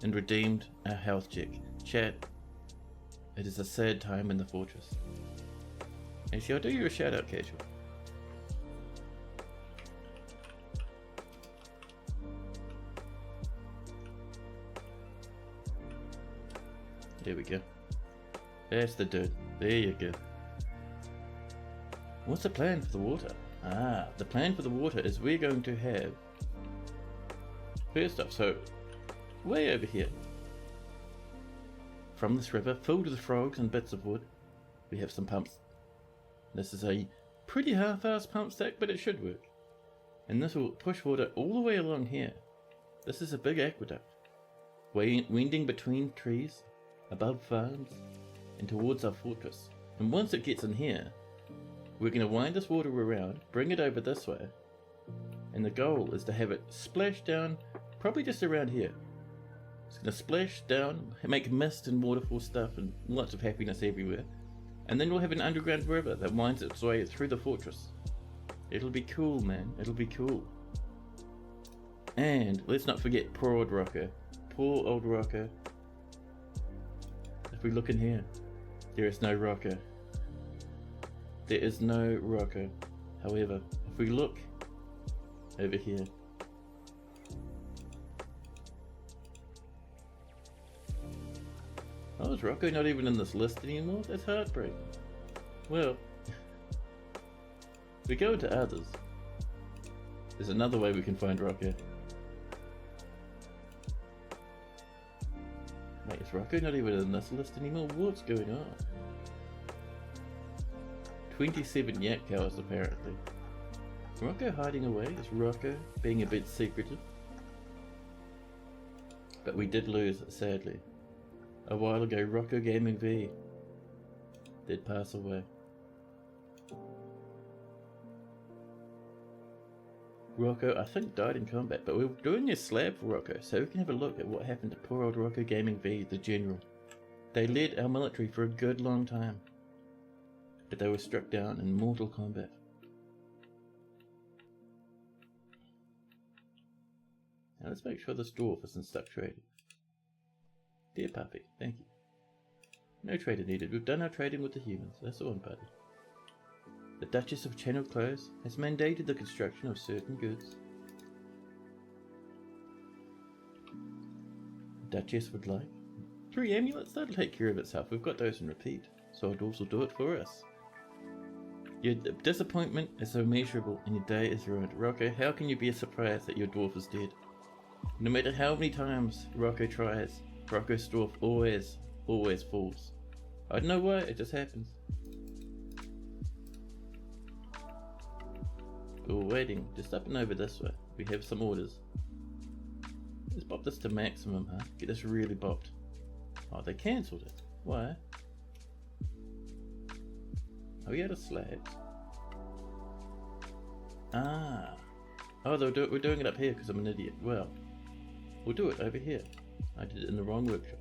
and redeemed our health check. Chat, it is a sad time in the fortress. Actually, I'll do you a shout out, Casual. There we go. That's the dude. There you go. What's the plan for the water? The plan for the water is we're going to have... First off, so way over here, from this river, filled with frogs and bits of wood, we have some pumps. This is a pretty half-assed pump stack, but it should work. And this will push water all the way along here. This is a big aqueduct, winding between trees, above farms, and towards our fortress. And once it gets in here, we're going to wind this water around, bring it over this way, and the goal is to have it splash down, probably just around here. It's going to splash down, make mist and waterfall stuff, and lots of happiness everywhere. And then we'll have an underground river that winds its way through the fortress. It'll be cool, man. It'll be cool. And let's not forget poor old Rocco. Poor old Rocco. If we look in here, there is no Rocco. There is no Rocco. However, if we look over here, oh, is Rocco not even in this list anymore? That's heartbreaking. Well, we go to others. There's another way we can find Rocco. Wait, is Rocco not even in this list anymore? What's going on? 27 yak cows apparently. Is Rocco hiding away? Is Rocco being a bit secretive? But we did lose, sadly. A while ago, Rocco Gaming V did pass away. Rocco, I think, died in combat, but we're doing a slab for Rocco, so we can have a look at what happened to poor old Rocco Gaming V, the general. They led our military for a good long time, but they were struck down in mortal combat. Now let's make sure this dwarf isn't stuck trading. Dear puppy, thank you. No trader needed. We've done our trading with the humans. That's all, buddy. The Duchess of Channeledclosed has mandated the construction of certain goods. The Duchess would like 3 amulets. That'll take care of itself. We've got those in repeat, so our dwarves will do it for us. Your disappointment is so measurable and your day is ruined. Rocco, how can you be surprised that your dwarf is dead? No matter how many times Rocco tries, Rocco's dwarf always falls. I don't know why, it just happens. We're waiting, just up and over this way. We have some orders. Let's bop this to maximum, huh? Get this really bopped. Oh, they cancelled it. Why? Are we out of slabs? Ah. Oh, we're doing it up here because I'm an idiot. Well, we'll do it over here. I did it in the wrong workshop.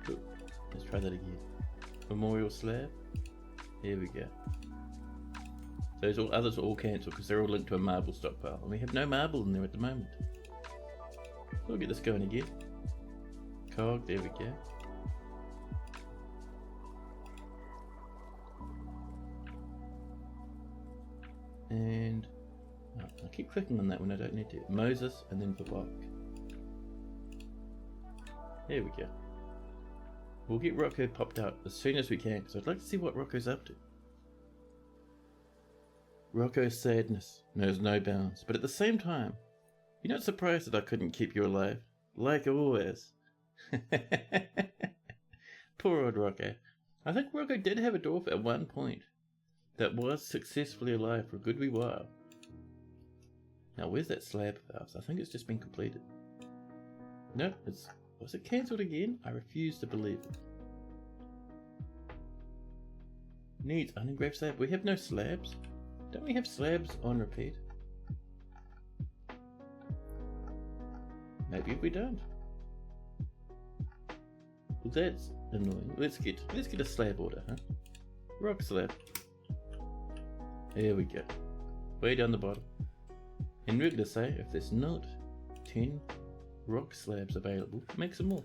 Cool. Let's try that again. Memorial slab. Here we go. Those others are all cancelled because they're all linked to a marble stockpile, and we have no marble in there at the moment. We'll get this going again. Cog, there we go. And I keep clicking on that when I don't need to. Moses and then Babak. There we go. We'll get Rocco popped out as soon as we can, because I'd like to see what Rocco's up to. Rocco's sadness knows no bounds, but at the same time, you're not surprised that I couldn't keep you alive, like always. Poor old Rocco. I think Rocco did have a dwarf at one point that was successfully alive for a good wee while. Now where's that slab of ours? I think it's just been completed. No, was it cancelled again? I refuse to believe it. Needs an engraved slab. We have no slabs. Don't we have slabs on repeat? Maybe we don't. Well, that's annoying. Let's get a slab order, huh? Rock slab. There we go. Way down the bottom. And we're gonna say if there's not 10 rock slabs available, make some more.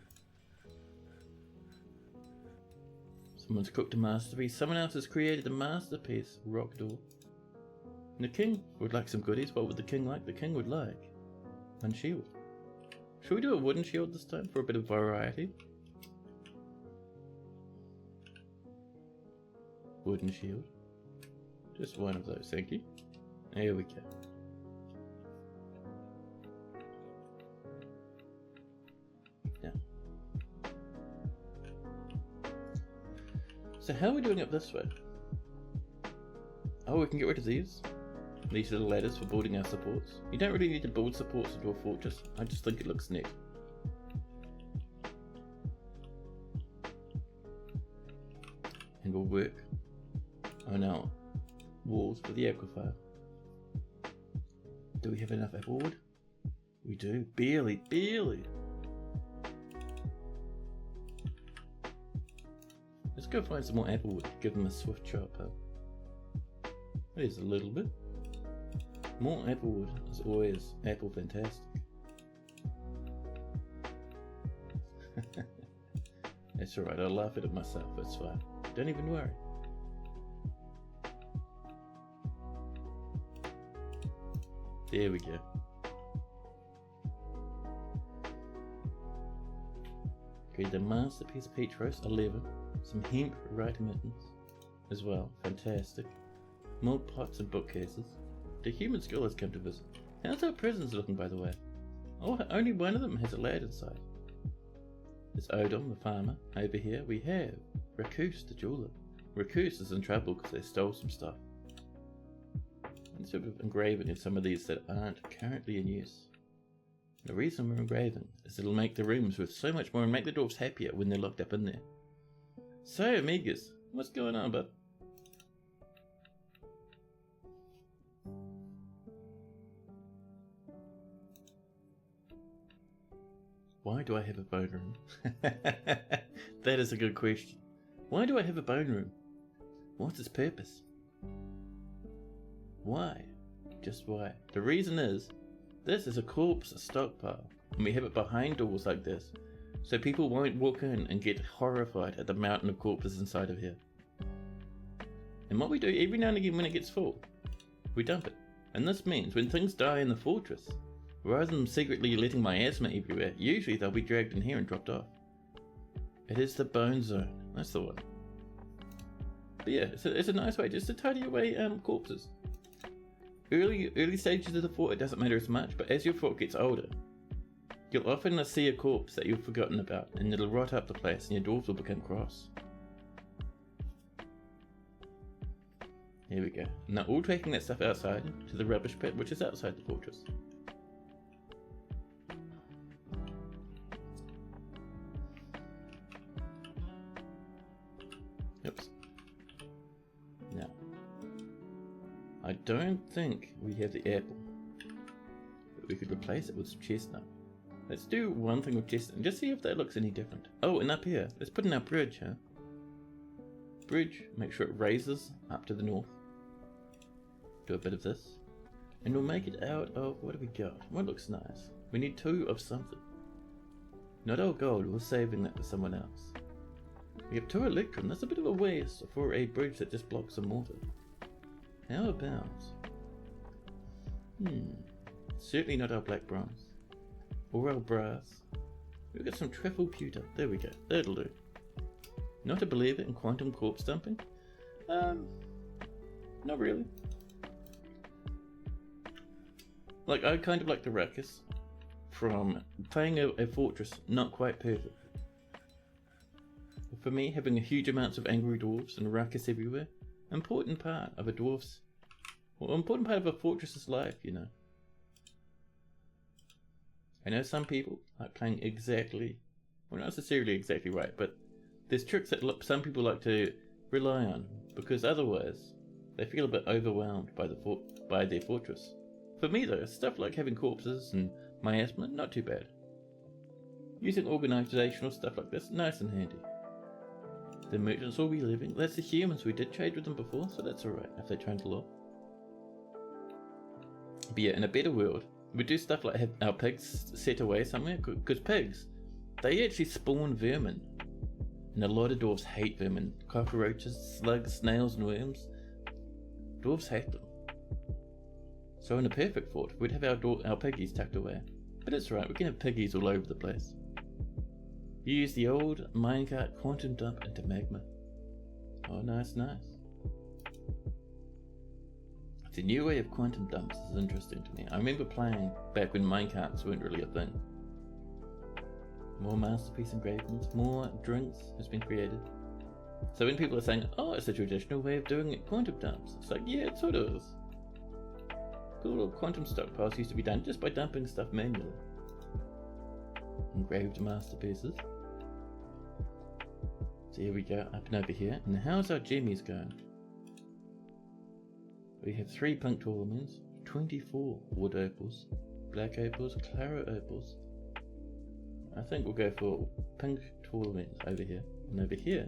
Someone's cooked a masterpiece. Someone else has created a masterpiece rock door. And the king would like some goodies. What would the king like? The king would like one shield. Should we do a wooden shield this time for a bit of variety? Wooden shield. Just one of those, thank you. There we go. Yeah. So how are we doing it this way? Oh, we can get rid of these. These are the ladders for building our supports. You don't really need to build supports into a fortress. I just think it looks neat. And we'll work on our walls for the aquifer. Do we have enough apple wood? We do. Barely. Let's go find some more apple wood. Give them a swift chop up. There's a little bit. More apple wood is always apple fantastic. That's alright, I'll laugh at it myself, it's fine. Don't even worry. There we go. Okay, the masterpiece peach roast, 11. Some hemp right mittens as well, fantastic. Milk pots and bookcases. The human school has come to visit. How's our prisons looking, by the way? Oh, only one of them has a lad inside. There's Odom, the farmer. Over here we have Rakus, the jeweler. Rakus is in trouble because they stole some stuff. And sort of engraving in some of these that aren't currently in use. The reason we're engraving is it'll make the rooms worth so much more and make the dwarves happier when they're locked up in there. So, Amigas, what's going on, bud? Why do I have a bone room? That is a good question. Why do I have a bone room? What's its purpose? Why? Just why? The reason is, this is a corpse stockpile, and we have it behind doors like this, so people won't walk in and get horrified at the mountain of corpses inside of here. And what we do every now and again when it gets full, we dump it. And this means when things die in the fortress, rather than secretly letting miasma everywhere, usually they'll be dragged in here and dropped off. It is the bone zone. That's the one. But yeah, it's a nice way just to tidy away corpses. Early stages of the fort, it doesn't matter as much, but as your fort gets older, you'll often see a corpse that you've forgotten about, and it'll rot up the place, and your dwarves will become cross. Here we go. Now all taking that stuff outside to the rubbish pit, which is outside the fortress. Oops. Now, I don't think we have the apple, but we could replace it with some chestnut. Let's do one thing with chestnut and just see if that looks any different. Oh, and up here, let's put in our bridge, huh? Bridge, make sure it raises up to the north. Do a bit of this. And we'll make it out of, what do we got? What looks nice? We need 2 of something. Not our gold, we're saving that for someone else. We have 2 electrum, that's a bit of a waste for a bridge that just blocks some water. How about... certainly not our black bronze. Or our brass. We've got some truffle pewter, there we go, that'll do. Not a believer in quantum corpse dumping? Not really. Like, I kind of like the ruckus from playing a fortress not quite perfect. For me, having a huge amounts of angry dwarves and ruckus everywhere, important part of a dwarf's, well, important part of a fortress's life, you know. I know some people like playing exactly, well, not necessarily exactly right, but there's tricks that some people like to rely on because otherwise they feel a bit overwhelmed by their fortress. For me though, stuff like having corpses and miasma, not too bad. Using organisational stuff like this, nice and handy. The merchants will be leaving. That's the humans, we did trade with them before, so that's alright if they try to law. But yeah, in a better world, we do stuff like have our pigs set away somewhere, because pigs, they actually spawn vermin. And a lot of dwarves hate vermin. Cockroaches, slugs, snails and worms. Dwarves hate them. So in a perfect fort, we'd have our piggies tucked away. But it's right, we can have piggies all over the place. You use the old minecart quantum dump into magma. Oh, nice, nice. The new way of quantum dumps is interesting to me. I remember playing back when minecarts weren't really a thing. More masterpiece engravings, more drinks has been created. So when people are saying, oh, it's a traditional way of doing it, quantum dumps, it's like, yeah, it sort of is. Cool little quantum stockpiles used to be done just by dumping stuff manually. Engraved masterpieces. So here we go, up and over here. And how's our jimmies going? We have 3 pink tourlamines, 24 wood opals, black opals, claro opals. I think we'll go for pink tourlamines over here. And over here,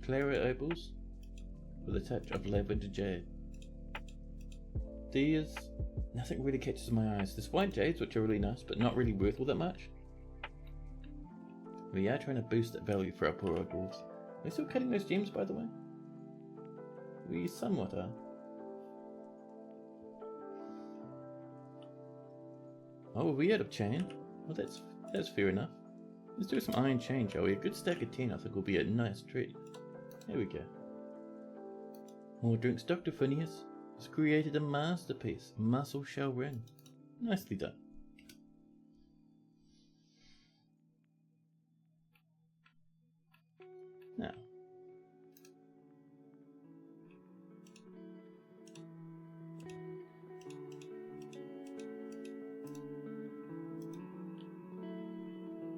claro opals with a touch of lavender jade. These, nothing really catches my eyes. There's white jades, which are really nice, but not really worth all that much. We are trying to boost that value for our poor old dwarves. Are we still cutting those gems, by the way? We somewhat are. Oh, we out of chain? Well, that's fair enough. Let's do some iron chain, shall we? A good stack of 10 I think will be a nice treat. There we go. More drinks. Dr. Phineas has created a masterpiece, muscle shell ring. Nicely done. Now,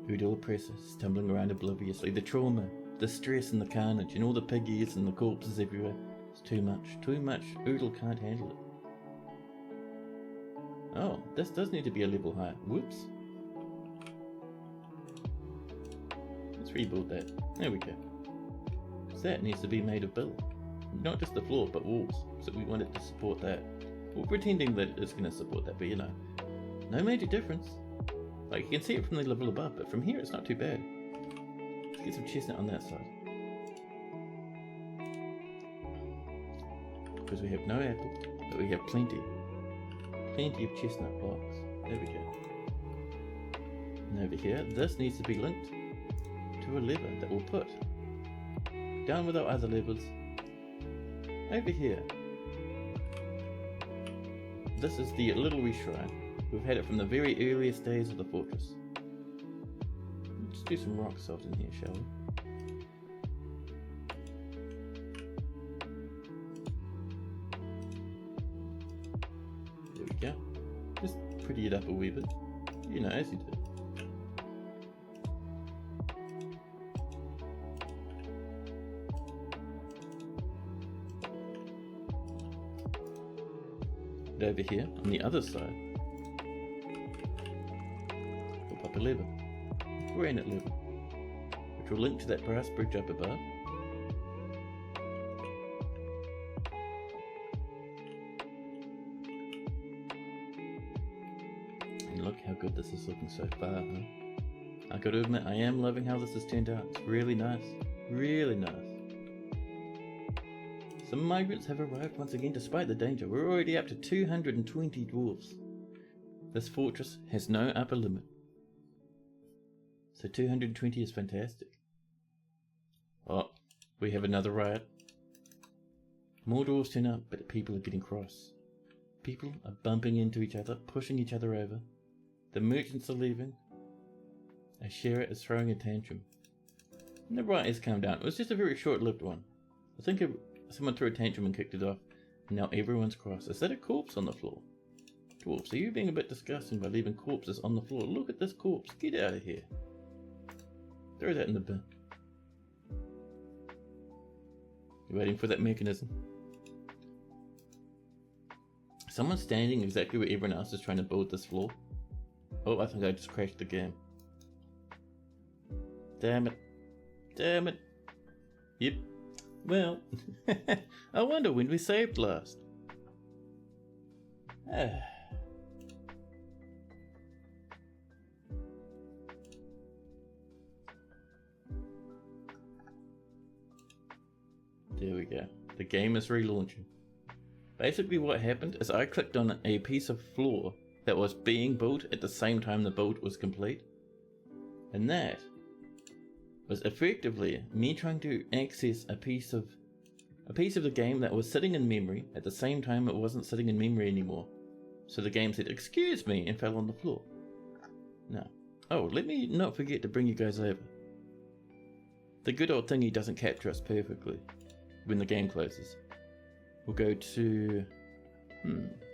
Oodle oppressor stumbling around obliviously. The trauma, the stress and the carnage, and all the pig ears and the corpses everywhere. It's too much. Too much. Oodle can't handle it. Oh, this does need to be a level higher. Whoops. Let's rebuild that. There we go. That needs to be made of build. Not just the floor, but walls. So we want it to support that. We're pretending that it's going to support that, but you know, no major difference. Like, you can see it from the level above, but from here it's not too bad. Let's get some chestnut on that side. Because we have no apple, but we have plenty. Plenty of chestnut blocks. There we go. And over here, this needs to be linked to a lever that we'll put down with our other levers. Over here. This is the little wee shrine. We've had it from the very earliest days of the fortress. Let's do some rock salt in here, shall we? There we go. Just pretty it up a wee bit. You know, as you do. But over here, on the other side, we'll pop a lever, granite lever, which will link to that brass bridge up above. And look how good this is looking so far, huh? I gotta admit, I am loving how this has turned out. It's really nice. Really nice. Some migrants have arrived once again despite the danger. We're already up to 220 dwarves. This fortress has no upper limit. So 220 is fantastic. Oh, we have another riot. More dwarves turn up, but people are getting cross. People are bumping into each other, pushing each other over. The merchants are leaving. A sharer is throwing a tantrum. And the riot has calmed down. It was just a very short-lived one. I think someone threw a tantrum and kicked it off, and now everyone's cross. Is that a corpse on the floor? Dwarves, are you being a bit disgusting by leaving corpses on the floor? Look at this corpse. Get out of here. Throw that in the bin. You're waiting for that mechanism. Someone's standing exactly where everyone else is trying to build this floor. Oh, I think I just crashed the game. Damn it. Damn it. Yep. Well, I wonder when we saved last. There we go. The game is relaunching. Basically what happened is I clicked on a piece of floor that was being built at the same time the build was complete. And that was effectively me trying to access a piece of the game that was sitting in memory at the same time it wasn't sitting in memory anymore. So the game said, "Excuse me," and fell on the floor. Now, oh, let me not forget to bring you guys over. The good old thingy doesn't capture us perfectly when the game closes. We'll go to...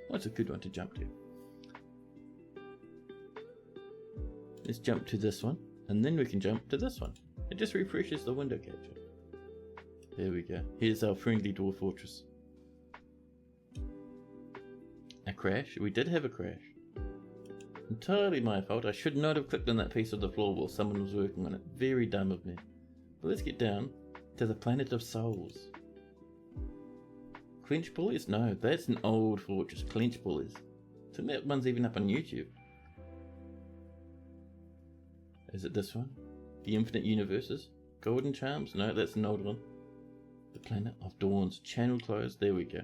what's a good one to jump to? Let's jump to this one, and then we can jump to this one. It just refreshes the window capture. There we go. Here's our friendly dwarf fortress. A crash? We did have a crash. Entirely my fault. I should not have clicked on that piece of the floor while someone was working on it. Very dumb of me. But let's get down to the planet of souls. Clench Bullies? No, that's an old fortress. Clench Bullies. I think that one's even up on YouTube. Is it this one? The Infinite Universes? Golden Charms? No, that's an old one. The Planet of Dawns. Channeledclosed. There we go.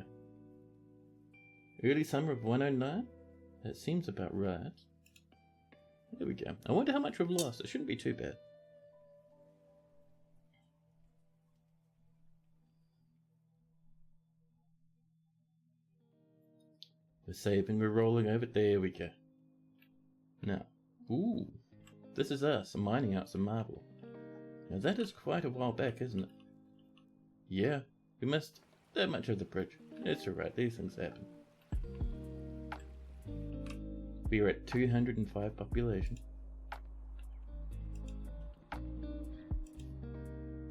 Early summer of 109? That seems about right. There we go. I wonder how much we've lost. It shouldn't be too bad. We're saving, we're rolling over. There we go. Now, ooh, this is us mining out some marble. Now that is quite a while back, isn't it? Yeah, we missed that much of the bridge. It's alright, these things happen. We are at 205 population.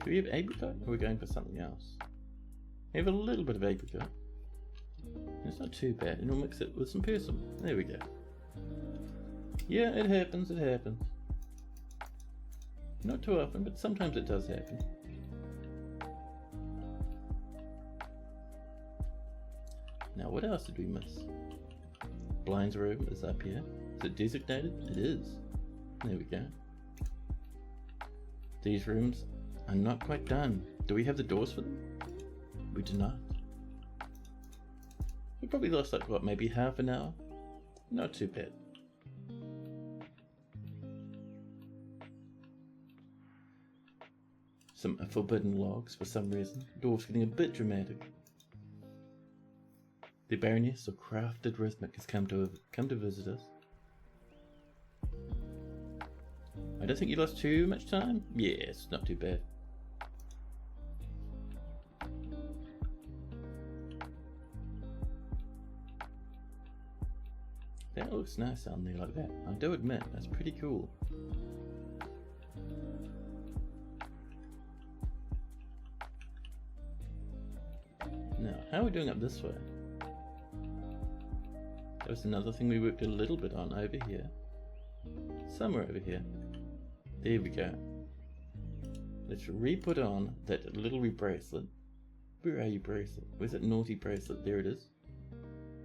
Do we have apricot, or are we going for something else? We have a little bit of apricot. It's not too bad, and we'll mix it with some persimmon. There we go. Yeah, it happens, it happens. Not too often, but sometimes it does happen. Now, what else did we miss? Blind's room is up here. Is it designated? It is. There we go. These rooms are not quite done. Do we have the doors for them? We do not. We probably lost like, what, maybe half an hour? Not too bad. Some forbidden logs for some reason. Dwarf's getting a bit dramatic. The Baroness of Crafted Rhythmic has come to visit us. I don't think you lost too much time. Yeah, it's not too bad. That looks nice down there like that. I do admit, that's pretty cool. Now, how are we doing up this way? That was another thing we worked a little bit on over here. Somewhere over here. There we go. Let's re-put on that little bracelet. Where are you, bracelet? Where's that naughty bracelet? There it is.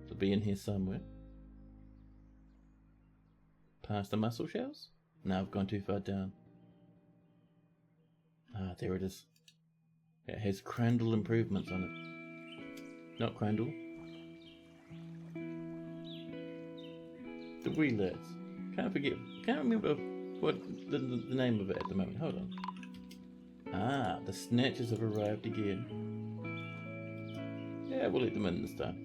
It'll be in here somewhere. Past the muscle shells? No, I've gone too far down. Ah, there it is. It has Crandall improvements on it. Not Crandall. The wee lads. Can't remember what the name of it at the moment. Hold on. Ah, the snatchers have arrived again. Yeah, we'll let them in this time.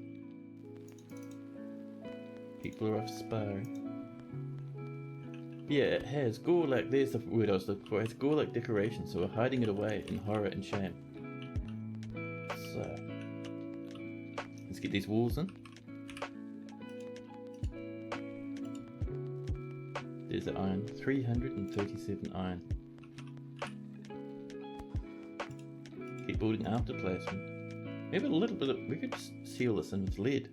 People are off sparring. Yeah, it has Gorlak, there's the word I was looking for. It has Gorlak decoration, so we're hiding it away in horror and shame. So, let's get these walls in. There's the iron, 337 iron. Keep building after placement. We have a little bit of, we could just seal this in with lead.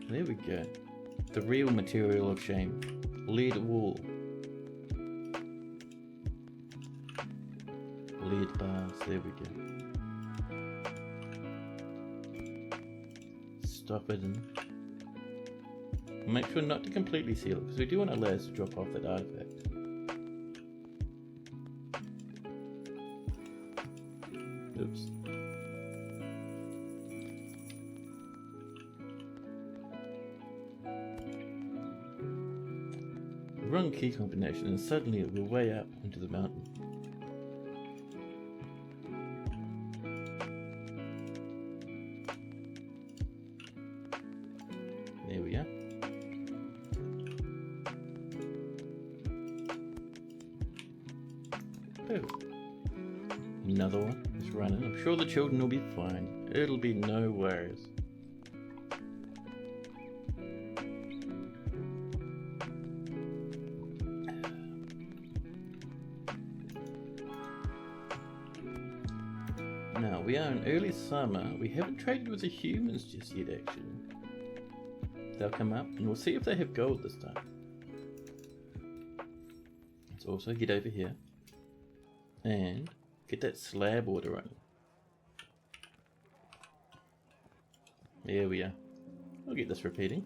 There we go. The real material of shame. Lead wall. Lead bars, there we go. Stop it in. Make sure not to completely seal it, because we do want our layers to drop off that artifact. Oops. The wrong key combination, and suddenly we're way up into the mountain. There we are. Perfect. Another one is running. I'm sure the children will be fine. It'll be no worries. Now, we are in early summer. We haven't traded with the humans just yet, actually. They'll come up and we'll see if they have gold this time. Let's also get over here and get that slab order running. There we are. I'll get this repeating.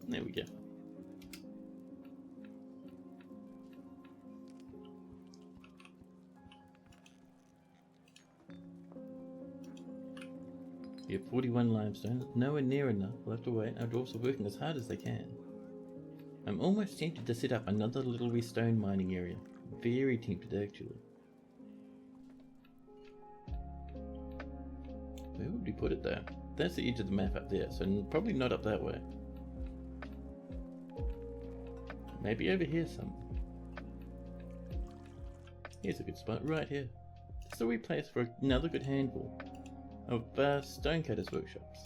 There we go. We have 41 limestone, nowhere near enough. We'll have to wait. I'm also working as hard as they can. I'm almost tempted to set up another little wee stone mining area. Very tempted, actually. Where would we put it though? That's the edge of the map up there, so probably not up that way. Maybe over here somewhere. Here's a good spot, right here. This is a wee place for another good handful of stonecutters' workshops.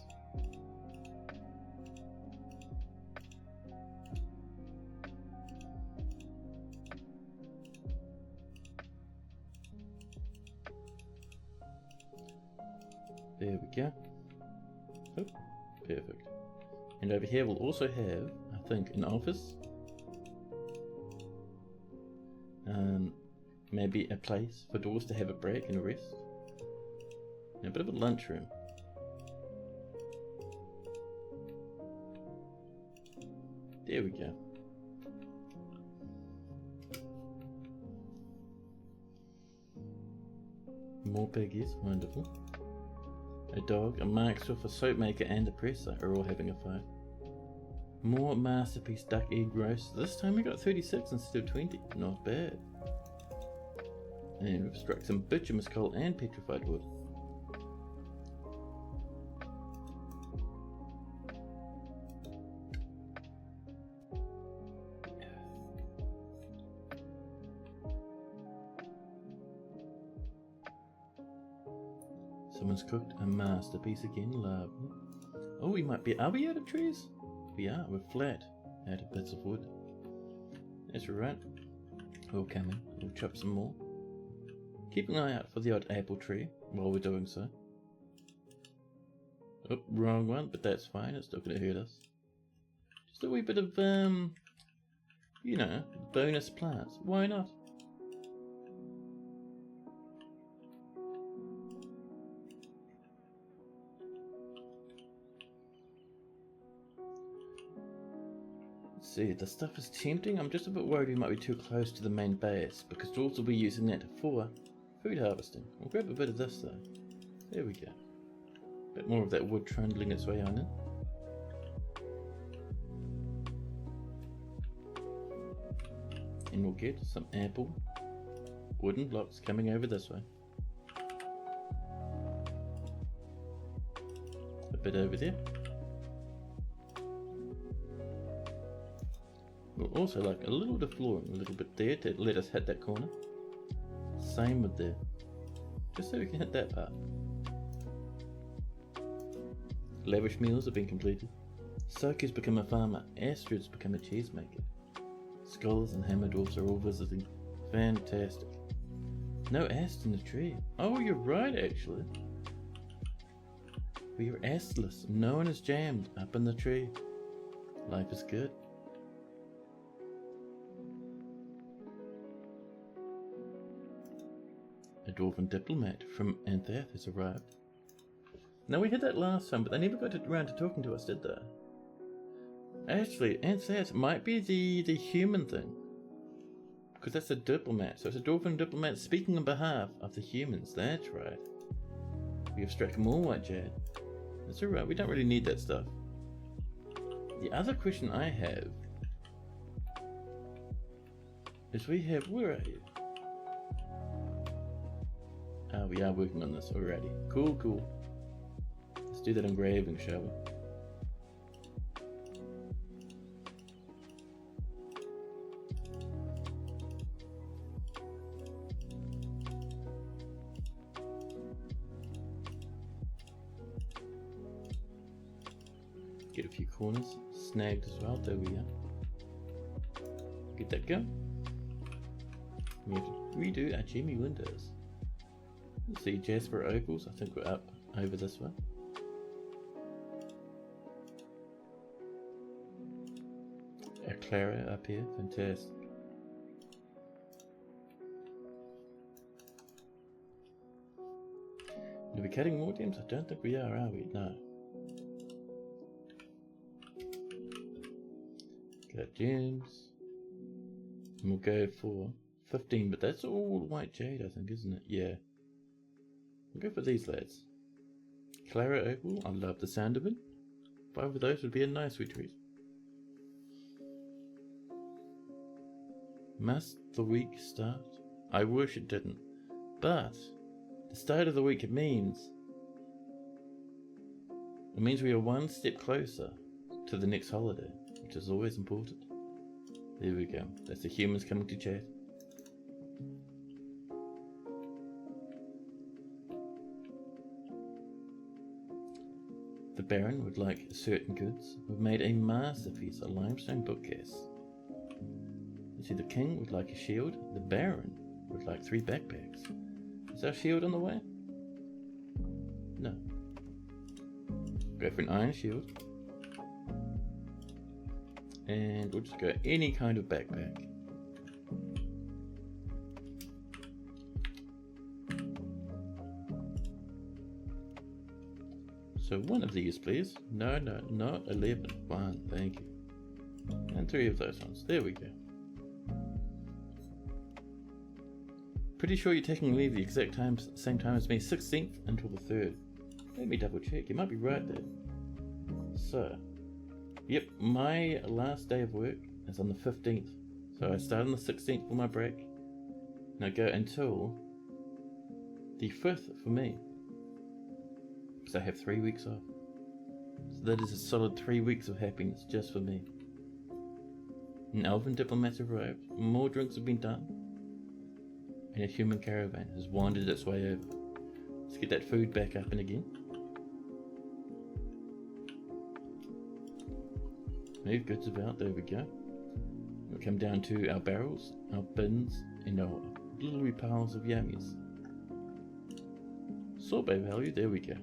There we go. Oh, perfect. And over here we'll also have, I think, an office. Maybe a place for doors to have a break and a rest. And a bit of a lunchroom. There we go. More piggies, wonderful. A dog, a marksmith, a soap maker, and a presser are all having a fight. More masterpiece duck egg roast. This time we got 36 instead of 20. Not bad. And we've struck some bituminous coal and petrified wood. Someone's cooked a masterpiece again, lovely. Oh, we might be, are we out of trees? We are, we're flat, out of bits of wood. That's right. We'll come in, we'll chop some more. Keep an eye out for the odd apple tree while we're doing so. Oh, wrong one, but that's fine, it's not going to hurt us. Just a wee bit of, you know, bonus plants. Why not? See, the stuff is tempting. I'm just a bit worried we might be too close to the main base, because Jules will be using that for food harvesting. We'll grab a bit of this though. There we go. A bit more of that wood trundling its way on in. And we'll get some ample wooden blocks coming over this way. A bit over there. We'll also like a little bit of flooring, a little bit there to let us hit that corner. Same with there. Just so we can hit that part. Lavish meals have been completed. Soak has become a farmer. Astrid's become a cheesemaker. Skulls and hammer dwarfs are all visiting. Fantastic. No ast in the tree. Oh, you're right, actually. We are astless. No one is jammed up in the tree. Life is good. A dwarven diplomat from Anthath has arrived. Now, we had that last time, but they never got around to talking to us, did they? Actually, Anthath might be the human thing. Because that's a diplomat. So it's a dwarven diplomat speaking on behalf of the humans. That's right. We have struck more white jade. That's alright, we don't really need that stuff. The other question I have is where are you? Ah, we are working on this already. Cool, cool. Let's do that engraving, shall we? Get a few corners snagged as well. There we go. Get that going. We have to redo our Jimmy windows. Let's see, Jasper Opals. I think we're up over this way. Our Clara up here. Fantastic. Are we cutting more gems? I don't think we are we? No. Got gems. And we'll go for 15, but that's all white jade, I think, isn't it? Yeah. We'll go for these lads. Clara Opal, I love the sound of it. 5 of those would be a nice sweet treat. Must the week start? I wish it didn't. But the start of the week, it means we are one step closer to the next holiday, which is always important. There we go. That's the humans coming to chat. The Baron would like certain goods. We've made a masterpiece, a limestone bookcase. You see, the King would like a shield. The Baron would like 3 backpacks. Is our shield on the way? No. Go for an iron shield. And we'll just go any kind of backpack. So 1 of these, please. No, not 11. 1, thank you. And 3 of those ones. There we go. Pretty sure you're taking leave the exact same time as me, 16th until the 3rd. Let me double check. You might be right there. So, yep, my last day of work is on the 15th. So I start on the 16th for my break. And I go until the 5th for me. Because I have 3 weeks off. So that is a solid 3 weeks of happiness just for me. An elven diplomat arrived. More drinks have been done. And a human caravan has wandered its way over. Let's get that food back up and again. Move goods about, there we go. We'll come down to our barrels, our bins, and our little wee piles of yummies. Sorbet value, there we go.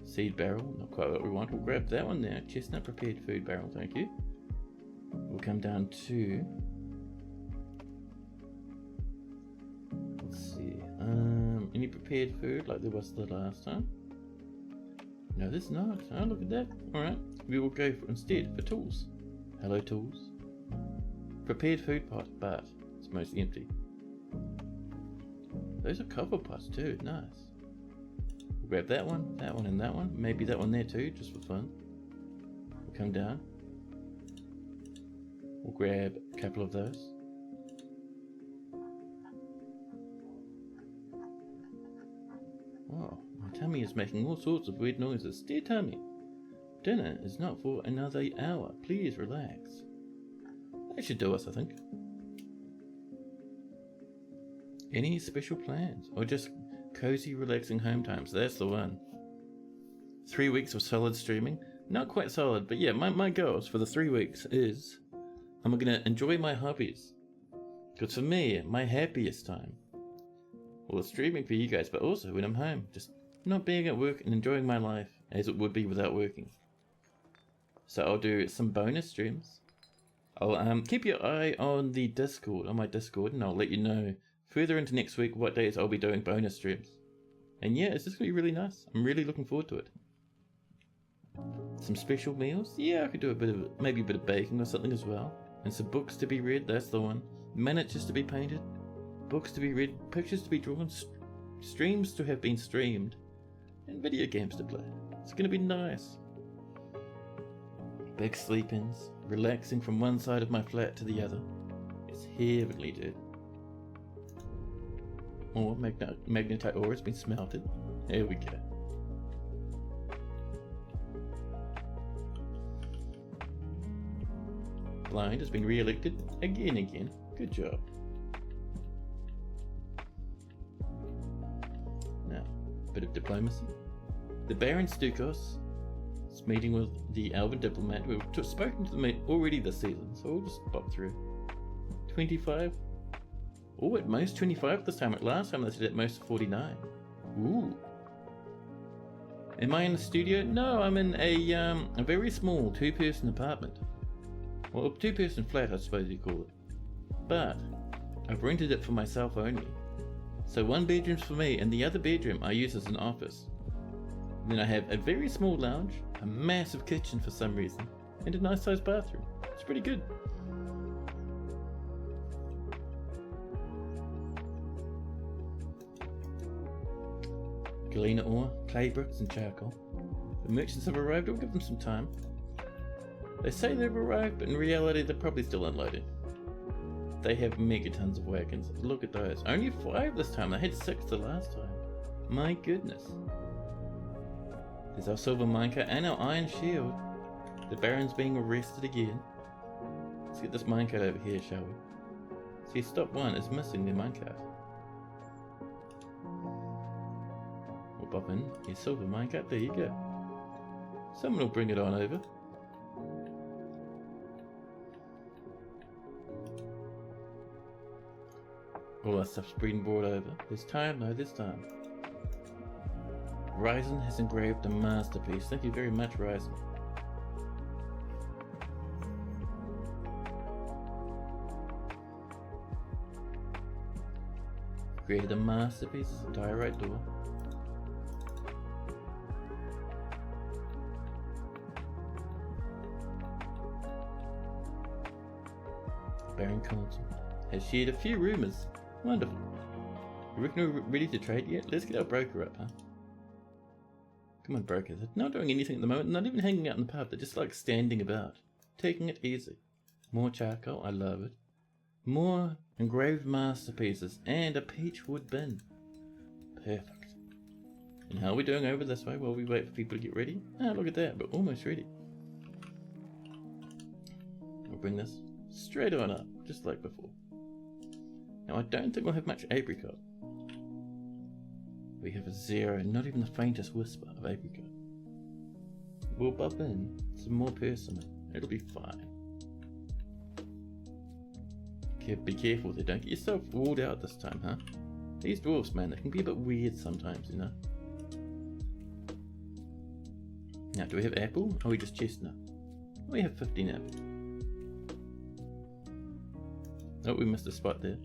Seed barrel, not quite what we want. We'll grab that one now. Chestnut prepared food barrel, thank you. We'll come down to, let's see, any prepared food like there was the last time? No, there's not. Oh, look at that. Alright, we will go for instead for tools. Hello, tools. Prepared food pot, but it's mostly empty. Those are copper pots too, nice. We'll grab that one, and that one. Maybe that one there too, just for fun. We'll come down. We'll grab a couple of those. Oh, my tummy is making all sorts of weird noises. Dear tummy, dinner is not for another hour. Please relax. That should do us, I think. Any special plans? Or just cozy, relaxing home times? That's the one. 3 weeks of solid streaming. Not quite solid, but yeah, my goals for the 3 weeks is I'm going to enjoy my hobbies. Because for me, my happiest time, well, it's streaming for you guys, but also when I'm home, just not being at work and enjoying my life as it would be without working. So I'll do some bonus streams. I'll keep your eye on the Discord, on my Discord, and I'll let you know further into next week what days I'll be doing bonus streams. And yeah, it's just going to be really nice. I'm really looking forward to it. Some special meals? Yeah, I could do maybe a bit of baking or something as well. And some books to be read, that's the one. Miniatures to be painted. Books to be read. Pictures to be drawn. Streams to have been streamed. And video games to play. It's going to be nice. Big sleep-ins. Relaxing from one side of my flat to the other. It's heavenly, dude. Or magnetite ore has been smelted. There we go. Blind has been re-elected again. Good job. Now, a bit of diplomacy. The Baron Stukos is meeting with the Alvin diplomat. We've spoken to them already this season, so we'll just pop through. 25. Oh, at most 25 this time. At last time they said at most 49. Ooh. Am I in the studio? No, I'm in a very small 2-person apartment. Well, a 2-person flat, I suppose you call it. But I've rented it for myself only. So one bedroom's for me, and the other bedroom I use as an office. Then I have a very small lounge, a massive kitchen for some reason, and a nice sized bathroom. It's pretty good. Galena ore, clay bricks and charcoal. The merchants have arrived. I'll give them some time. They say they've arrived, but in reality they're probably still unloaded. They have megatons of wagons. Look at those. Only 5 this time. They had 6 the last time. My goodness. There's our silver minecart and our iron shield. The Baron's being arrested again. Let's get this minecart over here, shall we? See, stop 1 is missing the minecart. We'll pop in your silver minecart. There you go. Someone will bring it on over. All that stuff's being brought over. There's time, no, there's time. Ryzen has engraved a masterpiece. Thank you very much, Ryzen. Created a masterpiece, diorite door. Baron Console has shared a few rumours. Wonderful. You reckon we're ready to trade yet? Let's get our broker up, huh? Come on, brokers. They're not doing anything at the moment, not even hanging out in the pub. They're just like standing about, taking it easy. More charcoal, I love it. More engraved masterpieces and a peach wood bin. Perfect. And how are we doing over this way while we wait for people to get ready? Ah, look at that, we're almost ready. We'll bring this straight on up, just like before. Now I don't think we'll have much apricot. We have a 0, not even the faintest whisper of apricot. We'll bump in some more persimmon. It'll be fine. Be careful there, don't get yourself walled out this time, huh? These dwarfs, man, they can be a bit weird sometimes, you know? Now, do we have apple, or are we just chestnut? We have 15 apple. Oh, we missed a spot there.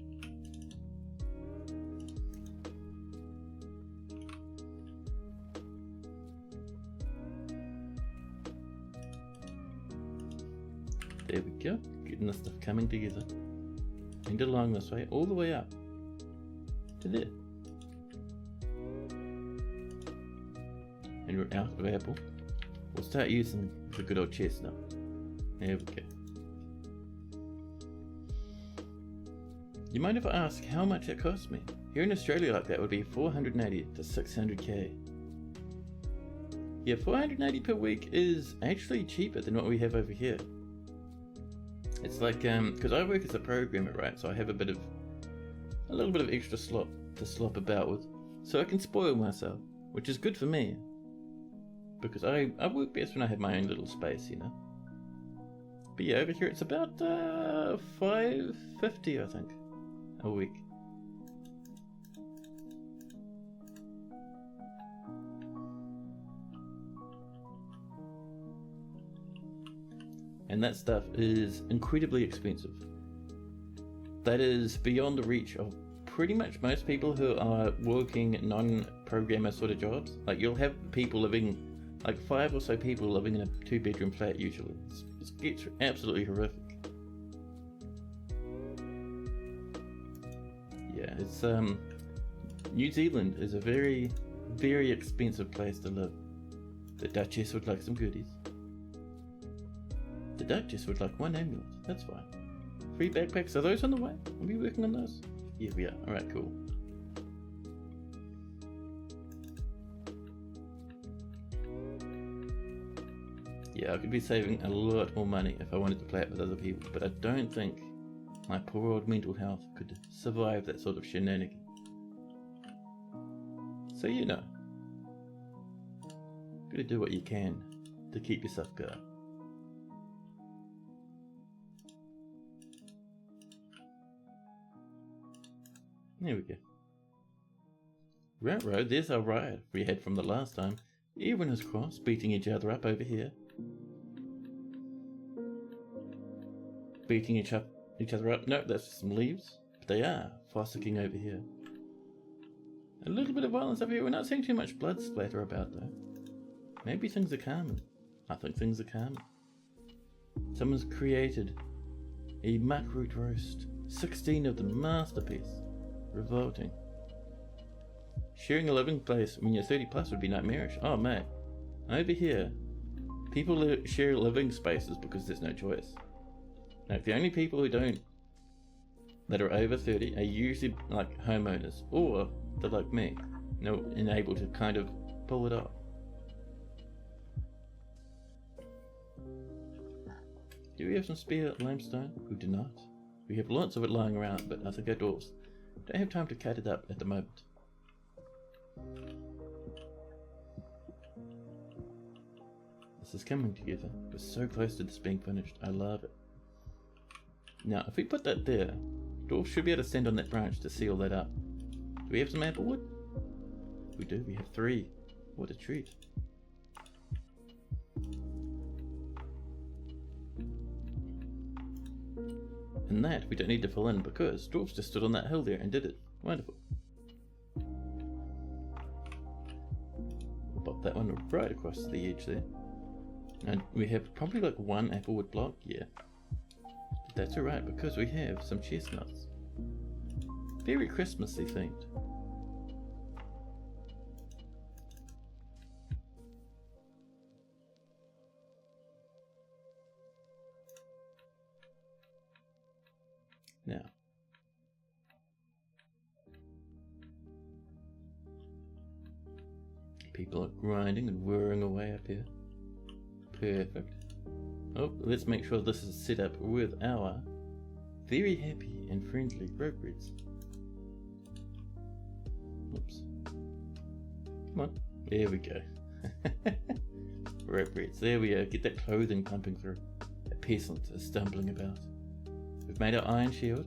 There we go, getting the stuff coming together. And along this way, all the way up to there. And we're out of apple. We'll start using the good old chestnut. There we go. You mind if I ask how much it cost me? Here in Australia like that would be 480 to 600k. Yeah, 480 per week is actually cheaper than what we have over here. It's like, because I work as a programmer, right, so I have a little bit of extra slop to slop about with, so I can spoil myself, which is good for me, because I work best when I have my own little space, you know. But yeah, over here it's about 550, I think. a week. And that stuff is incredibly expensive. That is beyond the reach of pretty much most people who are working non-programmer sort of jobs. Like, you'll have people living, like 5 or so people living in a 2-bedroom flat usually. It gets absolutely horrific. Yeah, it's New Zealand is a very, very expensive place to live. The Duchess would like some goodies. The Duchess would like 1 ambulance, that's fine. 3 backpacks, are those on the way? Are we working on those? Yeah, we are. Alright, cool. Yeah, I could be saving a lot more money if I wanted to play it with other people, but I don't think my poor old mental health could survive that sort of shenanigan. So you know, gotta do what you can to keep yourself going. There we go. Right, there's our riot we had from the last time. Everyone is cross, beating each other up over here. Beating each other up. No, that's just some leaves. But they are fossicking over here. A little bit of violence over here. We're not seeing too much blood splatter about though. Maybe things are calming. I think things are calming. Someone's created a muckroot roast. 16 of them, masterpiece. Revolting. Sharing a living place when you're 30 plus would be nightmarish. Oh mate, over here, people share living spaces because there's no choice. Like, the only people that are over 30 are usually like homeowners, or they're like me, and able to kind of pull it off. Do we have some spare limestone? We do not. We have lots of it lying around, but I think our dwarves don't have time to cut it up at the moment. This is coming together. We're so close to this being finished. I love it. Now, if we put that there, dwarves should be able to stand on that branch to seal that up. Do we have some apple wood? We do. We have 3. What a treat. And that we don't need to fill in because dwarves just stood on that hill there and did it. Wonderful. We'll pop that one right across the edge there. And we have probably like 1 applewood block, yeah. But that's alright because we have some chestnuts. Very Christmassy themed. Now, people are grinding and whirring away up here. Perfect. Oh, let's make sure this is set up with our very happy and friendly rope breeds. Oops. Come on. There we go. Rope breeds. There we go. Get that clothing pumping through. A peasant is stumbling about. We've made our iron shield.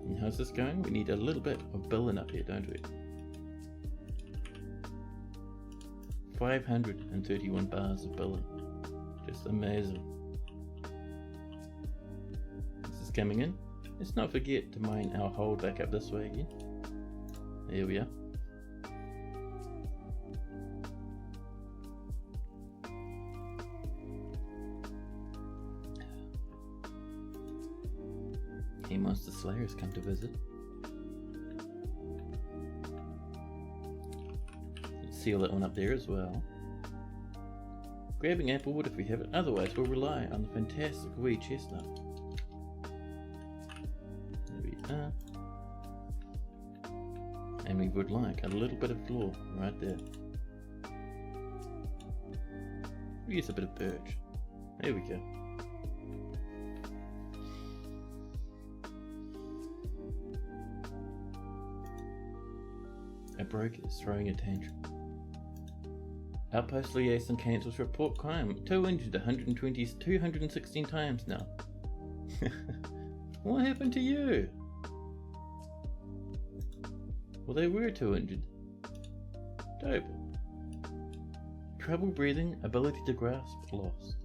And how's this going? We need a little bit of billing up here, don't we? 531 bars of billing. Just amazing. This is coming in. Let's not forget to mine our hole back up this way again. There we are. Monster Slayers come to visit. Let's seal that one up there as well. Grabbing applewood if we have it, otherwise we'll rely on the fantastic wee chestnut. There we are. And we would like a little bit of floor right there. We use a bit of birch. There we go. A broker is throwing a tantrum. Outpost liaison cancels report crime. 2 injured, 216 times now. What happened to you? Well, they were too injured. Dope. Trouble breathing, ability to grasp, lost.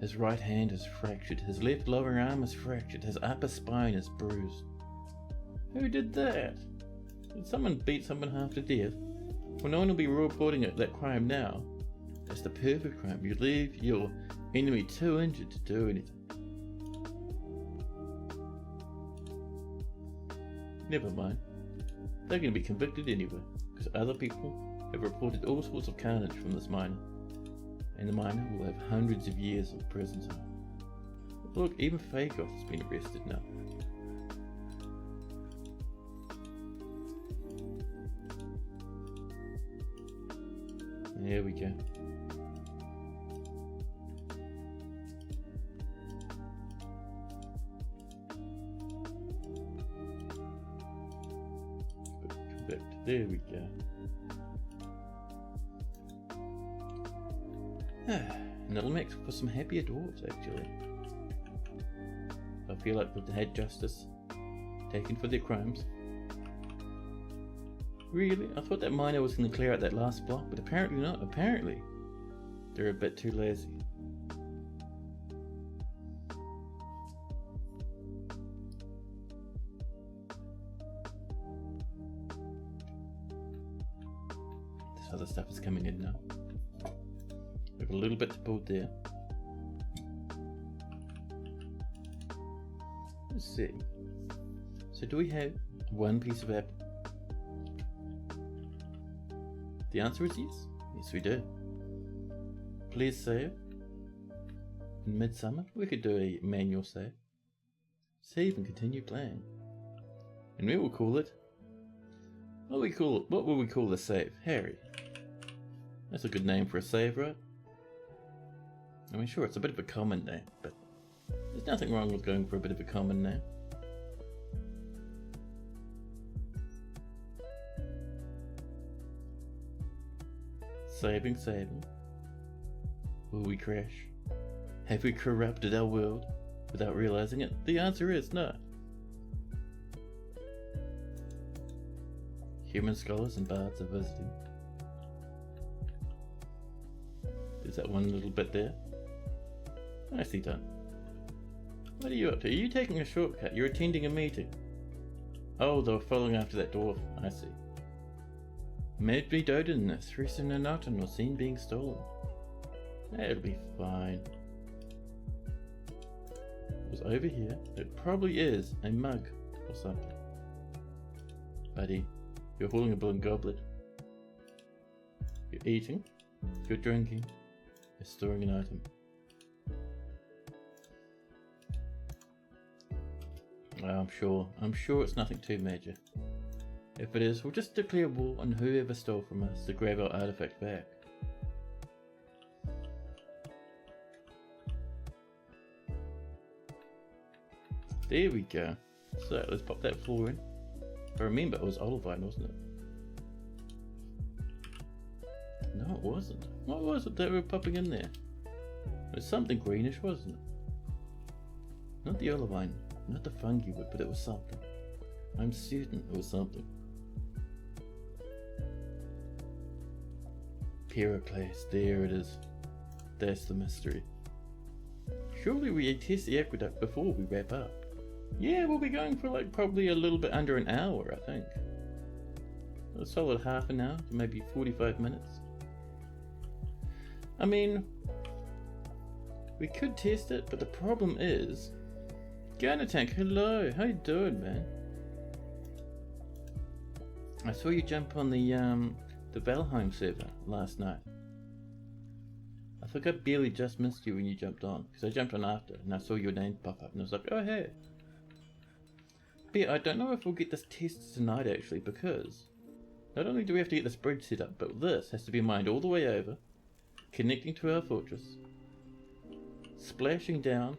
His right hand is fractured, his left lower arm is fractured, his upper spine is bruised. Who did that? Did someone beat someone half to death? Well, no one will be reporting that crime now. It's the perfect crime. You leave your enemy too injured to do anything. Never mind. They're going to be convicted anyway, because other people have reported all sorts of carnage from this miner. And the miner will have hundreds of years of prison time. Look, even Fagoth has been arrested now. There we go. There we go. And it'll make for some happier dwarves, actually. I feel like they've had justice taken for their crimes. Really? I thought that miner was going to clear out that last block, but apparently not. Apparently, they're a bit too lazy. This other stuff is coming in now. We have a little bit to build there. Let's see. So do we have one piece of apple? The answer is yes. Yes, we do. Please save. In midsummer, we could do a manual save. Save and continue playing. And we will call it... What will we call the save? Harry. That's a good name for a save, right? I mean, sure, it's a bit of a common name, but there's nothing wrong with going for a bit of a common name. Saving. Will we crash? Have we corrupted our world without realizing it? The answer is no. Human scholars and bards are visiting. There's that one little bit there. Nicely done. What are you up to? Are you taking a shortcut? You're attending a meeting. Oh, they were following after that dwarf. I see. Medley Doden, Threesen and Norton was seen being stolen. That'll be fine. It was over here. It probably is a mug or something. Buddy, you're holding a blue goblet. You're eating. You're drinking. You're storing an item. I'm sure it's nothing too major. If it is, we'll just declare war on whoever stole from us to grab our artifact back. There we go. So let's pop that floor in. If I remember, it was olivine, wasn't it? No, it wasn't. What was it that we were popping in there? It was something greenish, wasn't it? Not the olivine, not the fungi wood, but it was something. I'm certain it was something. Pyroclast, there it is. That's the mystery. Surely we test the aqueduct before we wrap up. Yeah, we'll be going for like probably a little bit under an hour, I think. A solid half an hour to maybe 45 minutes. I mean, we could test it, but the problem is... Gunner Tank, hello, how you doing, man? I saw you jump on the Valheim server last night. I think I barely just missed you when you jumped on, because I jumped on after, and I saw your name pop up, and I was like, oh hey. But yeah, I don't know if we'll get this test tonight actually, because not only do we have to get this bridge set up, but this has to be mined all the way over, connecting to our fortress, splashing down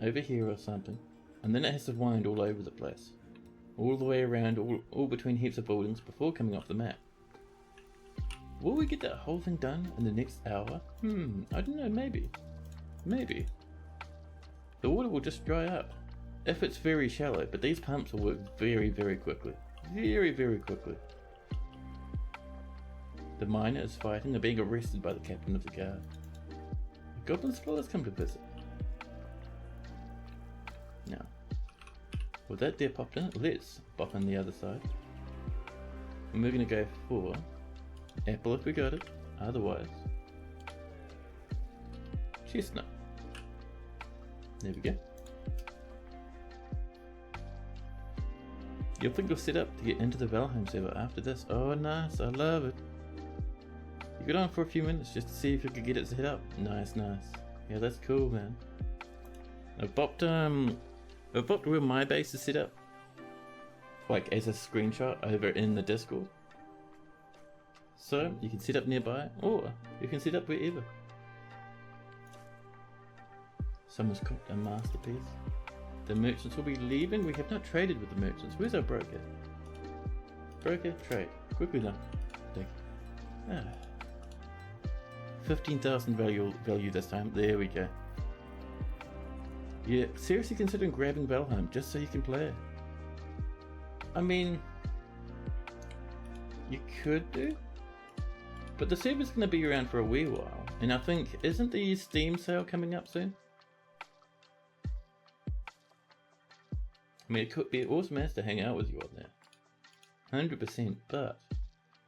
over here or something, and then it has to wind all over the place. All the way around, all between heaps of buildings before coming off the map. Will we get that whole thing done in the next hour? I don't know, maybe. Maybe. The water will just dry up. If it's very shallow, but these pumps will work very, very quickly. Very, very quickly. The miner is fighting or being arrested by the captain of the guard. The goblin explorers come to visit. Now, with that there popped in, let's pop on the other side. And we're going to go for apple if we got it, otherwise chestnut. There we go. You'll think you're set up to get into the Valheim server after this. Oh nice, I love it. You got on for a few minutes just to see if you could get it set up. Nice, nice. Yeah, that's cool, man. I've popped where my base is set up, like as a screenshot over in the Discord. So you can set up nearby, or you can set up wherever. Someone's cooked a masterpiece. The merchants will be leaving. We have not traded with the merchants. Where's our broker? Broker, trade. Quickly done. Thank you. 15,000 value this time. There we go. Yeah, seriously considering grabbing Valheim just so you can play it. I mean, you could do, but the server's going to be around for a wee while. And I think, isn't the Steam sale coming up soon? I mean, it could be awesome as to hang out with you on there. 100%, but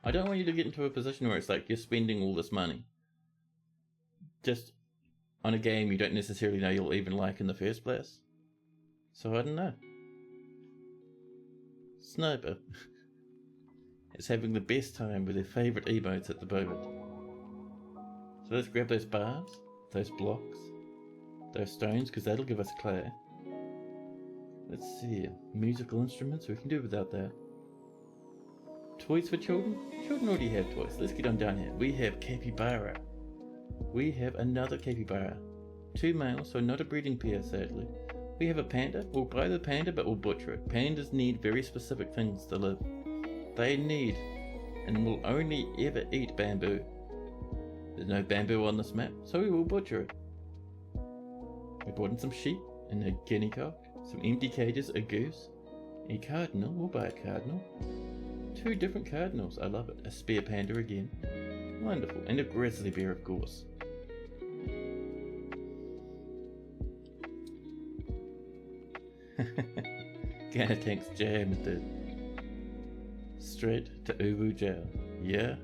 I don't want you to get into a position where it's like you're spending all this money just on a game you don't necessarily know you'll even like in the first place. So I don't know. Sniper is having the best time with their favourite emotes at the moment. So let's grab those bars, those blocks, those stones, because that'll give us clay. Let's see, musical instruments, we can do without that. Toys for children? Children already have toys. Let's get on down here. We have capybara. We have another capybara. 2 males, so not a breeding pair sadly. We have a panda. We'll buy the panda, but we'll butcher it. Pandas need very specific things to live. They need, and will only ever eat bamboo. There's no bamboo on this map, so we will butcher it. We brought in some sheep and a guinea cock. Some empty cages, a goose, a cardinal, we'll buy a cardinal. 2 different cardinals, I love it. A spare panda again. Wonderful. And a grizzly bear, of course. Ganatank's jam at the straight to Uvu jail. Yeah.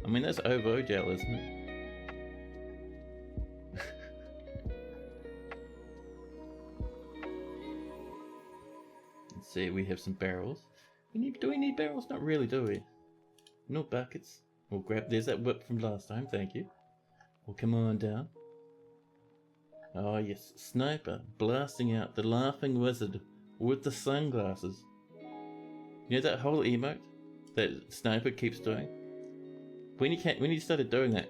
I mean, that's Ovo jail, isn't it? See, we have some barrels. Do we need barrels? Not really, do we? No buckets. We'll grab, there's that whip from last time, thank you. We'll come on down. Oh yes, Sniper, blasting out the laughing wizard with the sunglasses. You know that whole emote that Sniper keeps doing? When he started doing that,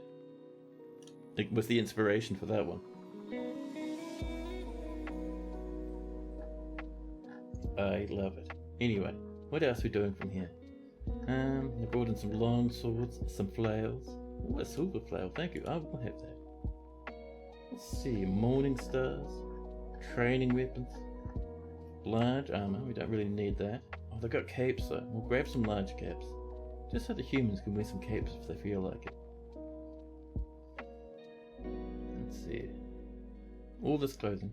it was the inspiration for that one. I love it. Anyway, what else are we doing from here? I brought in some long swords, some flails. Oh, a silver flail, thank you. I will have that. Let's see, morning stars, training weapons, large armor. We don't really need that. Oh, they've got capes though. We'll grab some large capes, just so the humans can wear some capes if they feel like it. Let's see. All this clothing.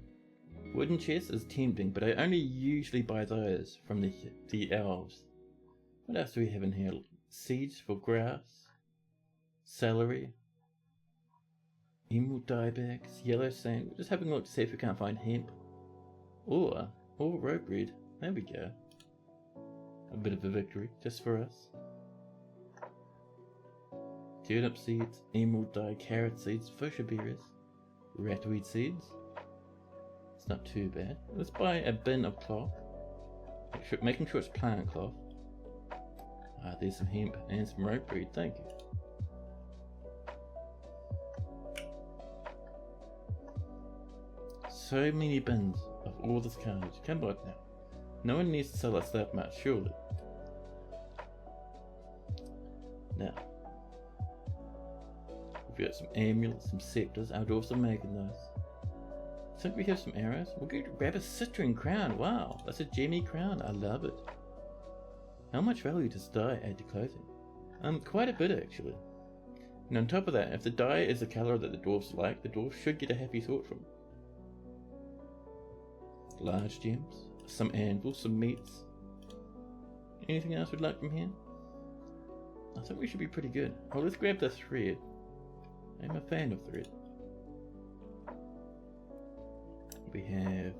Wooden chest is tempting, but I only usually buy those from the elves. What else do we have in here? Seeds for grass, celery, emerald dye bags, yellow sand. We're just having a look to see if we can't find hemp. Or rope bread. There we go. A bit of a victory, just for us. Turnip seeds, emerald dye, carrot seeds, fuchsia berries, ratweed seeds. It's not too bad. Let's buy a bin of cloth. Making sure it's plant cloth. There's some hemp and some rope breed, thank you. So many bins of all this carnage. Come on now. No one needs to sell us that much, surely. Now, if We got some amulets, some scepters. Our dwarves are making those. I think we have some arrows. We'll go grab a citrine crown. Wow, that's a gemmy crown. I love it. How much value does dye add to clothing? Quite a bit actually. And on top of that, if the dye is the colour that the dwarves like, the dwarves should get a happy thought from it. Large gems, some anvils, some meats. Anything else we'd like from here? I think we should be pretty good. Well, let's grab the thread. I'm a fan of thread. We have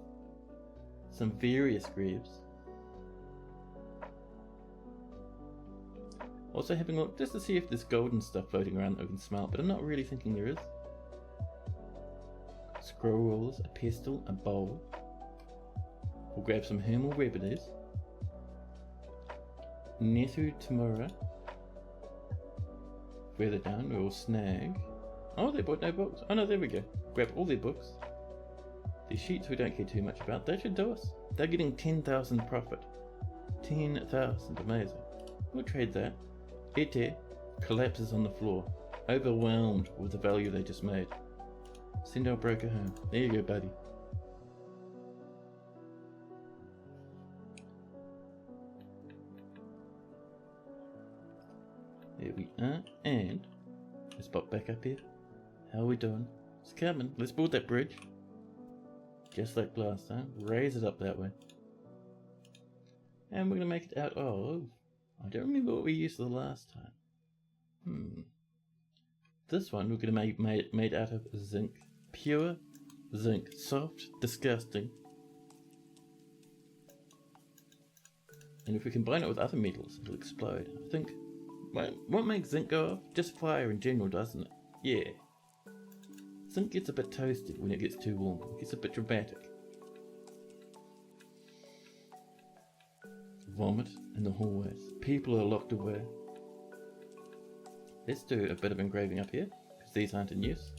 some various greaves. Also having a look just to see if there's golden stuff floating around that we can smell, but I'm not really thinking there is. Scroll rollers, a pestle, a bowl. We'll grab some hermal remedies. Nethu Tamura. Further down we'll snag. Oh, they bought no books. Oh no, there we go. Grab all their books. These sheets we don't care too much about. They should do us. They're getting 10,000 profit. 10,000, amazing. We'll trade that. Ete collapses on the floor, overwhelmed with the value they just made. Send our broker home. There you go, buddy. There we are, and let's pop back up here. How are we doing? It's coming. Let's build that bridge. Just like last time. Raise it up that way. And we're going to make it out of... I don't remember what we used the last time. This one we're going to make made out of zinc. Pure zinc. Soft, disgusting. And if we combine it with other metals, it'll explode. I think... What makes zinc go off? Just fire in general, doesn't it? Yeah. Zinc gets a bit toasted when it gets too warm. It gets a bit dramatic. Vomit in the hallways. People are locked away. Let's do a bit of engraving up here, because these aren't in use.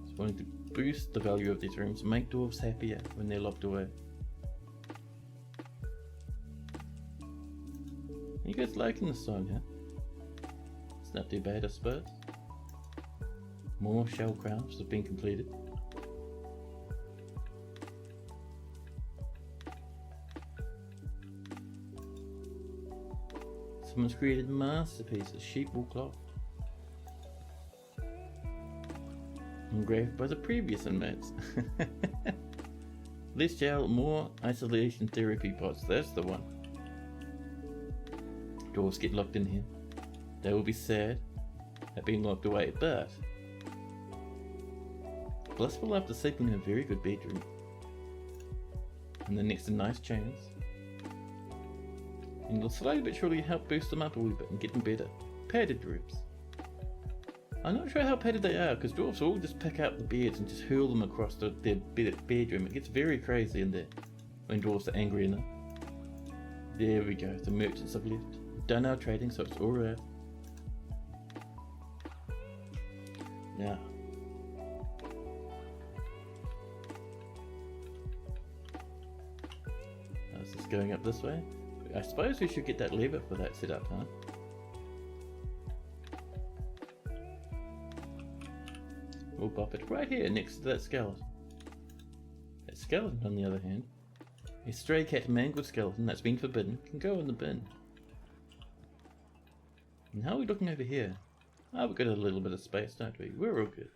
Just wanting to boost the value of these rooms, make dwarves happier when they're locked away. You guys liking the song, huh? It's not too bad, I suppose. More shell crafts have been completed. Someone's created masterpieces, sheep wool cloth. Engraved by the previous inmates. Less gel, more isolation therapy pods, that's the one. Dwarves get locked in here. They will be sad at being locked away, but blissful after sleeping in a very good bedroom. And then next to nice chains. And it'll slowly but surely help boost them up a wee bit and get them better. Padded rooms. I'm not sure how padded they are, because dwarves all just pick up the beds and just hurl them across their bedroom. It gets very crazy in there when dwarves are angry enough. There we go, the merchants have left. We've done our trading, so it's alright. Now, how's this going up this way? I suppose we should get that lever for that set up, huh? We'll pop it right here next to that skeleton. That skeleton, on the other hand, a stray cat mangled skeleton that's been forbidden, can go in the bin. And how are we looking over here? Oh, we've got a little bit of space, don't we? We're all good.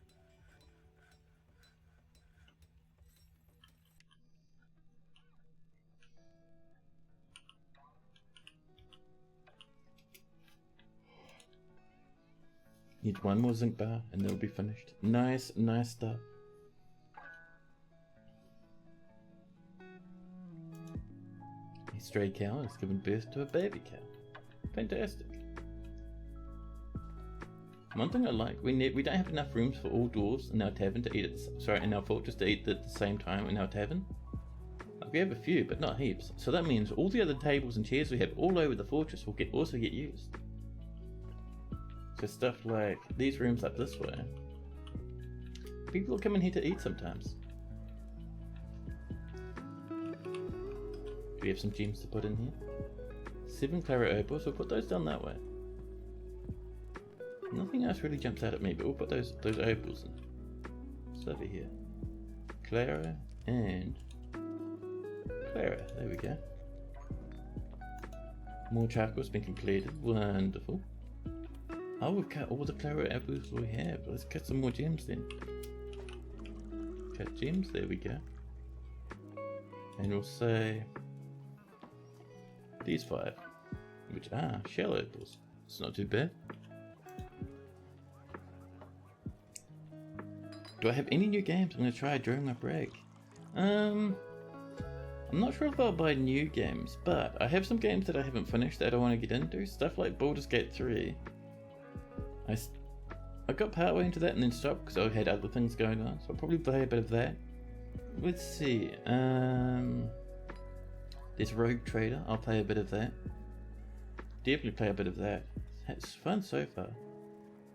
Need one more zinc bar and they'll be finished. Nice, nice stuff. A stray cow has given birth to a baby cow. Fantastic. One thing I like, we don't have enough rooms for all dwarves in our tavern to eat at in our fortress to eat at the same time in our tavern. We have a few, but not heaps. So that means all the other tables and chairs we have all over the fortress will also get used. So stuff like these rooms up this way, people will come in here to eat sometimes. Do we have some gems to put in here? 7 claret opals, we'll put those down that way. Nothing else really jumps out at me, but we'll put those opals in. It's over here. Clara and Clara. There we go. More charcoal's been completed. Wonderful. Oh, we've cut all the Clara apples we have. Let's cut some more gems then. Cut gems. There we go. And we'll say these 5, which are shell opals. It's not too bad. Do I have any new games I'm going to try during my break? I'm not sure if I'll buy new games, but I have some games that I haven't finished that I want to get into. Stuff like Baldur's Gate 3. I got partway into that and then stopped because I had other things going on, so I'll probably play a bit of that. Let's see, there's Rogue Trader, I'll play a bit of that. Definitely play a bit of that. It's fun so far.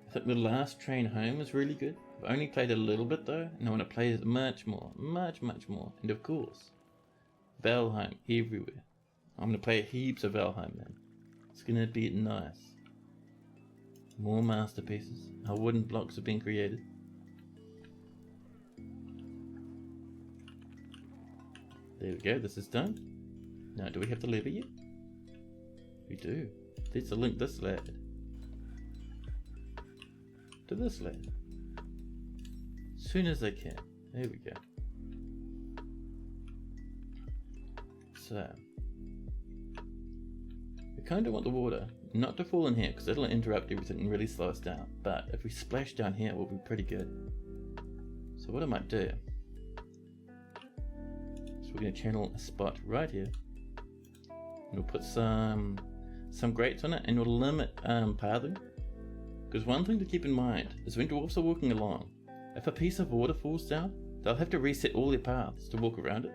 I think The Last Train Home was really good. I've only played a little bit though, and I want to play it much more. And of course, Valheim everywhere. I'm going to play heaps of Valheim then. It's going to be nice. More masterpieces. Our wooden blocks have been created. There we go, this is done. Now, do we have the lever yet? We do. Let's link this lad to this lad. As soon as I can. There we go. So, we kind of want the water not to fall in here because it'll interrupt everything and really slow us down. But if we splash down here, we'll be pretty good. So what I might do, so we're going to channel a spot right here. And we'll put some grates on it and we'll limit pathing. Because one thing to keep in mind is when dwarfs are walking along, if a piece of water falls down, they'll have to reset all their paths to walk around it.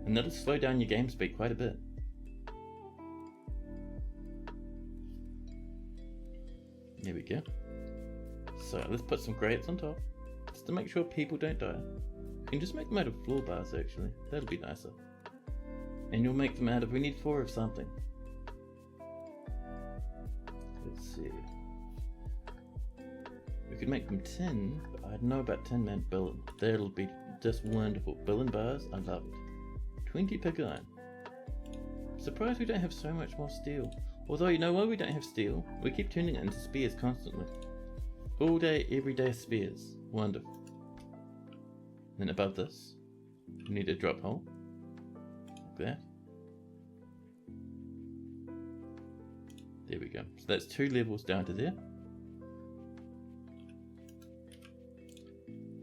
And that'll slow down your game speed quite a bit. There we go. So let's put some grates on top, just to make sure people don't die. You can just make them out of floor bars actually, that'll be nicer. And you'll make them out of, we need 4 of something. Let's see. We could make them tin, but I don't know about tin man bill. That'll be just wonderful. Bill and bars, I love it. 20 pig iron. Surprised we don't have so much more steel. Although, you know why we don't have steel? We keep turning it into spears constantly. All day, every day spears. Wonderful. Then above this, we need a drop hole. Like that. There we go. So that's 2 levels down to there.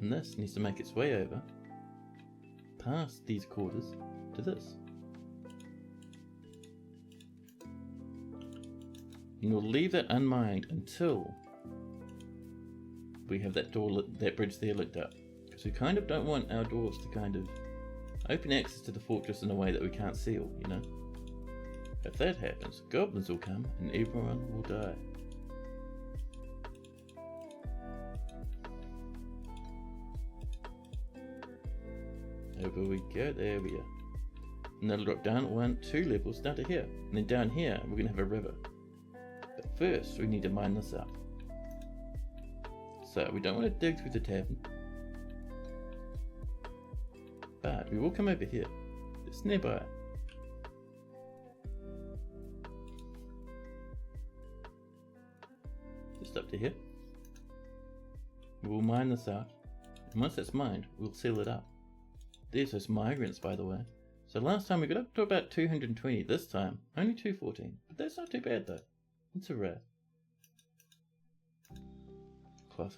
And this needs to make its way over, past these quarters, to this. And we'll leave that unmined until we have that door, that bridge there lit up. Because we kind of don't want our doors to kind of open access to the fortress in a way that we can't seal, you know. If that happens, goblins will come and everyone will die. Over we go, there we are. And that'll drop down 1, 2 levels down to here. And then down here, we're going to have a river. But first, we need to mine this up. So, we don't want to dig through the tavern. But we will come over here. It's nearby. Just up to here. We'll mine this out. And once it's mined, we'll seal it up. There's those migrants, by the way. So last time we got up to about 220. This time, only 214. But that's not too bad though. It's a rare. Cloth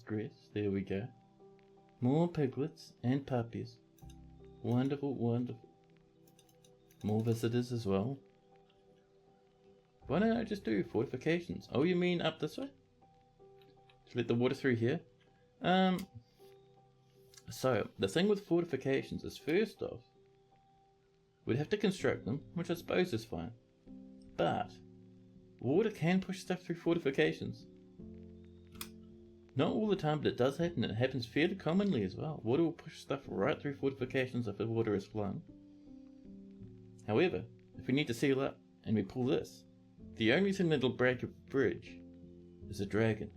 dress. There we go. More piglets and puppies. Wonderful, wonderful. More visitors as well. Why don't I just do fortifications? Oh, you mean up this way? To let the water through here? So, the thing with fortifications is, first off, we'd have to construct them, which I suppose is fine. But, water can push stuff through fortifications. Not all the time, but it does happen. It happens fairly commonly as well. Water will push stuff right through fortifications if the water is flung. However, if we need to seal up, and we pull this, the only thing that'll break a bridge is a dragon.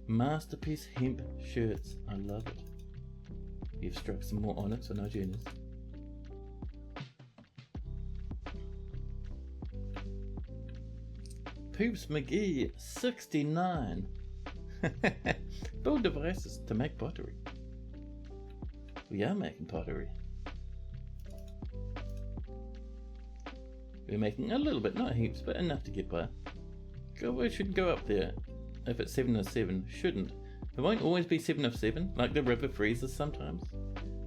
Masterpiece hemp shirts. I love it. You've struck some more onyx on our journeys. Poops McGee 69. Build devices to make pottery. We are making pottery. We're making a little bit, not heaps, but enough to get by. We should go up there. If it's 7 of 7, shouldn't. It won't always be 7 of 7, like the river freezes sometimes.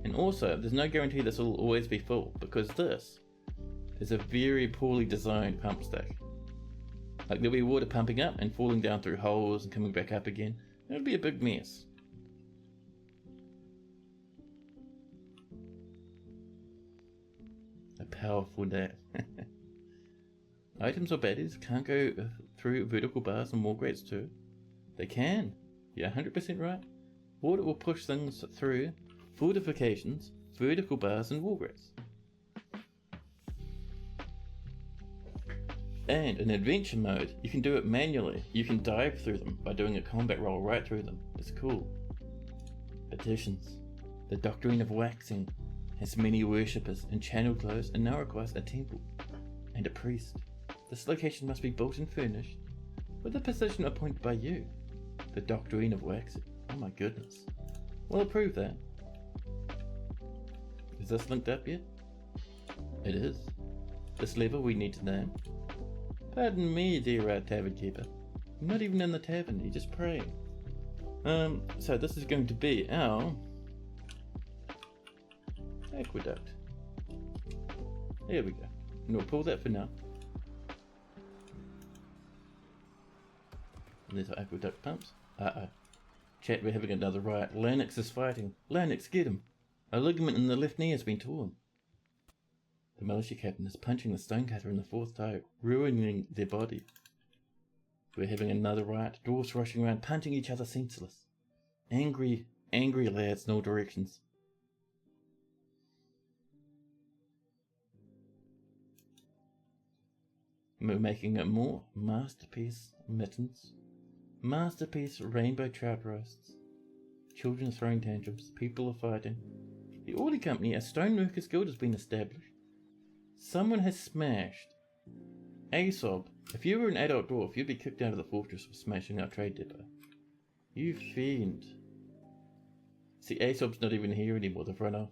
And also, there's no guarantee this will always be full, because this is a very poorly designed pump stack. Like there'll be water pumping up and falling down through holes and coming back up again. It'll be a big mess. A powerful day. Items or baddies can't go through vertical bars and wall grates too. They can. You're 100% right. Water will push things through fortifications, vertical bars and wall grates. And in adventure mode, you can do it manually. You can dive through them by doing a combat roll right through them. It's cool. Petitions. The doctrine of waxing has many worshippers and Channeledclosed and now requires a temple and a priest. This location must be built and furnished with a position appointed by you. The doctrine of waxing. Oh my goodness. We'll approve that. Is this linked up yet? It is. This level we need to name. Pardon me, dear tavern keeper. I'm not even in the tavern, you're just praying. So this is going to be our aqueduct. There we go. And we'll pull that for now. And there's our aqueduct pumps. Chat, we're having another riot. Lanix is fighting. Lanix, get him. A ligament in the left knee has been torn. The militia captain is punching the stonecutter in the fourth toe, ruining their body. We're having another riot. Dwarfs rushing around, punching each other senseless. Angry lads in all directions. We're making it more. Masterpiece mittens. Masterpiece rainbow trout roasts. Children throwing tantrums. People are fighting. The Orderly Company, a stoneworkers guild, has been established. Someone has smashed. Aesop, if you were an adult dwarf, you'd be kicked out of the fortress for smashing our trade depot. You fiend. See, Aesop's not even here anymore, they've run off.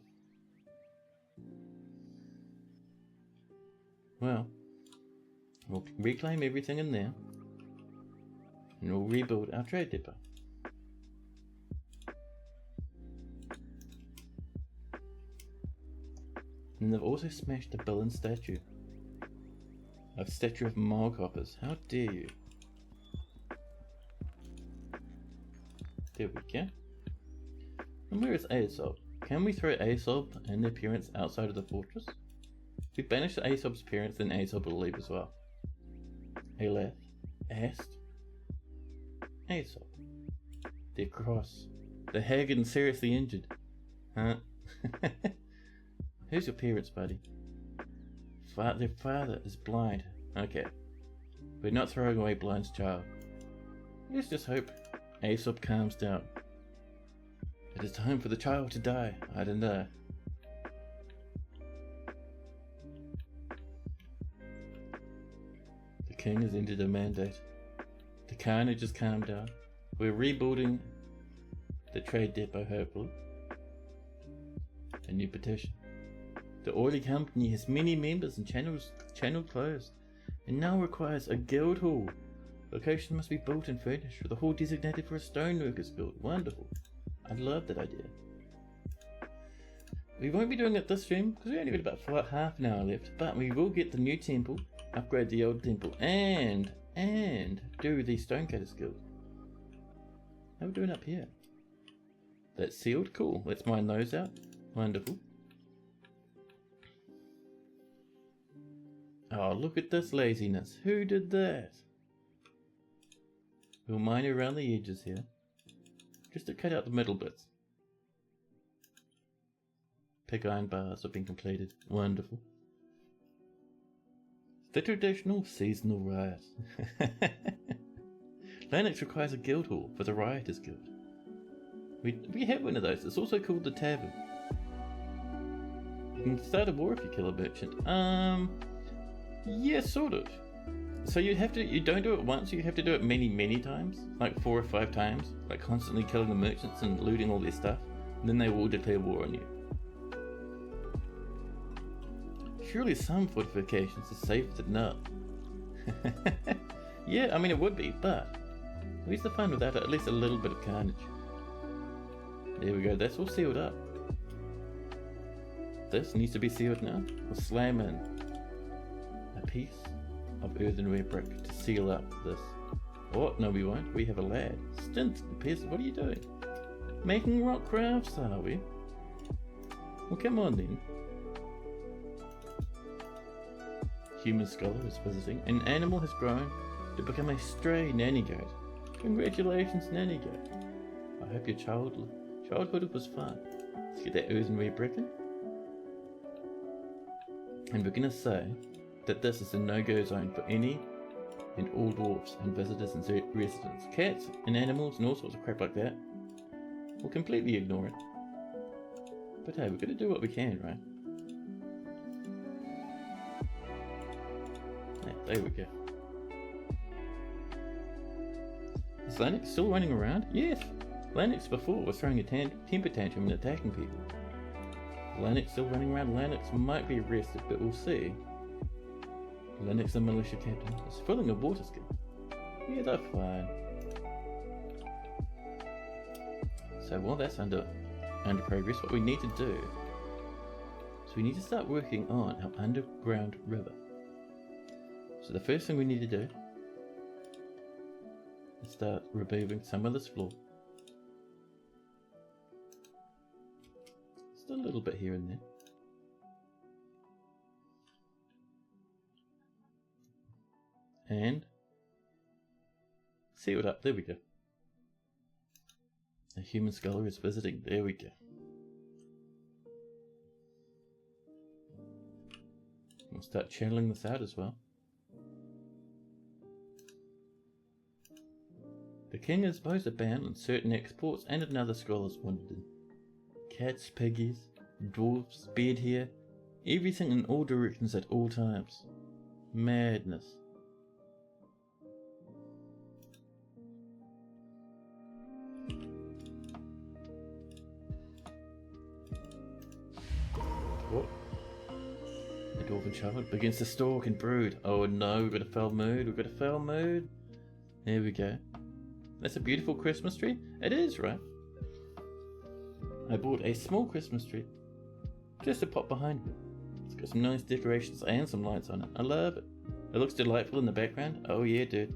Well, we'll reclaim everything in there, and we'll rebuild our trade depot. And they've also smashed a Billen statue. A statue of Molecoppers. How dare you? There we go. And where is Aesop? Can we throw Aesop and their parents outside of the fortress? If we banish Aesop's parents, then Aesop will leave as well. Elath. Ast. Aesop. They're cross. They're haggard and seriously injured. Huh? Who's your parents, buddy? Their father is blind. Okay. We're not throwing away Blind's child. Let's just hope Aesop calms down. It is time for the child to die. I don't know. The king has entered a mandate. The carnage has calmed down. We're rebuilding the trade depot, hopefully. A new petition. The Orderly Company has many members and Channeledclosed, and now requires a guild hall. Location must be built and furnished with a hall designated for a stoneworkers guild. Wonderful. I love that idea. We won't be doing it this stream because we only got about half an hour left, but we will get the new temple, upgrade the old temple, and do the stonecutters guild. How are we doing up here? That's sealed? Cool. Let's mine those out. Wonderful. Oh, look at this laziness. Who did that? We'll mine around the edges here, just to cut out the middle bits. Pig iron bars have been completed. Wonderful. The traditional seasonal riot. Lanix requires a guild hall for the Rioters Guild. We have one of those. It's also called the Tavern. You can start a war if you kill a merchant. Yeah, sort of. So you don't do it once, you have to do it many times. Like 4 or 5 times. Like constantly killing the merchants and looting all their stuff. And then they will declare war on you. Surely some fortifications are safer than none. Yeah, I mean it would be, but where's the fun without at least a little bit of carnage? There we go, that's all sealed up. This needs to be sealed now. We'll slam in a piece of earthenware brick to seal up this. Oh, no we won't. We have a lad. Stint, peasant, what are you doing? Making rock crafts, are we? Well, come on then. Human scholar is visiting. An animal has grown to become a stray nanny goat. Congratulations, nanny goat. I hope your childhood was fun. Let's get that earthenware brick in. And we're going to say that this is a no-go zone for any and all dwarfs and visitors and residents. Cats and animals and all sorts of crap like that. We'll completely ignore it. But hey, we're going to do what we can, right? Yeah, there we go. Is Lanix still running around? Yes! Lanix before was throwing a temper tantrum and attacking people. Lanix still running around. Lanix might be arrested, but we'll see. Lanix, the militia captain, is filling a water skin. Yeah, they're fine. So while that's under progress, what we need to do is we need to start working on our underground river. So the first thing we need to do is start removing some of this floor. Just a little bit here and there. And seal it up. There we go. A human scholar is visiting. There we go. We'll start channeling this out as well. The king has imposed a ban on certain exports and another scholar's wanted in. Cats, piggies, dwarfs, beard hair, everything in all directions at all times. Madness. What? The dwarven child begins to stalk and brood. Oh no, we've got a foul mood, we've got a foul mood. There we go. That's a beautiful Christmas tree? It is, right? I bought a small Christmas tree just to pop behind me. It's got some nice decorations and some lights on it. I love it. It looks delightful in the background. Oh yeah, dude.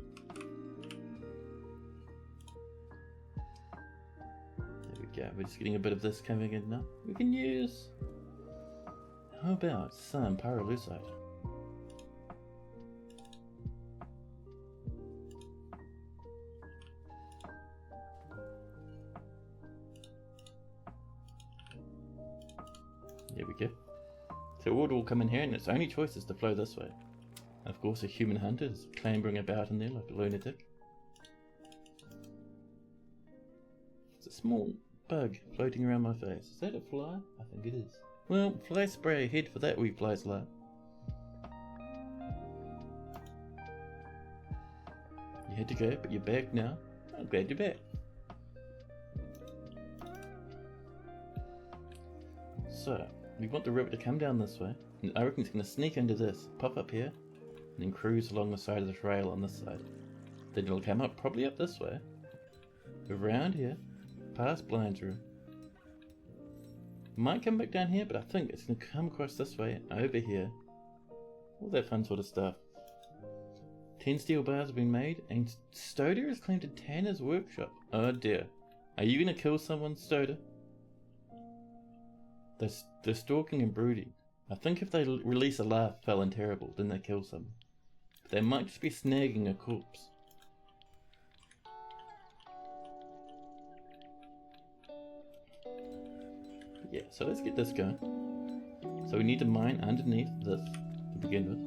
There we go. We're just getting a bit of this coming in now. We can use... How about some pyrolusite? There we go. So wood will come in here and its only choice is to flow this way. Of course a human hunter is clambering about in there like a lunatic. It's a small bug floating around my face. Is that a fly? I think it is. Well, fly spray ahead for that wee fly's life. You had to go, but you're back now. I'm glad you're back. So, we want the river to come down this way, and I reckon it's going to sneak into this, pop up here, and then cruise along the side of the trail on this side. Then it'll come up, probably up this way, around here, past Blind's room. Might come back down here, but I think it's going to come across this way, over here. All that fun sort of stuff. 10 steel bars have been made, and Stoder is claimed to Tanner's workshop. Oh dear. Are you going to kill someone, Stoder? They're stalking and brooding. I think if they release a laugh fell and terrible, then they kill someone. They might just be snagging a corpse. Yeah, so let's get this going. So we need to mine underneath this to begin with.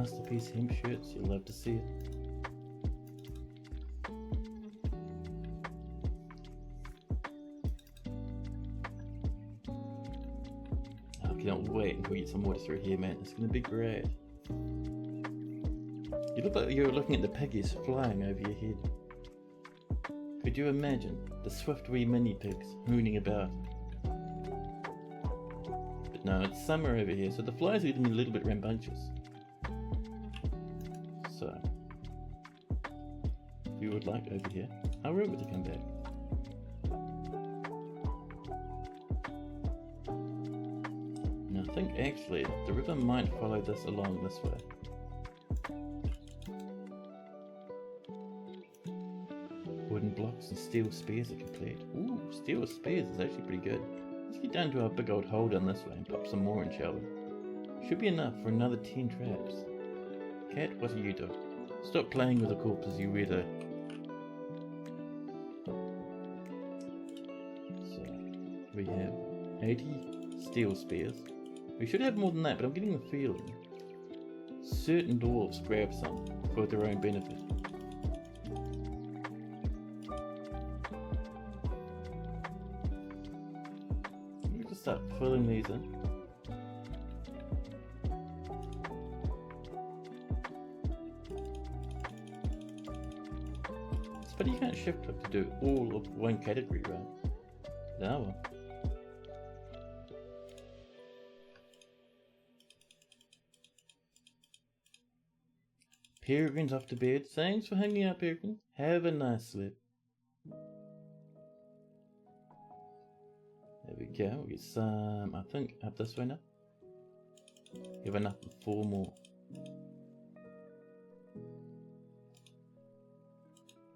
masterpiece hemp shirts. You'll love to see it. I cannot wait until we get some water through here, man. It's going to be great. You look like you're looking at the piggies flying over your head. Could you imagine the swift wee mini pigs hooning about? But no, it's summer over here, so the flies are getting a little bit rambunctious. So, if you would like over here, I'll remember to come back. And I think actually the river might follow this along this way. Wooden blocks and steel spears are complete. Ooh, steel spears is actually pretty good. Let's get down to our big old hole down this way and pop some more in, shall we? Should be enough for another 10 traps. Cat, what are you doing? Stop playing with the corpses, you weirdo. So, we have 80 steel spears. We should have more than that, but I'm getting the feeling certain dwarves grab some for their own benefit. Start filling these in. But you can't shift click to do all of one category, right? No. Peregrine's off to bed. Thanks for hanging out, Peregrine. Have a nice sleep. There we go, we get some, I think, up this way now. We have enough for 4 more.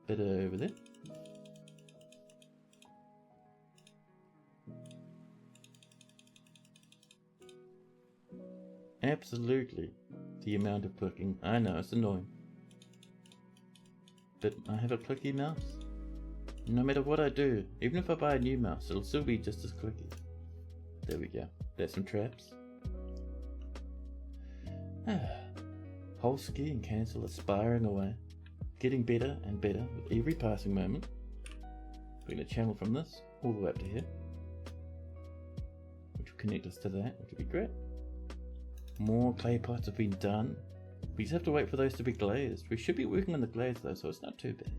Bit over there. Absolutely, the amount of clicking. I know, it's annoying. But I have a clicky mouse. No matter what I do, even if I buy a new mouse, it'll still be just as clicky. There we go. There's some traps. Holsky and Cancel are spiraling away, getting better and better with every passing moment. We're going to channel from this all the way up to here, which will connect us to that, which will be great. More clay pots have been done. We just have to wait for those to be glazed. We should be working on the glaze though, so it's not too bad.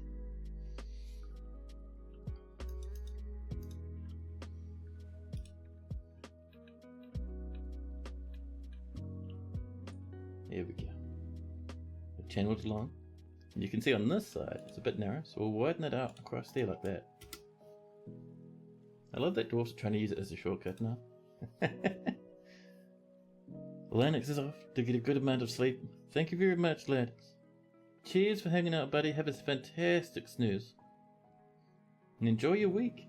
There we go. We've channeled along. And you can see on this side, it's a bit narrow, so we'll widen it out across there like that. I love that dwarfs are trying to use it as a shortcut now. Lennox is off to get a good amount of sleep. Thank you very much, Lennox. Cheers for hanging out, buddy. Have a fantastic snooze. And enjoy your week.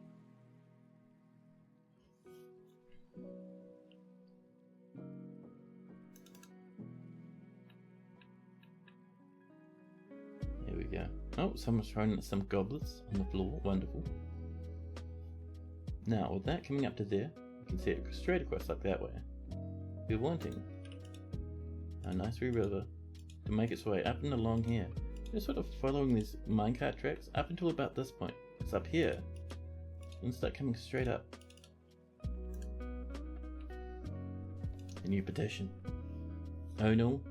There we go. Oh, someone's throwing some goblets on the floor. Wonderful. Now, with that coming up to there, you can see it straight across like that way. We're wanting a nice wee river to make its way up and along here. Just sort of following these minecart tracks up until about this point. It's up here and start coming straight up. A new petition. Onal,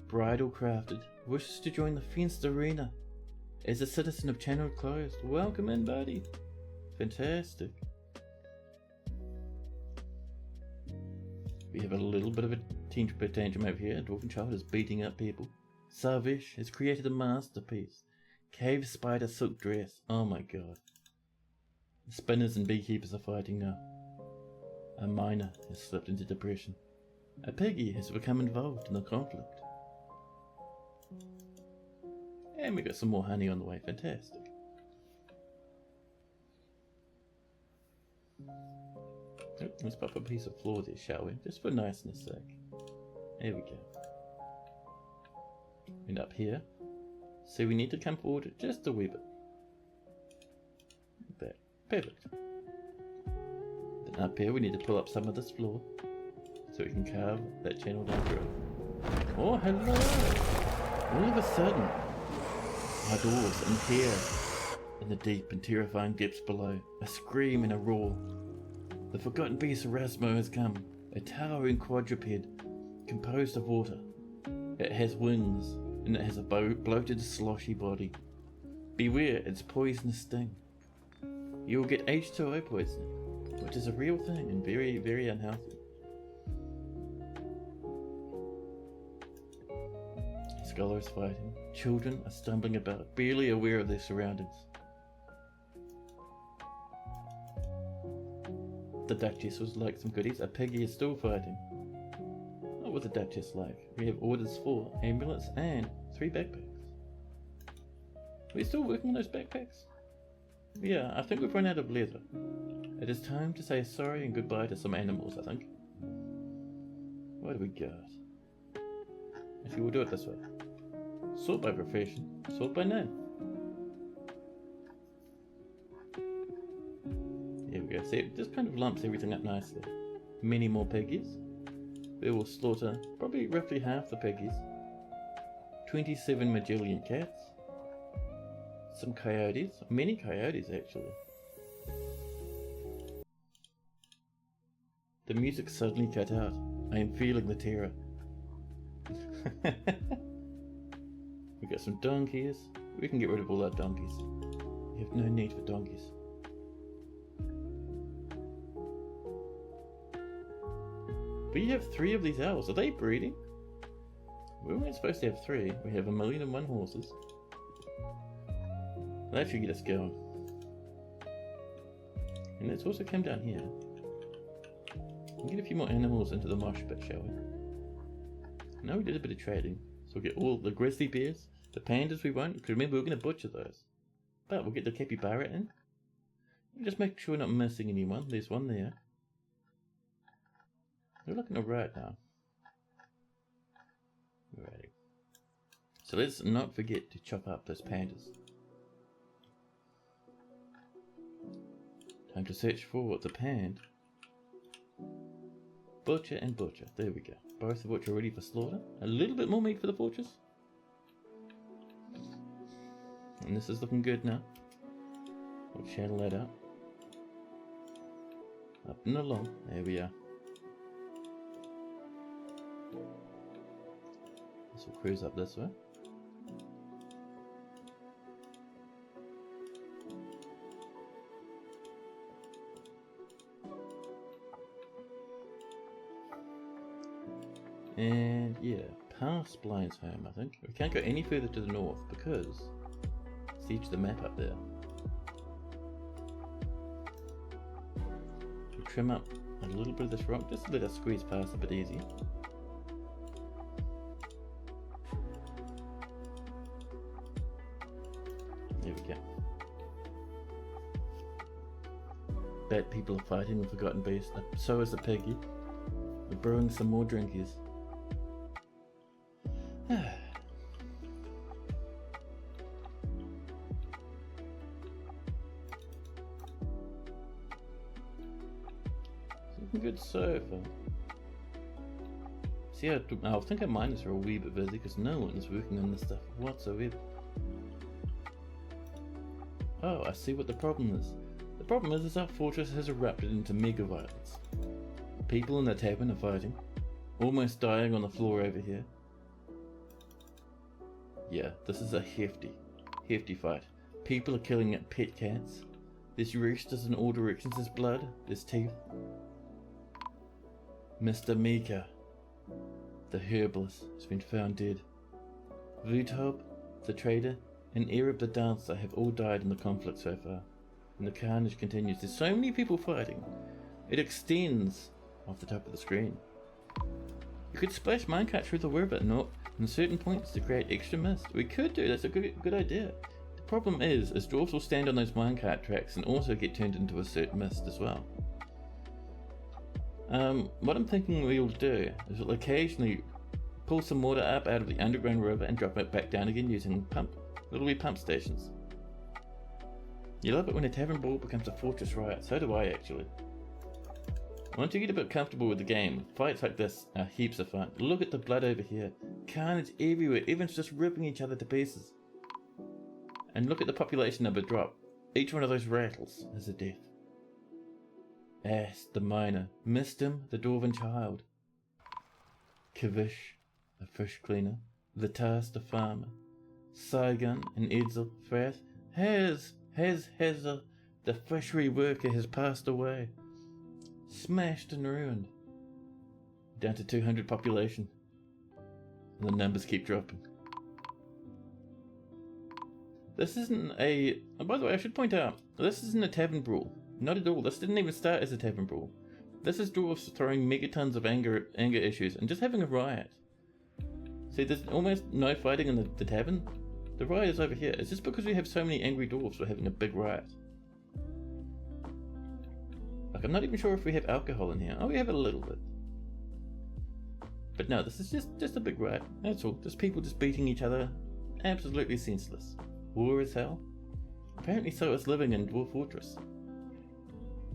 Bridal Crafted, wishes to join the fenced arena as a citizen of Channeledclosed. Welcome in, buddy. Fantastic. We have a little bit of a tantrum over here. A dwarven child is beating up people. Sarvish has created a masterpiece. Cave spider silk dress. Oh my god. The spinners and beekeepers are fighting now. A miner has slipped into depression. A piggy has become involved in the conflict. And we got some more honey on the way. Fantastic. Let's pop a piece of floor there, shall we? Just for niceness sake. There we go. And up here, so we need to come forward just a wee bit. Like that. Perfect. Then up here we need to pull up some of this floor so we can carve that channel down through it. Oh, hello! All of a sudden, my doors and here, in the deep and terrifying depths below, a scream and a roar. The forgotten beast Erasmo has come, a towering quadruped composed of water. It has wings, and it has a bloated, sloshy body. Beware its poisonous sting. You will get H2O poisoning, which is a real thing and very, very unhealthy. Scholars fighting. Children are stumbling about, barely aware of their surroundings. The Duchess was like some goodies. A piggy is still fighting. What was the Duchess like? We have orders for ambulance and 3 backpacks. Are we still working on those backpacks? Yeah, I think we've run out of leather. It is time to say sorry and goodbye to some animals, I think. What do we got? Actually, we'll do it this way. Sort by profession, sort by name. There we go. See, it just kind of lumps everything up nicely. Many more piggies. We will slaughter probably roughly half the piggies. 27 Magellan cats. Some coyotes. Many coyotes, actually. The music suddenly cut out. I am feeling the terror. We got some donkeys. We can get rid of all our donkeys. We have no need for donkeys. We have 3 of these owls. Are they breeding? We weren't supposed to have 3. We have 1,001 horses. That should get us going. And let's also come down here. We'll get a few more animals into the marsh pit, shall we? Now we did a bit of trading. So we'll get all the grizzly bears, the pandas we want, because remember we're going to butcher those. But we'll get the capybara in. Just make sure we're not missing anyone. There's one there. We're looking alright now. Alrighty. So let's not forget to chop up those pandas. Time to search for the pand. Butcher and butcher. There we go. Both of which are ready for slaughter. A little bit more meat for the fortress. And this is looking good now. We'll channel that up. Up and along. There we are. This will cruise up this way. And yeah, past Blind's home, I think. We can't go any further to the north because it's the edge of the map up there. We'll trim up a little bit of this rock just to let us squeeze past a bit easier. There we go. Bad people are fighting the forgotten beast. So is the piggy. We're brewing some more drinkies. Looking good so far. See, I think our miners are a wee bit busy because no one is working on this stuff whatsoever. Oh, I see what the problem is. The problem is our fortress has erupted into mega violence. People in the tavern are fighting, almost dying on the floor over here. Yeah, this is a hefty fight. People are killing pet cats. There's roosters in all directions, there's blood, there's teeth. Mr. Mika, the herbalist, has been found dead. Vutob, the trader, and Ereb the dancer have all died in the conflict so far. And the carnage continues. There's so many people fighting. It extends off the top of the screen. You could splash minecart through the river in certain points to create extra mist. We could do, that's a good idea. The problem is dwarves will stand on those minecart tracks and also get turned into a certain mist as well. What I'm thinking we'll do is we'll occasionally pull some water up out of the underground river and drop it back down again using little wee pump stations. You love it when a tavern brawl becomes a fortress riot. So do I, actually. Once you get a bit comfortable with the game, fights like this are heaps of fun. Look at the blood over here. Carnage everywhere. Everyone's just ripping each other to pieces. And look at the population number drop. Each one of those rattles is a death. Ass, the miner. Mistim, the dwarven child. Kavish, the fish cleaner. Vitas, the farmer. Saigun and Edsel, Frath. Hazel, the fishery worker has passed away. Smashed and ruined. Down to 200 population. And the numbers keep dropping. This isn't a... Oh, by the way, I should point out, this isn't a tavern brawl. Not at all. This didn't even start as a tavern brawl. This is dwarves throwing megatons of anger issues and just having a riot. See, there's almost no fighting in the tavern. The riot is over here. It's just because we have so many angry dwarves we're having a big riot. Like, I'm not even sure if we have alcohol in here. Oh, we have a little bit. But no, this is just a big riot. That's all. Just people just beating each other. Absolutely senseless. War is hell. Apparently so is living in Dwarf Fortress.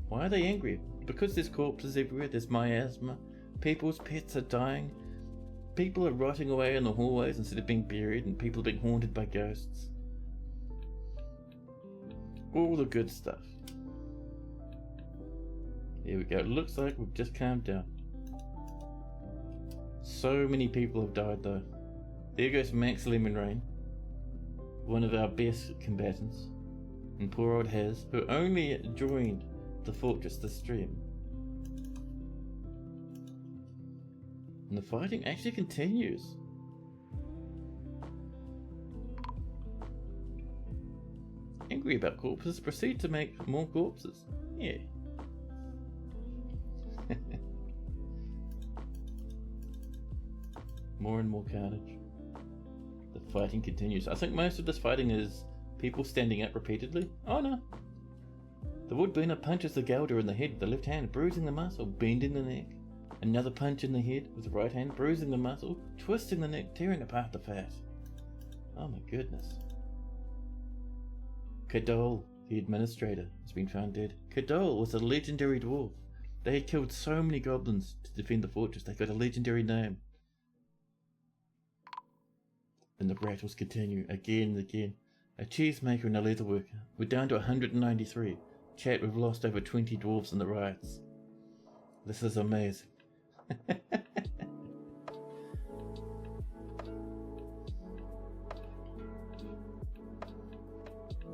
Why are they angry? Because there's corpses everywhere. There's miasma. People's pets are dying. People are rotting away in the hallways instead of being buried, and people are being haunted by ghosts. All the good stuff. Here we go. It looks like we've just calmed down. So many people have died though. There goes Max Lemonrain, one of our best combatants, and poor old Haz, who only joined the fortress this stream. And the fighting actually continues. Angry about corpses, proceed to make more corpses. Yeah. More and more carnage. The fighting continues. I think most of this fighting is people standing up repeatedly. Oh no. The woodburner punches the Gelder in the head with the left hand, bruising the muscle, bending the neck. Another punch in the head with the right hand, bruising the muscle, twisting the neck, tearing apart the fat. Oh my goodness. Kadol, the administrator, has been found dead. Kadol was a legendary dwarf. They had killed so many goblins to defend the fortress, they got a legendary name. And the rattles continue again and again. A cheesemaker and a leatherworker. We're down to 193. Chat, we've lost over 20 dwarves in the riots. This is amazing.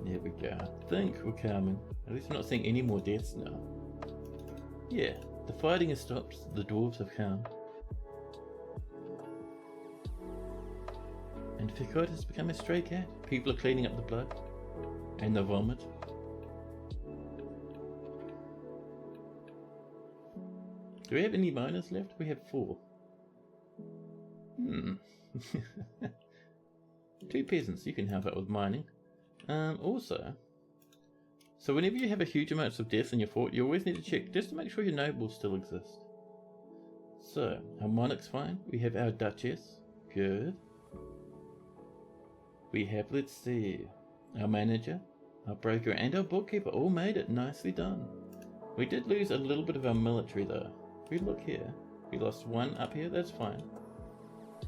There we go. I think we're calming. At least we're not seeing any more deaths now. Yeah, the fighting has stopped. The dwarves have calmed. And Fikot has become a stray cat. People are cleaning up the blood and the vomit. Do we have any miners left? We have 4. 2 peasants, you can help out with mining. Also, so whenever you have a huge amount of deaths in your fort, you always need to check just to make sure your nobles still exist. So, our monarch's fine. We have our duchess. Good. We have, let's see, our manager, our broker, and our bookkeeper all made it. Nicely done. We did lose a little bit of our military though. If we look here, we lost 1 up here, that's fine.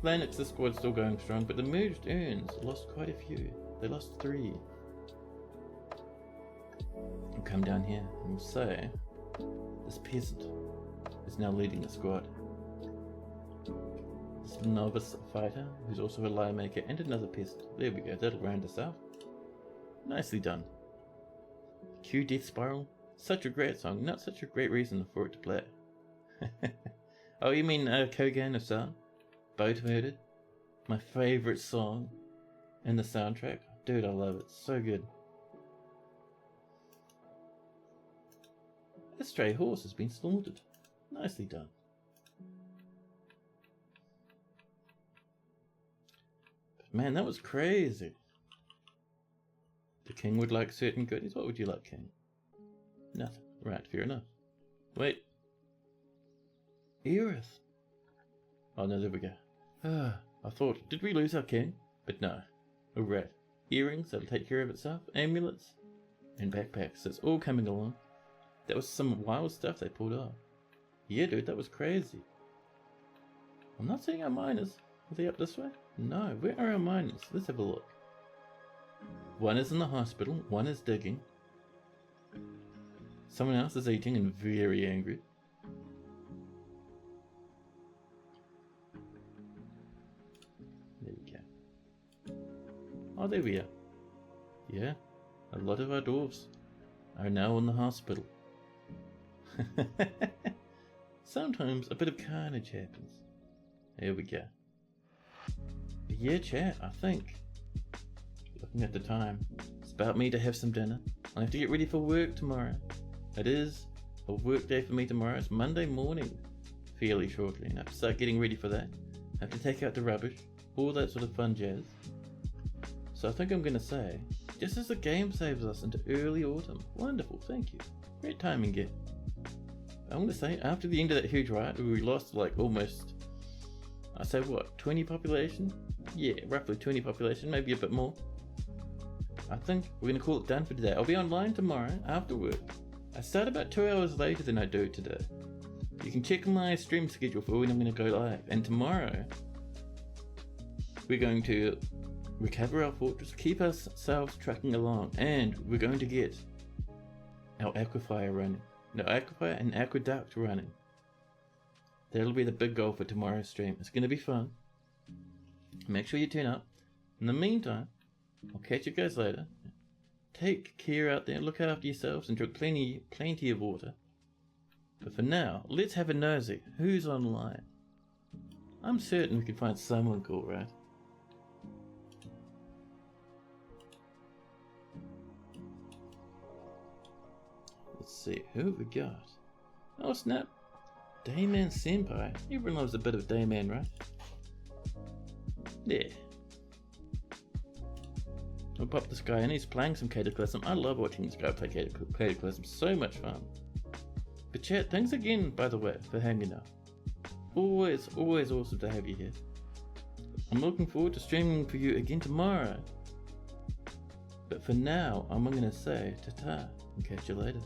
Lanix's squad's still going strong, but the merged urns lost quite a few. They lost 3. We'll come down here and we'll say, this peasant is now leading the squad. This novice fighter, who's also a lyre maker, and another peasant. There we go, that'll round us out. Nicely done. Q Death Spiral, such a great song, not such a great reason for it to play. Oh, you mean Kogan of Sound? Boat Murdered? My favourite song in the soundtrack. Dude, I love it, so good. A stray horse has been slaughtered. Nicely done. Man, that was crazy. The king would like certain goodies. What would you like, king? Nothing. Right, fair enough. Wait. Aerith. Oh no, there we go. I thought, did we lose our king? But no. Alright. Earrings, that'll take care of itself. Amulets. And backpacks. It's all coming along. That was some wild stuff they pulled off. Yeah, dude, that was crazy. I'm not seeing our miners. Are they up this way? No, where are our miners? Let's have a look. One is in the hospital, one is digging. Someone else is eating and very angry. There we go. Oh, there we are. Yeah, a lot of our dwarves are now in the hospital. Sometimes a bit of carnage happens. There we go. But yeah, chat, I think, looking at the time, it's about me to have some dinner. I have to get ready for work tomorrow. It is a work day for me tomorrow. It's Monday morning, fairly shortly, and I have to start getting ready for that. I have to take out the rubbish, all that sort of fun jazz. So I think I'm going to say, just as the game saves us into early autumn. Wonderful, thank you. Great timing, Git. I'm going to say, after the end of that huge riot, we lost like almost, I say what, 20 population? Yeah, roughly 20 population, maybe a bit more. I think we're going to call it done for today. I'll be online tomorrow after work. I start about 2 hours later than I do today. You can check my stream schedule for when I'm going to go live. And tomorrow, we're going to recover our fortress, keep ourselves trucking along, and we're going to get our aquifer running. No, aquifer and aqueduct running. That'll be the big goal for tomorrow's stream. It's going to be fun. Make sure you turn up. In the meantime, I'll catch you guys later. Take care out there, look after yourselves, and drink plenty of water. But for now, let's have a nosy. Who's online? I'm certain we can find someone cool, right? Let's see, who have we got? Oh snap! Dayman Senpai. Everyone loves a bit of Dayman, right? Yeah. We'll pop this guy in. He's playing some Cataclysm. I love watching this guy play Cataclysm. So much fun. But chat, thanks again, by the way, for hanging out. Always awesome to have you here. I'm looking forward to streaming for you again tomorrow. But for now, I'm going to say ta-ta and catch you later.